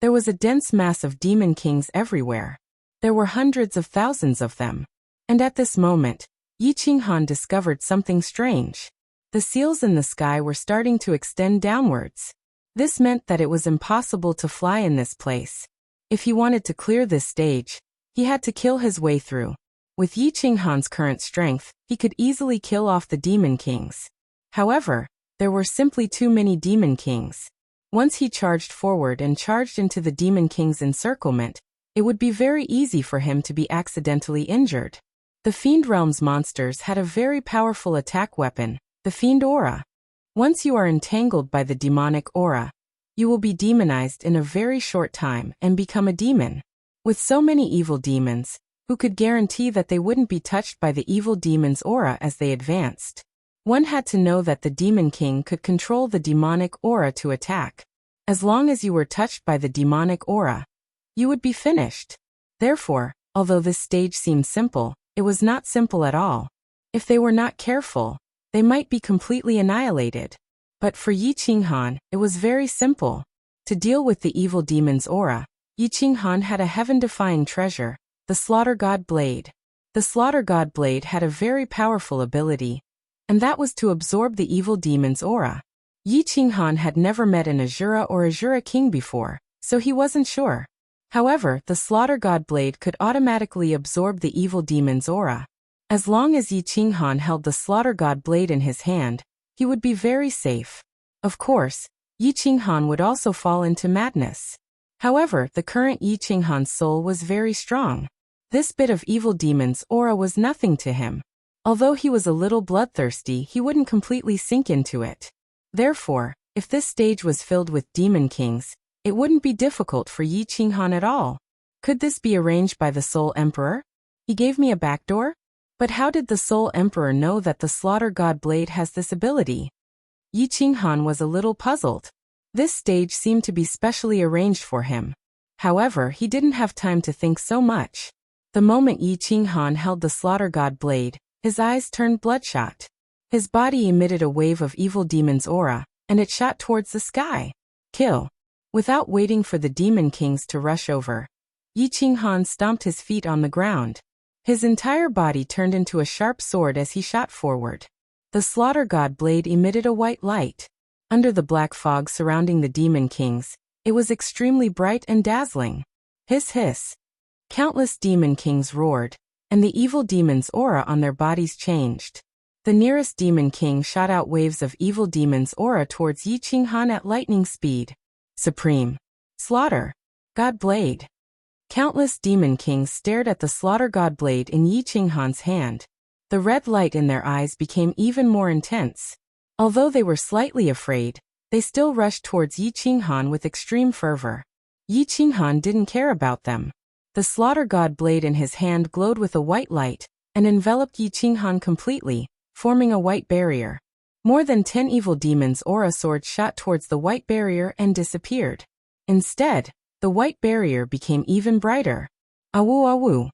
A: there was a dense mass of demon kings everywhere. There were hundreds of thousands of them. And at this moment, Yi Qinghan discovered something strange. The seals in the sky were starting to extend downwards. This meant that it was impossible to fly in this place. If he wanted to clear this stage, he had to kill his way through. With Yi Qinghan's current strength, he could easily kill off the demon kings. However, there were simply too many demon kings. Once he charged forward and charged into the demon king's encirclement, it would be very easy for him to be accidentally injured. The Fiend Realm's monsters had a very powerful attack weapon, the Fiend Aura. Once you are entangled by the demonic aura, you will be demonized in a very short time and become a demon. With so many evil demons, who could guarantee that they wouldn't be touched by the evil demon's aura as they advanced? One had to know that the Demon King could control the demonic aura to attack. As long as you were touched by the demonic aura, you would be finished. Therefore, although this stage seemed simple, it was not simple at all. If they were not careful, they might be completely annihilated. But for Yi Qinghan, it was very simple. To deal with the evil demon's aura, Yi Qinghan had a heaven-defying treasure, the Slaughter God Blade. The Slaughter God Blade had a very powerful ability, and that was to absorb the evil demon's aura. Yi Qinghan had never met an Azura or Azura King before, so he wasn't sure. However, the Slaughter God Blade could automatically absorb the evil demon's aura. As long as Yi Qinghan held the Slaughter God Blade in his hand, he would be very safe. Of course, Yi Qinghan would also fall into madness. However, the current Yi Qinghan's soul was very strong. This bit of evil demon's aura was nothing to him. Although he was a little bloodthirsty, he wouldn't completely sink into it. Therefore, if this stage was filled with demon kings, it wouldn't be difficult for Yi Qinghan at all. Could this be arranged by the Soul Emperor? He gave me a backdoor? But how did the Soul Emperor know that the Slaughter God Blade has this ability? Yi Qinghan was a little puzzled. This stage seemed to be specially arranged for him. However, he didn't have time to think so much. The moment Yi Qinghan held the Slaughter God Blade, his eyes turned bloodshot. His body emitted a wave of evil demon's aura, and it shot towards the sky. Kill. Without waiting for the demon kings to rush over, Yi Qinghan stomped his feet on the ground. His entire body turned into a sharp sword as he shot forward. The Slaughter God Blade emitted a white light. Under the black fog surrounding the demon kings, it was extremely bright and dazzling. Hiss hiss. Countless demon kings roared, and the evil demon's aura on their bodies changed. The nearest demon king shot out waves of evil demon's aura towards Yi Qinghan at lightning speed. Supreme. Slaughter. God Blade. Countless demon kings stared at the Slaughter God Blade in Yi Qinghan's hand. The red light in their eyes became even more intense. Although they were slightly afraid, they still rushed towards Yi Qinghan with extreme fervor. Yi Qinghan didn't care about them. The Slaughter God Blade in his hand glowed with a white light, and enveloped Yi Qinghan completely, forming a white barrier. More than 10 evil demons' aura swords shot towards the white barrier and disappeared. Instead, the white barrier became even brighter. Awu awu.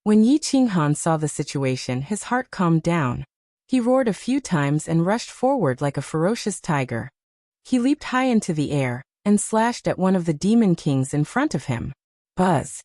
A: When Yi Qinghan saw the situation, his heart calmed down. He roared a few times and rushed forward like a ferocious tiger. He leaped high into the air, and slashed at one of the demon kings in front of him. Buzz.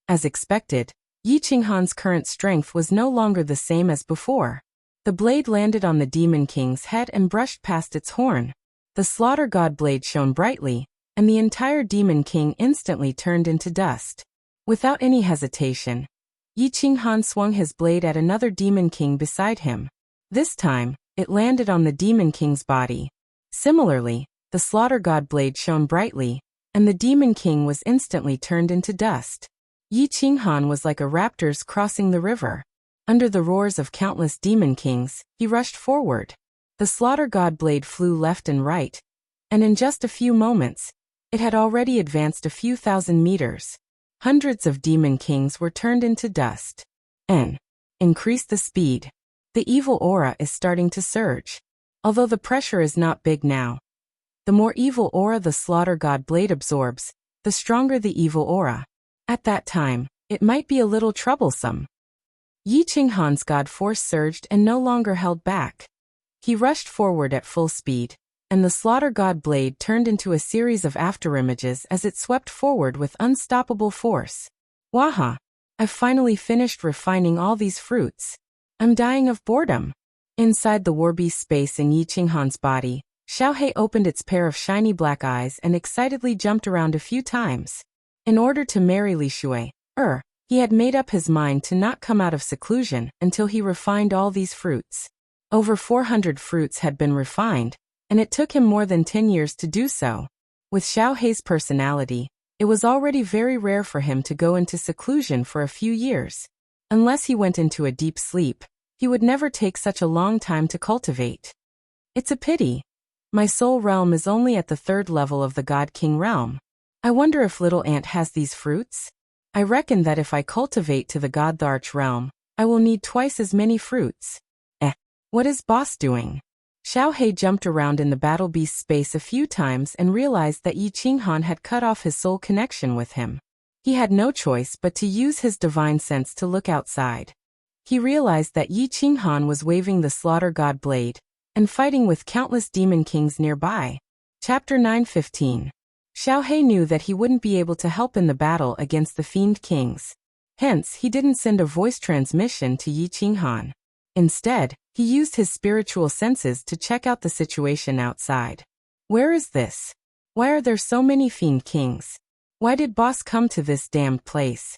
A: As expected, Yi Qinghan's current strength was no longer the same as before. The blade landed on the demon king's head and brushed past its horn. The Slaughter God Blade shone brightly, and the entire demon king instantly turned into dust. Without any hesitation, Yi Qinghan swung his blade at another demon king beside him. This time, it landed on the demon king's body. Similarly, the Slaughter God Blade shone brightly, and the demon king was instantly turned into dust. Yi Qinghan was like a raptor crossing the river. Under the roars of countless demon kings, he rushed forward. The Slaughter God Blade flew left and right, and in just a few moments, it had already advanced a few thousand meters. Hundreds of demon kings were turned into dust. Increase the speed. The evil aura is starting to surge. Although the pressure is not big now. The more evil aura the Slaughter God Blade absorbs, the stronger the evil aura. At that time, it might be a little troublesome. Yi Qinghan's God Force surged and no longer held back. He rushed forward at full speed, and the Slaughter God Blade turned into a series of afterimages as it swept forward with unstoppable force. Waha! I've finally finished refining all these fruits. I'm dying of boredom. Inside the warbeast space in Yi Qinghan's body, Xiaohei opened its pair of shiny black eyes and excitedly jumped around a few times. In order to marry Li Shui, he had made up his mind to not come out of seclusion until he refined all these fruits. Over 400 fruits had been refined, and it took him more than 10 years to do so. With Xiaohei's personality, it was already very rare for him to go into seclusion for a few years. Unless he went into a deep sleep, he would never take such a long time to cultivate. It's a pity. My soul realm is only at the 3rd level of the God King realm. I wonder if Little Ant has these fruits? I reckon that if I cultivate to the God the Arch realm, I will need twice as many fruits. What is boss doing? Xiaohei jumped around in the battle beast space a few times and realized that Yi Qinghan had cut off his soul connection with him. He had no choice but to use his divine sense to look outside. He realized that Yi Qinghan was waving the Slaughter God Blade and fighting with countless demon kings nearby. Chapter 9:15. Xiaohei knew that he wouldn't be able to help in the battle against the Fiend Kings. Hence, he didn't send a voice transmission to Yi Qinghan. Instead, he used his spiritual senses to check out the situation outside. Where is this? Why are there so many fiend kings? Why did boss come to this damned place?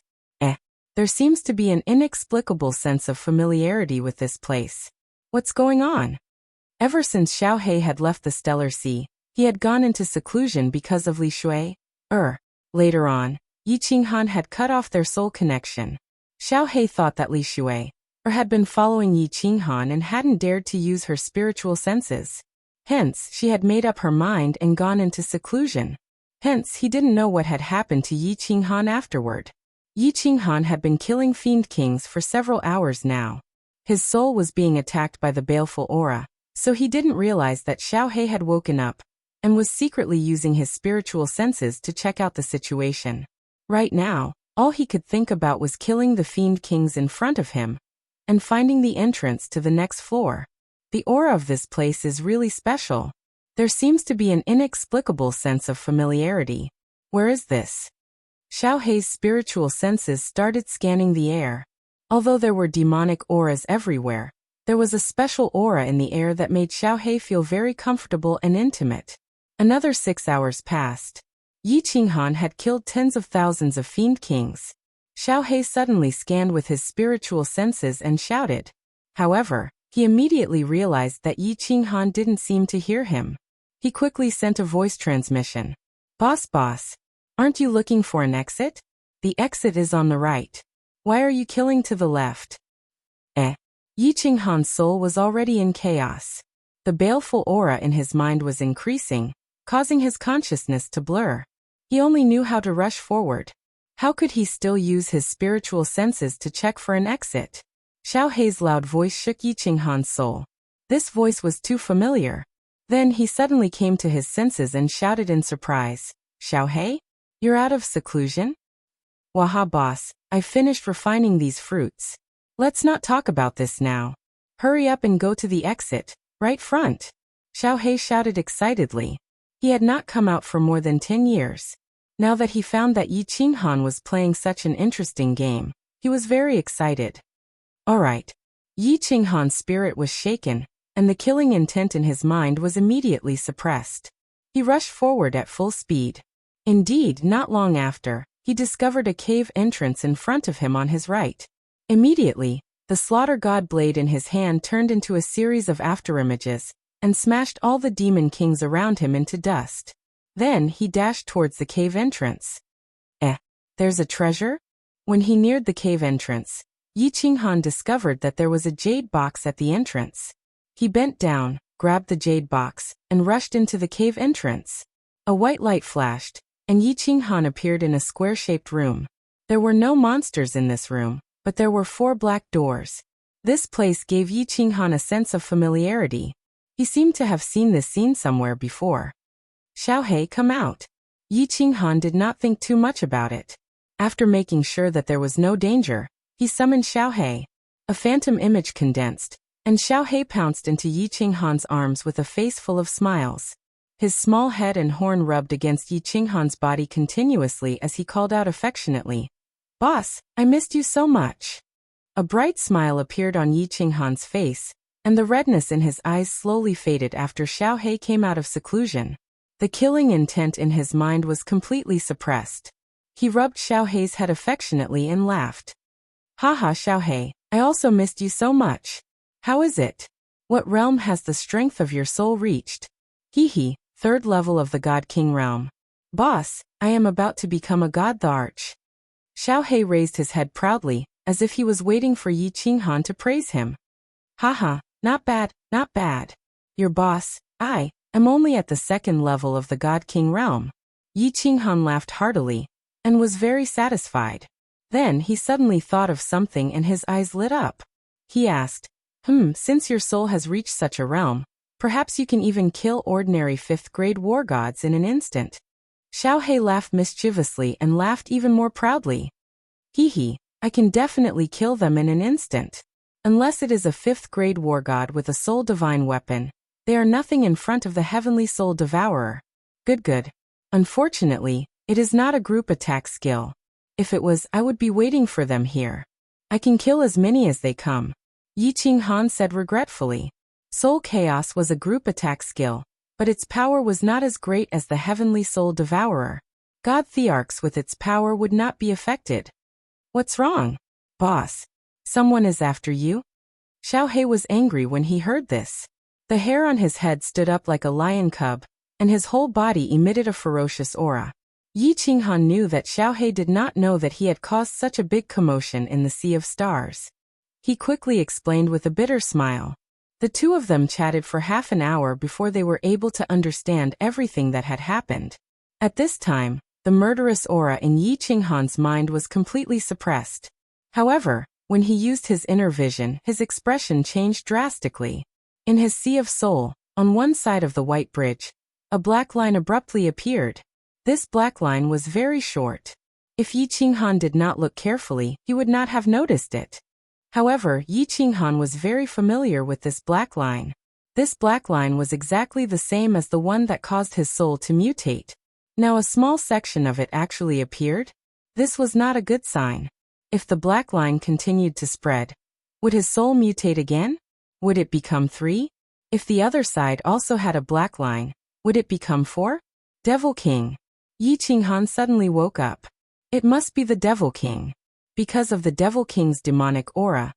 A: There seems to be an inexplicable sense of familiarity with this place. What's going on? Ever since Xiaohei had left the Stellar Sea, he had gone into seclusion because of Li Shui. Later on, Yi Qinghan had cut off their soul connection. Xiaohei thought that Li Shui had been following Yi Qinghan and hadn't dared to use her spiritual senses. Hence, she had made up her mind and gone into seclusion. Hence, he didn't know what had happened to Yi Qinghan afterward. Yi Qinghan had been killing fiend kings for several hours now. His soul was being attacked by the baleful aura, so he didn't realize that Xiaohei had woken up and was secretly using his spiritual senses to check out the situation. Right now, all he could think about was killing the fiend kings in front of him and finding the entrance to the next floor. The aura of this place is really special. There seems to be an inexplicable sense of familiarity. Where is this? Xiaohei's spiritual senses started scanning the air. Although there were demonic auras everywhere, there was a special aura in the air that made Xiaohei feel very comfortable and intimate. Another 6 hours passed. Yi Qinghan had killed tens of thousands of fiend kings. Xiaohei suddenly scanned with his spiritual senses and shouted. However, he immediately realized that Yi Qinghan didn't seem to hear him. He quickly sent a voice transmission. Boss, aren't you looking for an exit? The exit is on the right. Why are you killing to the left? Yi Qinghan's soul was already in chaos. The baleful aura in his mind was increasing, causing his consciousness to blur. He only knew how to rush forward. How could he still use his spiritual senses to check for an exit? Xiaohei's loud voice shook Yi Qinghan's soul. This voice was too familiar. Then he suddenly came to his senses and shouted in surprise. Xiaohei? You're out of seclusion? Waha boss, I've finished refining these fruits. Let's not talk about this now. Hurry up and go to the exit, right front. Xiaohei shouted excitedly. He had not come out for more than 10 years. Now that he found that Yi Qinghan was playing such an interesting game, he was very excited. Alright. Yi Qinghan's spirit was shaken, and the killing intent in his mind was immediately suppressed. He rushed forward at full speed. Indeed, not long after, he discovered a cave entrance in front of him on his right. Immediately, the slaughter god blade in his hand turned into a series of afterimages, and smashed all the demon kings around him into dust. Then he dashed towards the cave entrance. There's a treasure? When he neared the cave entrance, Yi Qinghan discovered that there was a jade box at the entrance. He bent down, grabbed the jade box, and rushed into the cave entrance. A white light flashed, and Yi Qinghan appeared in a square-shaped room. There were no monsters in this room, but there were 4 black doors. This place gave Yi Qinghan a sense of familiarity. He seemed to have seen this scene somewhere before. Xiaohei, come out. Yi Qinghan did not think too much about it. After making sure that there was no danger, he summoned Xiaohei. A phantom image condensed, and Xiaohei pounced into Yi Qinghan's arms with a face full of smiles. His small head and horn rubbed against Yi Qinghan's body continuously as he called out affectionately, "Boss, I missed you so much." A bright smile appeared on Yi Qinghan's face, and the redness in his eyes slowly faded after Xiaohei came out of seclusion. The killing intent in his mind was completely suppressed. He rubbed Xiaohei's head affectionately and laughed. "Haha, Xiaohei, I also missed you so much. How is it? What realm has the strength of your soul reached?" "Hee, 3rd level of the God King realm. Boss, I am about to become a god the Arch." Xiaohei raised his head proudly, as if he was waiting for Yi Qinghan to praise him. "Haha, not bad, not bad. Your boss, I am only at the 2nd level of the God King realm." Yi Qinghan laughed heartily, and was very satisfied. Then he suddenly thought of something and his eyes lit up. He asked, since your soul has reached such a realm, perhaps you can even kill ordinary 5th-grade war gods in an instant. Xiaohei laughed mischievously and laughed even more proudly. "Hee, I can definitely kill them in an instant. Unless it is a 5th-grade war god with a soul divine weapon, they are nothing in front of the heavenly soul devourer." Good. Unfortunately, it is not a group attack skill. If it was, I would be waiting for them here. I can kill as many as they come. Yi Qinghan said regretfully. Soul Chaos was a group attack skill, but its power was not as great as the Heavenly Soul Devourer. God Thearchs with its power would not be affected. What's wrong? Boss. Someone is after you? Xiao He was angry when he heard this. The hair on his head stood up like a lion cub, and his whole body emitted a ferocious aura. Yi Qinghan knew that Xiao He did not know that he had caused such a big commotion in the Sea of Stars. He quickly explained with a bitter smile. The two of them chatted for half an hour before they were able to understand everything that had happened. At this time, the murderous aura in Yi Qinghan's mind was completely suppressed. However, when he used his inner vision, his expression changed drastically. In his Sea of Soul, on one side of the white bridge, a black line abruptly appeared. This black line was very short. If Yi Qinghan did not look carefully, he would not have noticed it. However, Yi Qinghan was very familiar with this black line. This black line was exactly the same as the one that caused his soul to mutate. Now a small section of it actually appeared. This was not a good sign. If the black line continued to spread, would his soul mutate again? Would it become 3? If the other side also had a black line, would it become 4? Devil King. Yi Qinghan suddenly woke up. It must be the Devil King. Because of the Devil King's demonic aura,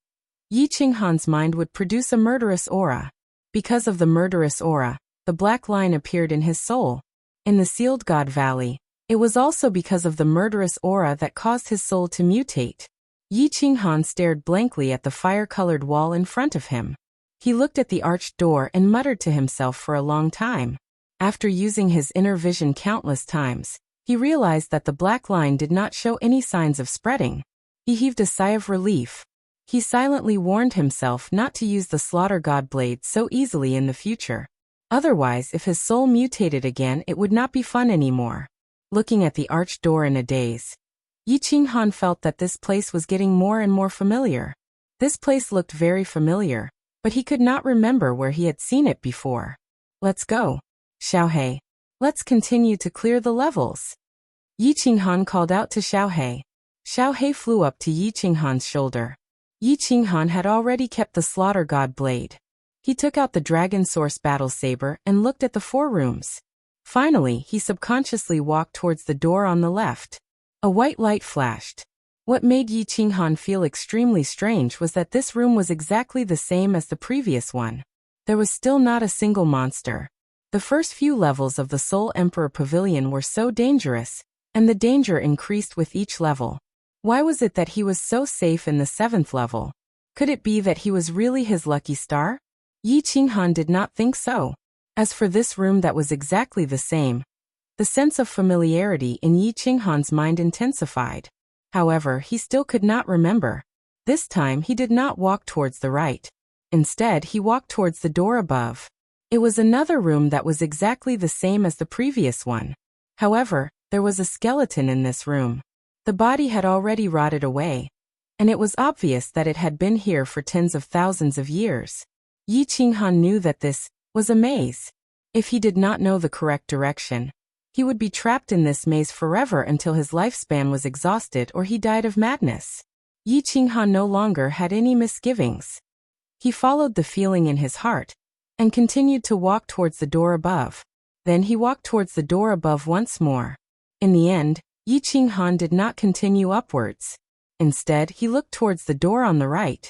A: Yi Qinghan's mind would produce a murderous aura. Because of the murderous aura, the black line appeared in his soul. In the Sealed God Valley, it was also because of the murderous aura that caused his soul to mutate. Yi Qinghan stared blankly at the fire-colored wall in front of him. He looked at the arched door and muttered to himself for a long time. After using his inner vision countless times, he realized that the black line did not show any signs of spreading. He heaved a sigh of relief. He silently warned himself not to use the Slaughter God blade so easily in the future. Otherwise, if his soul mutated again, it would not be fun anymore. Looking at the arched door in a daze, Yi Qinghan felt that this place was getting more and more familiar. This place looked very familiar, but he could not remember where he had seen it before. Let's go. Xiao He. Let's continue to clear the levels. Yi Qinghan called out to Xiao He. Xiao He flew up to Yi Qinghan's shoulder. Yi Qinghan had already kept the Slaughter God blade. He took out the Dragon Source battle saber and looked at the 4 rooms. Finally, he subconsciously walked towards the door on the left. A white light flashed. What made Yi Qinghan feel extremely strange was that this room was exactly the same as the previous one. There was still not a single monster. The first few levels of the Soul Emperor Pavilion were so dangerous, and the danger increased with each level. Why was it that he was so safe in the 7th level? Could it be that he was really his lucky star? Yi Qinghan did not think so. As for this room that was exactly the same, the sense of familiarity in Yi Qinghan's mind intensified. However, he still could not remember. This time he did not walk towards the right. Instead, he walked towards the door above. It was another room that was exactly the same as the previous one. However, there was a skeleton in this room. The body had already rotted away, and it was obvious that it had been here for tens of thousands of years. Yi Qinghan knew that this was a maze. If he did not know the correct direction, he would be trapped in this maze forever until his lifespan was exhausted or he died of madness. Yi Qinghan no longer had any misgivings. He followed the feeling in his heart and continued to walk towards the door above. Then he walked towards the door above once more. In the end, Yi Qinghan did not continue upwards. Instead, he looked towards the door on the right.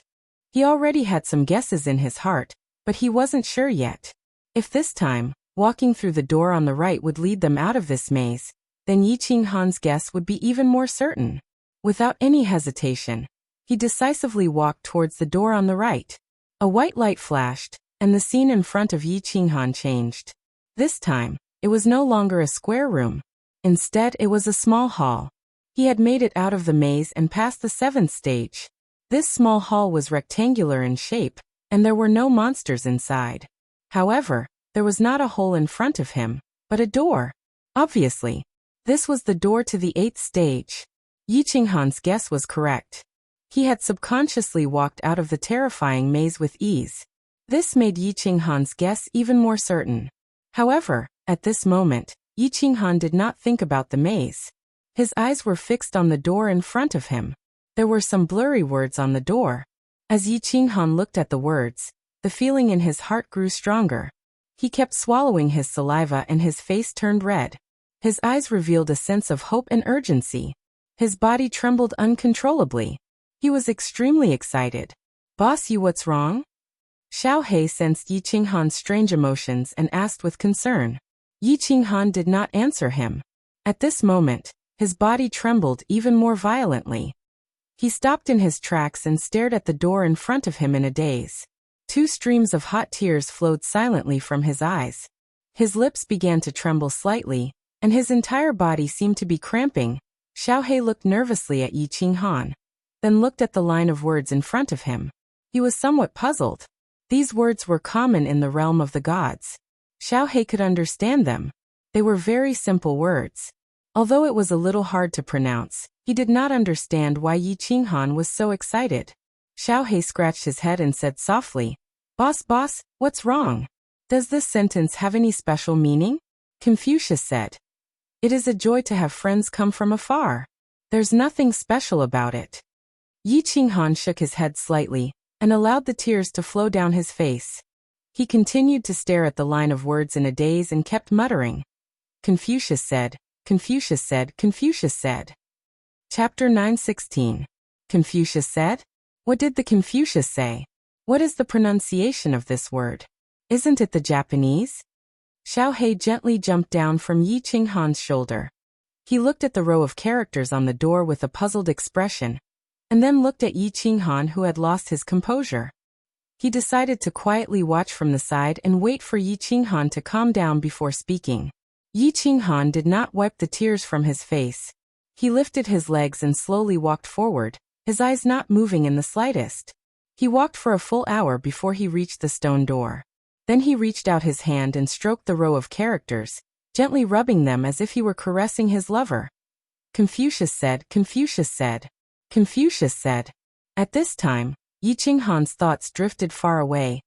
A: He already had some guesses in his heart, but he wasn't sure yet. If this time, walking through the door on the right would lead them out of this maze, then Yi Qinghan's guess would be even more certain. Without any hesitation, he decisively walked towards the door on the right. A white light flashed, and the scene in front of Yi Qinghan changed. This time, it was no longer a square room. Instead, it was a small hall. He had made it out of the maze and passed the 7th stage. This small hall was rectangular in shape, and there were no monsters inside. However, there was not a hole in front of him, but a door. Obviously, this was the door to the 8th stage. Yi Qinghan's guess was correct. He had subconsciously walked out of the terrifying maze with ease. This made Yi Qinghan's guess even more certain. However, at this moment, Yi Qinghan did not think about the maze. His eyes were fixed on the door in front of him. There were some blurry words on the door. As Yi Qinghan looked at the words, the feeling in his heart grew stronger. He kept swallowing his saliva and his face turned red. His eyes revealed a sense of hope and urgency. His body trembled uncontrollably. He was extremely excited. "Boss, you what's wrong?" Xiao He sensed Yi Qinghan's strange emotions and asked with concern. Yi Qinghan did not answer him. At this moment, his body trembled even more violently. He stopped in his tracks and stared at the door in front of him in a daze. 2 streams of hot tears flowed silently from his eyes. His lips began to tremble slightly, and his entire body seemed to be cramping. Xiao He looked nervously at Yi Qinghan, then looked at the line of words in front of him. He was somewhat puzzled. These words were common in the realm of the gods. Xiao He could understand them. They were very simple words. Although it was a little hard to pronounce, he did not understand why Yi Qinghan was so excited. Xiao He scratched his head and said softly, Boss, what's wrong? Does this sentence have any special meaning?" Confucius said, "It is a joy to have friends come from afar. There's nothing special about it." Yi Qinghan shook his head slightly and allowed the tears to flow down his face. He continued to stare at the line of words in a daze and kept muttering. Confucius said, Confucius said, Confucius said. Chapter 9:16. Confucius said? What did the Confucius say? What is the pronunciation of this word? Isn't it the Japanese? Xiao He gently jumped down from Yi Qinghan's shoulder. He looked at the row of characters on the door with a puzzled expression, and then looked at Yi Qinghan, who had lost his composure. He decided to quietly watch from the side and wait for Yi Qinghan to calm down before speaking. Yi Qinghan did not wipe the tears from his face. He lifted his legs and slowly walked forward, his eyes not moving in the slightest. He walked for a full hour before he reached the stone door. Then he reached out his hand and stroked the row of characters, gently rubbing them as if he were caressing his lover. Confucius said, Confucius said. Confucius said. At this time, Yi Qinghan's thoughts drifted far away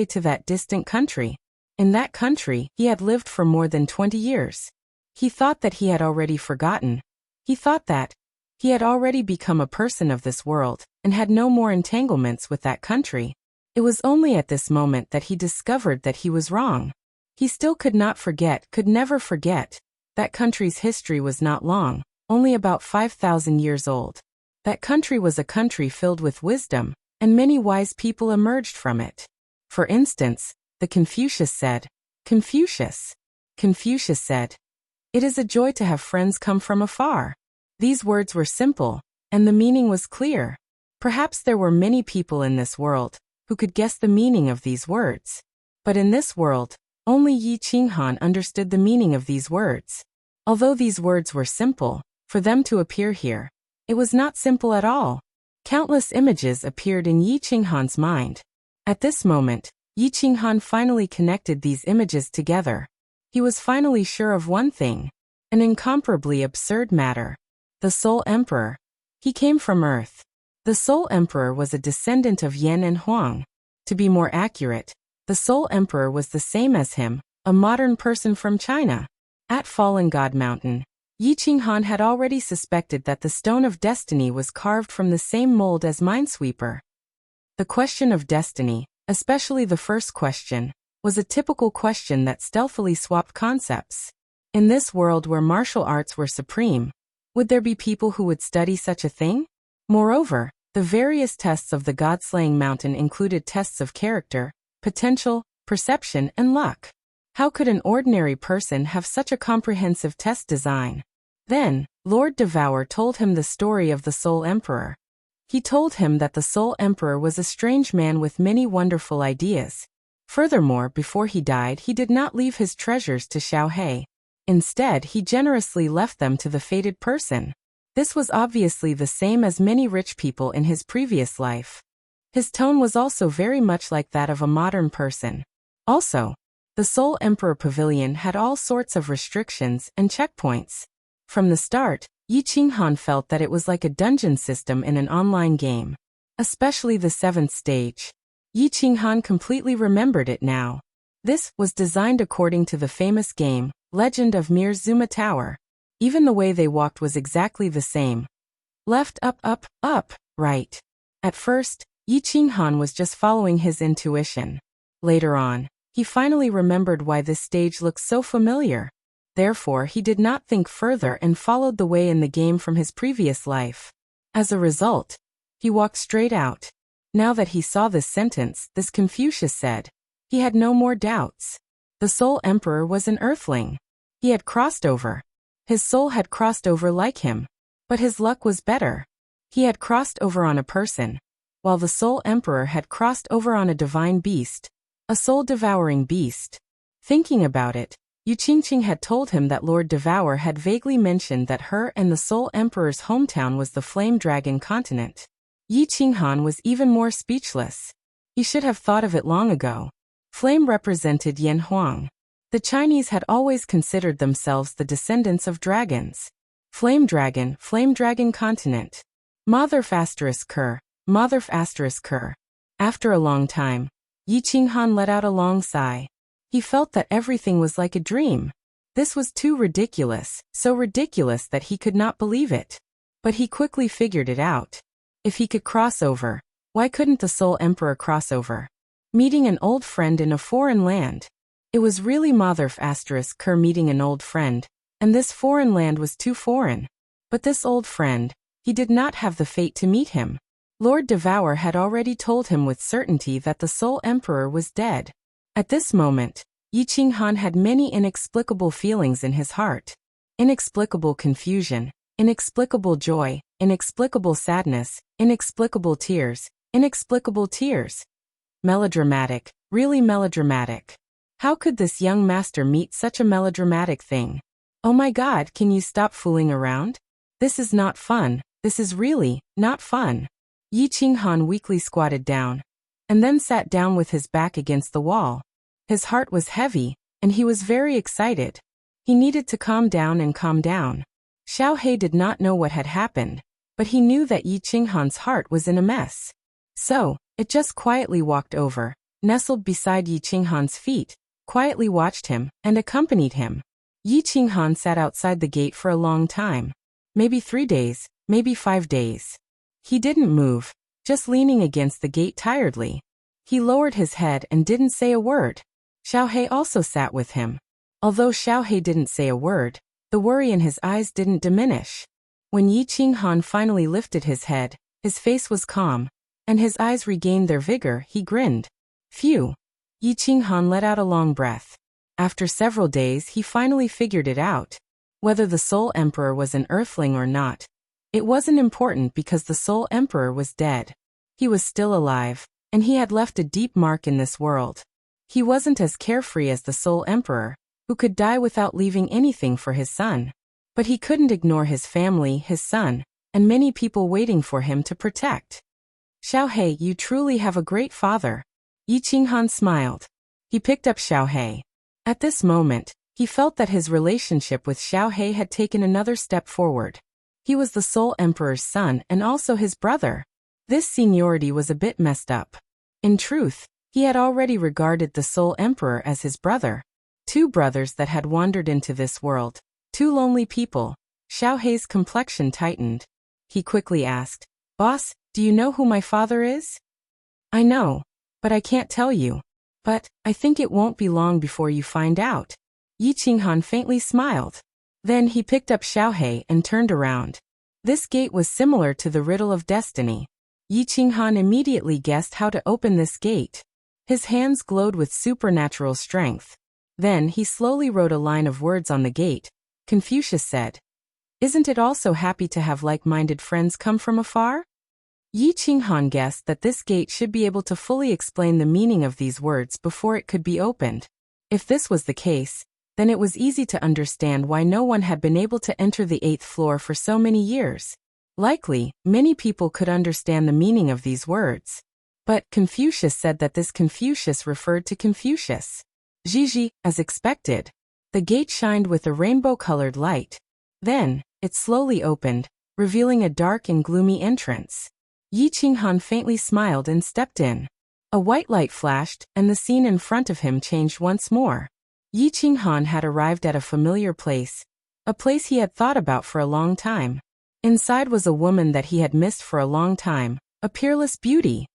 A: to that distant country. In that country, he had lived for more than 20 years. He thought that he had already forgotten. He thought that he had already become a person of this world and had no more entanglements with that country. It was only at this moment that he discovered that he was wrong. He still could never forget. That country's history was not long, only about 5,000 years old. That country was a country filled with wisdom, and many wise people emerged from it. For instance, the Confucius said, Confucius said, "It is a joy to have friends come from afar." These words were simple, and the meaning was clear. Perhaps there were many people in this world who could guess the meaning of these words. But in this world, only Yi Qinghan understood the meaning of these words. Although these words were simple, for them to appear here, it was not simple at all. Countless images appeared in Yi Qinghan's mind. At this moment, Yi Qinghan finally connected these images together. He was finally sure of one thing, an incomparably absurd matter. The Soul Emperor. He came from Earth. The Soul Emperor was a descendant of Yan and Huang. To be more accurate, the Soul Emperor was the same as him, a modern person from China. At Fallen God Mountain, Yi Qinghan had already suspected that the Stone of Destiny was carved from the same mold as Minesweeper. The question of destiny, especially the first question, was a typical question that stealthily swapped concepts. In this world where martial arts were supreme, would there be people who would study such a thing? Moreover, the various tests of the God-slaying mountain included tests of character, potential, perception, and luck. How could an ordinary person have such a comprehensive test design? Then, Lord Devour told him the story of the Soul Emperor. He told him that the Soul Emperor was a strange man with many wonderful ideas. Furthermore, before he died, he did not leave his treasures to Xiao He. Instead, he generously left them to the fated person. This was obviously the same as many rich people in his previous life. His tone was also very much like that of a modern person. Also, the Soul Emperor Pavilion had all sorts of restrictions and checkpoints. From the start, Yi Qinghan felt that it was like a dungeon system in an online game. Especially the 7th stage. Yi Qinghan completely remembered it now. This was designed according to the famous game, Legend of Mir's Zuma Tower. Even the way they walked was exactly the same. Left, up, up, up, right. At first, Yi Qinghan was just following his intuition. Later on, he finally remembered why this stage looked so familiar. Therefore, he did not think further and followed the way in the game from his previous life. As a result, he walked straight out. Now that he saw this sentence, this Confucius said, he had no more doubts. The Soul Emperor was an earthling. He had crossed over. His soul had crossed over like him. But his luck was better. He had crossed over on a person, while the Soul Emperor had crossed over on a divine beast, a soul-devouring beast. Thinking about it, Yu Qingqing had told him that Lord Devour had vaguely mentioned that her and the Soul Emperor's hometown was the Flame Dragon continent. Yi Qinghan was even more speechless. He should have thought of it long ago. Flame represented Yan Huang. The Chinese had always considered themselves the descendants of dragons. Flame Dragon continent. Motherf asterisk Ker. After a long time, Yi Qinghan let out a long sigh. He felt that everything was like a dream. This was too ridiculous, so ridiculous that he could not believe it. But he quickly figured it out. If he could cross over, why couldn't the Soul Emperor cross over? Meeting an old friend in a foreign land. It was really Motherf asterisk Ker meeting an old friend, and this foreign land was too foreign. But this old friend, he did not have the fate to meet him. Lord Devour had already told him with certainty that the Soul Emperor was dead. At this moment, Yi Qinghan had many inexplicable feelings in his heart. Inexplicable confusion, inexplicable joy, inexplicable sadness, inexplicable tears, inexplicable tears. Melodramatic, really melodramatic. How could this young master meet such a melodramatic thing? Oh my God, can you stop fooling around? This is not fun, this is really not fun. Yi Qinghan weakly squatted down, and then sat down with his back against the wall. His heart was heavy, and he was very excited. He needed to calm down and calm down. Xiao He did not know what had happened, but he knew that Yi Qinghan's heart was in a mess. So, it just quietly walked over, nestled beside Yi Qinghan's feet, quietly watched him, and accompanied him. Yi Qinghan sat outside the gate for a long time. Maybe 3 days, maybe 5 days. He didn't move, just leaning against the gate tiredly. He lowered his head and didn't say a word. Xiao He also sat with him. Although Xiao He didn't say a word, the worry in his eyes didn't diminish. When Yi Qinghan finally lifted his head, his face was calm, and his eyes regained their vigor. He grinned. Phew! Yi Qinghan let out a long breath. After several days he finally figured it out. Whether the Soul Emperor was an earthling or not, it wasn't important because the Soul Emperor was dead. He was still alive, and he had left a deep mark in this world. He wasn't as carefree as the Soul Emperor, who could die without leaving anything for his son. But he couldn't ignore his family, his son, and many people waiting for him to protect. Xiao He, you truly have a great father. Yi Qinghan smiled. He picked up Xiao He. At this moment, he felt that his relationship with Xiao He had taken another step forward. He was the Soul Emperor's son and also his brother. This seniority was a bit messed up. In truth, he had already regarded the Soul Emperor as his brother. 2 brothers that had wandered into this world. 2 lonely people. Xiao He's complexion tightened. He quickly asked, Boss, do you know who my father is? I know, but I can't tell you. But, I think it won't be long before you find out. Yi Qinghan faintly smiled. Then he picked up Xiao He and turned around. This gate was similar to the riddle of destiny. Yi Qinghan immediately guessed how to open this gate. His hands glowed with supernatural strength. Then he slowly wrote a line of words on the gate. Confucius said, Isn't it also happy to have like-minded friends come from afar? Yi Qinghan guessed that this gate should be able to fully explain the meaning of these words before it could be opened. If this was the case, then it was easy to understand why no one had been able to enter the 8th floor for so many years. Likely, many people could understand the meaning of these words. But Confucius said that this Confucius referred to Confucius. Gigi, as expected. The gate shined with a rainbow-colored light. Then, it slowly opened, revealing a dark and gloomy entrance. Yi Qinghan faintly smiled and stepped in. A white light flashed, and the scene in front of him changed once more. Yi Qinghan had arrived at a familiar place, a place he had thought about for a long time. Inside was a woman that he had missed for a long time, a peerless beauty.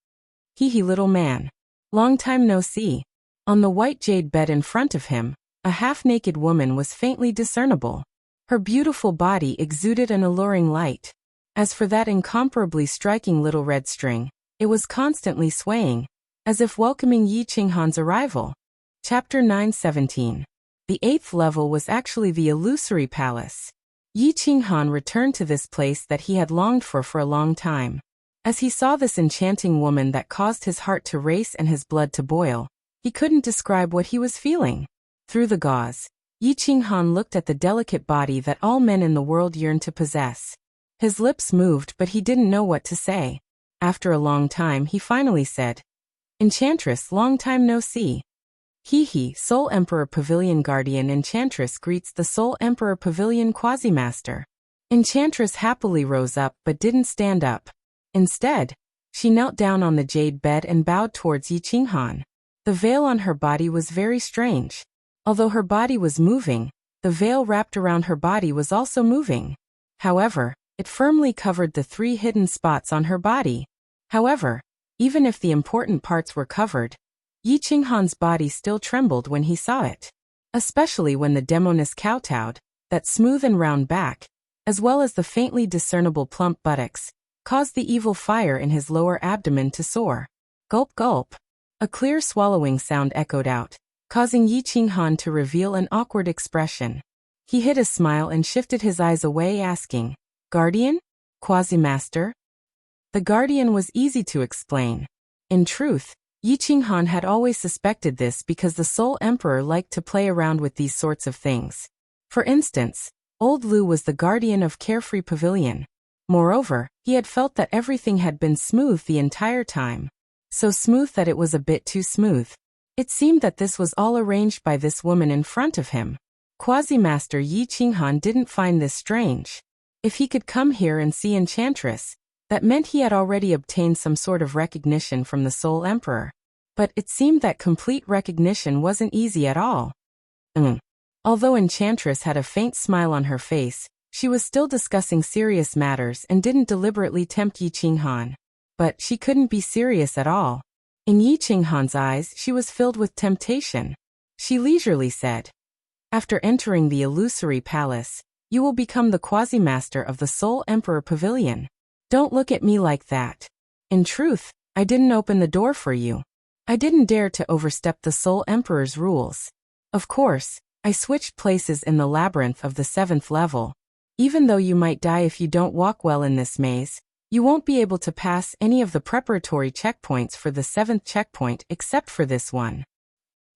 A: He little man. Long time no see. On the white jade bed in front of him, a half-naked woman was faintly discernible. Her beautiful body exuded an alluring light. As for that incomparably striking little red string, it was constantly swaying, as if welcoming Yi Qinghan's arrival. Chapter 9:17. The 8th level was actually the illusory palace. Yi Qinghan returned to this place that he had longed for a long time. As he saw this enchanting woman that caused his heart to race and his blood to boil, he couldn't describe what he was feeling. Through the gauze, Yi Qinghan looked at the delicate body that all men in the world yearned to possess. His lips moved, but he didn't know what to say. After a long time he finally said, "Enchantress, long time no see." Soul Emperor Pavilion Guardian Enchantress greets the Soul Emperor Pavilion Quasi-Master. Enchantress happily rose up but didn't stand up. Instead, she knelt down on the jade bed and bowed towards Yi Qinghan. The veil on her body was very strange. Although her body was moving, the veil wrapped around her body was also moving. However, it firmly covered the 3 hidden spots on her body. However, even if the important parts were covered, Yi Qinghan's body still trembled when he saw it. Especially when the demoness kowtowed, that smooth and round back, as well as the faintly discernible plump buttocks, caused the evil fire in his lower abdomen to soar. Gulp gulp. A clear swallowing sound echoed out, causing Yi Qinghan to reveal an awkward expression. He hid a smile and shifted his eyes away, asking, "Guardian? Quasi-Master?" The Guardian was easy to explain. In truth, Yi Qinghan had always suspected this because the Soul Emperor liked to play around with these sorts of things. For instance, Old Lu was the guardian of Carefree Pavilion. Moreover, he had felt that everything had been smooth the entire time. So smooth that it was a bit too smooth. It seemed that this was all arranged by this woman in front of him. Quasi-Master Yi Qinghan didn't find this strange. If he could come here and see Enchantress, that meant he had already obtained some sort of recognition from the Soul Emperor. But it seemed that complete recognition wasn't easy at all. Although Enchantress had a faint smile on her face, she was still discussing serious matters and didn't deliberately tempt Yi Qinghan. But she couldn't be serious at all. In Yi Qinghan's eyes, she was filled with temptation. She leisurely said, "After entering the illusory palace, you will become the Quasi-Master of the Soul Emperor Pavilion. Don't look at me like that. In truth, I didn't open the door for you. I didn't dare to overstep the Soul Emperor's rules. Of course, I switched places in the labyrinth of the 7th level. Even though you might die if you don't walk well in this maze, you won't be able to pass any of the preparatory checkpoints for the 7th checkpoint except for this one."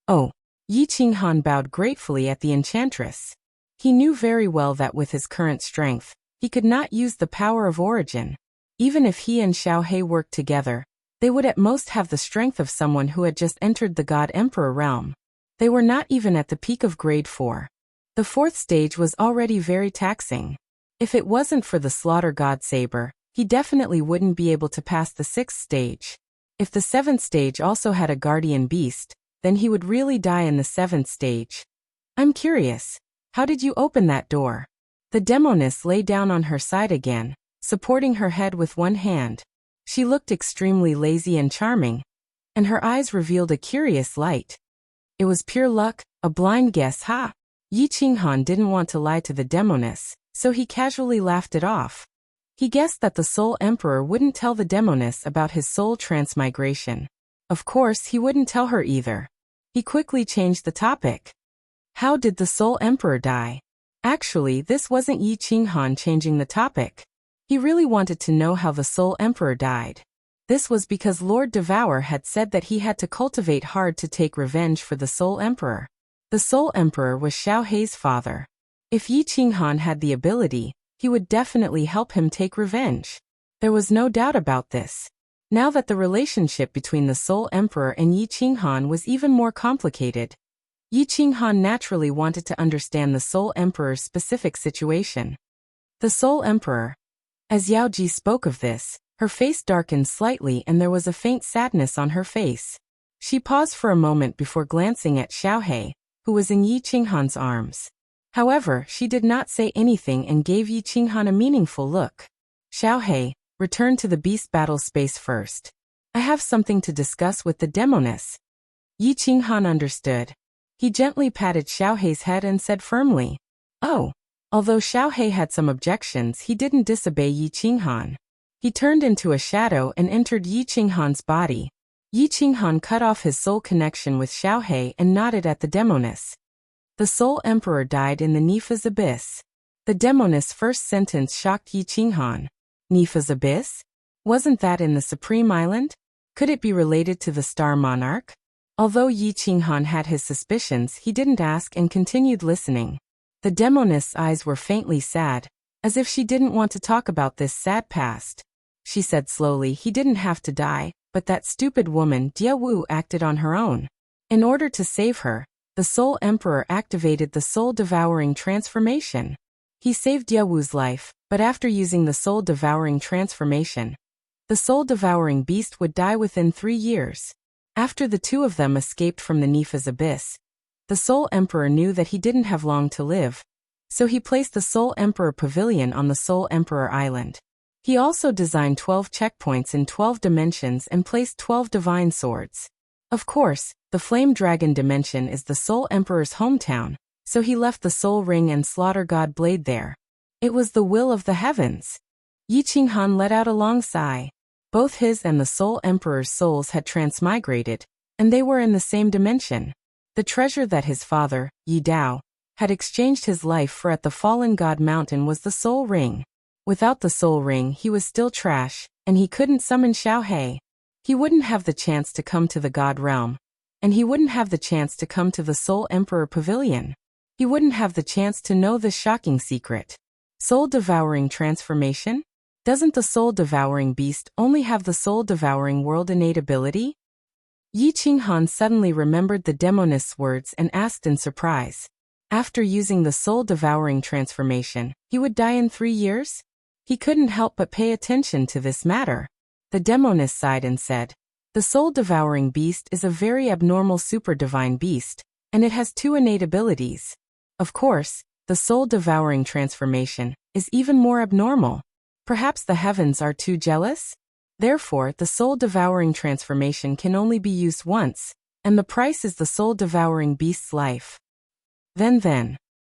A: Oh. Yi Qinghan bowed gratefully at the Enchantress. He knew very well that with his current strength, he could not use the power of origin. Even if he and Xiao He worked together, they would at most have the strength of someone who had just entered the God Emperor realm. They were not even at the peak of grade 4. The 4th stage was already very taxing. If it wasn't for the Slaughter God Saber, he definitely wouldn't be able to pass the 6th stage. If the 7th stage also had a guardian beast, then he would really die in the 7th stage. "I'm curious. How did you open that door?" The demoness lay down on her side again, supporting her head with one hand. She looked extremely lazy and charming, and her eyes revealed a curious light. It was pure luck, a blind guess, ha! Yi Qinghan didn't want to lie to the demoness, so he casually laughed it off. He guessed that the Soul Emperor wouldn't tell the demoness about his soul transmigration. Of course, he wouldn't tell her either. He quickly changed the topic. How did the Soul Emperor die? Actually, this wasn't Yi Qinghan changing the topic. He really wanted to know how the Soul Emperor died. This was because Lord Devour had said that he had to cultivate hard to take revenge for the Soul Emperor. The Soul Emperor was Xiao Hei's father. If Yi Qinghan had the ability, he would definitely help him take revenge. There was no doubt about this. Now that the relationship between the Soul Emperor and Yi Qinghan was even more complicated, Yi Qinghan naturally wanted to understand the Soul Emperor's specific situation. The Soul Emperor. As Yao Ji spoke of this, her face darkened slightly and there was a faint sadness on her face. She paused for a moment before glancing at Xiao He, who was in Yi Qinghan's arms. However, she did not say anything and gave Yi Qinghan a meaningful look. Xiaohei, return to the beast battle space first. I have something to discuss with the demoness. Yi Qinghan understood. He gently patted Xiaohei's head and said firmly, "Oh." Although Xiaohei had some objections, he didn't disobey Yi Qinghan. He turned into a shadow and entered Yi Qinghan's body. Yi Qinghan cut off his soul connection with Xiaohei and nodded at the demoness. The Soul Emperor died in the Nifa's abyss. The demoness' first sentence shocked Yi Qinghan. Nifa's abyss? Wasn't that in the Supreme Island? Could it be related to the Star Monarch? Although Yi Qinghan had his suspicions, he didn't ask and continued listening. The demoness' eyes were faintly sad, as if she didn't want to talk about this sad past. She said slowly, he didn't have to die, but that stupid woman Dia Wu acted on her own. In order to save her, the Soul Emperor activated the soul-devouring transformation. He saved Dia Wu's life, but after using the soul-devouring transformation, the soul-devouring beast would die within 3 years. After the two of them escaped from the Nifa's abyss, the Soul Emperor knew that he didn't have long to live, so he placed the Soul Emperor Pavilion on the Soul Emperor Island. He also designed 12 checkpoints in 12 dimensions and placed 12 divine swords. Of course, the Flame Dragon dimension is the Soul Emperor's hometown, so he left the Soul Ring and Slaughter God Blade there. It was the will of the heavens. Yi Qinghan let out a long sigh. Both his and the Soul Emperor's souls had transmigrated, and they were in the same dimension. The treasure that his father, Yi Dao, had exchanged his life for at the Fallen God Mountain was the Soul Ring. Without the Soul Ring, he was still trash, and he couldn't summon Xiaohei. He wouldn't have the chance to come to the God Realm, and he wouldn't have the chance to come to the Soul Emperor Pavilion. He wouldn't have the chance to know this shocking secret. Soul-devouring transformation? Doesn't the soul-devouring beast only have the soul-devouring world innate ability? Yi Qinghan suddenly remembered the demoness words and asked in surprise. After using the soul-devouring transformation, he would die in 3 years? He couldn't help but pay attention to this matter. The demoness sighed and said, "The soul-devouring beast is a very abnormal super-divine beast, and it has 2 innate abilities. Of course, the soul-devouring transformation is even more abnormal. Perhaps the heavens are too jealous? Therefore, the soul-devouring transformation can only be used once, and the price is the soul-devouring beast's life." Then,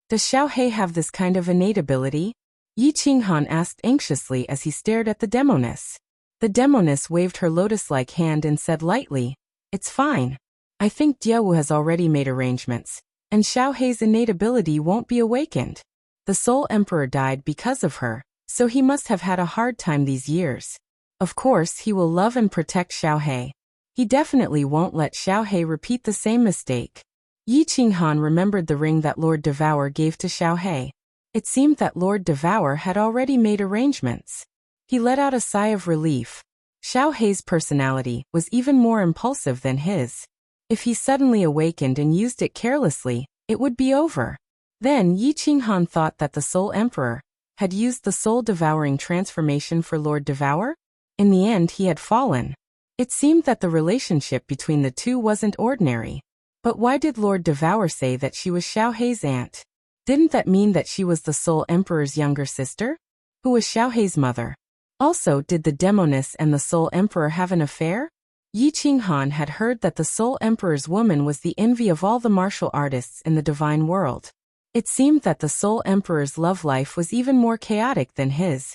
A: does Xiaohei have this kind of innate ability? Yi Qinghan asked anxiously as he stared at the demoness. The demoness waved her lotus-like hand and said lightly, "It's fine. I think Diawu has already made arrangements, and Xiaohei's innate ability won't be awakened. The Soul Emperor died because of her, so he must have had a hard time these years. Of course, he will love and protect Xiaohei. He definitely won't let Xiaohei repeat the same mistake." Yi Qinghan remembered the ring that Lord Devour gave to Xiaohei. It seemed that Lord Devour had already made arrangements. He let out a sigh of relief. Xiaohei's personality was even more impulsive than his. If he suddenly awakened and used it carelessly, it would be over. Then Yi Qinghan thought that the Soul Emperor had used the soul-devouring transformation for Lord Devour? In the end, he had fallen. It seemed that the relationship between the two wasn't ordinary. But why did Lord Devour say that she was Xiaohei's aunt? Didn't that mean that she was the Soul Emperor's younger sister? Who was Xiaohei's mother? Also, did the demoness and the Soul Emperor have an affair? Yi Qinghan had heard that the Soul Emperor's woman was the envy of all the martial artists in the divine world. It seemed that the Soul Emperor's love life was even more chaotic than his.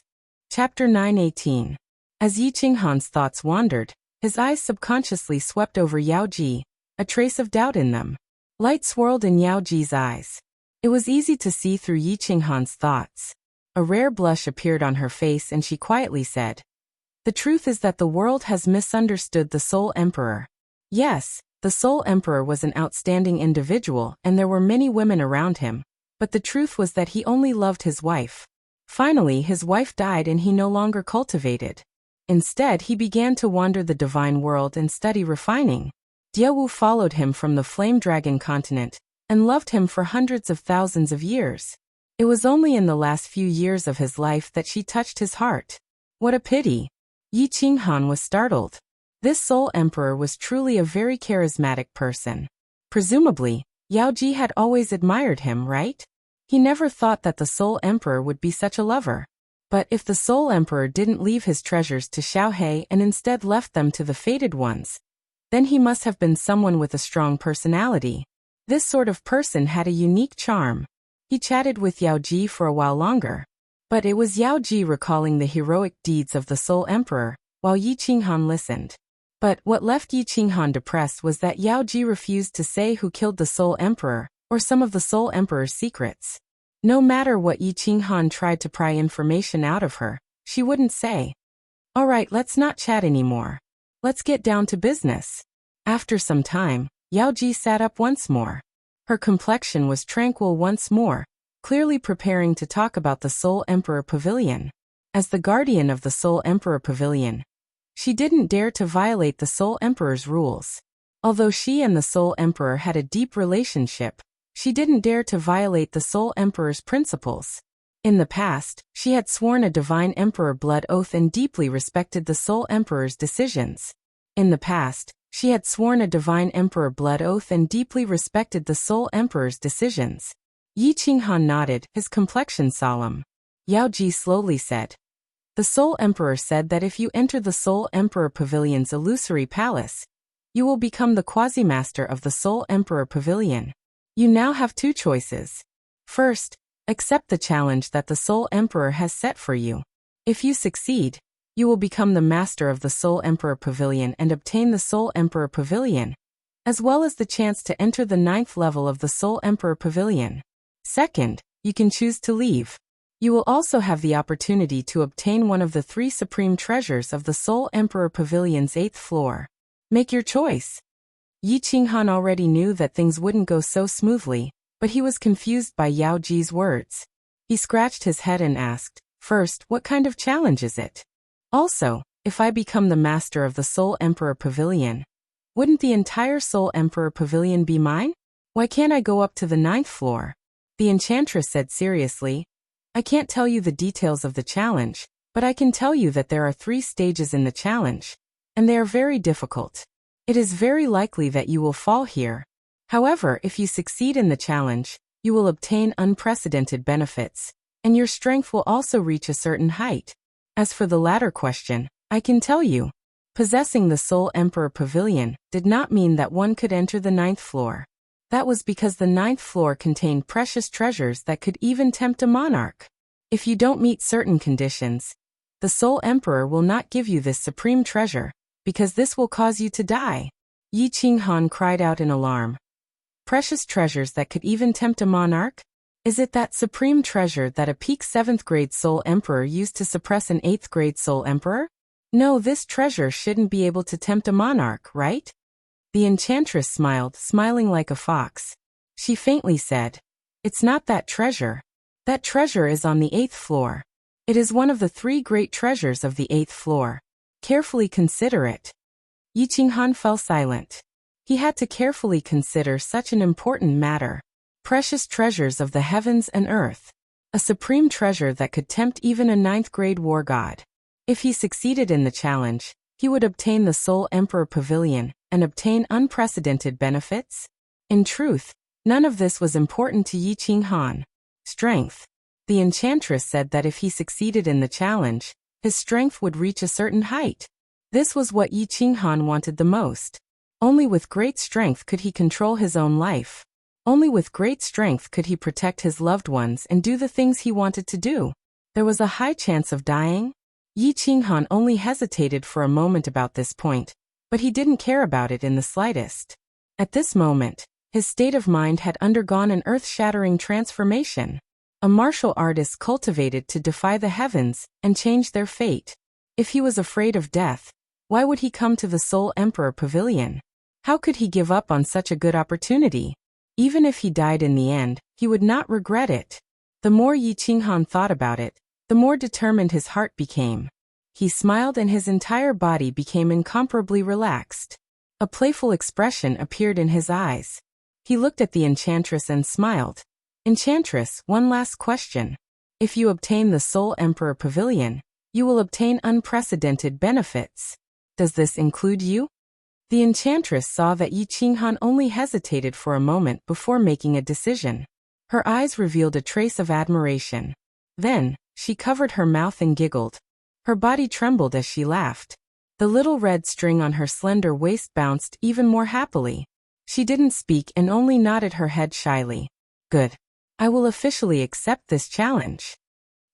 A: Chapter 9:18. As Yi Qinghan's thoughts wandered, his eyes subconsciously swept over Yao Ji, a trace of doubt in them. Light swirled in Yao Ji's eyes. It was easy to see through Yi Qinghan's thoughts. A rare blush appeared on her face and she quietly said, "The truth is that the world has misunderstood the Soul Emperor." Yes, the Soul Emperor was an outstanding individual and there were many women around him, but the truth was that he only loved his wife. Finally, his wife died and he no longer cultivated. Instead, he began to wander the divine world and study refining. Diawu followed him from the Flame Dragon continent and loved him for hundreds of thousands of years. It was only in the last few years of his life that she touched his heart. What a pity! Yi Qinghan was startled. This Soul Emperor was truly a very charismatic person. Presumably, Yao Ji had always admired him, right? He never thought that the Soul Emperor would be such a lover. But if the Soul Emperor didn't leave his treasures to Xiaohei and instead left them to the fated ones, then he must have been someone with a strong personality. This sort of person had a unique charm. He chatted with Yao Ji for a while longer. But it was Yao Ji recalling the heroic deeds of the Soul Emperor, while Yi Qinghan listened. But what left Yi Qinghan depressed was that Yao Ji refused to say who killed the Soul Emperor, or some of the Soul Emperor's secrets. No matter what Yi Qinghan tried to pry information out of her, she wouldn't say. All right, let's not chat anymore. Let's get down to business. After some time, Yao Ji sat up once more. Her complexion was tranquil once more, clearly preparing to talk about the Soul Emperor Pavilion. As the guardian of the Soul Emperor Pavilion, she didn't dare to violate the Soul Emperor's rules. Although she and the Soul Emperor had a deep relationship, she didn't dare to violate the Soul Emperor's principles. In the past, she had sworn a Divine Emperor blood oath and deeply respected the Soul Emperor's decisions. In the past, she had sworn a Divine Emperor blood oath and deeply respected the Soul Emperor's decisions. Yi Qinghan nodded, his complexion solemn. Yao Ji slowly said, "The Soul Emperor said that if you enter the Soul Emperor Pavilion's illusory palace, you will become the quasi-master of the Soul Emperor Pavilion. You now have two choices. First, accept the challenge that the Soul Emperor has set for you. If you succeed, you will become the master of the Soul Emperor Pavilion and obtain the Soul Emperor Pavilion, as well as the chance to enter the 9th level of the Soul Emperor Pavilion. Second, you can choose to leave. You will also have the opportunity to obtain one of the 3 supreme treasures of the Soul Emperor Pavilion's 8th floor. Make your choice." Yi Qinghan already knew that things wouldn't go so smoothly, but he was confused by Yao Ji's words. He scratched his head and asked, "First, what kind of challenge is it? Also, if I become the master of the Soul Emperor Pavilion, wouldn't the entire Soul Emperor Pavilion be mine? Why can't I go up to the 9th floor?" The enchantress said seriously, "I can't tell you the details of the challenge, but I can tell you that there are 3 stages in the challenge, and they are very difficult. It is very likely that you will fall here. However, if you succeed in the challenge, you will obtain unprecedented benefits, and your strength will also reach a certain height. As for the latter question, I can tell you, possessing the Soul Emperor Pavilion did not mean that one could enter the 9th floor. That was because the 9th floor contained precious treasures that could even tempt a monarch. If you don't meet certain conditions, the Soul Emperor will not give you this supreme treasure, because this will cause you to die." Yi Qinghan cried out in alarm. "Precious treasures that could even tempt a monarch? Is it that supreme treasure that a peak 7th grade Soul Emperor used to suppress an 8th grade Soul Emperor? No, this treasure shouldn't be able to tempt a monarch, right?" The enchantress smiled, smiling like a fox. She faintly said, "It's not that treasure. That treasure is on the 8th floor. It is one of the 3 great treasures of the 8th floor. Carefully consider it." Yi Qinghan fell silent. He had to carefully consider such an important matter. Precious treasures of the heavens and earth. A supreme treasure that could tempt even a 9th grade war god. If he succeeded in the challenge, he would obtain the Soul Emperor Pavilion and obtain unprecedented benefits. In truth, none of this was important to Yi Qinghan. Strength. The enchantress said that if he succeeded in the challenge, his strength would reach a certain height. This was what Yi Qinghan wanted the most. Only with great strength could he control his own life. Only with great strength could he protect his loved ones and do the things he wanted to do. There was a high chance of dying. Yi Qinghan only hesitated for a moment about this point, but he didn't care about it in the slightest. At this moment, his state of mind had undergone an earth-shattering transformation. A martial artist cultivated to defy the heavens and change their fate. If he was afraid of death, why would he come to the Soul Emperor Pavilion? How could he give up on such a good opportunity? Even if he died in the end, he would not regret it. The more Yi Qinghan thought about it, the more determined his heart became. He smiled and his entire body became incomparably relaxed. A playful expression appeared in his eyes. He looked at the enchantress and smiled. "Enchantress, one last question. If you obtain the Soul Emperor Pavilion, you will obtain unprecedented benefits. Does this include you?" The enchantress saw that Yi Qinghan only hesitated for a moment before making a decision. Her eyes revealed a trace of admiration. Then, she covered her mouth and giggled. Her body trembled as she laughed. The little red string on her slender waist bounced even more happily. She didn't speak and only nodded her head shyly. Good. I will officially accept this challenge.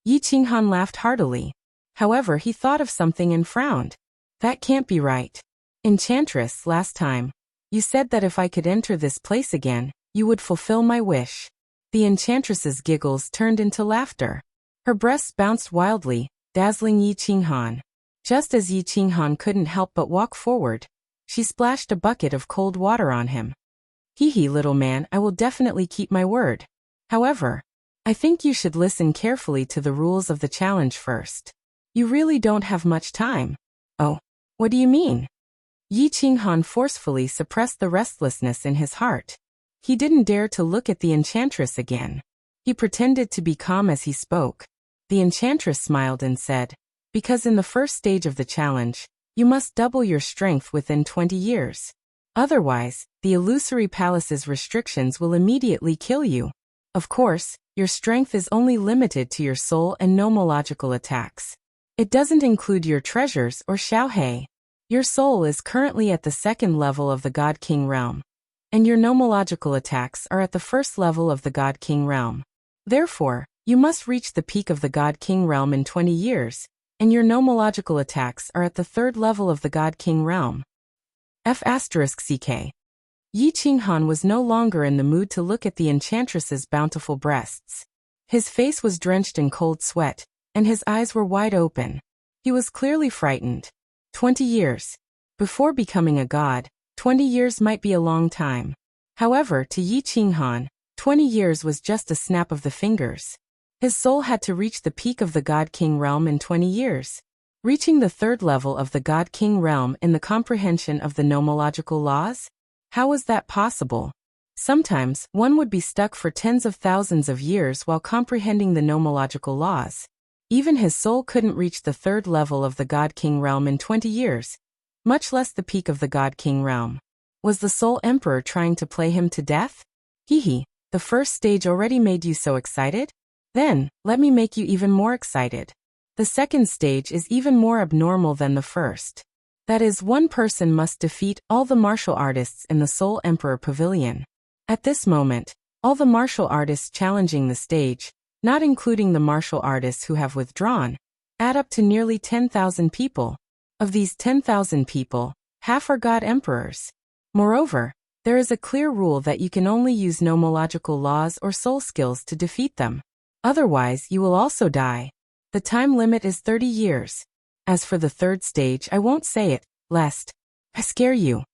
A: Yi Qinghan laughed heartily. However, he thought of something and frowned. That can't be right. Enchantress, last time, you said that if I could enter this place again, you would fulfill my wish. The enchantress's giggles turned into laughter. Her breasts bounced wildly, dazzling Yi Qinghan. Just as Yi Qinghan couldn't help but walk forward, she splashed a bucket of cold water on him. Hee hee, little man, I will definitely keep my word. However, I think you should listen carefully to the rules of the challenge first. You really don't have much time. Oh, what do you mean? Yi Qinghan forcefully suppressed the restlessness in his heart. He didn't dare to look at the enchantress again. He pretended to be calm as he spoke. The enchantress smiled and said, because in the first stage of the challenge, you must double your strength within 20 years. Otherwise, the illusory palace's restrictions will immediately kill you. Of course, your strength is only limited to your soul and nomological attacks. It doesn't include your treasures or Xiaohei. Your soul is currently at the second level of the God King realm, and your nomological attacks are at the first level of the God King realm. Therefore, you must reach the peak of the God King realm in 20 years, and your nomological attacks are at the third level of the God King realm. F***ck. Yi Qinghan was no longer in the mood to look at the enchantress's bountiful breasts. His face was drenched in cold sweat, and his eyes were wide open. He was clearly frightened. 20 years. Before becoming a god, 20 years might be a long time. However, to Yi Qinghan, 20 years was just a snap of the fingers. His soul had to reach the peak of the God King realm in 20 years. Reaching the third level of the God King realm in the comprehension of the nomological laws? How was that possible? Sometimes, one would be stuck for tens of thousands of years while comprehending the nomological laws. Even his soul couldn't reach the third level of the God King realm in 20 years, much less the peak of the God King realm. Was the Soul Emperor trying to play him to death? Hee hee, the first stage already made you so excited? Then, let me make you even more excited. The second stage is even more abnormal than the first. That is, one person must defeat all the martial artists in the Soul Emperor Pavilion. At this moment, all the martial artists challenging the stage, not including the martial artists who have withdrawn, add up to nearly 10,000 people. Of these 10,000 people, half are God Emperors. Moreover, there is a clear rule that you can only use nomological laws or soul skills to defeat them. Otherwise, you will also die. The time limit is 30 years. As for the third stage, I won't say it, lest I scare you.